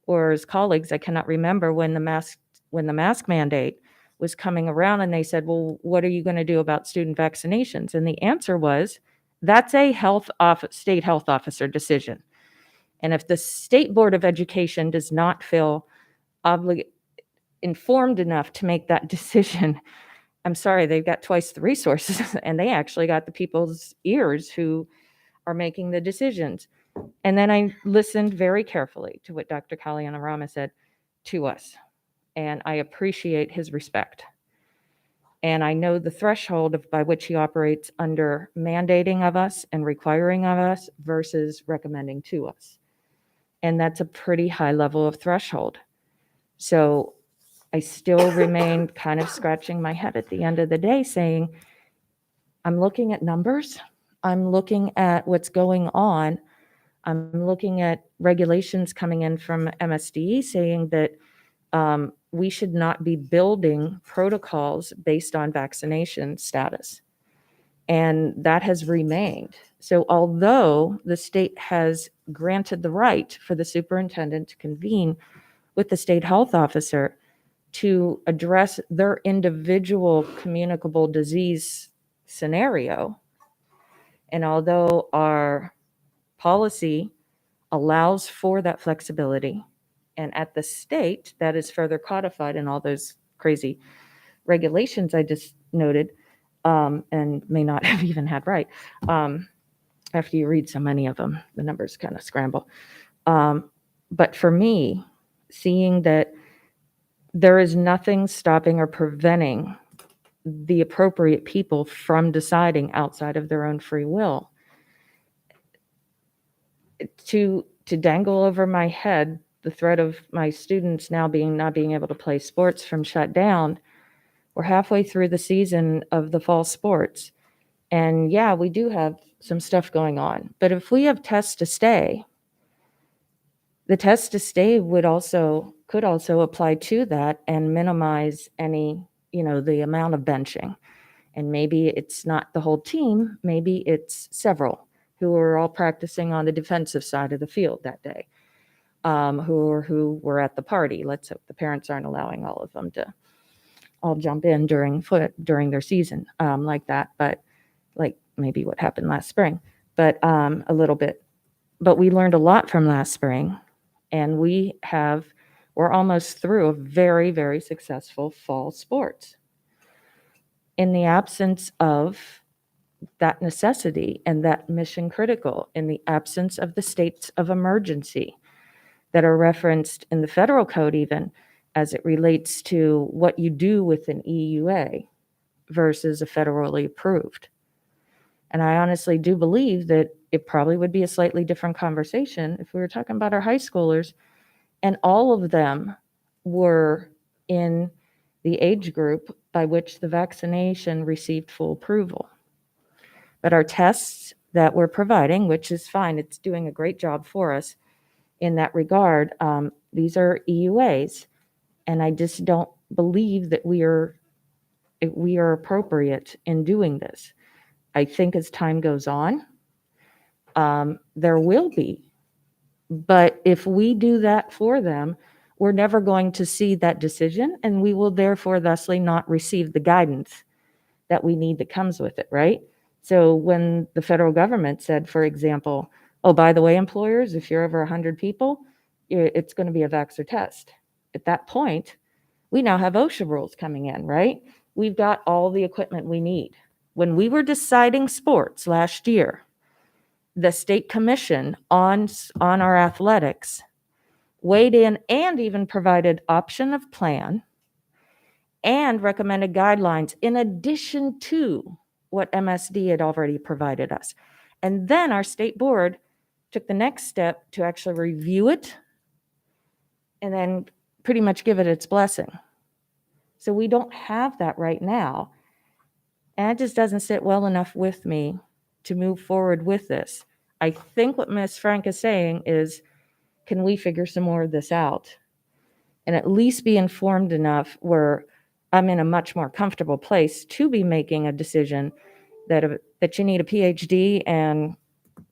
or his colleagues, I cannot remember, when the mask mandate was coming around, and they said, well, what are you going to do about student vaccinations? And the answer was, that's a state health officer decision. And if the State Board of Education does not feel informed enough to make that decision, I'm sorry, they've got twice the resources, and they actually got the people's ears who are making the decisions. And then I listened very carefully to what Dr. Kalyana Rama said to us, and I appreciate his respect. And I know the threshold by which he operates under mandating of us and requiring of us versus recommending to us. And that's a pretty high level of threshold. So I still remain kind of scratching my head at the end of the day saying, I'm looking at numbers. I'm looking at what's going on. I'm looking at regulations coming in from MSD saying that we should not be building protocols based on vaccination status. And that has remained. So although the state has granted the right for the superintendent to convene with the state health officer to address their individual communicable disease scenario, and although our policy allows for that flexibility, and at the state that is further codified in all those crazy regulations I just noted, and may not have even had right. After you read so many of them, the numbers kind of scramble. But for me, seeing that there is nothing stopping or preventing the appropriate people from deciding outside of their own free will, to dangle over my head the threat of my students now not being able to play sports from shut down. We're halfway through the season of the fall sports, And yeah, we do have some stuff going on. But if we have tests to stay, the test to stay could also apply to that and minimize any, the amount of benching. And maybe it's not the whole team, maybe it's several who are all practicing on the defensive side of the field that day, who were at the party. Let's hope the parents aren't allowing all of them to all jump in during their season like that, but like maybe what happened last spring, but a little bit. But we learned a lot from last spring, and we're almost through a very, very successful fall sports. In the absence of that necessity and that mission critical, in the absence of the states of emergency that are referenced in the federal code, even as it relates to what you do with an EUA versus a federally approved. And I honestly do believe that it probably would be a slightly different conversation if we were talking about our high schoolers and all of them were in the age group by which the vaccination received full approval. But our tests that we're providing, which is fine, it's doing a great job for us in that regard, these are EUAs, and I just don't believe that we are appropriate in doing this. I think as time goes on, there will be. But if we do that for them, we're never going to see that decision, and we will therefore thusly not receive the guidance that we need that comes with it, right? So when the federal government said, for example, oh, by the way, employers, if you're over 100 people, it's going to be a vax or test. At that point, we now have OSHA rules coming in, right? We've got all the equipment we need. When we were deciding sports last year, the state commission on our athletics weighed in and even provided option of plan and recommended guidelines in addition to what MSD had already provided us. And then our state board took the next step to actually review it and then pretty much give it its blessing. So we don't have that right now. And it just doesn't sit well enough with me to move forward with this. I think what Ms. Frank is saying is, can we figure some more of this out and at least be informed enough where I'm in a much more comfortable place to be making a decision that you need a PhD and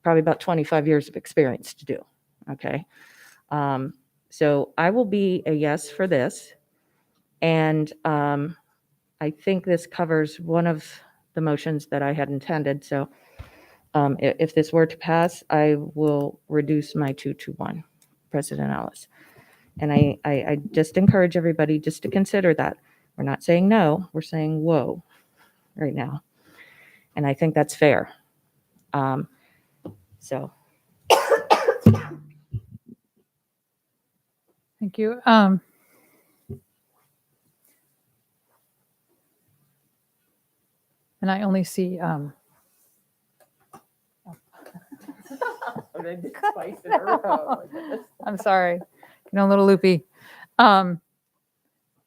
probably about 25 years of experience to do, okay? So I will be a yes for this. And I think this covers one of the motions that I had intended. So if this were to pass, I will reduce my 2 to 1, President Ellis. And I just encourage everybody just to consider that. We're not saying no, we're saying whoa right now. And I think that's fair. So. Thank you. And I only see, I'm sorry, a little loopy.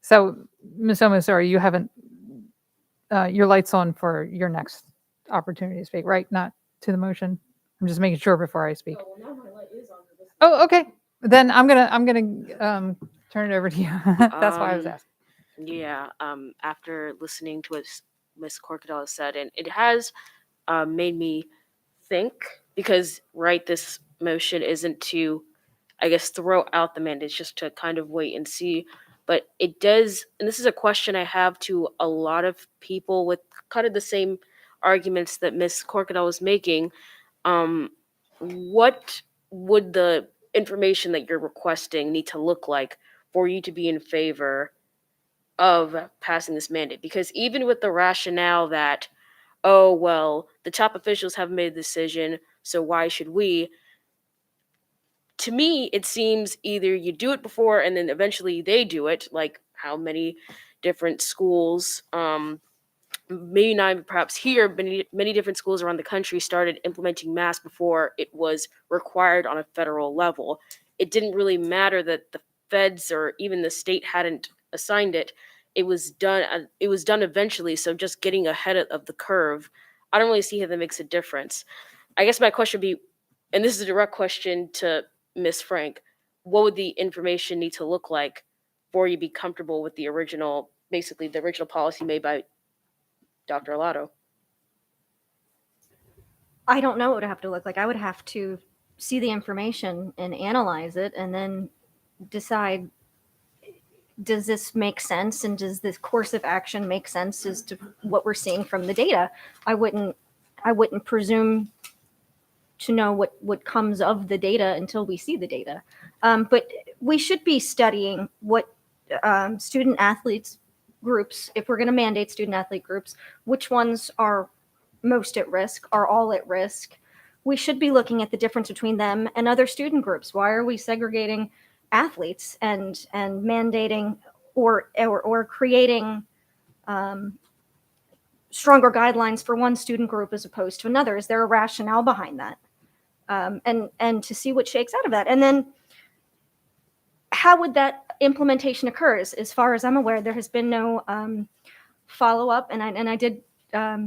So Ms. Omasori, you haven't, your light's on for your next opportunity to speak, right? Not to the motion? I'm just making sure before I speak. Oh, well, now my light is on for this. Oh, okay. Then I'm gonna turn it over to you. That's why I was asking. Yeah, after listening to what Ms. Corcadell said, and it has made me think, because, right, this motion isn't to, I guess, throw out the mandate, it's just to kind of wait and see. But it does, and this is a question I have to a lot of people with kind of the same arguments that Ms. Corcadell was making. What would the information that you're requesting need to look like for you to be in favor of passing this mandate? Because even with the rationale that, oh, well, the top officials have made a decision, so why should we? To me, it seems either you do it before and then eventually they do it, like how many different schools, maybe not perhaps here, but many different schools around the country started implementing masks before it was required on a federal level. It didn't really matter that the feds or even the state hadn't assigned it. It was done eventually, so just getting ahead of the curve I don't really see how that makes a difference. I guess my question would be, and this is a direct question to Ms. Frank, what would the information need to look like for you to be comfortable with the original, basically the original policy made by Dr. Alato? I don't know what it would have to look like. I would have to see the information and analyze it and then decide, does this make sense, and does this course of action make sense as to what we're seeing from the data? I wouldn't presume to know what comes of the data until we see the data. But we should be studying what student athletes groups, if we're going to mandate student athlete groups, which ones are most at risk, are all at risk. We should be looking at the difference between them and other student groups. Why are we segregating athletes and mandating or creating stronger guidelines for one student group as opposed to another? Is there a rationale behind that? And to see what shakes out of that. And then how would that implementation occur? As far as I'm aware, there has been no follow-up, and I did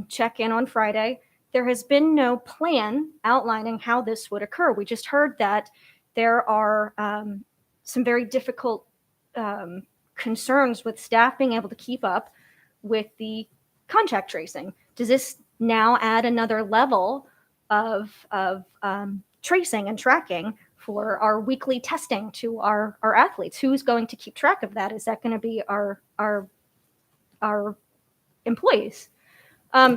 check in on Friday. There has been no plan outlining how this would occur. We just heard that there are some very difficult concerns with staff being able to keep up with the contact tracing. Does this now add another level of tracing and tracking for our weekly testing to our athletes? Who's going to keep track of that? Is that going to be our employees?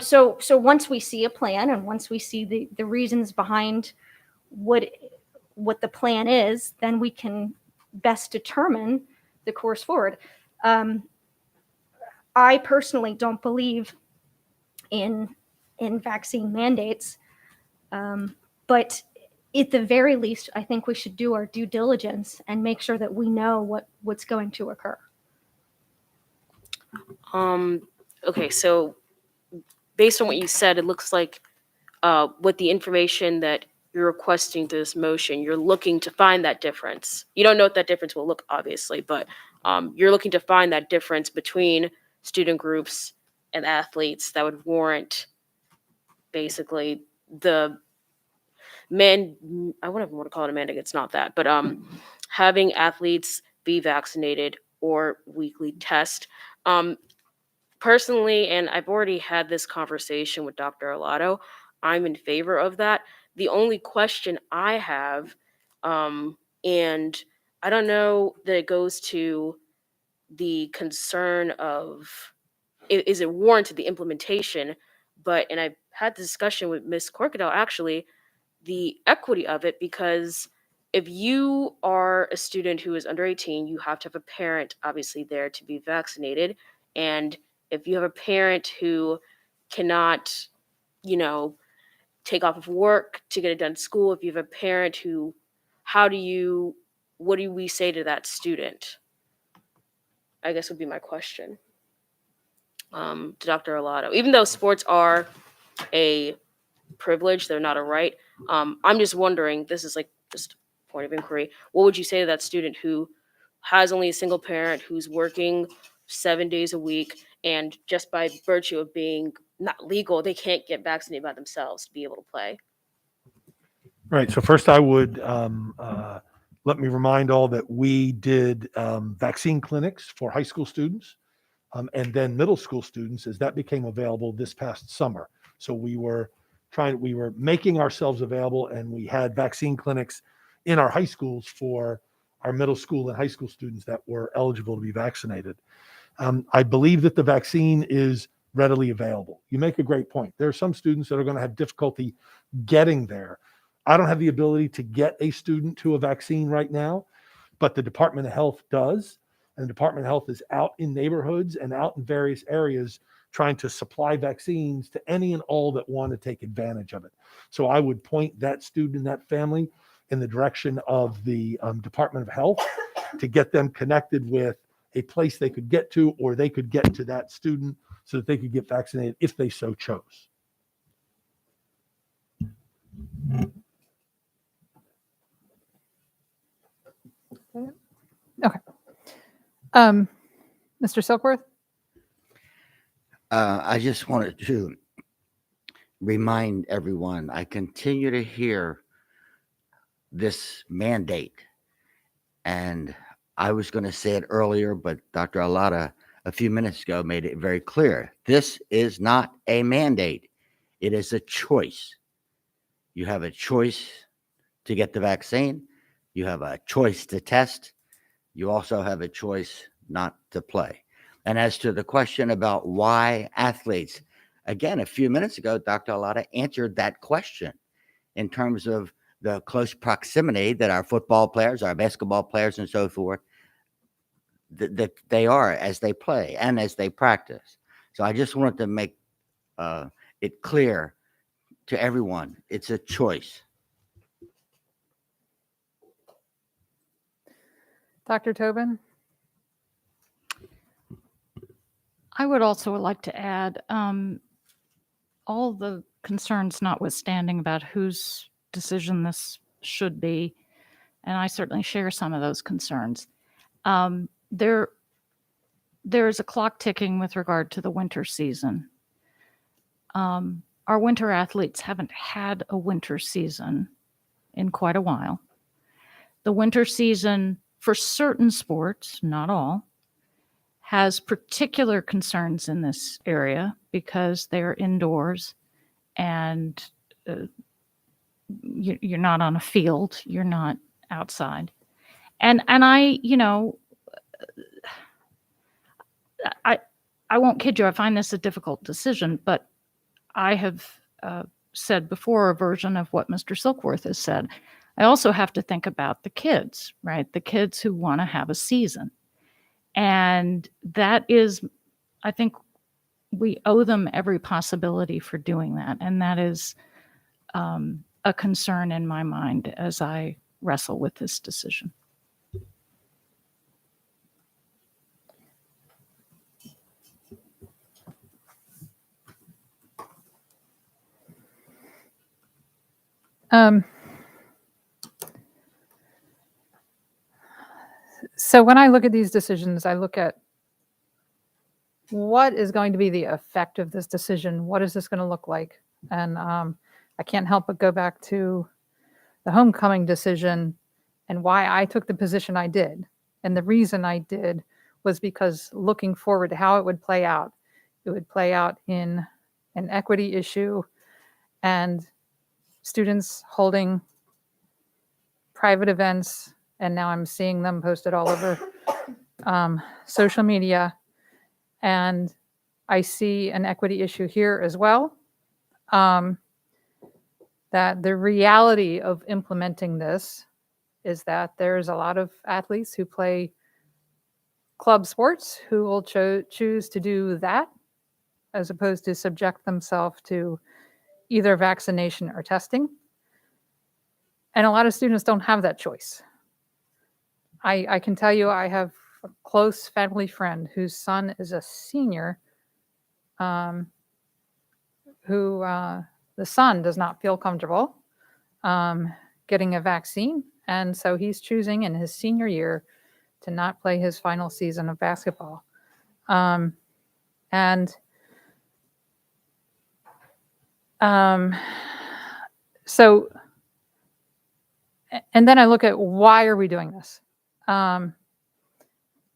So once we see a plan and once we see the reasons behind what the plan is, then we can best determine the course forward. I personally don't believe in vaccine mandates, but at the very least, I think we should do our due diligence and make sure that we know what's going to occur. Okay, so based on what you said, it looks like with the information that you're requesting through this motion, you're looking to find that difference. You don't know what that difference will look, obviously, but you're looking to find that difference between student groups and athletes that would warrant basically the I wouldn't want to call it a mandate, it's not that, but having athletes be vaccinated or weekly test. Personally, and I've already had this conversation with Dr. Alato, I'm in favor of that. The only question I have, and I don't know that it goes to the concern of, is it warranted, the implementation, and I've had the discussion with Ms. Corkadell, actually, the equity of it, because if you are a student who is under 18, you have to have a parent, obviously, there to be vaccinated, and if you have a parent who cannot, take off of work to get it done at school, if you have a parent who, what do we say to that student? I guess would be my question to Dr. Alato. Even though sports are a privilege, they're not a right. I'm just wondering, this is like just a point of inquiry, what would you say to that student who has only a single parent, who's working 7 days a week, and just by virtue of being not legal, they can't get vaccinated by themselves to be able to play? Right. So first I would let me remind all that we did vaccine clinics for high school students and then middle school students as that became available this past summer. So we were making ourselves available, and we had vaccine clinics in our high schools for our middle school and high school students that were eligible to be vaccinated. I believe that the vaccine is readily available. You make a great point. There are some students that are going to have difficulty getting there. I don't have the ability to get a student to a vaccine right now, but the Department of Health does. And the Department of Health is out in neighborhoods and out in various areas trying to supply vaccines to any and all that want to take advantage of it. So I would point that student and that family in the direction of the Department of Health to get them connected with a place they could get to, or they could get to that student so that they could get vaccinated if they so chose. Okay. Mr. Silkworth? I just wanted to remind everyone, I continue to hear this mandate. And I was going to say it earlier, but Dr. Alada a few minutes ago made it very clear. This is not a mandate. It is a choice. You have a choice to get the vaccine. You have a choice to test. You also have a choice not to play. And as to the question about why athletes, again, a few minutes ago, Dr. Alada answered that question in terms of the close proximity that our football players, our basketball players, and so forth, that they are as they play and as they practice. So I just wanted to make it clear to everyone, it's a choice. Dr. Tobin? I would also like to add, all the concerns notwithstanding about whose decision this should be, and I certainly share some of those concerns. There is a clock ticking with regard to the winter season. Our winter athletes haven't had a winter season in quite a while. The winter season for certain sports, not all, has particular concerns in this area because they're indoors and you're not on a field, you're not outside. And I, I won't kid you, I find this a difficult decision, but I have said before a version of what Mr. Silkworth has said. I also have to think about the kids, right? The kids who want to have a season. And that is, I think we owe them every possibility for doing that. And that is a concern in my mind as I wrestle with this decision. So when I look at these decisions, I look at what is going to be the effect of this decision? What is this going to look like? And I can't help but go back to the homecoming decision and why I took the position I did. And the reason I did was because looking forward to how it would play out in an equity issue and students holding private events. And now I'm seeing them posted all over social media. And I see an equity issue here as well. That the reality of implementing this is that there's a lot of athletes who play club sports who will choose to do that as opposed to subject themselves to either vaccination or testing. And a lot of students don't have that choice. I can tell you I have a close family friend whose son is a senior who the son does not feel comfortable getting a vaccine. And so he's choosing in his senior year to not play his final season of basketball. And then I look at why are we doing this?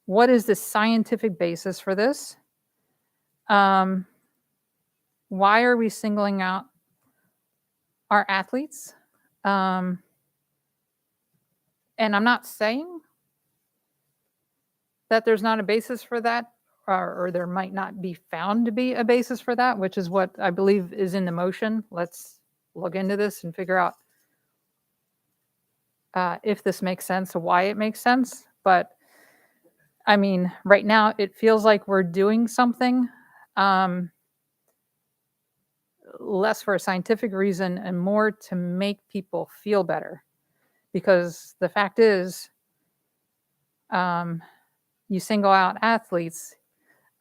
What is the scientific basis for this? Why are we singling out our athletes? And I'm not saying that there's not a basis for that, or there might not be found to be a basis for that, which is what I believe is in the motion. Let's look into this and figure out if this makes sense, why it makes sense. But I mean, right now it feels like we're doing something less for a scientific reason and more to make people feel better. Because the fact is, you single out athletes.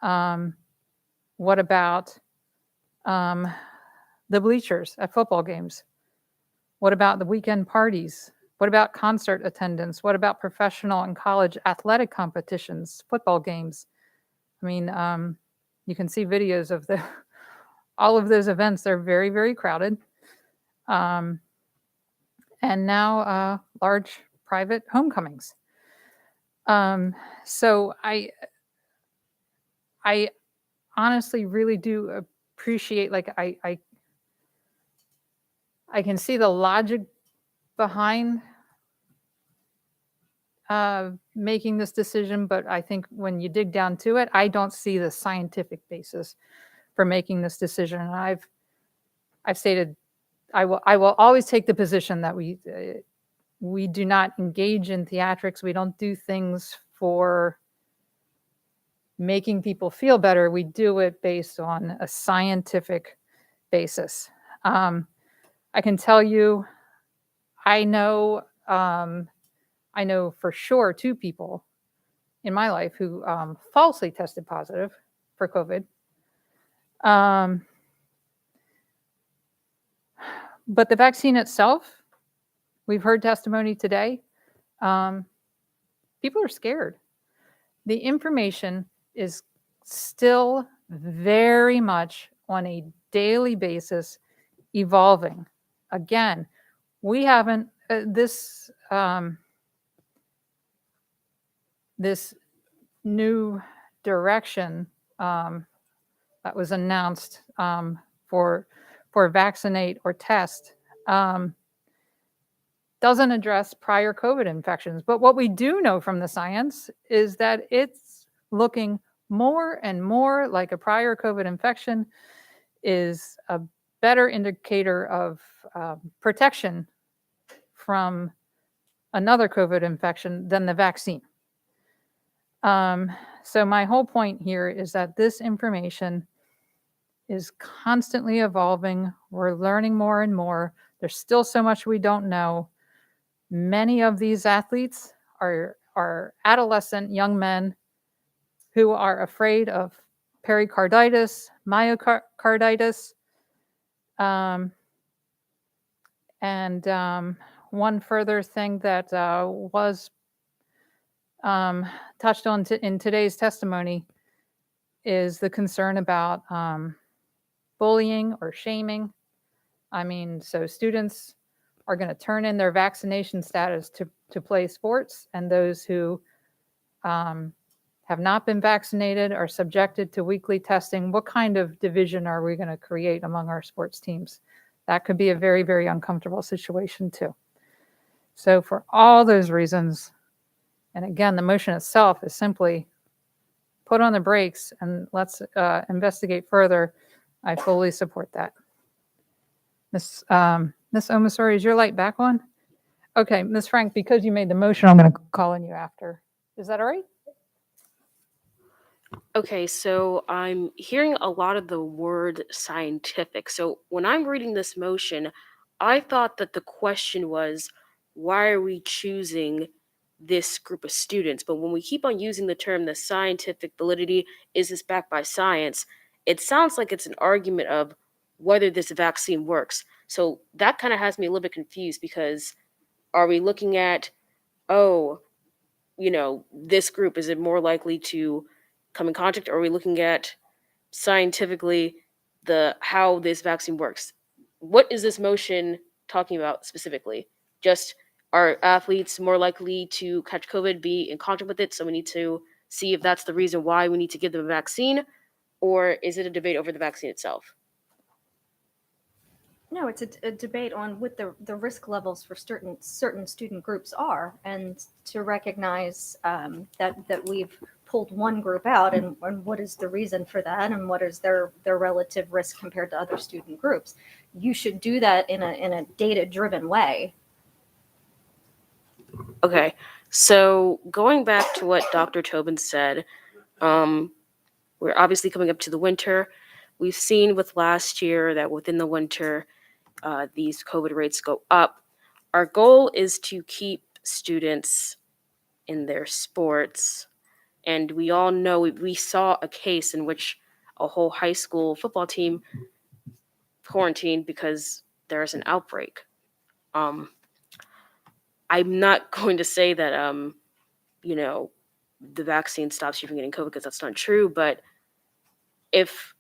What about the bleachers at football games? What about the weekend parties? What about concert attendance? What about professional and college athletic competitions, football games? I mean, you can see videos of all of those events are very, very crowded. And now large private homecomings. So I honestly really do appreciate, like, I can see the logic behind making this decision, but I think when you dig down to it, I don't see the scientific basis for making this decision. And I've stated I will always take the position that we do not engage in theatrics. We don't do things for making people feel better. We do it based on a scientific basis. I can tell you, I know for sure 2 people in my life who falsely tested positive for COVID. But the vaccine itself, we've heard testimony today, people are scared. The information is still very much on a daily basis evolving. Again, we haven't, this new direction that was announced for vaccinate or test doesn't address prior COVID infections. But what we do know from the science is that it's looking more and more like a prior COVID infection is a better indicator of protection from another COVID infection than the vaccine. So my whole point here is that this information is constantly evolving. We're learning more and more. There's still so much we don't know. Many of these athletes are adolescent young men who are afraid of pericarditis, myocarditis, and one further thing that was touched on in today's testimony is the concern about bullying or shaming. I mean, so students are going to turn in their vaccination status to play sports, and those who have not been vaccinated are subjected to weekly testing. What kind of division are we going to create among our sports teams? That could be a very, very uncomfortable situation too. So for all those reasons, and again, the motion itself is simply put on the brakes and let's investigate further. I fully support that. Ms. Omasori, is your light back on? Okay, Ms. Frank, because you made the motion, I'm going to call on you after. Is that all right? Okay, so I'm hearing a lot of the word scientific. So when I'm reading this motion, I thought that the question was, why are we choosing this group of students? But when we keep on using the term, the scientific validity, is this backed by science? It sounds like it's an argument of whether this vaccine works. So that kind of has me a little bit confused, because are we looking at, this group, is it more likely to come in contact, or are we looking at scientifically how this vaccine works? What is this motion talking about specifically? Just, are athletes more likely to catch COVID, be in contact with it, so we need to see if that's the reason why we need to give them a vaccine, or is it a debate over the vaccine itself? No, it's a debate on what the risk levels for certain student groups are, and to recognize that we've pulled one group out, and what is the reason for that, and what is their relative risk compared to other student groups. You should do that in a data-driven way. Okay, so going back to what Dr. Tobin said, we're obviously coming up to the winter. We've seen with last year that within the winter, these COVID rates go up. Our goal is to keep students in their sports. And we all know, we saw a case in which a whole high school football team quarantined because there's an outbreak. I'm not going to say that, the vaccine stops you from getting COVID, because that's not true. But if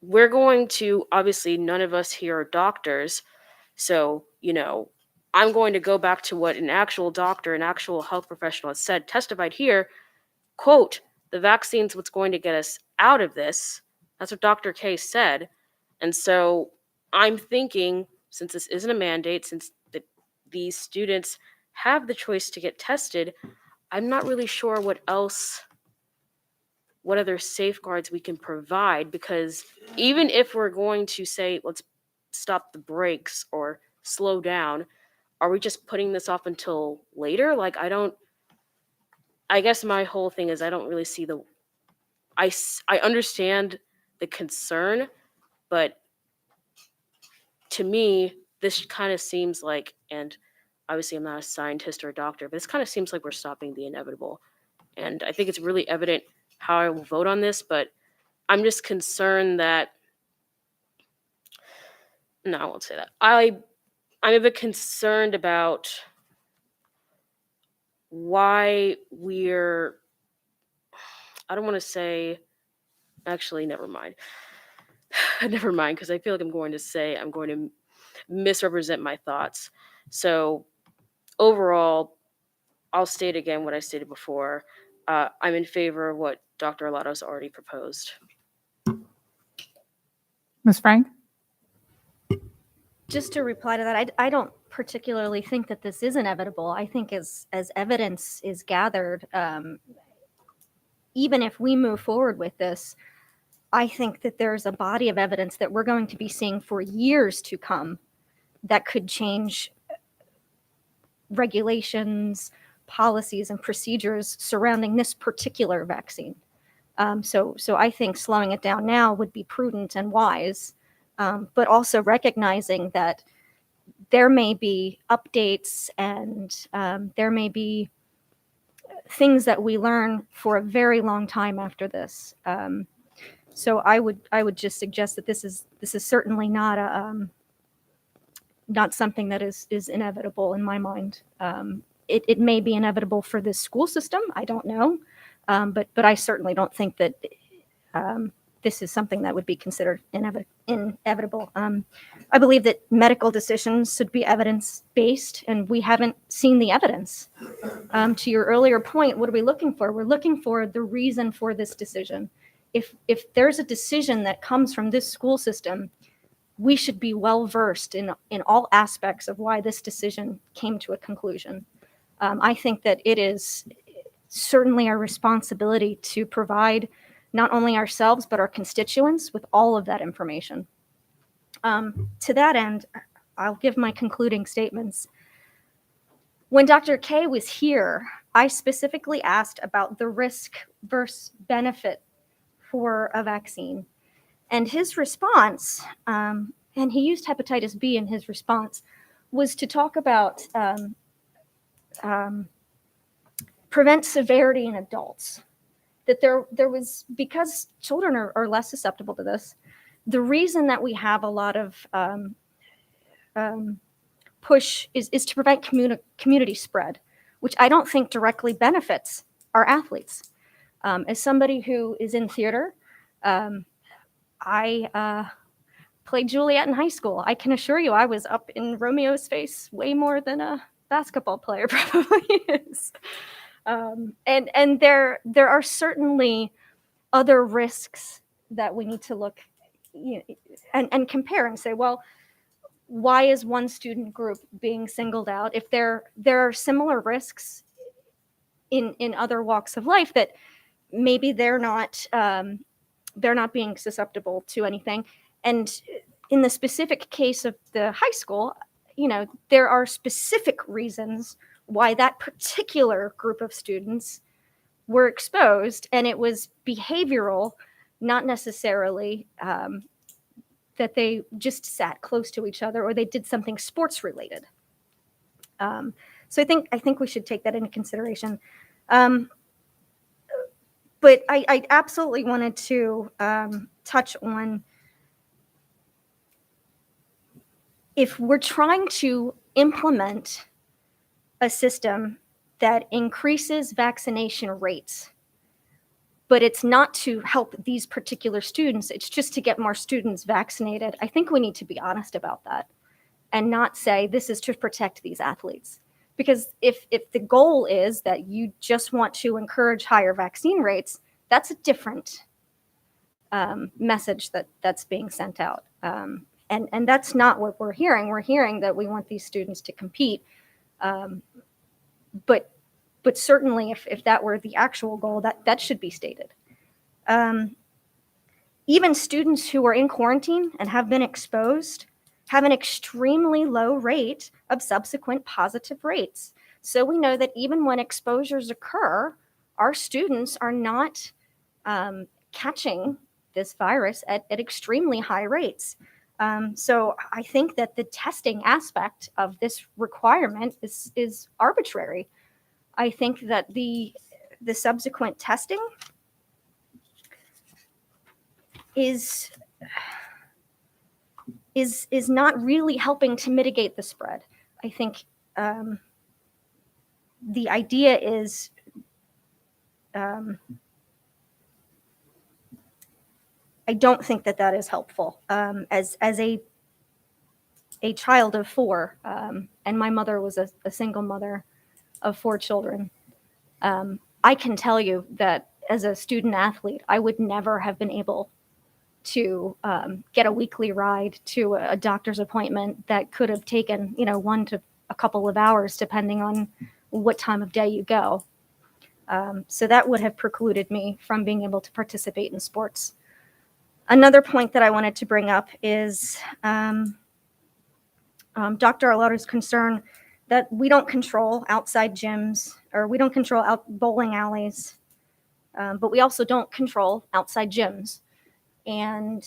we're going to, obviously, none of us here are doctors. So, I'm going to go back to what an actual doctor, an actual health professional has said, testified here, quote, the vaccine's what's going to get us out of this. That's what Dr. K said. And so I'm thinking, since this isn't a mandate, since these students have the choice to get tested, I'm not really sure what other safeguards we can provide, because even if we're going to say, let's stop the brakes or slow down, are we just putting this off until later? Like, I guess my whole thing is I don't really see I understand the concern, but to me, this kind of seems like, and obviously I'm not a scientist or a doctor, but this kind of seems like we're stopping the inevitable. And I think it's really evident how I will vote on this, but I'm just concerned that, no, I won't say that. I'm a bit concerned about why I don't want to say, actually, never mind. Never mind, because I feel like I'm going to misrepresent my thoughts. So overall, I'll state again what I stated before. I'm in favor of what Dr. Arlotto's already proposed. Ms. Frank? Just to reply to that, I don't particularly think that this is inevitable. I think as evidence is gathered, even if we move forward with this, I think that there's a body of evidence that we're going to be seeing for years to come that could change regulations, policies, and procedures surrounding this particular vaccine. So I think slowing it down now would be prudent and wise, but also recognizing that there may be updates and there may be things that we learn for a very long time after this. So I would just suggest that this is certainly not something that is inevitable in my mind. It may be inevitable for this school system. I don't know, but I certainly don't think that this is something that would be considered inevitable. I believe that medical decisions should be evidence-based, and we haven't seen the evidence. To your earlier point, what are we looking for? We're looking for the reason for this decision. If there's a decision that comes from this school system, we should be well-versed in all aspects of why this decision came to a conclusion. I think that it is certainly our responsibility to provide not only ourselves, but our constituents with all of that information. To that end, I'll give my concluding statements. When Dr. K was here, I specifically asked about the risk versus benefit for a vaccine. And his response, and he used hepatitis B in his response, was to talk about prevent severity in adults. That there was, because children are less susceptible to this, the reason that we have a lot of push is to prevent community spread, which I don't think directly benefits our athletes. As somebody who is in theater, I played Juliet in high school. I can assure you I was up in Romeo's face way more than a basketball player probably is. And there are certainly other risks that we need to look and compare and say, well, why is one student group being singled out? If there are similar risks in other walks of life that maybe they're not being susceptible to anything. And in the specific case of the high school, there are specific reasons why that particular group of students were exposed, and it was behavioral, not necessarily that they just sat close to each other or they did something sports related. So I think we should take that into consideration. But I absolutely wanted to touch on, if we're trying to implement a system that increases vaccination rates, but it's not to help these particular students. It's just to get more students vaccinated. I think we need to be honest about that and not say this is to protect these athletes. Because if the goal is that you just want to encourage higher vaccine rates, that's a different message that's being sent out. And that's not what we're hearing. We're hearing that we want these students to compete. But certainly if that were the actual goal, that should be stated. Even students who are in quarantine and have been exposed have an extremely low rate of subsequent positive rates. So we know that even when exposures occur, our students are not catching this virus at extremely high rates. So I think that the testing aspect of this requirement is arbitrary. I think that the subsequent testing is not really helping to mitigate the spread. I think the idea is I don't think that is helpful. As a child of 4, and my mother was a single mother of 4 children, I can tell you that as a student athlete, I would never have been able to get a weekly ride to a doctor's appointment that could have taken, 1 to a couple of hours, depending on what time of day you go. So that would have precluded me from being able to participate in sports. Another point that I wanted to bring up is Dr. Arlotto's concern that we don't control outside gyms, or we don't control bowling alleys, but we also don't control outside gyms. And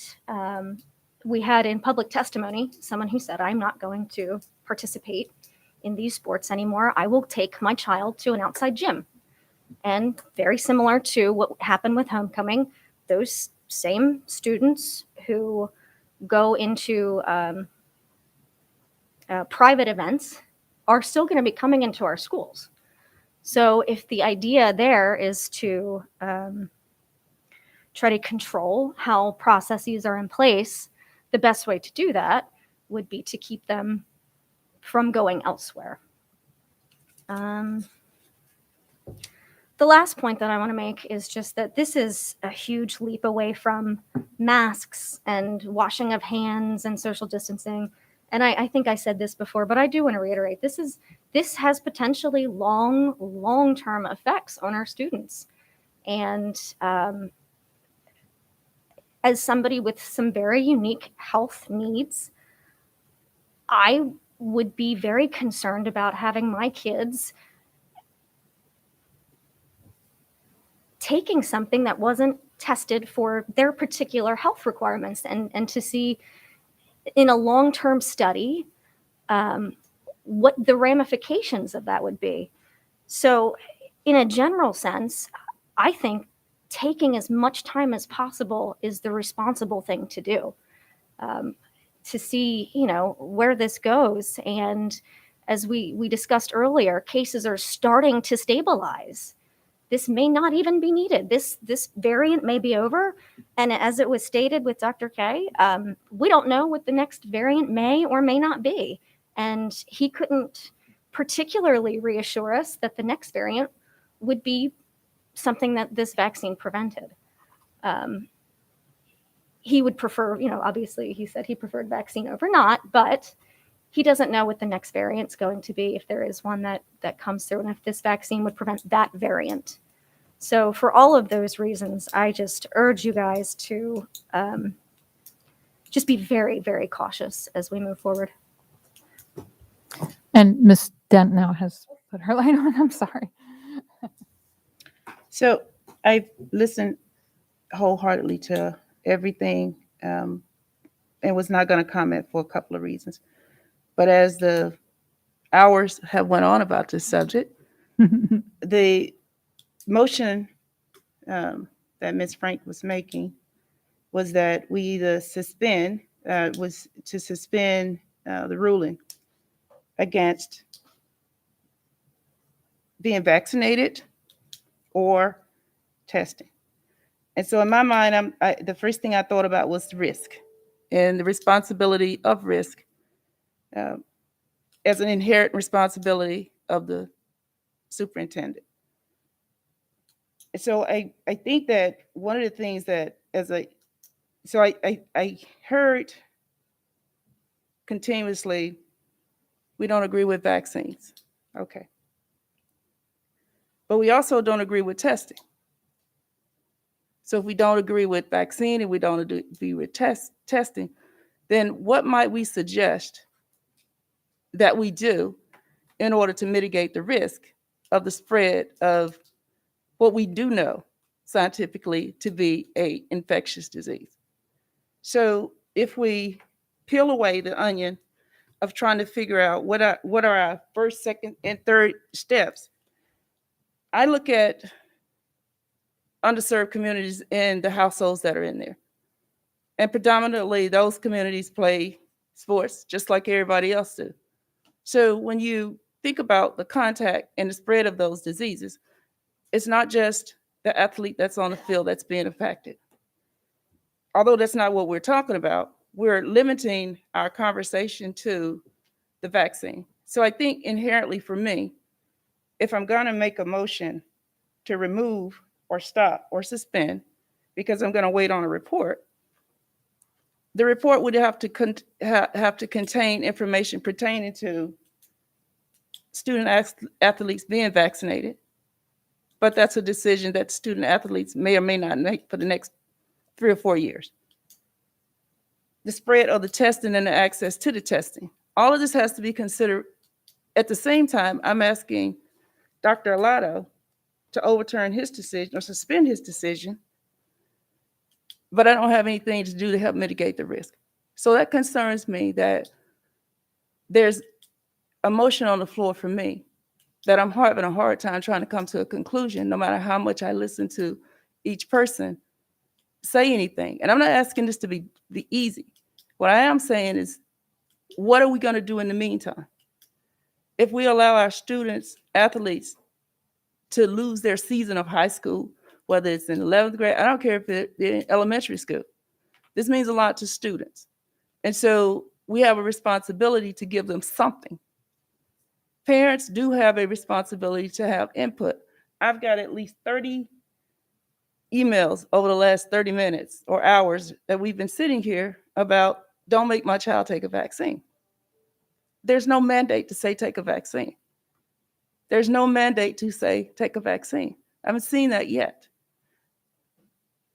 we had in public testimony someone who said, I'm not going to participate in these sports anymore. I will take my child to an outside gym. And very similar to what happened with homecoming, those same students who go into private events are still going to be coming into our schools. So if the idea there is to try to control how processes are in place, the best way to do that would be to keep them from going elsewhere. The last point that I want to make is just that this is a huge leap away from masks and washing of hands and social distancing. And I think I said this before, but I do want to reiterate, this has potentially long-term effects on our students. And as somebody with some very unique health needs, I would be very concerned about having my kids taking something that wasn't tested for their particular health requirements, and to see in a long-term study what the ramifications of that would be. So in a general sense, I think taking as much time as possible is the responsible thing to do, to see, where this goes. And as we discussed earlier, cases are starting to stabilize. This may not even be needed. This variant may be over. And as it was stated with Dr. K, we don't know what the next variant may or may not be. And he couldn't particularly reassure us that the next variant would be something that this vaccine prevented. He would prefer, obviously he said he preferred vaccine over not, but he doesn't know what the next variant's going to be, if there is one that comes through, and if this vaccine would prevent that variant. So for all of those reasons, I just urge you guys to just be very, very cautious as we move forward. And Ms. Dent now has put her light on. I'm sorry. So I listened wholeheartedly to everything and was not going to comment for a couple of reasons. But as the hours have went on about this subject, the motion that Ms. Frank was making was that we either suspend, was to suspend the ruling against being vaccinated or testing. And so in my mind, the first thing I thought about was risk and the responsibility of risk as an inherent responsibility of the superintendent. And so I think that one of the things that I heard continuously, we don't agree with vaccines. Okay. But we also don't agree with testing. So if we don't agree with vaccine and we don't agree with testing, then what might we suggest that we do in order to mitigate the risk of the spread of what we do know scientifically to be an infectious disease? So if we peel away the onion of trying to figure out what are our first, second, and third steps, I look at underserved communities and the households that are in there. And predominantly those communities play sports just like everybody else do. So when you think about the contact and the spread of those diseases, it's not just the athlete that's on the field that's being affected. Although that's not what we're talking about, we're limiting our conversation to the vaccine. So I think inherently for me, if I'm going to make a motion to remove or stop or suspend because I'm going to wait on a report, the report would have to contain information pertaining to student athletes being vaccinated, but that's a decision that student athletes may or may not make for the next 3 or 4 years. The spread of the testing and the access to the testing. All of this has to be considered. At the same time, I'm asking Dr. Alato to overturn his decision or suspend his decision, but I don't have anything to do to help mitigate the risk. So that concerns me that there's a motion on the floor for me that I'm having a hard time trying to come to a conclusion, no matter how much I listen to each person say anything. And I'm not asking this to be easy. What I am saying is, what are we going to do in the meantime? If we allow our students, athletes, to lose their season of high school, whether it's in 11th grade, I don't care if they're in elementary school. This means a lot to students. And so we have a responsibility to give them something. Parents do have a responsibility to have input. I've got at least 30 emails over the last 30 minutes or hours that we've been sitting here about don't make my child take a vaccine. There's no mandate to say take a vaccine. There's no mandate to say take a vaccine. I haven't seen that yet.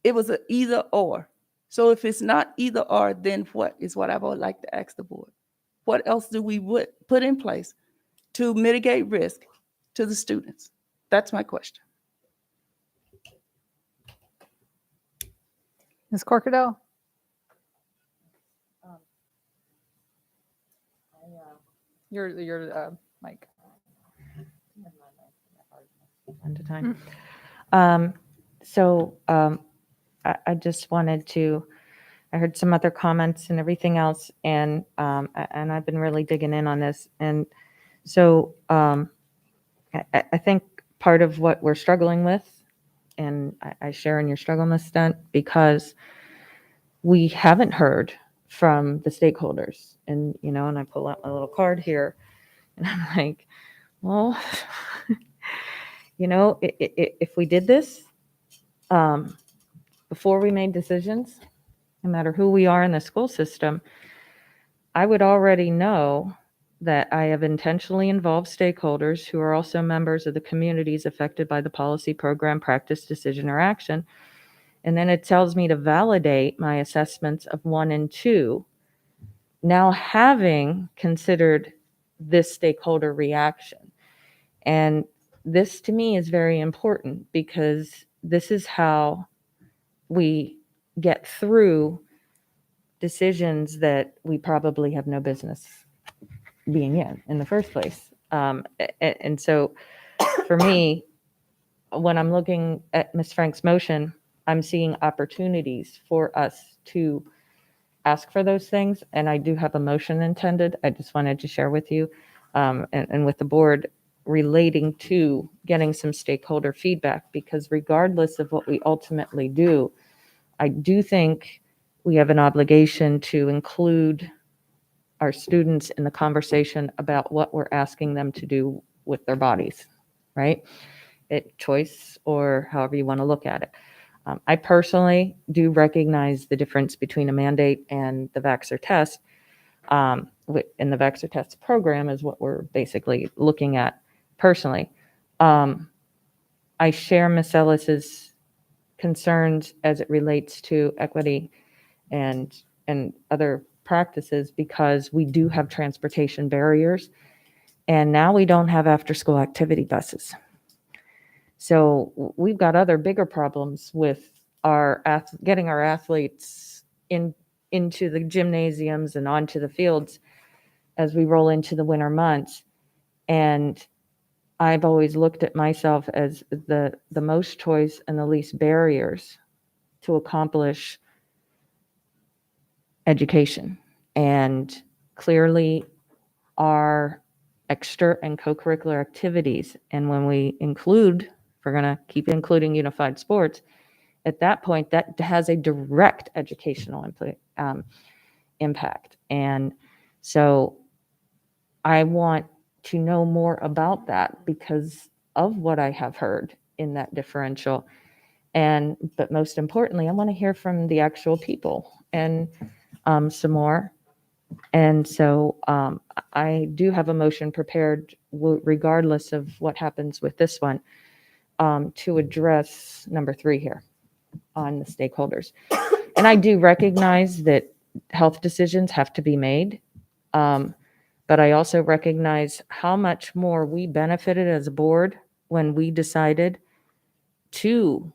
It was an either or. So if it's not either or, then what is what I would like to ask the board? What else do we put in place to mitigate risk to the students? That's my question. Ms. Corkadell? Your mic. One at a time. I just wanted to, I heard some other comments and everything else, and I've been really digging in on this. And so I think part of what we're struggling with, and I share in your struggle, Ms. Stunt, because we haven't heard from the stakeholders. And, and I pull out my little card here, and I'm like, well, if we did this before we made decisions, no matter who we are in the school system, I would already know that I have intentionally involved stakeholders who are also members of the communities affected by the policy, program, practice, decision, or action. And then it tells me to validate my assessments of 1 and 2, now having considered this stakeholder reaction. And this to me is very important because this is how we get through decisions that we probably have no business being in the first place. And so for me, when I'm looking at Ms. Frank's motion, I'm seeing opportunities for us to ask for those things. And I do have a motion intended. I just wanted to share with you and with the board relating to getting some stakeholder feedback, because regardless of what we ultimately do, I do think we have an obligation to include our students in the conversation about what we're asking them to do with their bodies, right? Choice, or however you want to look at it. I personally do recognize the difference between a mandate and the Vaxxer test. And the Vaxxer test program is what we're basically looking at personally. I share Ms. Ellis's concerns as it relates to equity and other practices, because we do have transportation barriers, and now we don't have after-school activity buses. So we've got other bigger problems with getting our athletes into the gymnasiums and onto the fields as we roll into the winter months. And I've always looked at myself as the most choice and the least barriers to accomplish education. And clearly our extra and co-curricular activities, and when we include, if we're going to keep including unified sports, at that point that has a direct educational impact. And so I want to know more about that because of what I have heard in that differential. But most importantly, I want to hear from the actual people and some more. And so I do have a motion prepared, regardless of what happens with this one, to address number 3 here on the stakeholders. And I do recognize that health decisions have to be made. But I also recognize how much more we benefited as a board when we decided to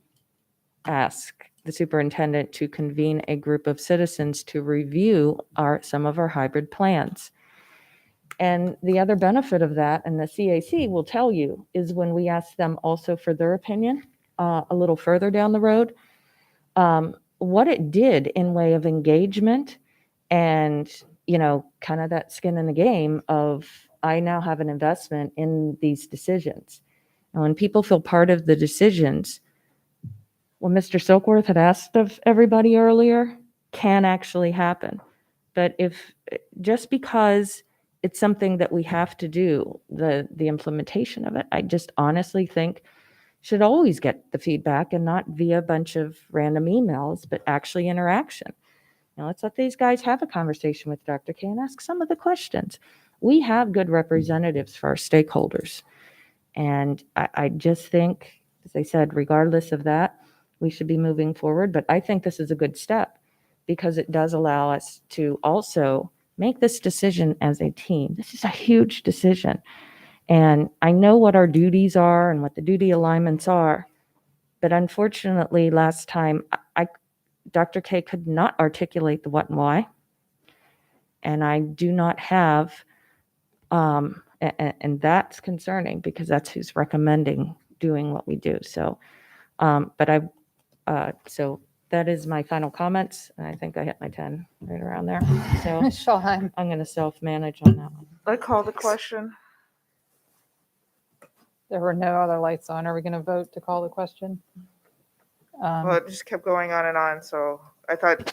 ask the superintendent to convene a group of citizens to review some of our hybrid plans. And the other benefit of that, and the CAC will tell you, is when we ask them also for their opinion a little further down the road, what it did in way of engagement and, kind of that skin in the game of, I now have an investment in these decisions. And when people feel part of the decisions, what Mr. Silkworth had asked of everybody earlier can actually happen. But if just because it's something that we have to do, the implementation of it, I just honestly think should always get the feedback, and not via a bunch of random emails, but actually interaction. Let's let these guys have a conversation with Dr. K and ask some of the questions. We have good representatives for our stakeholders. And I just think, as I said, regardless of that, we should be moving forward. But I think this is a good step because it does allow us to also make this decision as a team. This is a huge decision. And I know what our duties are and what the duty alignments are. But unfortunately, last time, Dr. K could not articulate the what and why. And I do not have, and that's concerning because that's who's recommending doing what we do. So, so that is my final comments. And I think I hit my 10 right around there. So Ms. Schulheim. I'm going to self-manage on that one. I call the question. There were no other lights on. Are we going to vote to call the question? Well, it just kept going on and on, so I thought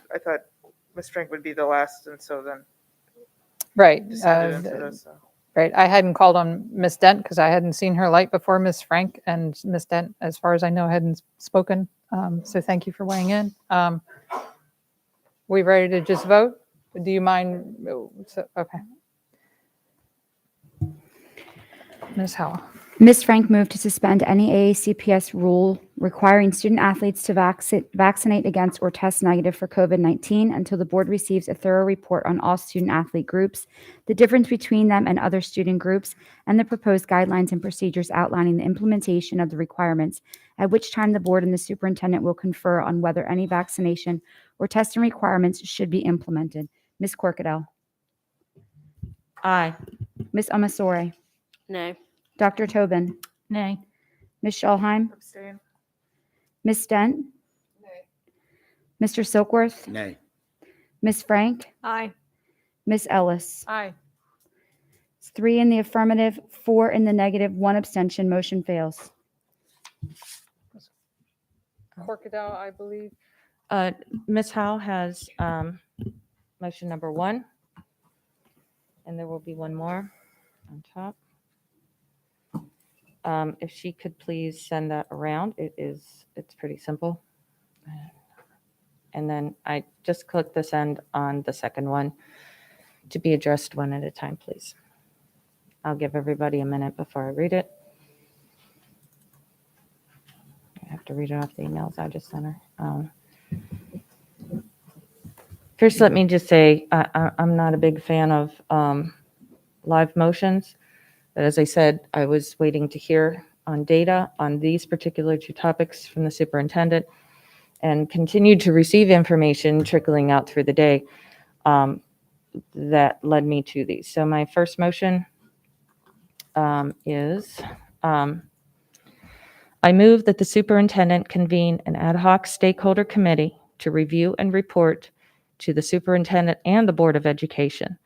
Ms. Frank would be the last, and so then Right. descended into this. So. Right. I hadn't called on Ms. Dent because I hadn't seen her light before Ms. Frank, and Ms. Dent, as far as I know, hadn't spoken. So thank you for weighing in. We ready to just vote? Do you mind? Okay. Ms. Howell. Ms. Frank moved to suspend any AACPS rule requiring student athletes to vaccinate against or test negative for COVID-19 until the board receives a thorough report on all student athlete groups, the difference between them and other student groups, and the proposed guidelines and procedures outlining the implementation of the requirements, at which time the board and the superintendent will confer on whether any vaccination or testing requirements should be implemented. Ms. Corkadell. Aye. Ms. Amasore. Nay. Dr. Tobin. Nay. Ms. Schulheim. Abstain. Ms. Stent. Nay. Mr. Silkworth. Nay. Ms. Frank. Aye. Ms. Ellis. Aye. It's 3 in the affirmative, 4 in the negative, 1 abstention. Motion fails. Corkadell, I believe. Ms. Howe has motion number 1, and there will be one more on top. If she could please send that around, it's pretty simple. And then I just click this end on the second one to be addressed one at a time, please. I'll give everybody a minute before I read it. I have to read it off the emails I just sent her. First, let me just say I'm not a big fan of live motions. But as I said, I was waiting to hear on data on these particular 2 topics from the superintendent and continued to receive information trickling out through the day that led me to these. So my first motion is I move that the superintendent convene an ad hoc stakeholder committee to review and report to the superintendent and the Board of Education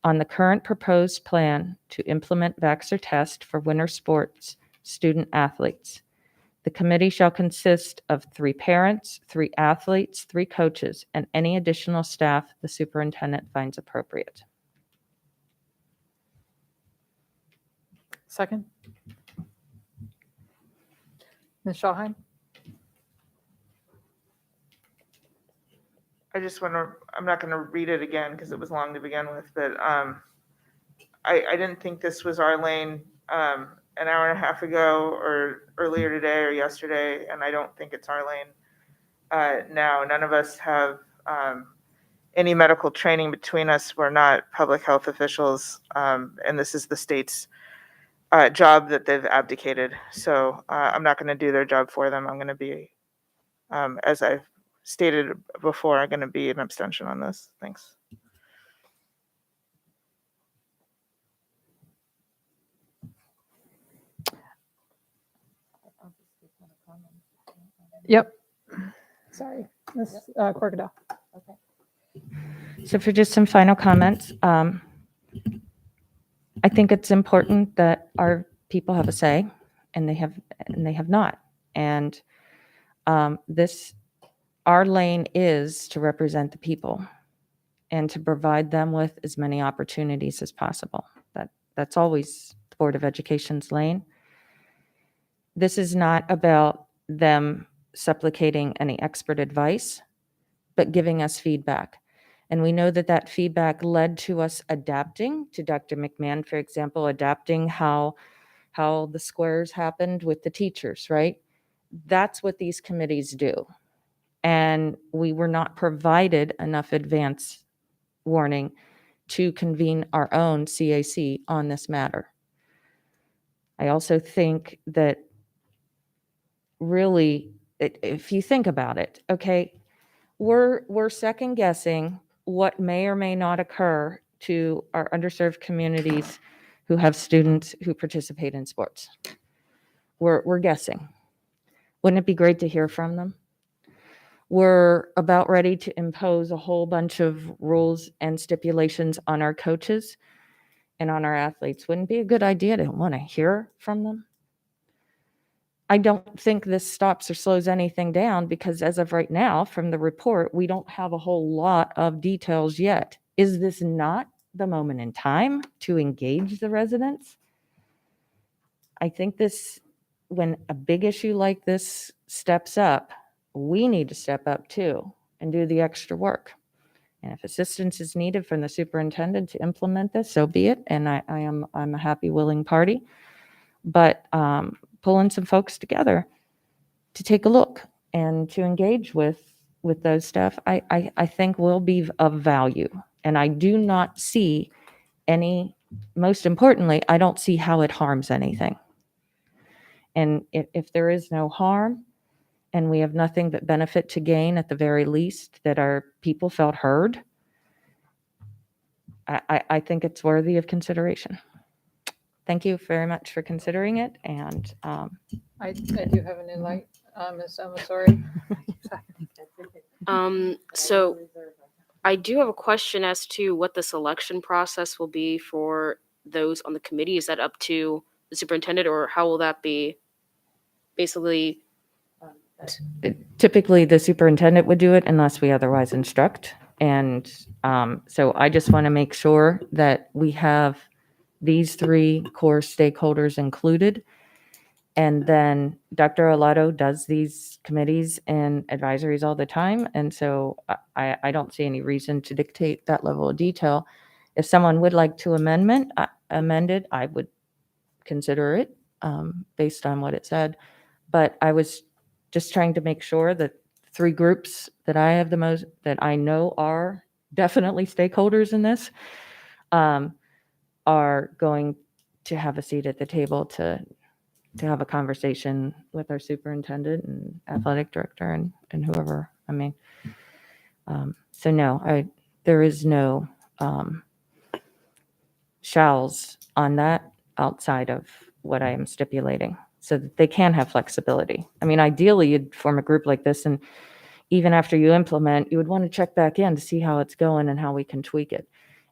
on the current proposed plan to implement Vaxxer test for winter sports student athletes. The committee shall consist of 3 parents, 3 athletes, 3 coaches, and any additional staff the superintendent finds appropriate. Second. Ms. Shawheim? I just want to, I'm not going to read it again because it was long to begin with, but I didn't think this was our lane an hour and a half ago or earlier today or yesterday, and I don't think it's our lane now. None of us have any medical training between us. We're not public health officials, and this is the state's job that they've abdicated. So I'm not going to do their job for them. I'm going to be, as I've stated before, I'm going to be an abstention on this. Thanks. Yep. Sorry, Ms. Corkadell. So for just some final comments, I think it's important that our people have a say, and they have not. And our lane is to represent the people and to provide them with as many opportunities as possible. That's always the Board of Education's lane. This is not about them supplicating any expert advice, but giving us feedback. And we know that feedback led to us adapting to Dr. McMahon, for example, adapting how the squares happened with the teachers, right? That's what these committees do. And we were not provided enough advance warning to convene our own CAC on this matter. I also think that really, if you think about it, okay, we're second guessing what may or may not occur to our underserved communities who have students who participate in sports. We're guessing. Wouldn't it be great to hear from them? We're about ready to impose a whole bunch of rules and stipulations on our coaches and on our athletes. Wouldn't it be a good idea to want to hear from them? I don't think this stops or slows anything down because as of right now, from the report, we don't have a whole lot of details yet. Is this not the moment in time to engage the residents? I think when a big issue like this steps up, we need to step up too and do the extra work. And if assistance is needed from the superintendent to implement this, so be it. And I'm a happy, willing party. But pulling some folks together to take a look and to engage with those staff, I think will be of value. And I do not see most importantly, I don't see how it harms anything. And if there is no harm and we have nothing but benefit to gain, at the very least, that our people felt heard, I think it's worthy of consideration. Thank you very much for considering it. And I do have a new light, Ms. Omasori. So I do have a question as to what the selection process will be for those on the committee? Is that up to the superintendent, or how will that be basically? Typically, the superintendent would do it unless we otherwise instruct. And so I just want to make sure that we have these 3 core stakeholders included. And then Dr. Olato does these committees and advisories all the time. And so I don't see any reason to dictate that level of detail. If someone would like to amend it, I would consider it based on what it said. But I was just trying to make sure that 3 groups that I have the most, that I know are definitely stakeholders in this, are going to have a seat at the table to have a conversation with our superintendent and athletic director and whoever. I mean, so no, there is no shalls on that outside of what I am stipulating, so that they can have flexibility. I mean, ideally, you'd form a group like this, and even after you implement, you would want to check back in to see how it's going and how we can tweak it.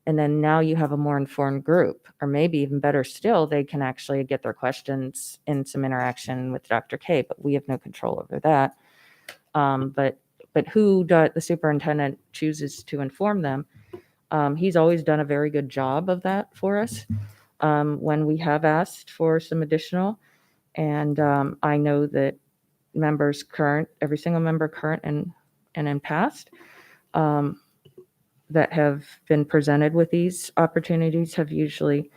And then now you have a more informed group, or maybe even better still, they can actually get their questions in some interaction with Dr. K, but we have no control over that. But who the superintendent chooses to inform them, he's always done a very good job of that for us when we have asked for some additional. And I know that members current, every single member current and in past, that have been presented with these opportunities have usually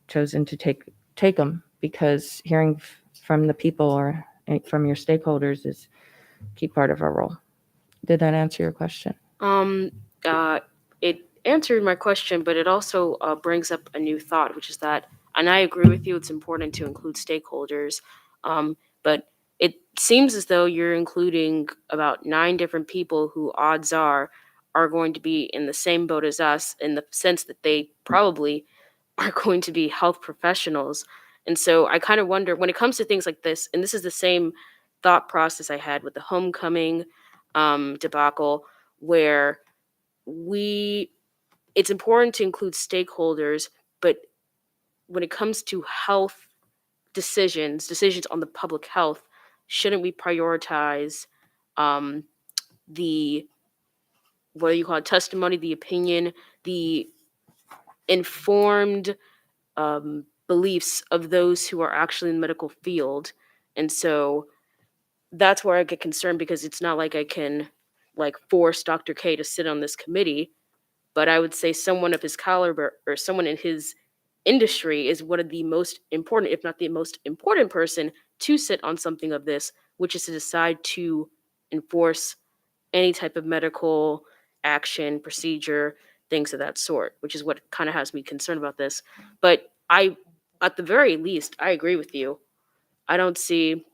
chosen to take them, because hearing from the people or from your stakeholders is a key part of our role. Did that answer your question? It answered my question, but it also brings up a new thought, which is that, and I agree with you, it's important to include stakeholders, but it seems as though you're including about 9 different people who odds are going to be in the same boat as us, in the sense that they probably are going to be health professionals. And so I kind of wonder, when it comes to things like this, and this is the same thought process I had with the homecoming debacle, where it's important to include stakeholders, but when it comes to health decisions on the public health, shouldn't we prioritize the, what do you call it, testimony, the opinion, the informed beliefs of those who are actually in the medical field? And so that's where I get concerned, because it's not like I can force Dr. K to sit on this committee, but I would say someone of his caliber or someone in his industry is one of the most important, if not the most important person to sit on something of this, which is to decide to enforce any type of medical action, procedure, things of that sort, which is what kind of has me concerned about this. But at the very least, I agree with you. I don't see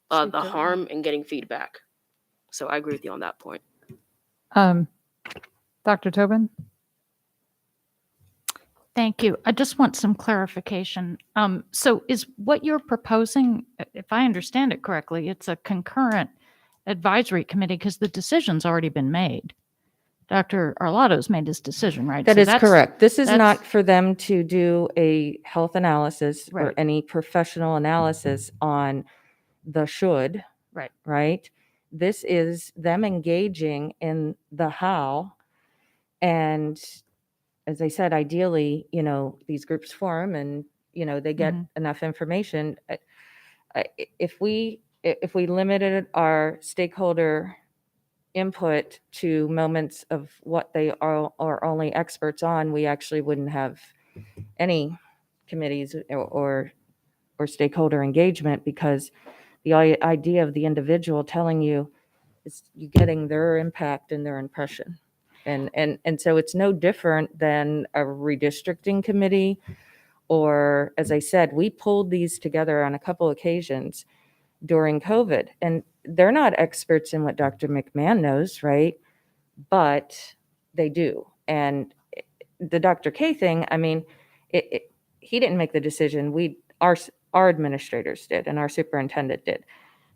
the harm in getting feedback. So I agree with you on that point. Dr. Tobin? Thank you. I just want some clarification. So is what you're proposing, if I understand it correctly, it's a concurrent advisory committee because the decision's already been made. Dr. Arlotto's made his decision, right? That So is correct. This is that's- not for them to do a health analysis or Right. any professional analysis on the should, Right. right? This is them engaging in the how. And as I said, ideally, these groups form and, they get enough information. If we limited our stakeholder input to moments of what they are only experts on, we actually wouldn't have any committees or stakeholder engagement, because the idea of the individual telling you is you getting their impact and their impression. And so it's no different than a redistricting committee, or, as I said, we pulled these together on a couple occasions during COVID, and they're not experts in what Dr. McMahon knows, right? But they do. And the Dr. K thing, I mean, he didn't make the decision. Our administrators did, and our superintendent did.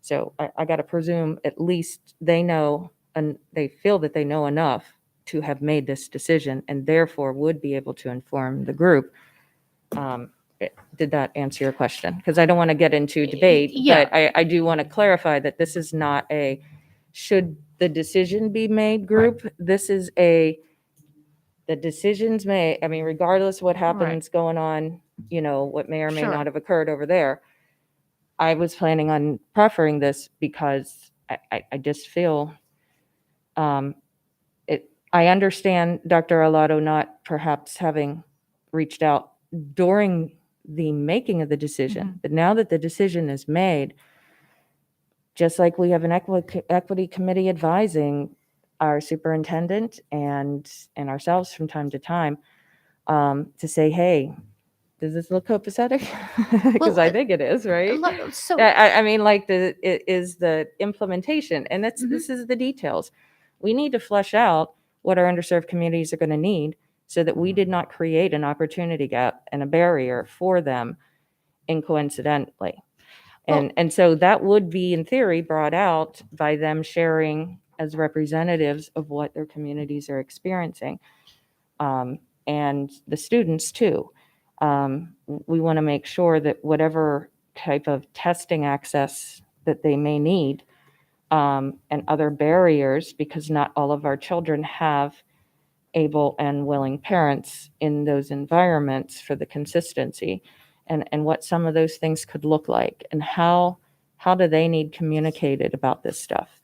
So I got to presume at least they know, and they feel that they know enough to have made this decision, and therefore would be able to inform the group Did that answer your question? Because I don't want to get into debate, Yeah. but I do want to clarify that this is not a should the decision be made group. This is the decisions may, I mean, regardless of what happens going on, what may or may Sure. not have occurred over there. I was planning on preferring this because I just feel I understand Dr. Arlotto not perhaps having reached out during the making of the decision, but now that the decision is made, just like we have an equity committee advising our superintendent and ourselves from time to time, to say, hey, does this look copacetic? Because I think it is, right? So I mean, like it is the implementation, and this is the details. We need to flesh out what our underserved communities are going to need so that we did not create an opportunity gap and a barrier for them incoincidentally. And so that would be, in theory, brought out by them sharing as representatives of what their communities are experiencing. And the students too. We want to make sure that whatever type of testing access that they may need, and other barriers, because not all of our children have able and willing parents in those environments for the consistency, and what some of those things could look like, and how do they need communicated about this stuff.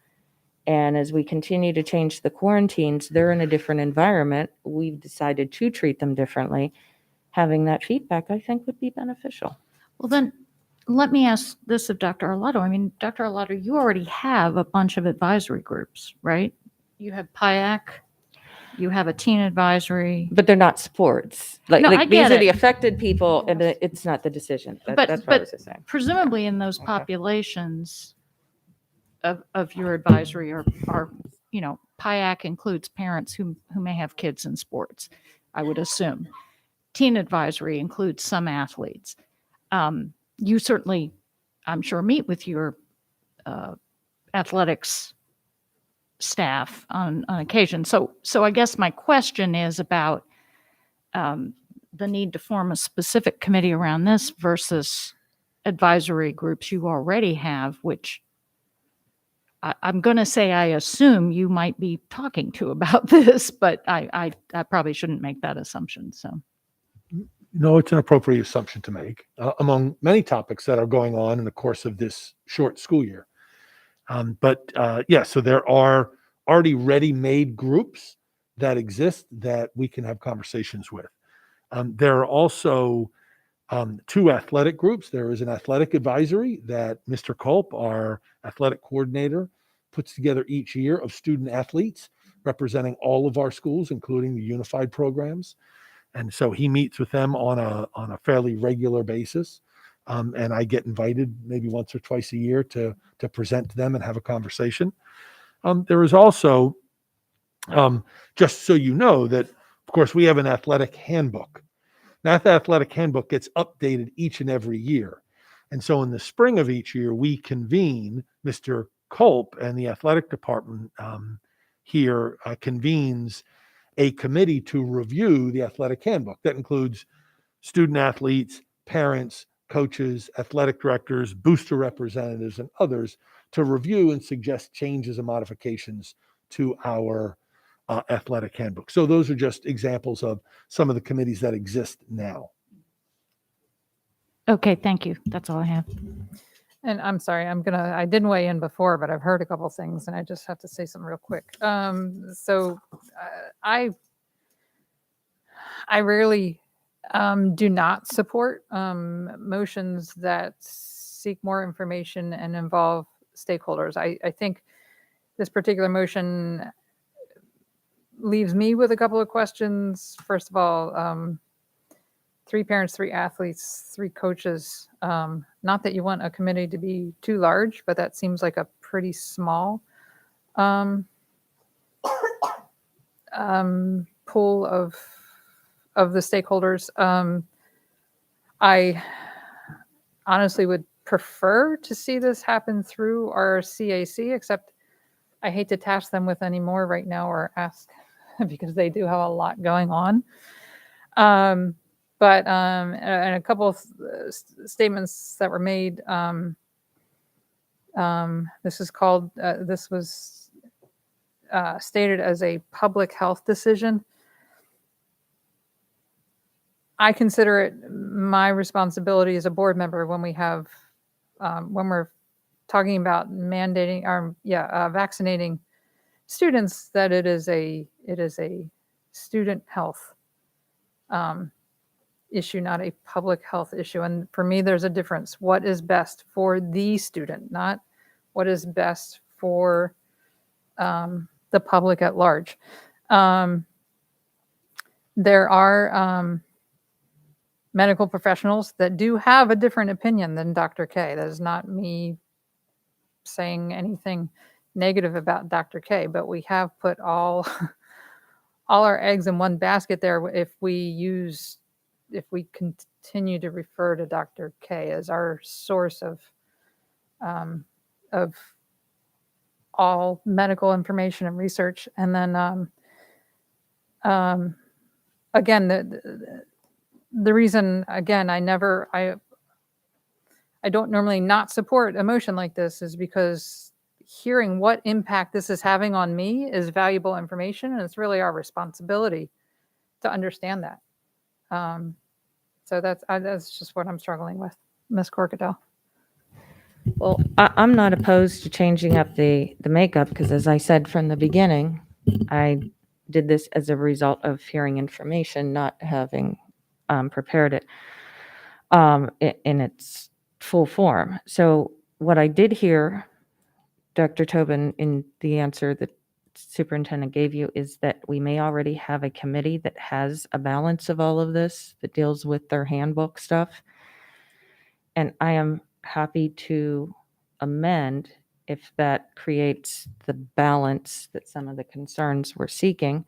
And as we continue to change the quarantines, they're in a different environment. We've decided to treat them differently. Having that feedback, I think, would be beneficial. Well, then, let me ask this of Dr. Arlotto. I mean, Dr. Arlotto, you already have a bunch of advisory groups, right? You have PIAC, you have a teen advisory. But they're not sports. No, I These get are the it. affected people, and it's not the decision. That's what I was just saying. Presumably in those populations of your advisory are PIAC includes parents who may have kids in sports, I would assume. Teen advisory includes some athletes. You certainly, I'm sure, meet with your athletics staff on occasion. So I guess my question is about the need to form a specific committee around this versus advisory groups you already have, which I'm going to say I assume you might be talking to about this, but I probably shouldn't make that assumption. So. No, it's an appropriate assumption to make among many topics that are going on in the course of this short school year. So there are already ready-made groups that exist that we can have conversations with. There are also 2 athletic groups. There is an athletic advisory that Mr. Culp, our athletic coordinator, puts together each year of student athletes representing all of our schools, including the unified programs. And so he meets with them on a fairly regular basis. And I get invited maybe once or twice a year to present to them and have a conversation. There is also, just so you know, that, of course, we have an athletic handbook. Now, that athletic handbook gets updated each and every year. And so in the spring of each year, we convene, Mr. Culp and the athletic department here convenes a committee to review the athletic handbook. That includes student athletes, parents, coaches, athletic directors, booster representatives, and others to review and suggest changes and modifications to our athletic handbook. So those are just examples of some of the committees that exist now. Okay, thank you. That's all I have. And I'm sorry, I didn't weigh in before, but I've heard a couple things and I just have to say something real quick. I rarely do not support motions that seek more information and involve stakeholders. I think this particular motion leaves me with a couple of questions. First of all, 3 parents, 3 athletes, 3 coaches. Not that you want a committee to be too large, but that seems like a pretty small pool of the stakeholders. I honestly would prefer to see this happen through our CAC, except I hate to task them with any more right now or ask because they do have a lot going on. But and a couple of statements that were made. This is called. This was stated as a public health decision. I consider it my responsibility as a board member when we have when we're talking about mandating or vaccinating students that it is a student health issue, not a public health issue. And for me, there's a difference. What is best for the student, not what is best for the public at large. There are medical professionals that do have a different opinion than Dr. K. That is not me saying anything negative about Dr. K, but we have put all our eggs in one basket there if we continue to refer to Dr. K as our source of all medical information and research. And then again, the reason, again, I don't normally not support a motion like this is because hearing what impact this is having on me is valuable information, and it's really our responsibility to understand that. So that's just what I'm struggling with, Ms. Corkadell. Well, I'm not opposed to changing up the makeup because, as I said from the beginning, I did this as a result of hearing information, not having prepared it in its full form. So what I did hear, Dr. Tobin, in the answer that Superintendent gave you is that we may already have a committee that has a balance of all of this that deals with their handbook stuff. And I am happy to amend if that creates the balance that some of the concerns we're seeking.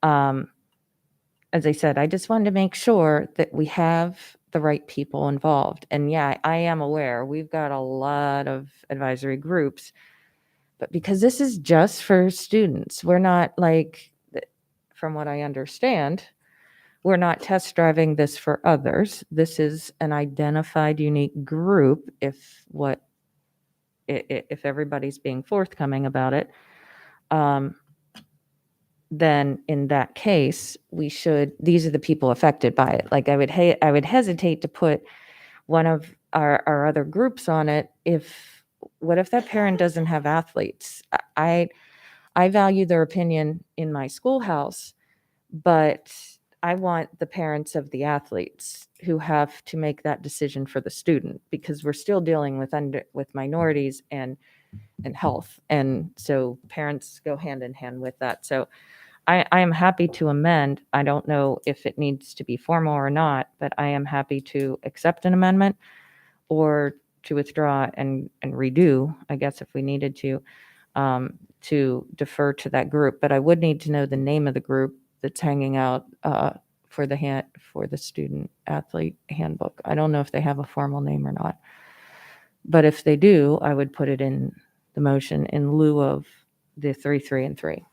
As I said, I just wanted to make sure that we have the right people involved. And yeah, I am aware we've got a lot of advisory groups, but because this is just for students, we're not like, from what I understand, we're not test driving this for others. This is an identified unique group if everybody's being forthcoming about it. Then in that case, these are the people affected by it. Like I would hesitate to put one of our other groups on it what if that parent doesn't have athletes? I value their opinion in my schoolhouse, but I want the parents of the athletes who have to make that decision for the student, because we're still dealing with minorities and health. And so parents go hand in hand with that. So I am happy to amend. I don't know if it needs to be formal or not, but I am happy to accept an amendment or to withdraw and redo, I guess, if we needed to defer to that group. But I would need to know the name of the group that's hanging out for the student athlete handbook. I don't know if they have a formal name or not, but if they do, I would put it in the motion in lieu of the 3, 3, and 3.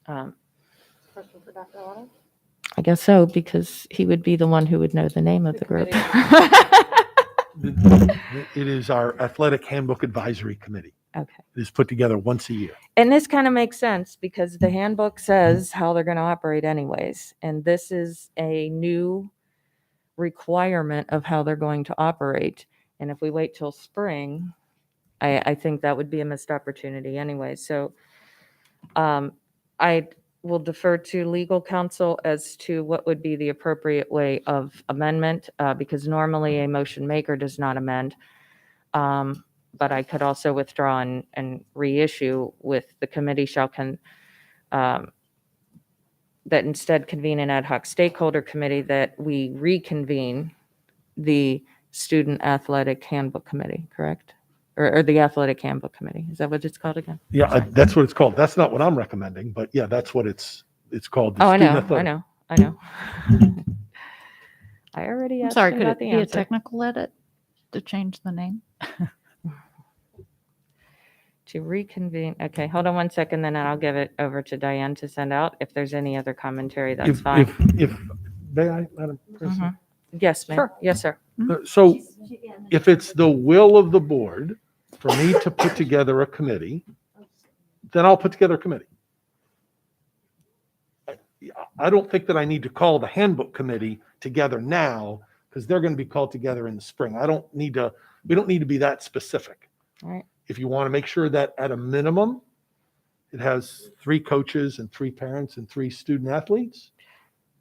Question for Dr. Otto? I guess so, because he would be the one who would know the name of the group. It is our Athletic Handbook Advisory Committee. Okay. It is put together once a year. And this kind of makes sense because the handbook says how they're going to operate anyways. And this is a new requirement of how they're going to operate. And if we wait till spring, I think that would be a missed opportunity anyway. So I will defer to legal counsel as to what would be the appropriate way of amendment, because normally a motion maker does not amend. But I could also withdraw and reissue with the committee that instead convene an ad hoc stakeholder committee, that we reconvene the student athletic handbook committee, correct? Or the athletic handbook committee. Is that what it's called again? Yeah, that's what it's called. That's not what I'm recommending, but yeah, that's what it's called. I know. I already asked Sorry, could about it the be a answer. technical edit to change the name? To reconvene. Okay, hold on one second, then I'll give it over to Diane to send out. If there's any other commentary, that's fine. If May I, Madam President? Yes, ma'am. Sure. Yes, sir. So if it's the will of the board for me to put together a committee, then I'll put together a committee. I don't think that I need to call the handbook committee together now because they're going to be called together in the spring. We don't need to be that specific. All right. If you want to make sure that at a minimum, it has 3 coaches and 3 parents and 3 student athletes,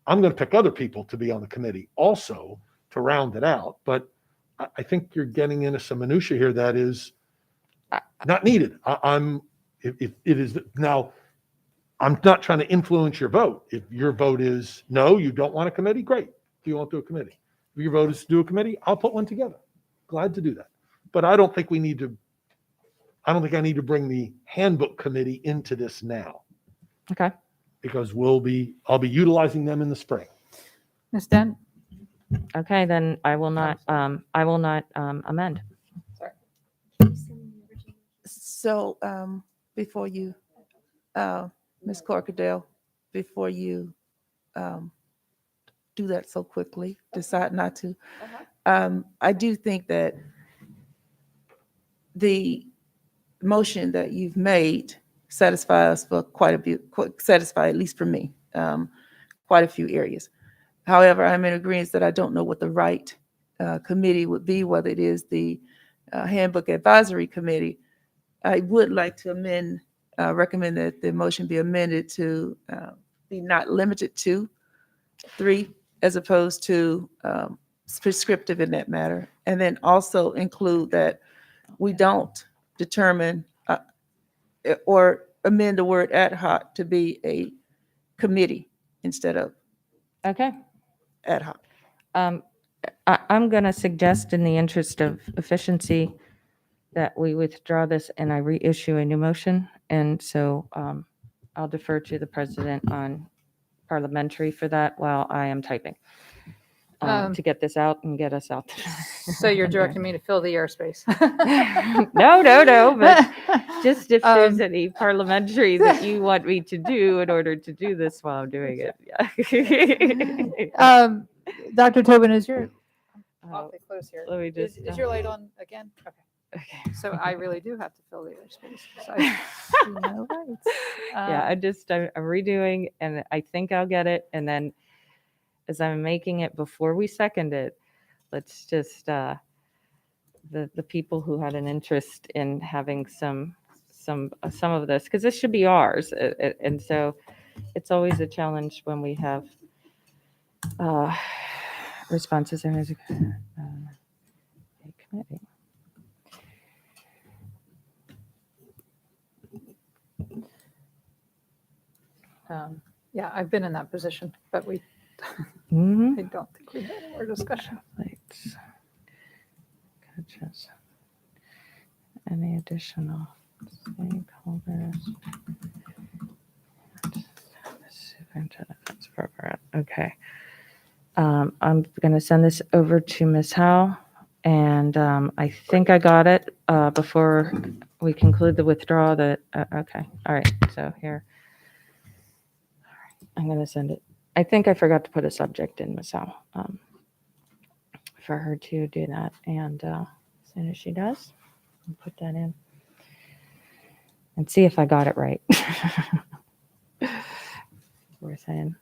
I'm going to pick other people to be on the committee also to round it out. But I think you're getting into some minutia here that is not needed. If it is now, I'm not trying to influence your vote. If your vote is no, you don't want a committee, great. You won't do a committee. If your vote is to do a committee, I'll put one together. Glad to do that. But I don't think I need to bring the handbook committee into this now. Okay. Because I'll be utilizing them in the spring. Ms. Dent? Okay, then I will not amend. So before you, Ms. Corkadale, before you do that so quickly, decide not to, I do think that the motion that you've made satisfy us for satisfy, at least for me, quite a few areas. However, I'm in agreement that I don't know what the right committee would be, whether it is the Handbook Advisory Committee. I would like to recommend that the motion be amended to be not limited to 3, as opposed to prescriptive in that matter. And then also include that we don't determine or amend the word ad hoc to be a committee instead of Okay. ad hoc. I'm going to suggest, in the interest of efficiency, that we withdraw this and I reissue a new motion. And so I'll defer to the president on parliamentary for that while I am typing to get this out and get us out. So you're directing me to fill the airspace. No, but just if there's any parliamentary that you want me to do in order to do this while I'm doing it. Yeah. Dr. Tobin, is your awfully close here? Let me just, Is your light on again? Okay. So I really do have to fill the airspace. So I see no lights. Yeah, I'm redoing, and I think I'll get it. And then, as I'm making it before we second it, let's just the people who had an interest in having some of this, because this should be ours, and so it's always a challenge when we have responses and as a committee. Yeah, I've been in that position, but I don't think we had any more discussion. Lights, coaches, any additional stakeholders? Superintendent, that's appropriate. Okay. I'm going to send this over to Ms. Howe, and I think I got it before we conclude the withdrawal. Okay. All right. So here. I'm going to send it. I think I forgot to put a subject in, Ms. Howe, for her to do that. And as soon as she does, I'll put that in and see if I got it right. We're saying.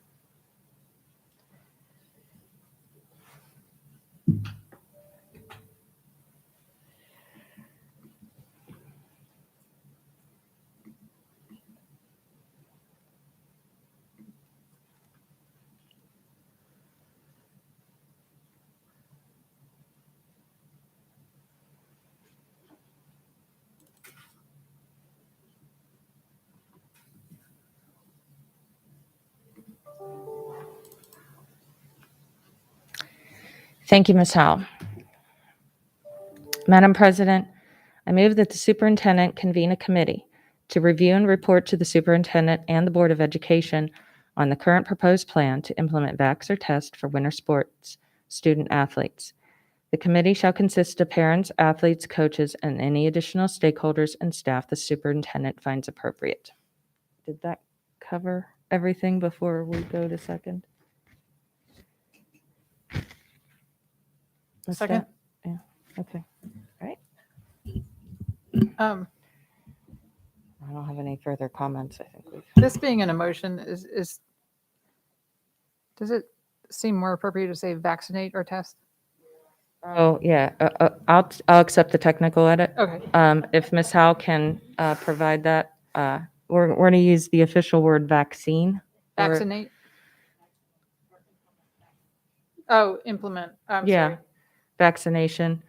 Thank you, Ms. Howe. Madam President, I move that the superintendent convene a committee to review and report to the superintendent and the Board of Education on the current proposed plan to implement vax or test for winter sports student athletes. The committee shall consist of parents, athletes, coaches, and any additional stakeholders and staff the superintendent finds appropriate. Did that cover everything before we go to second? Ms. Second. Dent? Yeah, okay. I don't have any further comments. I think we've. This being an emotion is, does it seem more appropriate to say vaccinate or test? Oh, yeah, I'll accept the technical edit. Okay. If Ms. Howe can provide that, we're going to use the official word vaccine. or- Vaccinate? Oh, implement. I'm Yeah, sorry. vaccination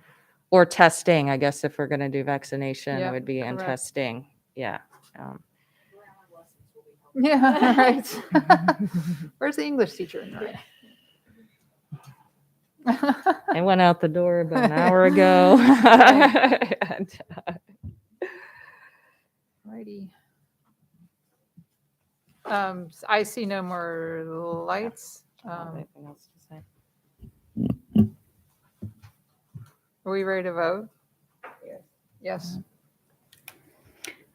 or testing, I guess if we're going to do vaccination, it Yep, would be and correct. testing. Yeah. Yeah, right. Where's the English teacher in there? I went out the door about an hour ago. And, Righty. I see no more lights. anything else to say? Are we ready to vote? Yes.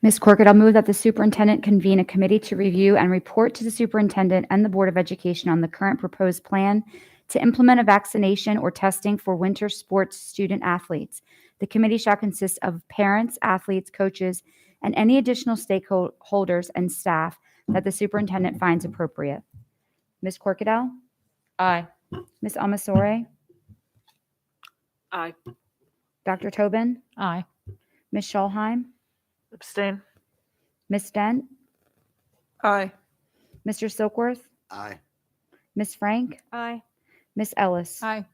Ms. Corkett, I'll move that the superintendent convene a committee to review and report to the superintendent and the Board of Education on the current proposed plan to implement a vaccination or testing for winter sports student athletes. The committee shall consist of parents, athletes, coaches, and any additional stakeholders and staff that the superintendent finds appropriate. Ms. Corkadell? Aye. Ms. Amasore? Aye. Dr. Tobin? Aye. Ms. Schulheim? Abstain. Ms. Dent? Aye. Mr. Silkworth? Aye. Ms. Frank? Aye. Ms. Ellis? Aye.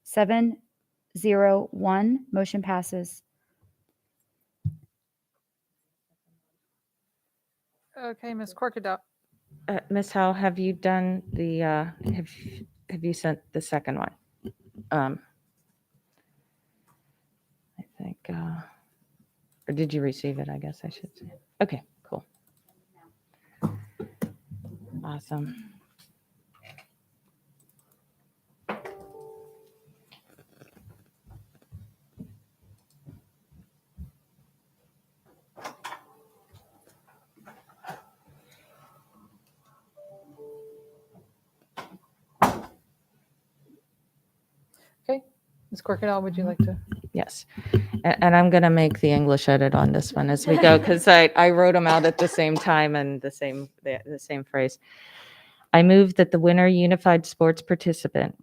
7-0-1, motion passes. Okay, Ms. Corkadell. Ms. Howe, have you done the, have you sent the second one? I think, or did you receive it, I guess I should say. Okay, cool. Awesome. Okay. Ms. Corkadell, would you like to? Yes. And I'm going to make the English edit on this one as we go, because I wrote them out at the same time and the same phrase. I move that the winter unified sports the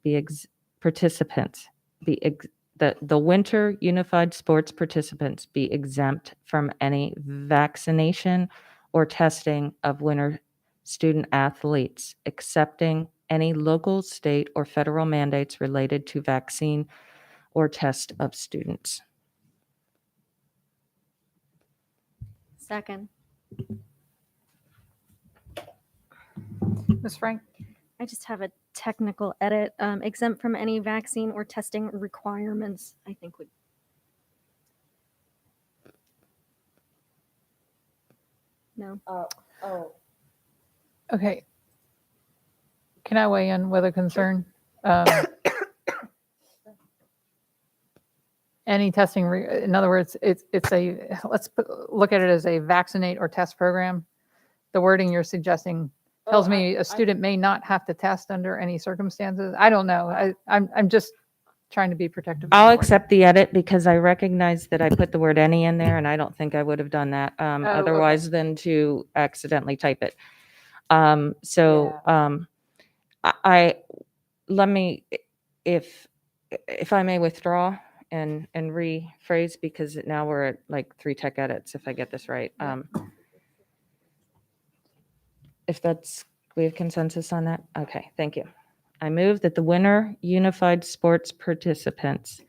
winter unified sports participants be exempt from any vaccination or testing of winter student athletes, accepting any local, state, or federal mandates related to vaccine or test of students. Second. Ms. Frank? I just have a technical edit. Exempt from any vaccine or testing requirements, I think would. No. Okay. Can I weigh in with a concern? Any testing, in other words, let's look at it as a vaccinate or test program. The wording you're suggesting tells me a student may not have to test under any circumstances. I don't know. I'm just trying to be protective. I'll accept the edit because I recognize that I put the word any in there, and I don't think I would have done that otherwise than to accidentally type it. Let me, if I may withdraw and rephrase, because now we're at like 3 tech edits, if I get this right. If we have consensus on that? Okay, thank you. I move that the winter unified sports participants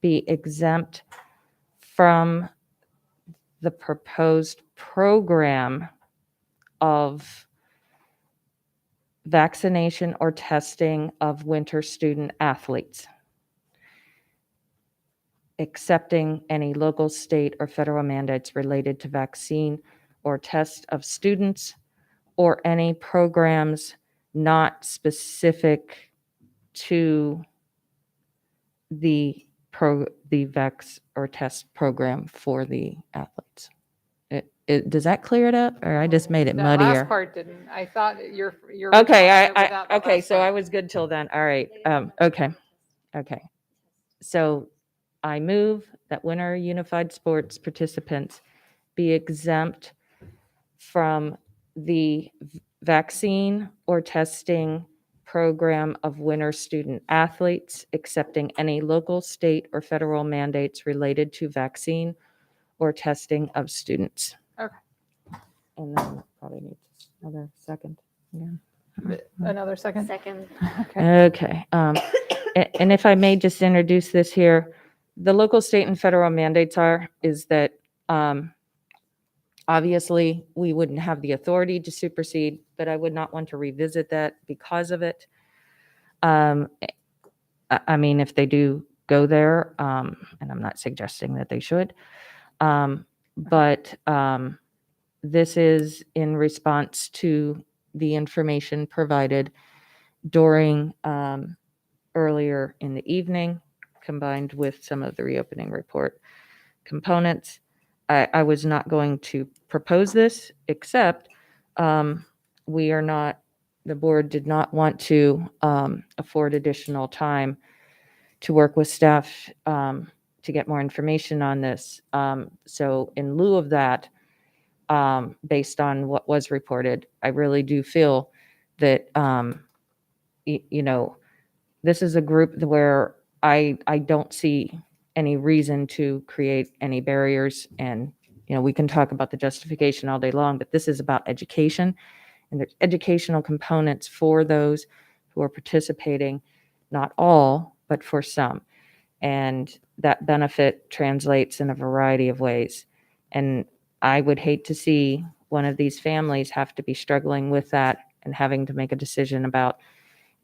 be exempt from the proposed program of vaccination or testing of winter student athletes, accepting any local, state, or federal mandates related to vaccine or test of students, or any programs not specific to the vax or test program for the athletes. Does that clear it up, or I just made it The muddier? last part didn't. I thought you're Okay, original without the okay, last so I part. was good till then. All right, okay. Okay. So I move that Winter Unified Sports participants be exempt from the vaccine or testing program of winter student athletes, accepting any local, state, or federal mandates related to vaccine or testing of students. Okay. And then probably needs another second again. Another second? Second. Okay. Okay. And if I may just introduce this here, the local, state, and federal mandates is that obviously we wouldn't have the authority to supersede, but I would not want to revisit that because of it. I mean, if they do go there, and I'm not suggesting that they should, but this is in response to the information provided during earlier in the evening, combined with some of the reopening report components. I was not going to propose this, except we are not, the board did not want to afford additional time to work with staff to get more information on this. So in lieu of that, based on what was reported, I really do feel that, you know, this is a group where I don't see any reason to create any barriers. And, you know, we can talk about the justification all day long, but this is about education, and there's educational components for those who are participating, not all, but for some. And that benefit translates in a variety of ways. And I would hate to see one of these families have to be struggling with that and having to make a decision about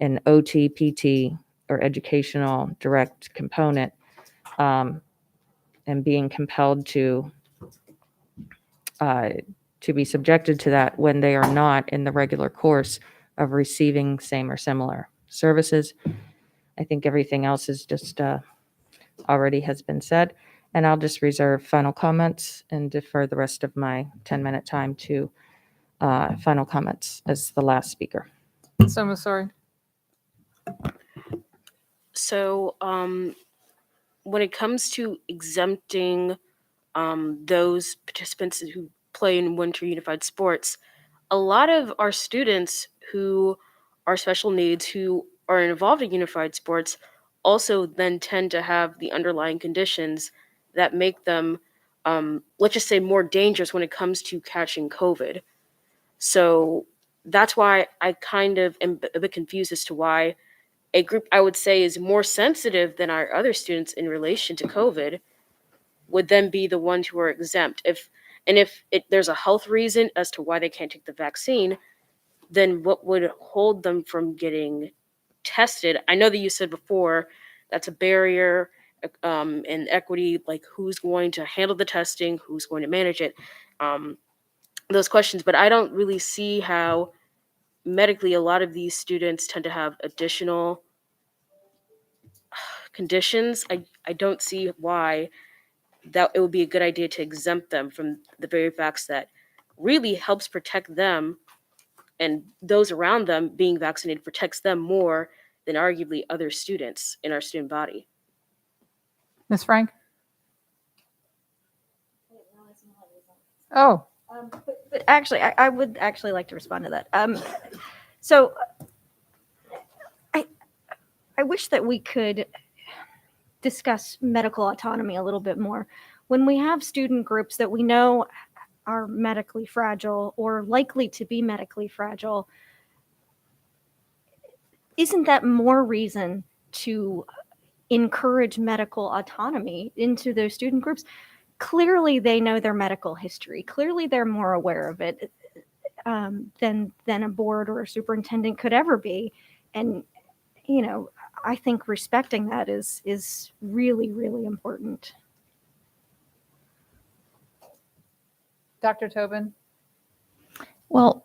an OT, PT, or educational direct component, and being compelled to be subjected to that when they are not in the regular course of receiving same or similar services. I think everything else is just already has been said, and I'll just reserve final comments and defer the rest of my 10-minute time to final comments as the last speaker. So sorry. So, when it comes to exempting those participants who play in Winter Unified Sports, a lot of our students who are special needs, who are involved in Unified Sports, also then tend to have the underlying conditions that make them, let's just say, more dangerous when it comes to catching COVID. So that's why I kind of am a bit confused as to why a group I would say is more sensitive than our other students in relation to COVID would then be the ones who are exempt. If there's a health reason as to why they can't take the vaccine, then what would hold them from getting tested? I know that you said before that's a barrier in equity, like who's going to handle the testing, who's going to manage it, those questions. But I don't really see how medically a lot of these students tend to have additional conditions. I don't see why that it would be a good idea to exempt them from the very facts that really helps protect them, and those around them being vaccinated protects them more than arguably other students in our student body. Ms. Frank? Oh. But actually, I would actually like to respond to that. So I wish that we could discuss medical autonomy a little bit more. When we have student groups that we know are medically fragile or likely to be medically fragile, isn't that more reason to encourage medical autonomy into those student groups? Clearly, they know their medical history. Clearly, they're more aware of it than a board or a superintendent could ever be. And, you know, I think respecting that is really, really important. Dr. Tobin? Well,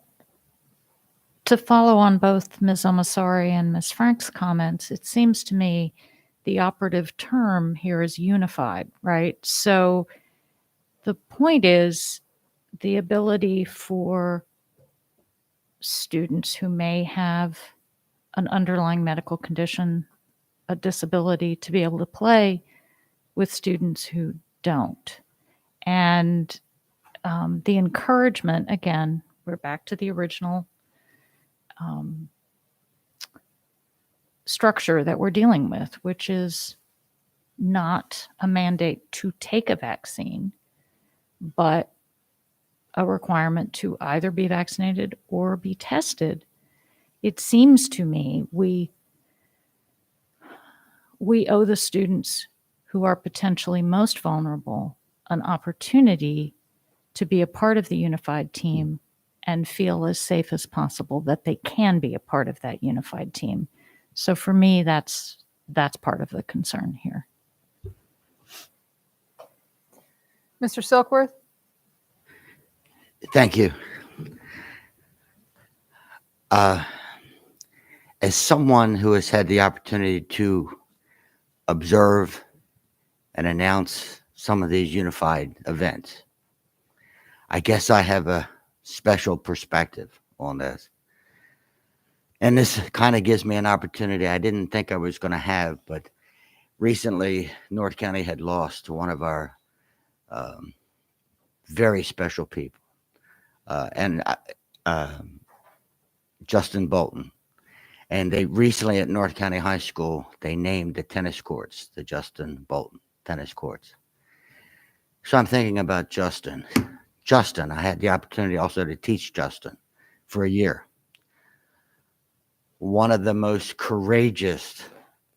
to follow on both Ms. Omasari and Ms. Frank's comments, it seems to me the operative term here is unified, right? So the point is the ability for students who may have an underlying medical condition a disability to be able to play with students who don't. And the encouragement, again, we're back to the original structure that we're dealing with, which is not a mandate to take a vaccine, but a requirement to either be vaccinated or be tested. It seems to me we owe the students who are potentially most vulnerable an opportunity to be a part of the unified team and feel as safe as possible that they can be a part of that unified team. So for me, that's part of the concern here. Mr. Silkworth? Thank you. As someone who has had the opportunity to observe and announce some of these unified events, I guess I have a special perspective on this. And this kind of gives me an opportunity I didn't think I was going to have, but recently North County had lost one of our very special people, Justin Bolton. And they recently at North County High School, they named the tennis courts, the Justin Bolton tennis courts. So I'm thinking about Justin. I had the opportunity also to teach Justin for a year. One of the most courageous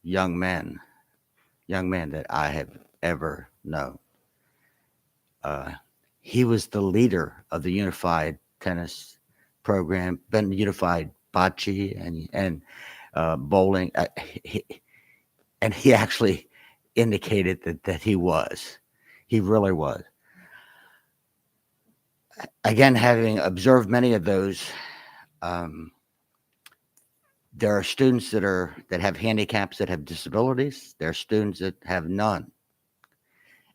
young men that I have ever known. He was the leader of the unified tennis program, then unified bocce and bowling. And he actually indicated that he really was. Again, having observed many of those, there are students that have handicaps, that have disabilities. There are students that have none.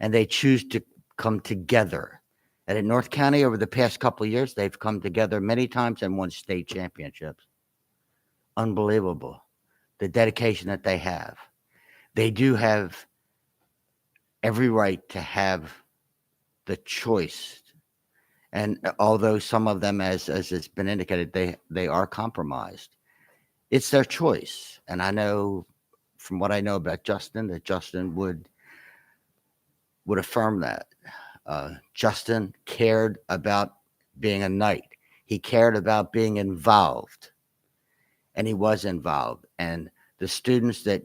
And they choose to come together. And in North County, over the past couple of years, they've come together many times and won state championships. Unbelievable, the dedication that they have. They do have every right to have the choice. And although some of them, as it's been indicated, they are compromised, it's their choice. And I know from what I know about Justin, that Justin would affirm that. Justin cared about being a knight. He cared about being involved, and he was involved. And the students that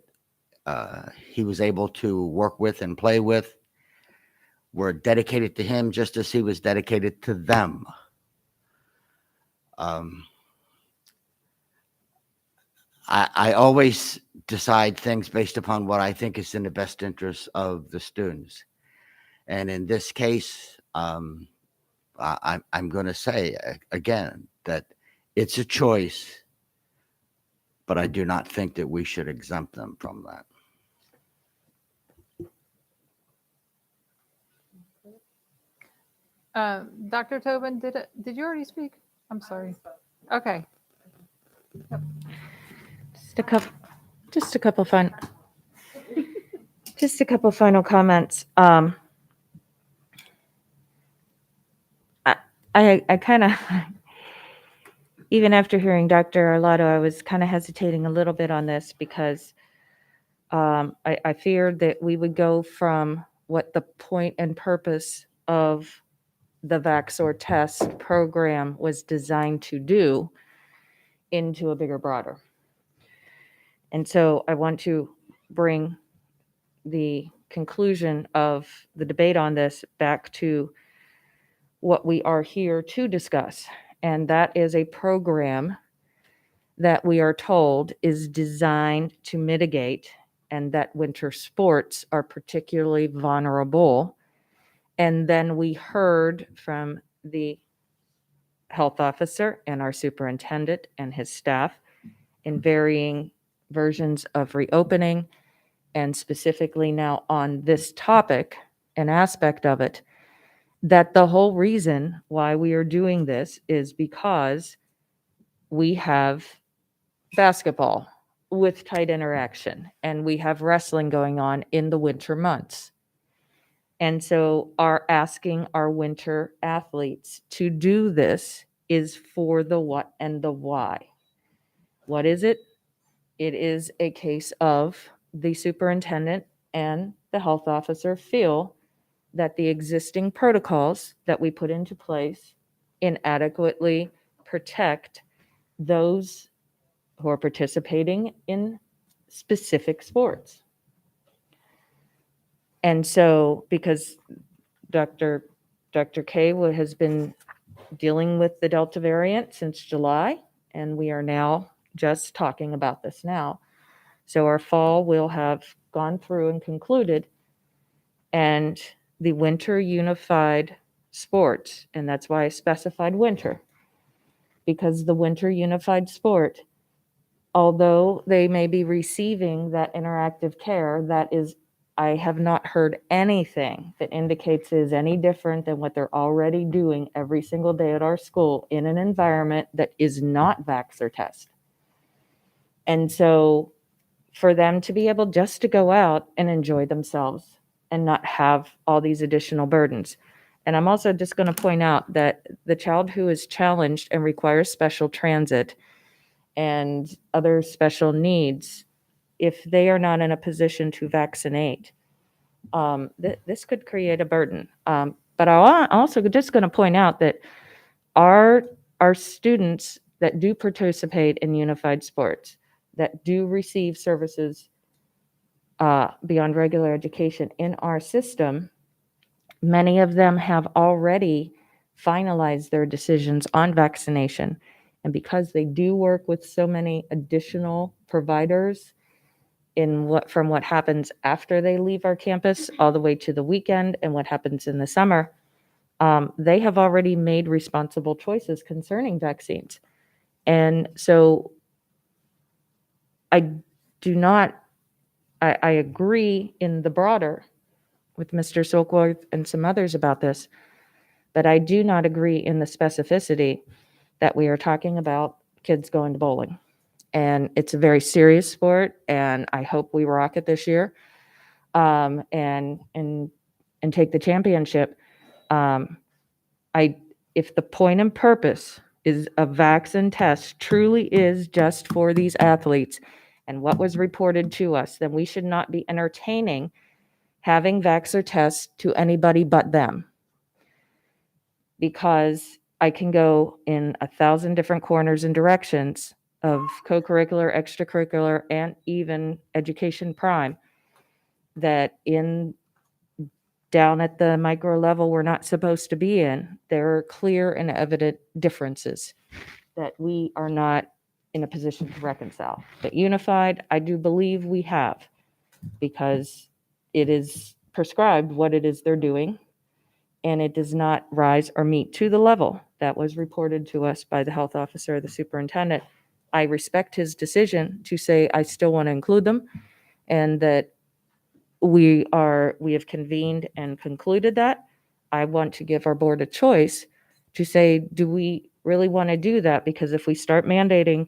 he was able to work with and play with were dedicated to him just as he was dedicated to them. I always decide things based upon what I think is in the best interest of the students. And in this case, I'm going to say again that it's a choice, but I do not think that we should exempt them from that. Dr. Tobin, did you already speak? I'm sorry. Okay. Yep. Just a couple final comments. I kind of, even after hearing Dr. Arlotto, I was kind of hesitating a little bit on this because I feared that we would go from what the point and purpose of the Vax or Test program was designed to do into a bigger, broader. And so I want to bring the conclusion of the debate on this back to what we are here to discuss. And that is a program that we are told is designed to mitigate, and that winter sports are particularly vulnerable. And then we heard from the health officer and our superintendent and his staff in varying versions of reopening, and specifically now on this topic, an aspect of it, that the whole reason why we are doing this is because we have basketball with tight interaction, and we have wrestling going on in the winter months. And so asking our winter athletes to do this is for the what and the why. What is it? It is a case of the superintendent and the health officer feel that the existing protocols that we put into place inadequately protect those who are participating in specific sports. And so, because Dr. K has been dealing with the Delta variant since July, and we are now just talking about this now. So our fall will have gone through and concluded, and the winter unified sports, and that's why I specified winter, because the winter unified sport, although they may be receiving that interactive care, that is, I have not heard anything that indicates it is any different than what they're already doing every single day at our school in an environment that is not vax or test. And so for them to be able just to go out and enjoy themselves and not have all these additional burdens. And I'm also just going to point out that the child who is challenged and requires special transit and other special needs, if they are not in a position to vaccinate, this could create a burden. But I'm also just going to point out that our students that do participate in unified sports, that do receive services beyond regular education in our system, many of them have already finalized their decisions on vaccination. And because they do work with so many additional providers from what happens after they leave our campus all the way to the weekend and what happens in the summer, they have already made responsible choices concerning vaccines. And so I agree in the broader with Mr. Silkworth and some others about this, but I do not agree in the specificity that we are talking about kids going to bowling. And it's a very serious sport, and I hope we rock it this year, and take the championship. If the point and purpose is a vaccine test truly is just for these athletes and what was reported to us, then we should not be entertaining having vax or tests to anybody but them. Because I can go in 1,000 different corners and directions of co-curricular, extracurricular, and even education prime that down at the micro level we're not supposed to be in. There are clear and evident differences that we are not in a position to reconcile. But unified, I do believe we have, because it is prescribed what it is they're doing, and it does not rise or meet to the level that was reported to us by the health officer or the superintendent. I respect his decision to say, I still want to include them, and that we have convened and concluded that. I want to give our board a choice to say, do we really want to do that? Because if we start mandating,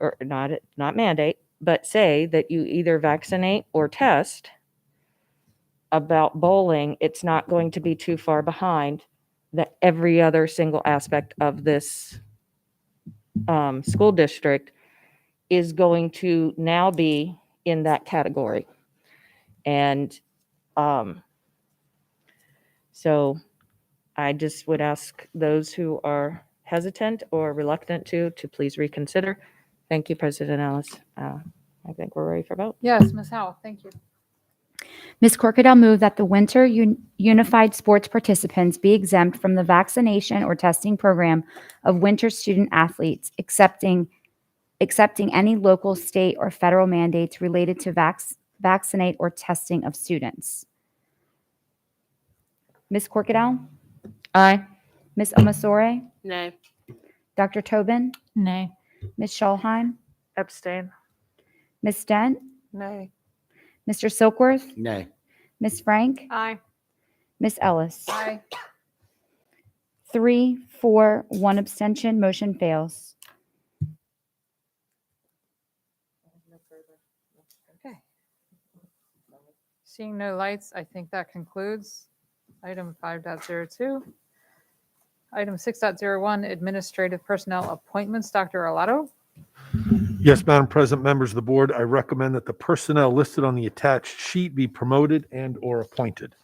or not mandate, but say that you either vaccinate or test about bowling, it's not going to be too far behind that every other single aspect of this school district is going to now be in that category. And so I just would ask those who are hesitant or reluctant to please reconsider. Thank you, President Ellis. I think we're ready for vote. Yes, Ms. Howell, thank you. Ms. Corkadell moved that the winter unified sports participants be exempt from the vaccination or testing program of winter student athletes, accepting any local, state, or federal mandates related to vaccinate or testing of students. Ms. Corkadell? Aye. Ms. Omasore? Nay. Dr. Tobin? Nay. Ms. Schulheim? Abstain. Ms. Dent? Nay. Mr. Silkworth? Nay. Ms. Frank? Aye. Ms. Ellis? Aye. 3, 4, 1 abstention. Motion fails. Seeing no lights, I think that concludes item 5.02. Item 6.01, administrative personnel appointments. Dr. Arlato? Yes, Madam President, members of the board, I recommend that the personnel listed on the attached sheet be promoted and/or appointed.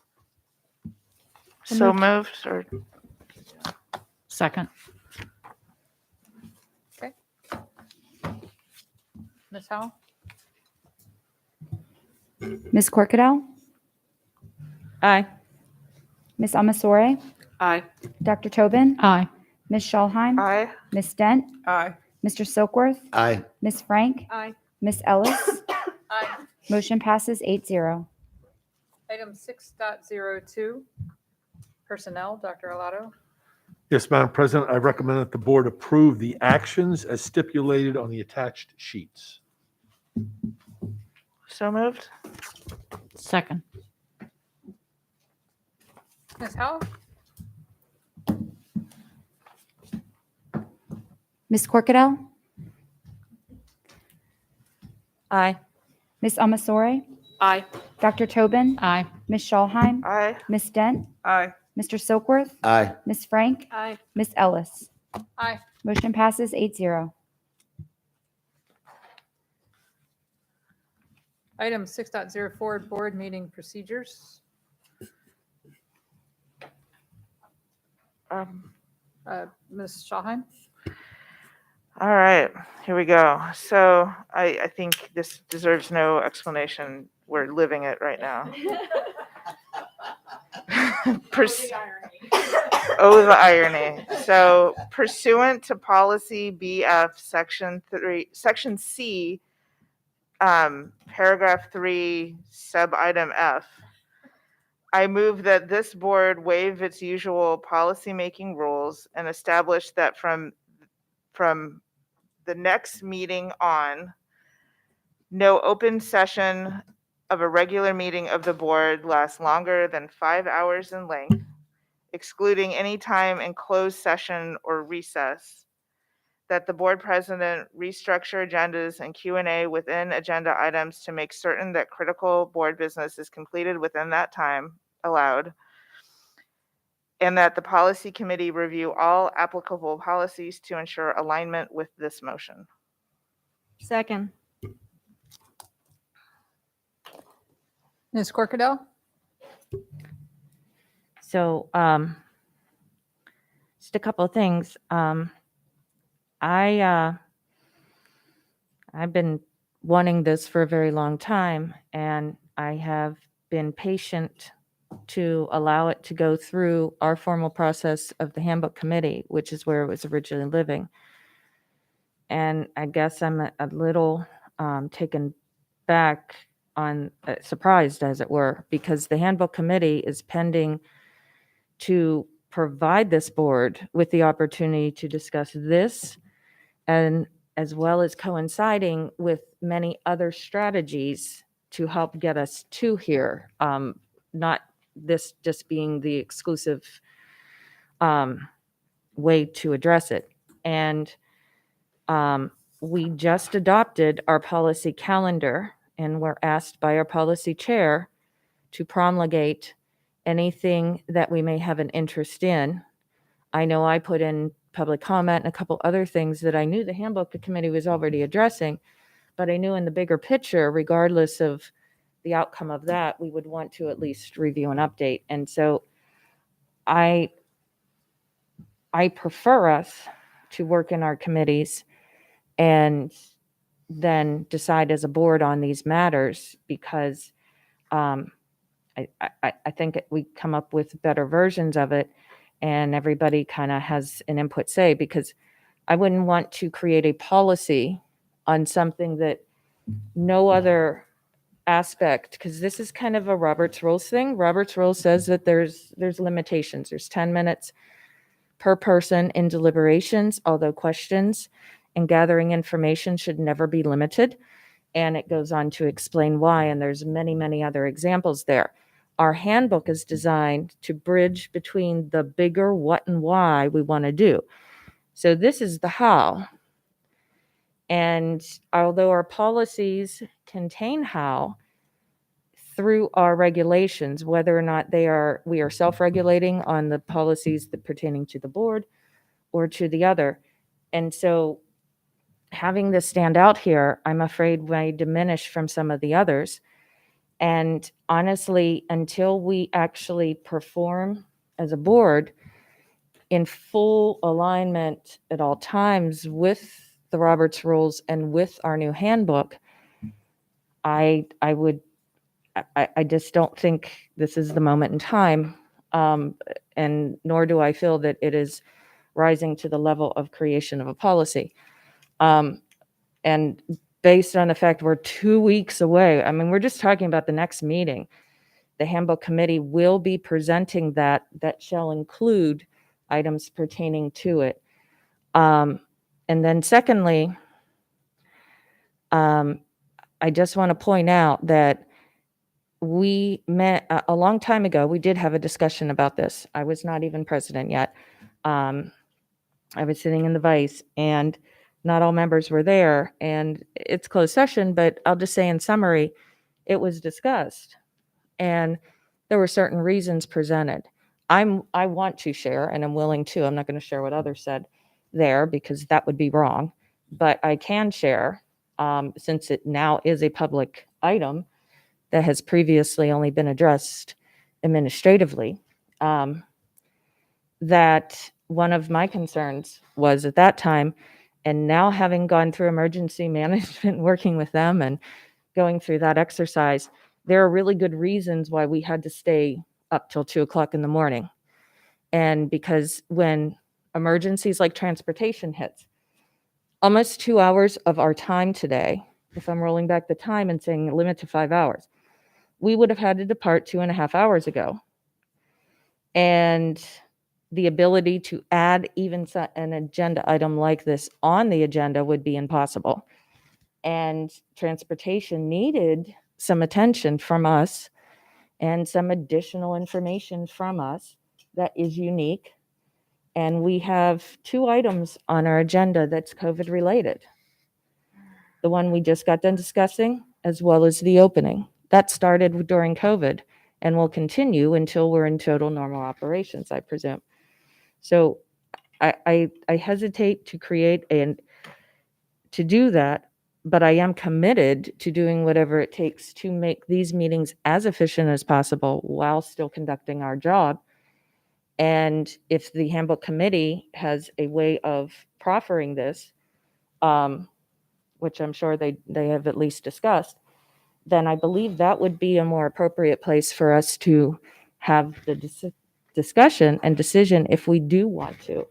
So moved, or Second. Okay. Ms. Howell? Ms. Corkadell, Aye. Ms. Amasore, aye. Dr. Tobin, Aye. Ms. Schallheim, Aye. Ms. Dent, Aye. Mr. Silkworth, Aye. Ms. Frank, Aye. Ms. Ellis. Aye. Motion passes 8-0. Item 6.02, personnel. Dr. Arlato? Yes, Madam President, I recommend that the board approve the actions as stipulated on the attached sheets. So moved. Second. Ms. Howell? Ms. Corkadell, Aye. Ms. Amasore, Aye. Dr. Tobin, Aye. Ms. Schallheim, Aye. Ms. Dent, Aye. Mr. Silkworth, Aye. Ms. Frank, Aye. Ms. Ellis. Aye. Motion passes 8-0. Item 6.04, board meeting procedures. Ms. Schallheim? All right, here we go. So I think this deserves no explanation. We're living it right now. Oh, the irony. So pursuant to policy BF section C, paragraph 3, sub-item F, I move that this board waive its usual policy-making rules and establish that from the next meeting on, no open session of a regular meeting of the board lasts longer than 5 hours in length, excluding any time in closed session or recess, that the board president restructure agendas and Q&A within agenda items to make certain that critical board business is completed within that time allowed, and that the policy committee review all applicable policies to ensure alignment with this motion. Second. Ms. Corkadell? So, just a couple of things. I've been wanting this for a very long time, and I have been patient to allow it to go through our formal process of the handbook committee, which is where it was originally living. And I guess I'm a little taken back on, surprised as it were, because the handbook committee is pending to provide this board with the opportunity to discuss this, and as well as coinciding with many other strategies to help get us to here, not this just being the exclusive way to address it. And we just adopted our policy calendar, and we're asked by our policy chair to promulgate anything that we may have an interest in. I know I put in public comment and a couple other things that I knew the handbook committee was already addressing, but I knew in the bigger picture, regardless of the outcome of that, we would want to at least review and update. And so I prefer us to work in our committees and then decide as a board on these matters, because I think we come up with better versions of it, and everybody kind of has an input say, because I wouldn't want to create a policy on something that no other aspect, because this is kind of a Robert's Rules thing. Robert's Rule says that there's limitations. There's 10 minutes per person in deliberations, although questions and gathering information should never be limited. And it goes on to explain why, and there's many, many other examples there. Our handbook is designed to bridge between the bigger what and why we want to do. So this is the how. And although our policies contain how, through our regulations, whether or not we are self-regulating on the policies that pertaining to the board or to the other. And so having this stand out here, I'm afraid may diminish from some of the others. And honestly, until we actually perform as a board in full alignment at all times with the Roberts rules and with our new handbook, I just don't think this is the moment in time. And nor do I feel that it is rising to the level of creation of a policy. And based on the fact we're 2 weeks away, I mean, we're just talking about the next meeting. The handbook committee will be presenting that shall include items pertaining to it. And then secondly, I just want to point out that we met a long time ago. We did have a discussion about this. I was not even president yet. I was sitting in the vice, and not all members were there, and it's closed session, but I'll just say in summary, it was discussed, and there were certain reasons presented. I want to share, and I'm willing to. I'm not going to share what others said there because that would be wrong, but I can share, since it now is a public item that has previously only been addressed administratively, that one of my concerns was at that time, and now having gone through emergency management, working with them and going through that exercise, there are really good reasons why we had to stay up till 2:00 in the morning. And because when emergencies like transportation hits, almost 2 hours of our time today, if I'm rolling back the time and saying limit to 5 hours, we would have had to depart 2.5 hours ago. And the ability to add even an agenda item like this on the agenda would be impossible. And transportation needed some attention from us and some additional information from us that is unique. And we have 2 items on our agenda that's COVID related. The one we just got done discussing, as well as the opening. That started during COVID and will continue until we're in total normal operations, I presume. So I hesitate to create and to do that, but I am committed to doing whatever it takes to make these meetings as efficient as possible while still conducting our job. And if the handbook committee has a way of proffering this, which I'm sure they have at least discussed, then I believe that would be a more appropriate place for us to have the discussion and decision if we do want to.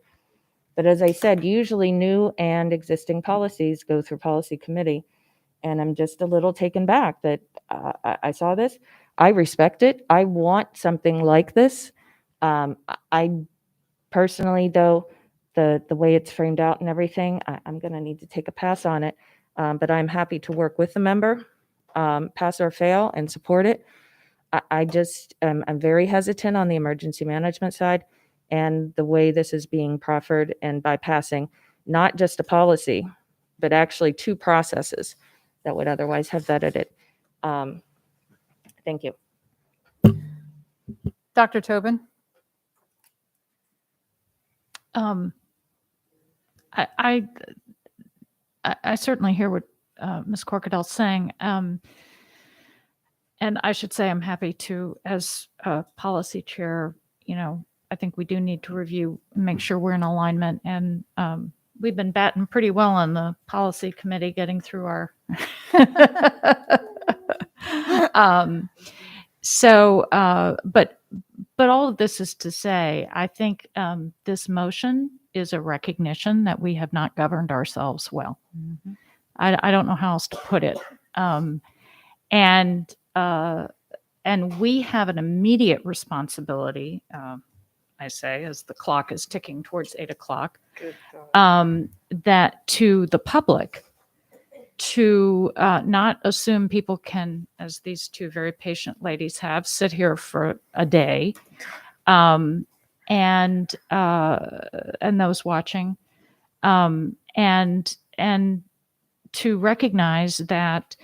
But as I said, usually new and existing policies go through policy committee, and I'm just a little taken back that I saw this. I respect it. I want something like this. I personally, though, the way it's framed out and everything, I'm going to need to take a pass on it. But I'm happy to work with the member, pass or fail, and support it. I'm very hesitant on the emergency management side and the way this is being proffered and bypassing not just a policy, but actually 2 processes that would otherwise have vetted it. Thank you. Dr. Tobin? I certainly hear what Ms. Corkadell's saying. And I should say I'm happy to, as policy chair, I think we do need to review and make sure we're in alignment. And we've been batting pretty well on the policy committee getting through our. But all of this is to say, I think this motion is a recognition that we have not governed ourselves well. Mm-hmm. I don't know how else to put it. And we have an immediate responsibility, I say, as the clock is ticking towards 8:00, that to the public, to not assume people can, as these 2 very patient ladies have, sit here for a day, and those watching, and to recognize that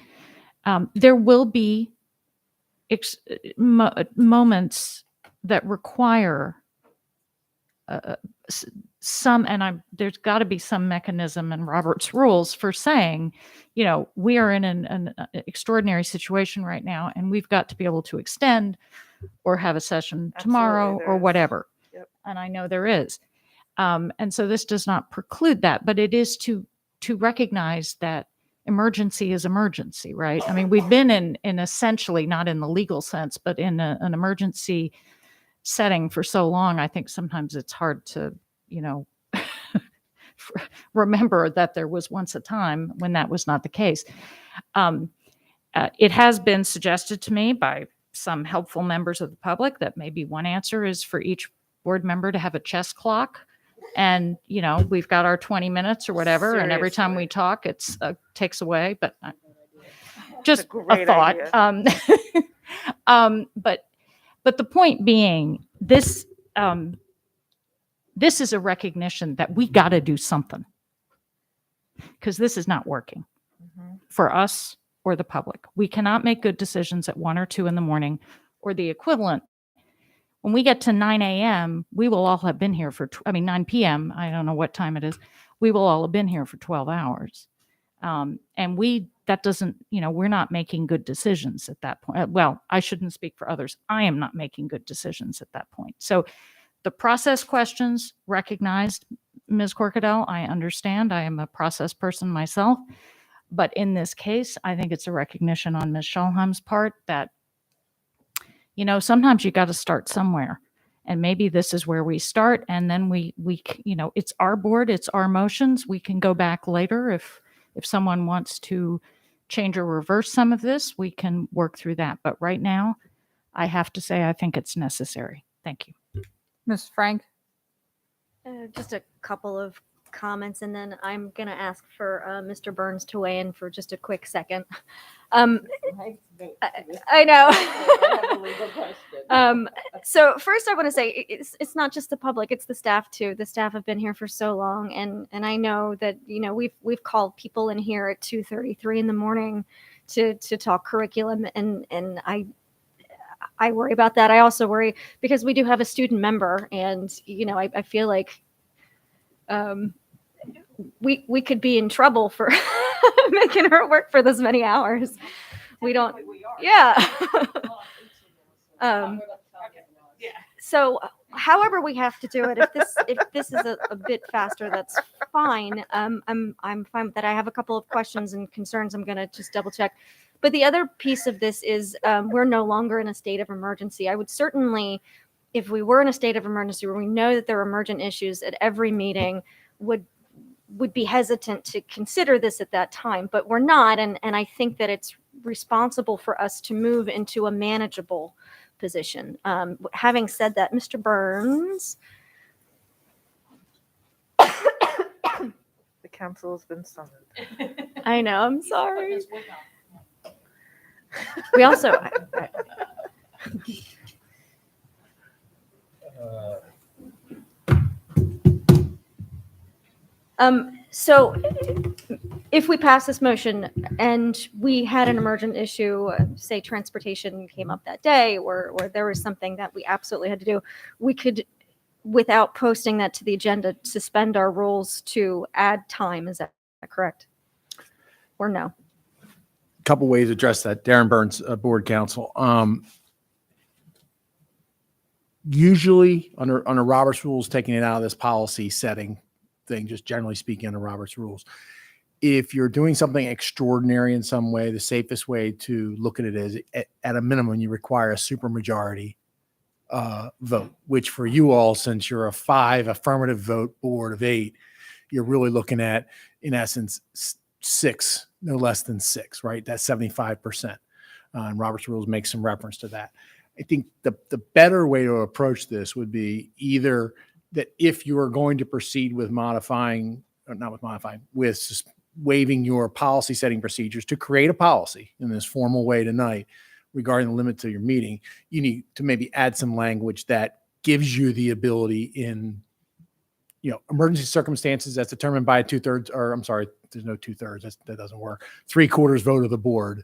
there will be moments that require some, and there's got to be some mechanism in Robert's rules for saying, you know, we are in an extraordinary situation right now, and we've got to be able to extend or have a session tomorrow there or is. whatever. Yep. And I know there is. And so this does not preclude that, but it is to recognize that emergency is emergency, right? I mean, we've been in essentially, not in the legal sense, but in an emergency setting for so long. I think sometimes it's hard to, you know, remember that there was once a time when that was not the case. It has been suggested to me by some helpful members of the public that maybe one answer is for each board member to have a chess clock. And, you know, we've got our 20 mints or whatever. And every time we talk, it's takes away, but just a thought. But the point being, this is a recognition that we got to do something, because this is not working for us or the public. We cannot make good decisions at 1 or 2 in the morning or the equivalent. When we get to 9 a.m., we will all have been here for, 9 p.m., I don't know what time it is. We will all have been here for 12 hours. And that doesn't, you know, we're not making good decisions at that point. Well, I shouldn't speak for others. I am not making good decisions at that point. So the process questions recognized, Ms. Corkadell, I understand. I am a process person myself. But in this case, I think it's a recognition on Ms. Schalheim's part that, you know, sometimes you got to start somewhere, and maybe this is where we start. And then we, you know, it's our board, it's our motions. We can go back later if someone wants to change or reverse some of this, we can work through that. But right now, I have to say, I think it's necessary. Thank you. Ms. Frank? Just a couple of comments, and then I'm going to ask for Mr. Burns to weigh in for just a quick second. I know. So first I want to say it's not just the public, it's the staff too. The staff have been here for so long, and I know that, you know, we've called people in here at 2:33 in the morning to talk curriculum, and I worry about that. I also worry because we do have a student member, and, you know, I feel like we could be in trouble for making her work for this many hours. We don't. Yeah. So however we have to do it, if this is a bit faster, that's fine. I'm fine with that. I have a couple of questions and concerns I'm going to just double check. But the other piece of this is we're no longer in a state of emergency. I would certainly, if we were in a state of emergency where we know that there are emergent issues at every meeting, would be hesitant to consider this at that time, but we're not. And I think that it's responsible for us to move into a manageable position. Having said that, Mr. Burns. The council has been summoned. I know, I'm sorry. We also, so if we pass this motion and we had an emergent issue, say transportation came up that day, or there was something that we absolutely had to do, we could, without posting that to the agenda, suspend our rules to add time. Is that correct? Or no? A couple ways to address that. Darren Burns, Board Counsel. Usually under Robert's rules, taking it out of this policy setting thing, just generally speaking under Robert's rules, if you're doing something extraordinary in some way, the safest way to look at it is at a minimum, you require a supermajority vote, which for you all, since you're a 5 affirmative vote board of 8, you're really looking at, in essence, 6, no less than 6, right? That's 75%. And Robert's rules make some reference to that. I think the better way to approach this would be either that if you are going to proceed with with waiving your policy setting procedures to create a policy in this formal way tonight regarding the limit to your meeting, you need to maybe add some language that gives you the ability in, emergency circumstances that's determined by a 2/3, or I'm sorry, there's no 2/3, that doesn't work, 3/4 vote of the board,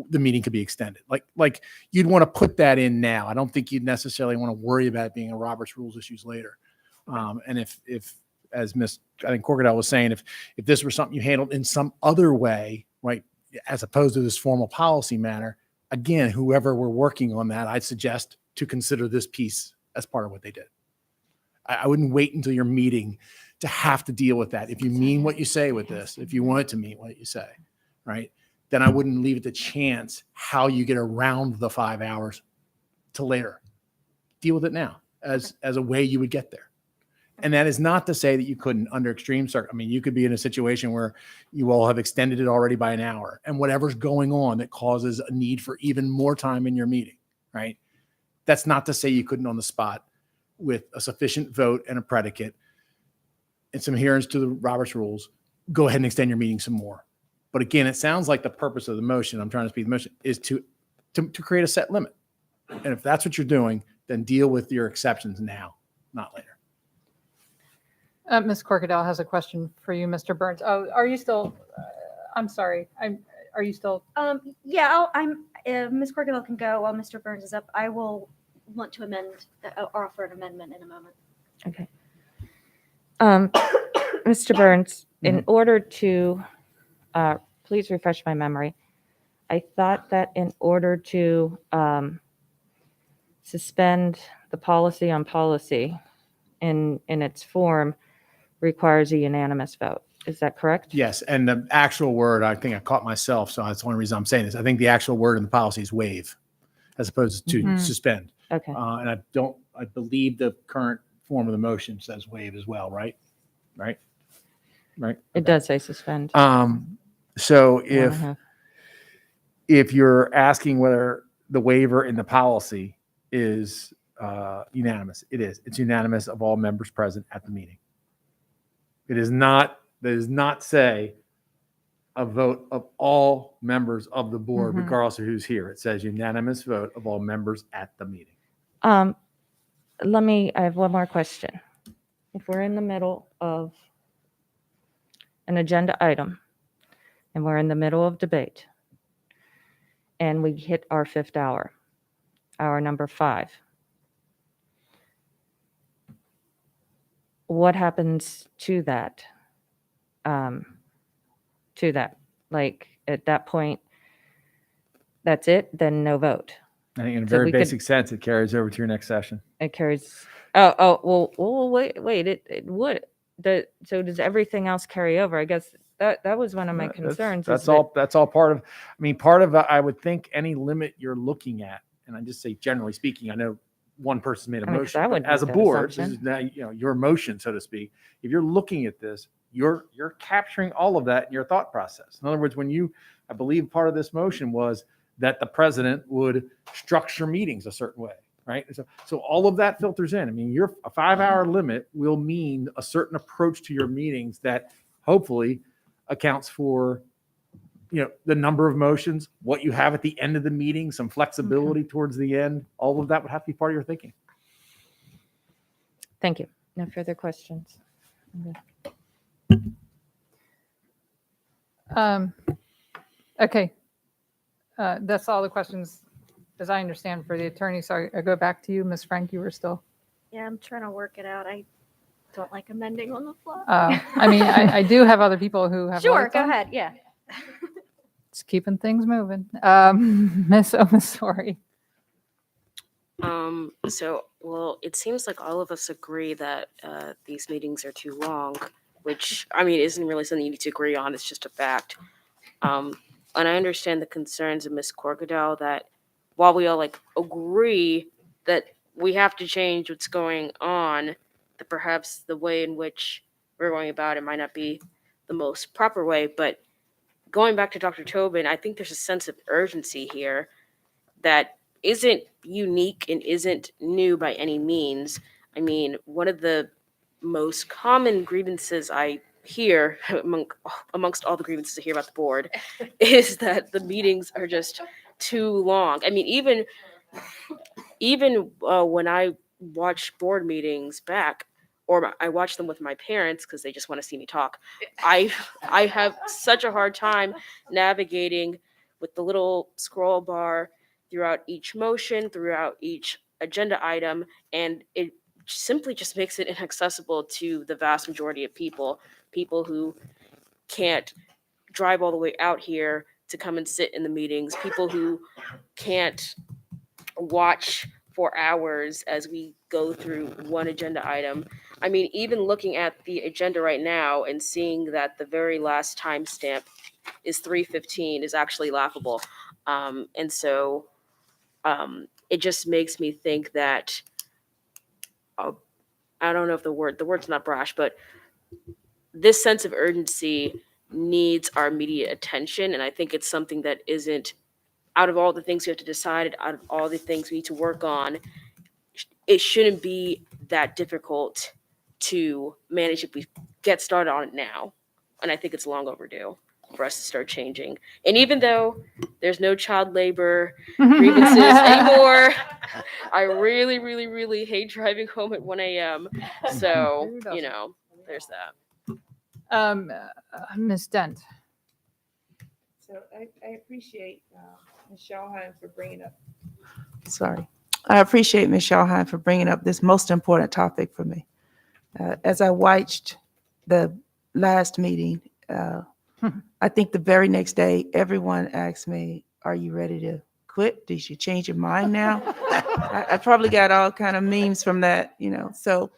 the meeting could be extended. Like you'd want to put that in now. I don't think you'd necessarily want to worry about it being a Robert's Rules issues later. And if as I think Corkadell was saying, if this were something you handled in some other way, right, as opposed to this formal policy matter, again, whoever were working on that, I'd suggest to consider this piece as part of what they did. I wouldn't wait until your meeting to have to deal with that. If you mean what you say with this, if you want it to mean what you say, right, then I wouldn't leave it to chance how you get around the 5 hours to later. Deal with it now as a way you would get there. And that is not to say that you couldn't under extreme circumstances. I mean, you could be in a situation where you all have extended it already by an hour and whatever's going on that causes a need for even more time in your meeting, right? That's not to say you couldn't on the spot with a sufficient vote and a predicate and some adherence to the Robert's Rules, go ahead and extend your meeting some more. But again, it sounds like the purpose of the motion, I'm trying to speak the motion, is to create a set limit. And if that's what you're doing, then deal with your exceptions now, not later. Ms. Corkadell has a question for you, Mr. Burns. Oh, are you still, I'm sorry. Are you still? Yeah, Ms. Corkadell can go while Mr. Burns is up. I will want to amend or offer an amendment in a moment. Okay. Mr. Burns, in order to, please refresh my memory. I thought that in order to suspend the policy on policy in its form requires a unanimous vote. Is that correct? Yes. And the actual word, I think I caught myself. So that's one reason I'm saying this. I think the actual word in the policy is waive as opposed to suspend. Okay. And I believe the current form of the motion says waive as well, right? Right. It does say suspend. So if you're asking whether the waiver in the policy is unanimous, it is. It's unanimous of all members present at the meeting. It is not, that does not say a vote of all members of the board, regardless of who's here. It says unanimous vote of all members at the meeting. I have one more question. If we're in the middle of an agenda item and we're in the middle of debate and we hit our 5th hour, hour number 5, what happens to that? Like at that point, that's it, then no vote. I think in a So very we could- basic sense, it carries over to your next session. It carries, well, wait, it would. So does everything else carry over? I guess that was one of my concerns. That's all part of, I mean, part of, I would think any limit you're looking at, and I just say generally speaking, I know one person made a motion, but as a board, this is now, your motion, so to speak. If you're looking at this, you're capturing all of that in your thought process. In other words, I believe part of this motion was that the president would structure meetings a certain way, right? So all of that filters in. I mean, a 5-hour limit will mean a certain approach to your meetings that hopefully accounts for, the number of motions, what you have at the end of the meeting, some flexibility towards the end. All of that would have to be part of your thinking. Thank you. No further questions. Okay. That's all the questions, as I understand, for the attorney. So I go back to you, Ms. Frank. You were still. Yeah, I'm trying to work it out. I don't like amending on the fly. I mean, I do have other people who have. Sure, lights go on. ahead. Yeah. Just keeping things moving. Ms. Omasori. Well, it seems like all of us agree that these meetings are too long, which, I mean, isn't really something you need to agree on. It's just a fact. And I understand the concerns of Ms. Corkadell that while we all agree that we have to change what's going on, that perhaps the way in which we're going about it might not be the most proper way. But going back to Dr. Tobin, I think there's a sense of urgency here that isn't unique and isn't new by any means. I mean, one of the most common grievances I hear amongst all the grievances I hear about the board is that the meetings are just too long. I mean, even when I watch board meetings back, or I watch them with my parents because they just want to see me talk, I have such a hard time navigating with the little scroll bar throughout each motion, throughout each agenda item, and it simply just makes it inaccessible to the vast majority of people who can't drive all the way out here to come and sit in the meetings, people who can't watch for hours as we go through one agenda item. I mean, even looking at the agenda right now and seeing that the very last timestamp is 3:15 is actually laughable. And so it just makes me think that, I don't know if the word's not brash, but this sense of urgency needs our immediate attention. And I think it's something that isn't, out of all the things we have to decide, out of all the things we need to work on, it shouldn't be that difficult to manage if we get started on it now. And I think it's long overdue for us to start changing. And even though there's no child labor grievances anymore, I really, really, really hate driving home at 1 a.m. So, there's that. Ms. Dent. So I appreciate Ms. Schallheim for bringing up. Sorry. I appreciate Ms. Schallheim for bringing up this most important topic for me. As I watched the last meeting, I think the very next day, everyone asked me, "Are you ready to quit? Did you change your mind now?" I probably got all kind of memes from that, So,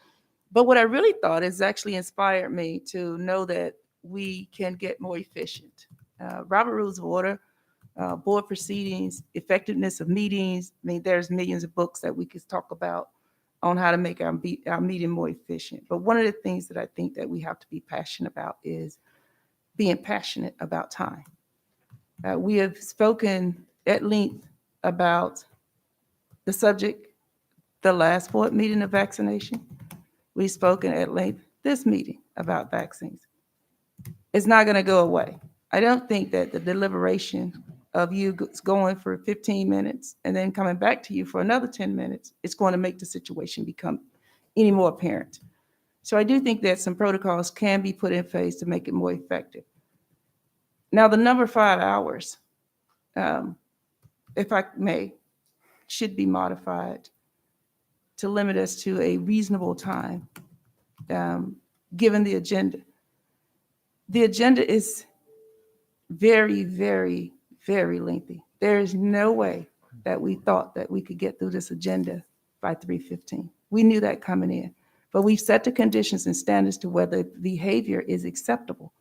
but what I really thought is actually inspired me to know that we can get more efficient. Robert Rules of Order, board proceedings, effectiveness of meetings. I mean, there's millions of books that we could talk about on how to make our meeting more efficient. But one of the things that I think that we have to be passionate about is being passionate about time. We have spoken at length about the subject, the last board meeting of vaccination. We've spoken at length this meeting about vaccines. It's not going to go away. I don't think that the deliberation of you going for 15 minutes and then coming back to you for another 10 minutes, it's going to make the situation become any more apparent. So I do think that some protocols can be put in place to make it more effective. Now, the number 5 hours, if I may, should be modified to limit us to a reasonable time, given the agenda. The agenda is very, very, very lengthy. There is no way that we thought that we could get through this agenda by 3:15. We knew that coming in, but we've set the conditions and standards to whether behavior is acceptable,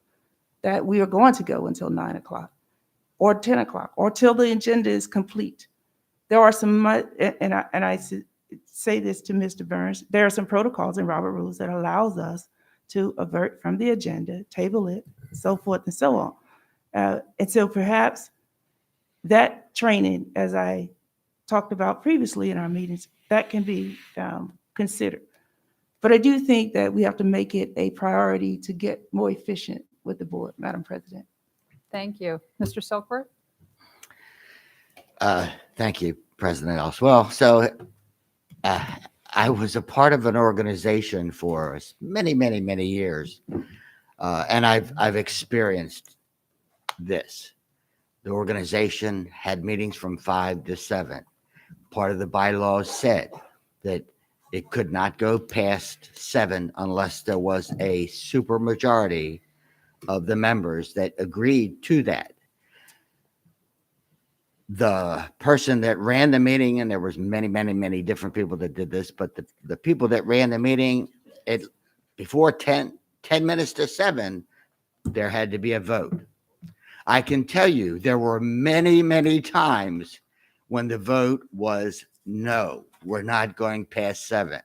that we are going to go until 9 o'clock or 10 o'clock or till the agenda is complete. There are some, and I say this to Mr. Burns, there are some protocols in Robert Rules that allows us to avert from the agenda, table it, so forth and so on. And so perhaps that training, as I talked about previously in our meetings, that can be considered. But I do think that we have to make it a priority to get more efficient with the board, Madam President. Thank you. Mr. Silkworth? Thank you, President Ellis. Well, so I was a part of an organization for many, many, many years, and I've experienced this. The organization had meetings from 5 to 7. Part of the bylaws said that it could not go past 7 unless there was a supermajority of the members that agreed to that. The person that ran the meeting, and there was many, many, many different people that did this, but the people that ran the meeting, before 10 minutes to 7, there had to be a vote. I can tell you there were many, many times when the vote was no, we're not going past 7.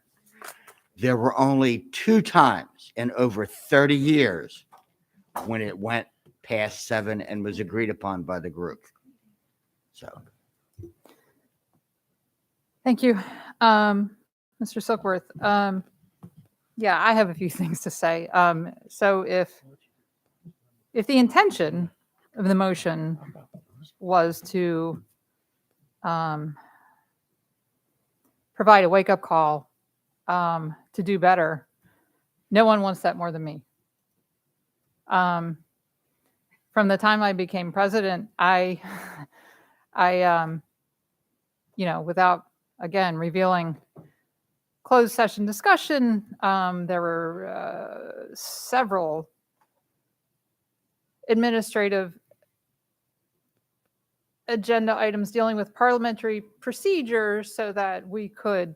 There were only 2 times in over 30 years when it went past 7 and was agreed upon by the group. So. Thank you. Mr. Silkworth. Yeah, I have a few things to say. So if the intention of the motion was to provide a wake-up call to do better, no one wants that more than me. From from the time I became president, I without, again, revealing closed session discussion, there were several administrative agenda items dealing with parliamentary procedures so that we could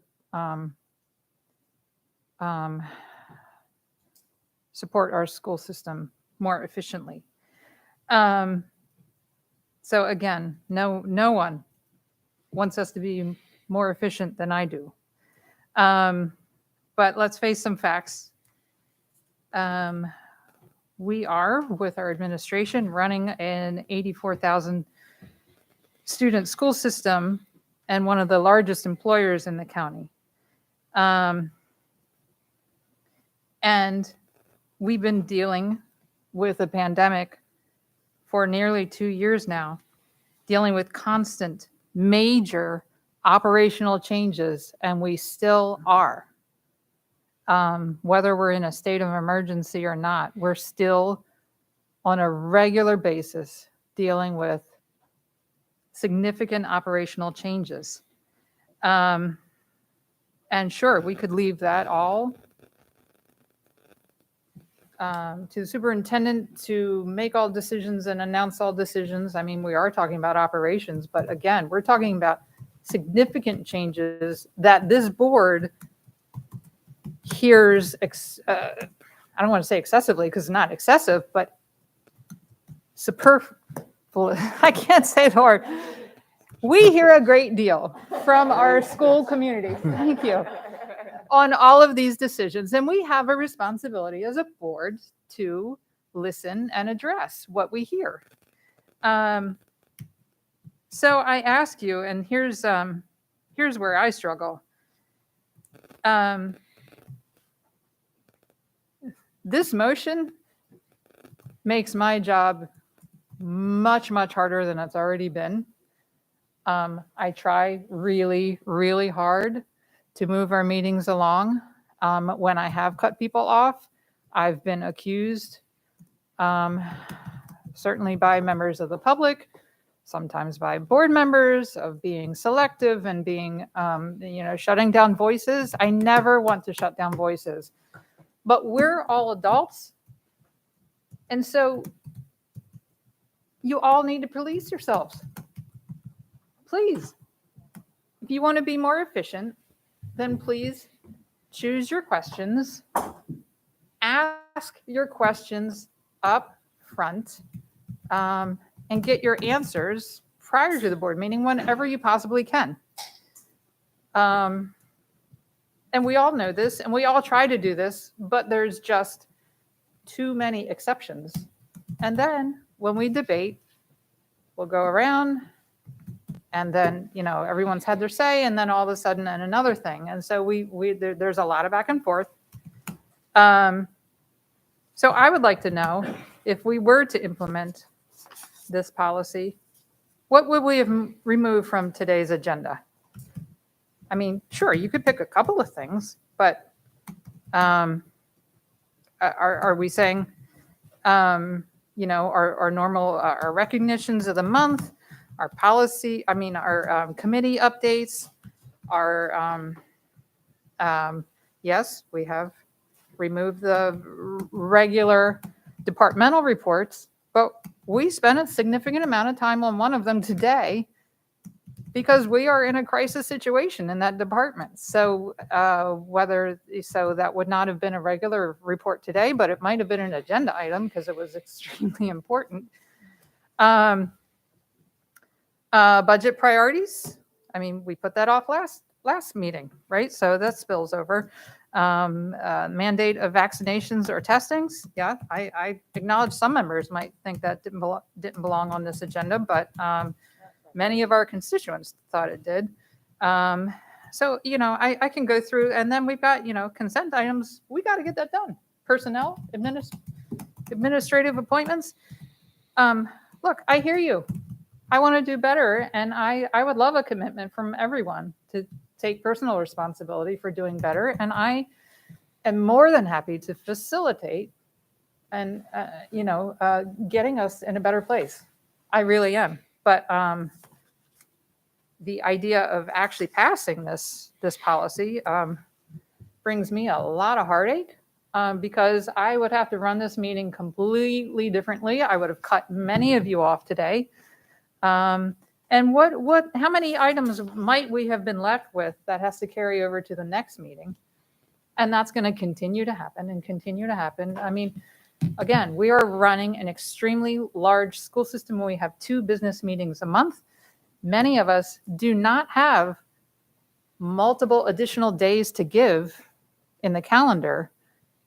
support our school system more efficiently. So again, no one wants us to be more efficient than I do. But let's face some facts. We are, with our administration, running an 84,000 student school system and one of the largest employers in the county. And we've been dealing with a pandemic for nearly 2 years now, dealing with constant major operational changes, and we still are. Whether we're in a state of emergency or not, we're still on a regular basis dealing with significant operational changes. And sure, we could leave that all to the superintendent to make all decisions and announce all decisions. I mean, we are talking about operations, but again, we're talking about significant changes that this board hears, I don't want to say excessively because it's not excessive, but superfluous. I can't say the word. We hear a great deal from our school community. Thank you. On all of these decisions, and we have a responsibility as a board to listen and address what we hear. So I ask you, and here's where I struggle. This motion makes my job much harder than it's already been. I try really, really hard to move our meetings along. When I have cut people off, I've been accused, certainly by members of the public, sometimes by board members, of being selective and being, shutting down voices. I never want to shut down voices, but we're all adults. And so you all need to police yourselves. Please, if you want to be more efficient, then please choose your questions, ask your questions up front, and get your answers prior to the board meeting whenever you possibly can. And we all know this, and we all try to do this, but there's just too many exceptions. And then when we debate, we'll go around, and then, everyone's had their say, and then all of a sudden another thing. And so there's a lot of back and forth. So I would like to know, if we were to implement this policy, what would we have removed from today's agenda? I mean, sure, you could pick a couple of things, but are we saying, our normal, our recognitions of the month, our policy, our committee updates, our, yes, we have removed the regular departmental reports, but we spent a significant amount of time on one of them today because we are in a crisis situation in that department. So that would not have been a regular report today, but it might have been an agenda item because it was extremely important. Budget priorities. I mean, we put that off last meeting, right? So that spills over. Mandate of vaccinations or testings. Yeah, I acknowledge some members might think that didn't belong on this agenda, but many of our constituents thought it did. So, I can go through, and then we've got, consent items. We got to get that done. Personnel, administrative appointments. Look, I hear you. I want to do better, and I would love a commitment from everyone to take personal responsibility for doing better, and I am more than happy to facilitate and getting us in a better place. I really am. But the idea of actually passing this policy brings me a lot of heartache because I would have to run this meeting completely differently. I would have cut many of you off today. And how many items might we have been left with that has to carry over to the next meeting? And that's going to continue to happen and continue to happen. I mean, again, we are running an extremely large school system. We have 2 business meetings a month. Many of us do not have multiple additional days to give in the calendar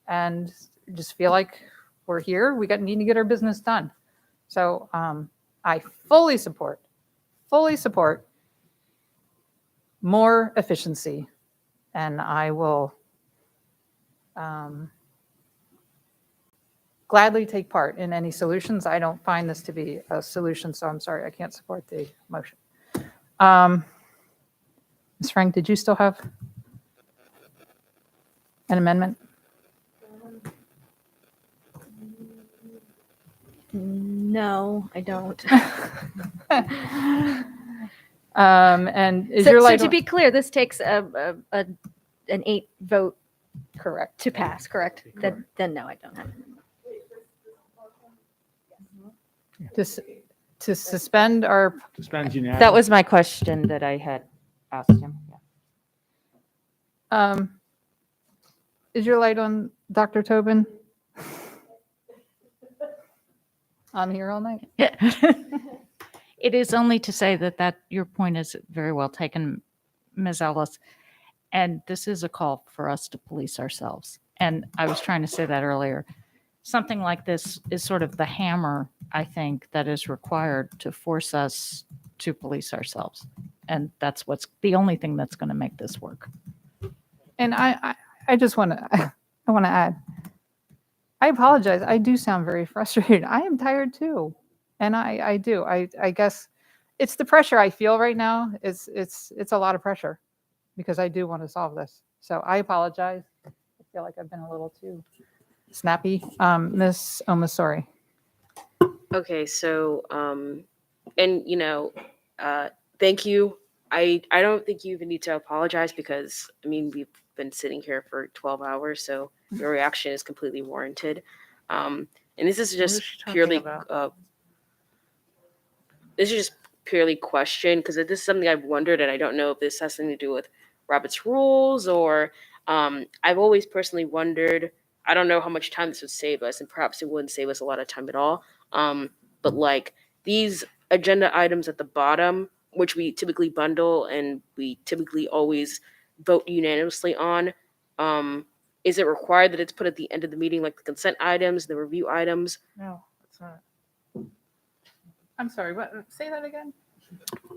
and just feel like we're here. We need to get our business done. So I fully support more efficiency, and I will gladly take part in any solutions. I don't find this to be a solution, so I'm sorry, I can't support the motion. Ms. Frank, did you still have an amendment? No, I don't. And is So, your so light to on? be clear, this takes an 8 vote Correct. to pass, correct? Then no, I don't have it. To suspend our, Suspend unanimous. That was my question that I had asked him. Yeah. is your light on, Dr. Tobin? I'm here all night. It is only to say that your point is very well taken, Ms. Ellis. And this is a call for us to police ourselves. And I was trying to say that earlier. Something like this is sort of the hammer, I think, that is required to force us to police ourselves. And that's what's the only thing that's going to make this work. And I just want to, I want to add, I apologize. I do sound very frustrated. I am tired too. And I do. I guess it's the pressure I feel right now. It's a lot of pressure because I do want to solve this. So I apologize. I feel like I've been a little too snappy. Ms. Omasori. Okay, so thank you. I don't think you even need to apologize because I mean we've been sitting here for 12 hours, so your reaction is completely warranted. And this is just purely question because this is something I've wondered, and I don't know if this has something to do with Robert's rules or I've always personally wondered. I don't know how much time this would save us, and perhaps it wouldn't save us a lot of time at all. But like these agenda items at the bottom, which we typically bundle and we typically always vote unanimously on, is it required that it's put at the end of the meeting, like the consent items, the review items? No, it's not. I'm sorry, what? Say that again?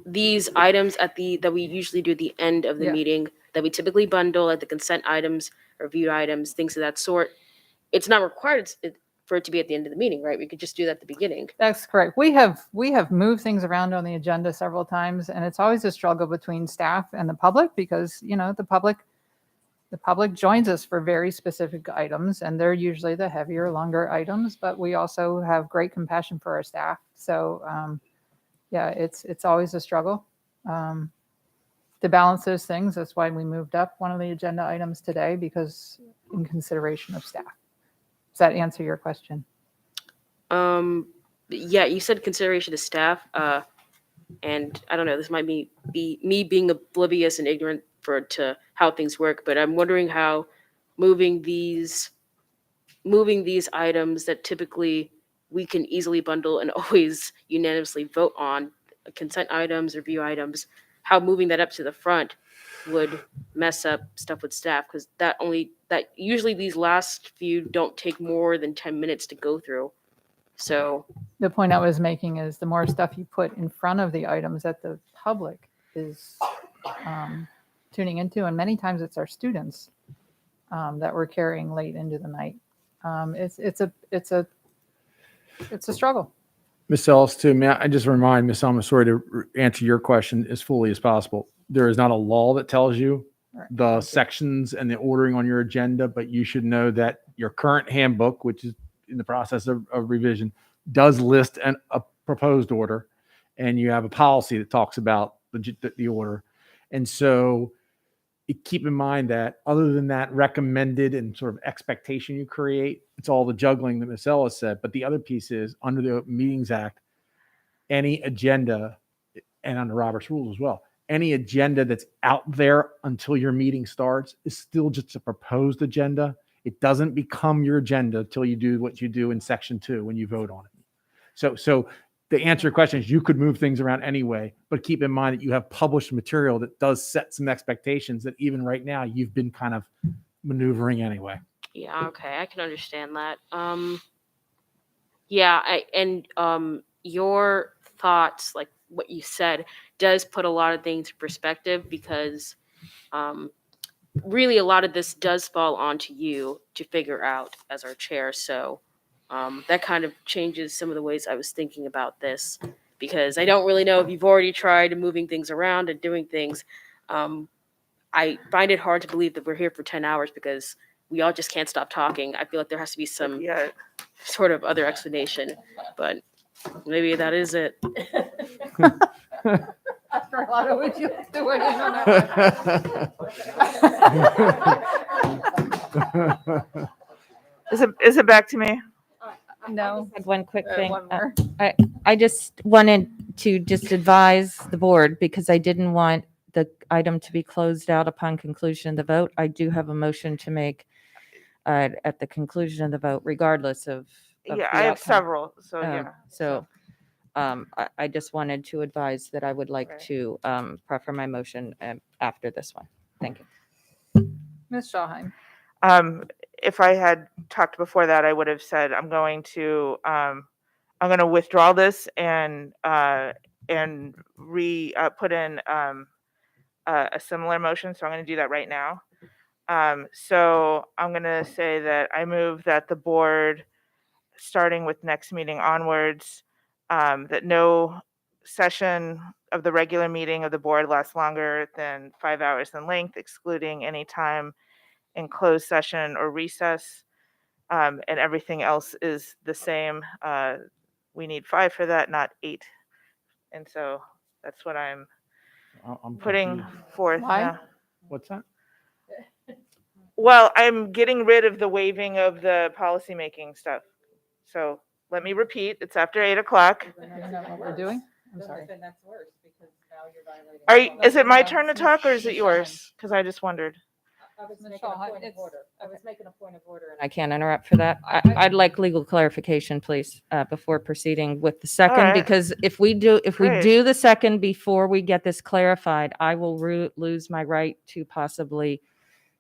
These items that we usually do at the end of the Yeah. meeting that we typically bundle, like the consent items, review items, things of that sort. It's not required for it to be at the end of the meeting, right? We could just do that at the beginning. That's correct. We have moved things around on the agenda several times, and it's always a struggle between staff and the public because the public joins us for very specific items, and they're usually the heavier, longer items. But we also have great compassion for our staff, so yeah, it's always a struggle to balance those things. That's why we moved up one of the agenda items today because in consideration of staff. Does that answer your question? Yeah, you said consideration of staff, and I don't know. This might be me being oblivious and ignorant to how things work, but I'm wondering how moving these items that typically we can easily bundle and always unanimously vote on, consent items, review items, how moving that up to the front would mess up stuff with staff because that usually these last few don't take more than 10 minutes to go through. So The point I was making is the more stuff you put in front of the items that the public is tuning into, and many times it's our students that we're carrying late into the night. It's a struggle. Ms. Ellis, too, may I just remind Ms. Almasori to answer your question as fully as possible. There is not a law that tells you the sections and the ordering on your agenda, but you should know that your current handbook, which is in the process of revision, does list a proposed order, and you have a policy that talks about the order. And so keep in mind that other than that recommended and sort of expectation you create, it's all the juggling that Ms. Ellis said. But the other piece is under the Meetings Act, any agenda, and under Robert's rules as well, any agenda that's out there until your meeting starts is still just a proposed agenda. It doesn't become your agenda till you do what you do in section 2 when you vote on it. So the answer to your question is you could move things around anyway, but keep in mind that you have published material that does set some expectations that even right now you've been kind of maneuvering anyway. Yeah, okay, I can understand that. Your thoughts, like what you said, does put a lot of things in perspective because really a lot of this does fall onto you to figure out as our chair. So that kind of changes some of the ways I was thinking about this because I don't really know if you've already tried moving things around and doing things. I find it hard to believe that we're here for 10 hours because we all just can't stop talking. I feel like there has to be some sort of other explanation, but maybe that is it. Dr. Arlotto, would you do it? Is it back to me? No. One quick thing. One more. I just wanted to just advise the board because I didn't want the item to be closed out upon conclusion of the vote. I do have a motion to make at the conclusion of the vote, regardless of Yeah, the I have outcome. several. So yeah. So I just wanted to advise that I would like to prefer my motion after this one. Thank you. Ms. Shawheim. If I had talked before that, I would have said I'm going to withdraw this and put in a similar motion. So I'm going to do that right now. So I'm going to say that I move that the board, starting with next meeting onwards, that no session of the regular meeting of the board lasts longer than 5 hours in length, excluding any time in closed session or recess, and everything else is the same. We need 5 for that, not 8. And so that's what I'm putting forth. Why? What's that? Well, I'm getting rid of the waiving of the policymaking stuff. So let me repeat, it's after 8 o'clock. Isn't that what we're doing? I'm sorry. That's worse because now you're violating. Is it my turn to talk or is it yours? Because I just wondered. I was Ms. making a Shawheim, point of it's- order. I was making a point of order. I can't interrupt for that. I- I'd like legal clarification, please, before proceeding with the second, right. because if we do Great. the second before we get this clarified, I will lose my right to possibly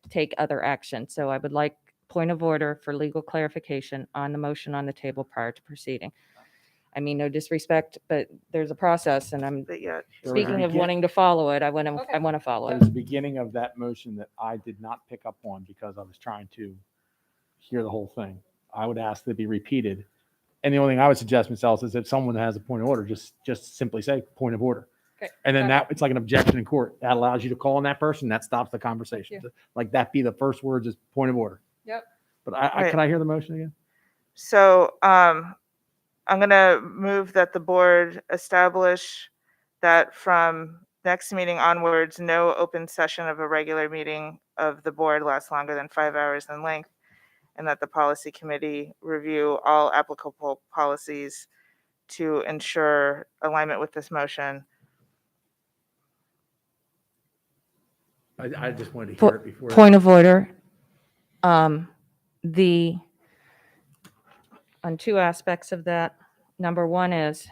take other action. So I would like point of order for legal clarification on the motion on the table prior to proceeding. I mean, no disrespect, but there's a process, and I'm But yeah, speaking of wanting to follow it. I want to follow At it. the beginning of that motion that I did not pick up on because I was trying to hear the whole thing, I would ask that it be repeated. And the only thing I would suggest, Ms. Ellis, is if someone has a point of order, just simply say point of order. Okay. And then that it's like an objection in court. That allows you to call on that person. That stops the conversation. Like that be the first words is point of order. Yep. But Right. can I hear the motion again? So I'm going to move that the board establish that from next meeting onwards, no open session of a regular meeting of the board lasts longer than 5 hours in length, and that the policy committee review all applicable policies to ensure alignment with this motion. I just wanted to hear it before. Point of order. On two aspects of that. Number one is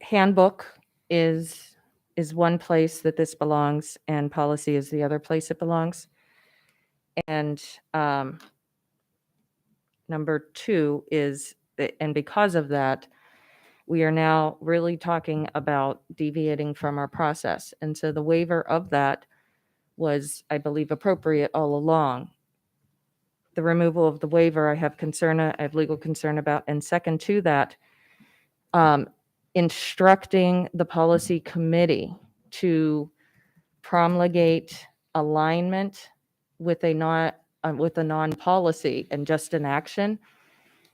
handbook is one place that this belongs, and policy is the other place it belongs. And number two is, and because of that, we are now really talking about deviating from our process. And so the waiver of that was, I believe, appropriate all along. The removal of the waiver, I have legal concern about. And second to that, instructing the policy committee to promulgate alignment with a non-policy and just an action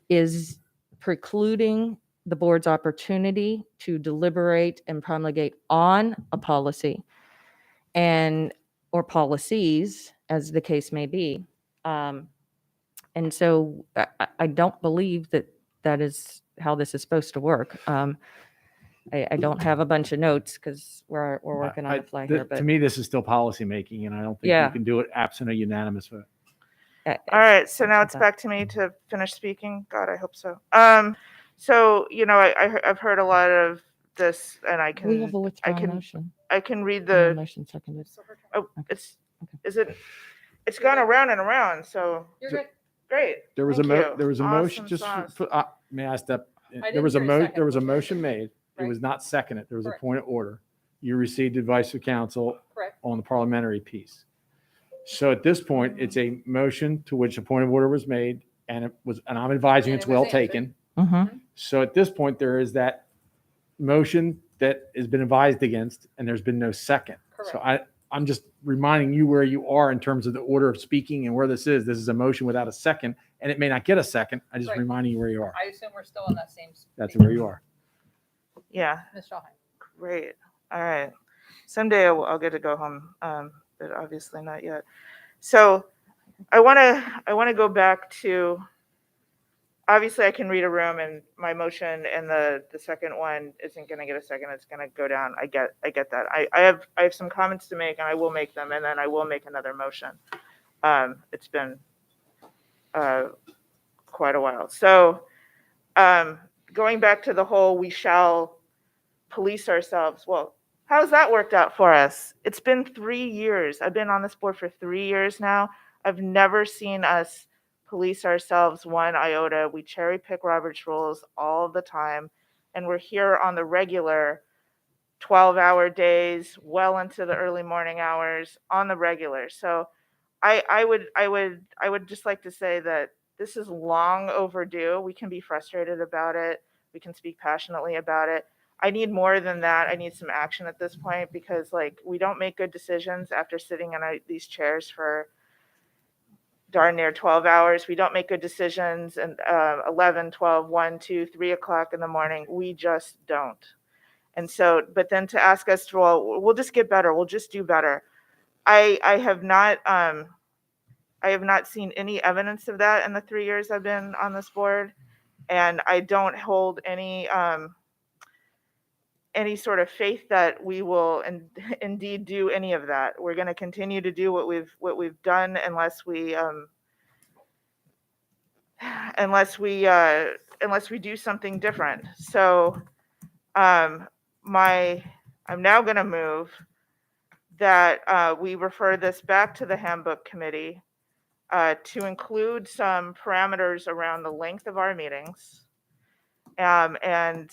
is precluding the board's opportunity to deliberate and promulgate on a policy or policies, as the case may be. And so I don't believe that that is how this is supposed to work. I don't have a bunch of notes because we're working on the fly here, but To me, this is still policymaking, and I don't think Yeah. you can do it absent a unanimous vote. All right, so now it's back to me to finish speaking. God, I hope so. So I've heard a lot of this, and I we have a can withdrawn motion. I can read And the the. motion seconded. Oh, it's gone around and around. So You're good. great. There was Thank a you. there was a motion. Awesome Just sauce. may I step? I There was didn't hear a second. there was a motion made. It Right. was not seconded. There was Correct. a point of order. You received advice of counsel Correct. on the parliamentary piece. So at this point, it's a motion to which a point of order was made, and I'm advising And it's it was well answered. taken. Mm-hmm. So at this point, there is that motion that has been advised against, and there's been no second. So I'm just reminding you where you are in terms of the order of speaking and where this is. This is a motion without a second, and it may not get a second. I'm just Right. reminding you where you are. I assume we're still on that same. That's where you are. Yeah. Ms. Shawheim. Great. All right. Someday I'll get to go home, but obviously not yet. So I want to go back to. Obviously, I can read a room, and my motion and the second one isn't going to get a second. It's going to go down. I get that. I have some comments to make, and I will make them, and then I will make another motion. It's been quite a while. So going back to the whole we shall police ourselves. Well, how's that worked out for us? It's been 3 years. I've been on this board for 3 years now. I've never seen us police ourselves one iota. We cherry pick Robert's rules all the time, and we're here on the regular 12-hour days, well into the early morning hours on the regular. So I would just like to say that this is long overdue. We can be frustrated about it. We can speak passionately about it. I need more than that. I need some action at this point because we don't make good decisions after sitting in these chairs for darn near 12 hours. We don't make good decisions and 11, 12, 1, 2, 3 o'clock in the morning. We just don't. And so, but then to ask us, well, we'll just get better. We'll just do better. I have not seen any evidence of that in the 3 years I've been on this board. And I don't hold any sort of faith that we will indeed do any of that. We're going to continue to do what we've done unless we do something different. So I'm now going to move that we refer this back to the handbook committee to include some parameters around the length of our meetings. And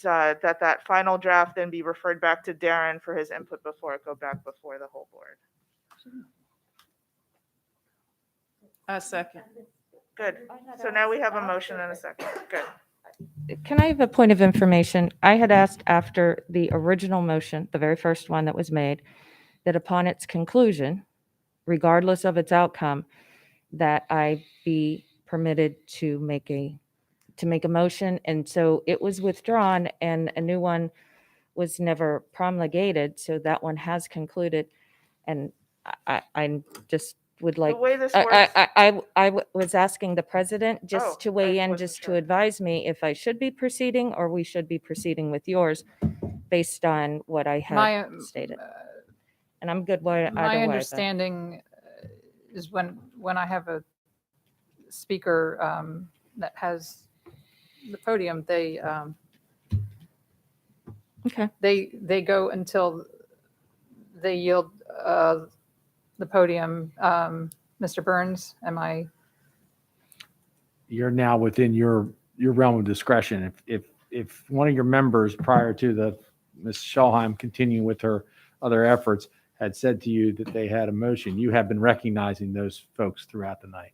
that final draft then be referred back to Darren for his input before it go back before the whole board. A second. Good. So now we have a motion and a second. Good. Can I have a point of information? I had asked after the original motion, the very first one that was made, that upon its conclusion, regardless of its outcome, that I be permitted to make a motion. And so it was withdrawn and a new one was never promulgated. So that one has concluded. And I just would like, The way this works. I was asking the president just to weigh in, just to advise me if I should be proceeding or we should be proceeding with yours based on what I had stated. And I'm good either way. My understanding is when I have a speaker that has the podium, they they go until they yield the podium. Mr. Burns, am I? You're now within your realm of discretion. If one of your members prior to Ms. Shawheim continuing with her other efforts had said to you that they had a motion, you have been recognizing those folks throughout the night.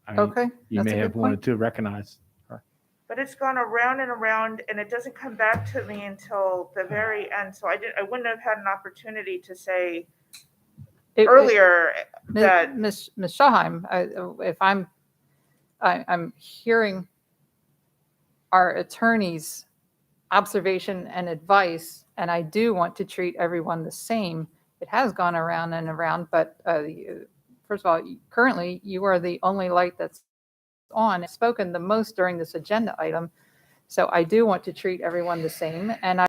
I mean, Okay, you that's may a have good wanted point. to recognize her. But it's gone around and around, and it doesn't come back to me until the very end. So I wouldn't have had an opportunity to say, earlier that Ms. Shaheim, if I'm hearing our attorney's observation and advice, and I do want to treat everyone the same. It has gone around and around, but first of all, currently you are the only light that's on, spoken the most during this agenda item. So I do want to treat everyone the same, and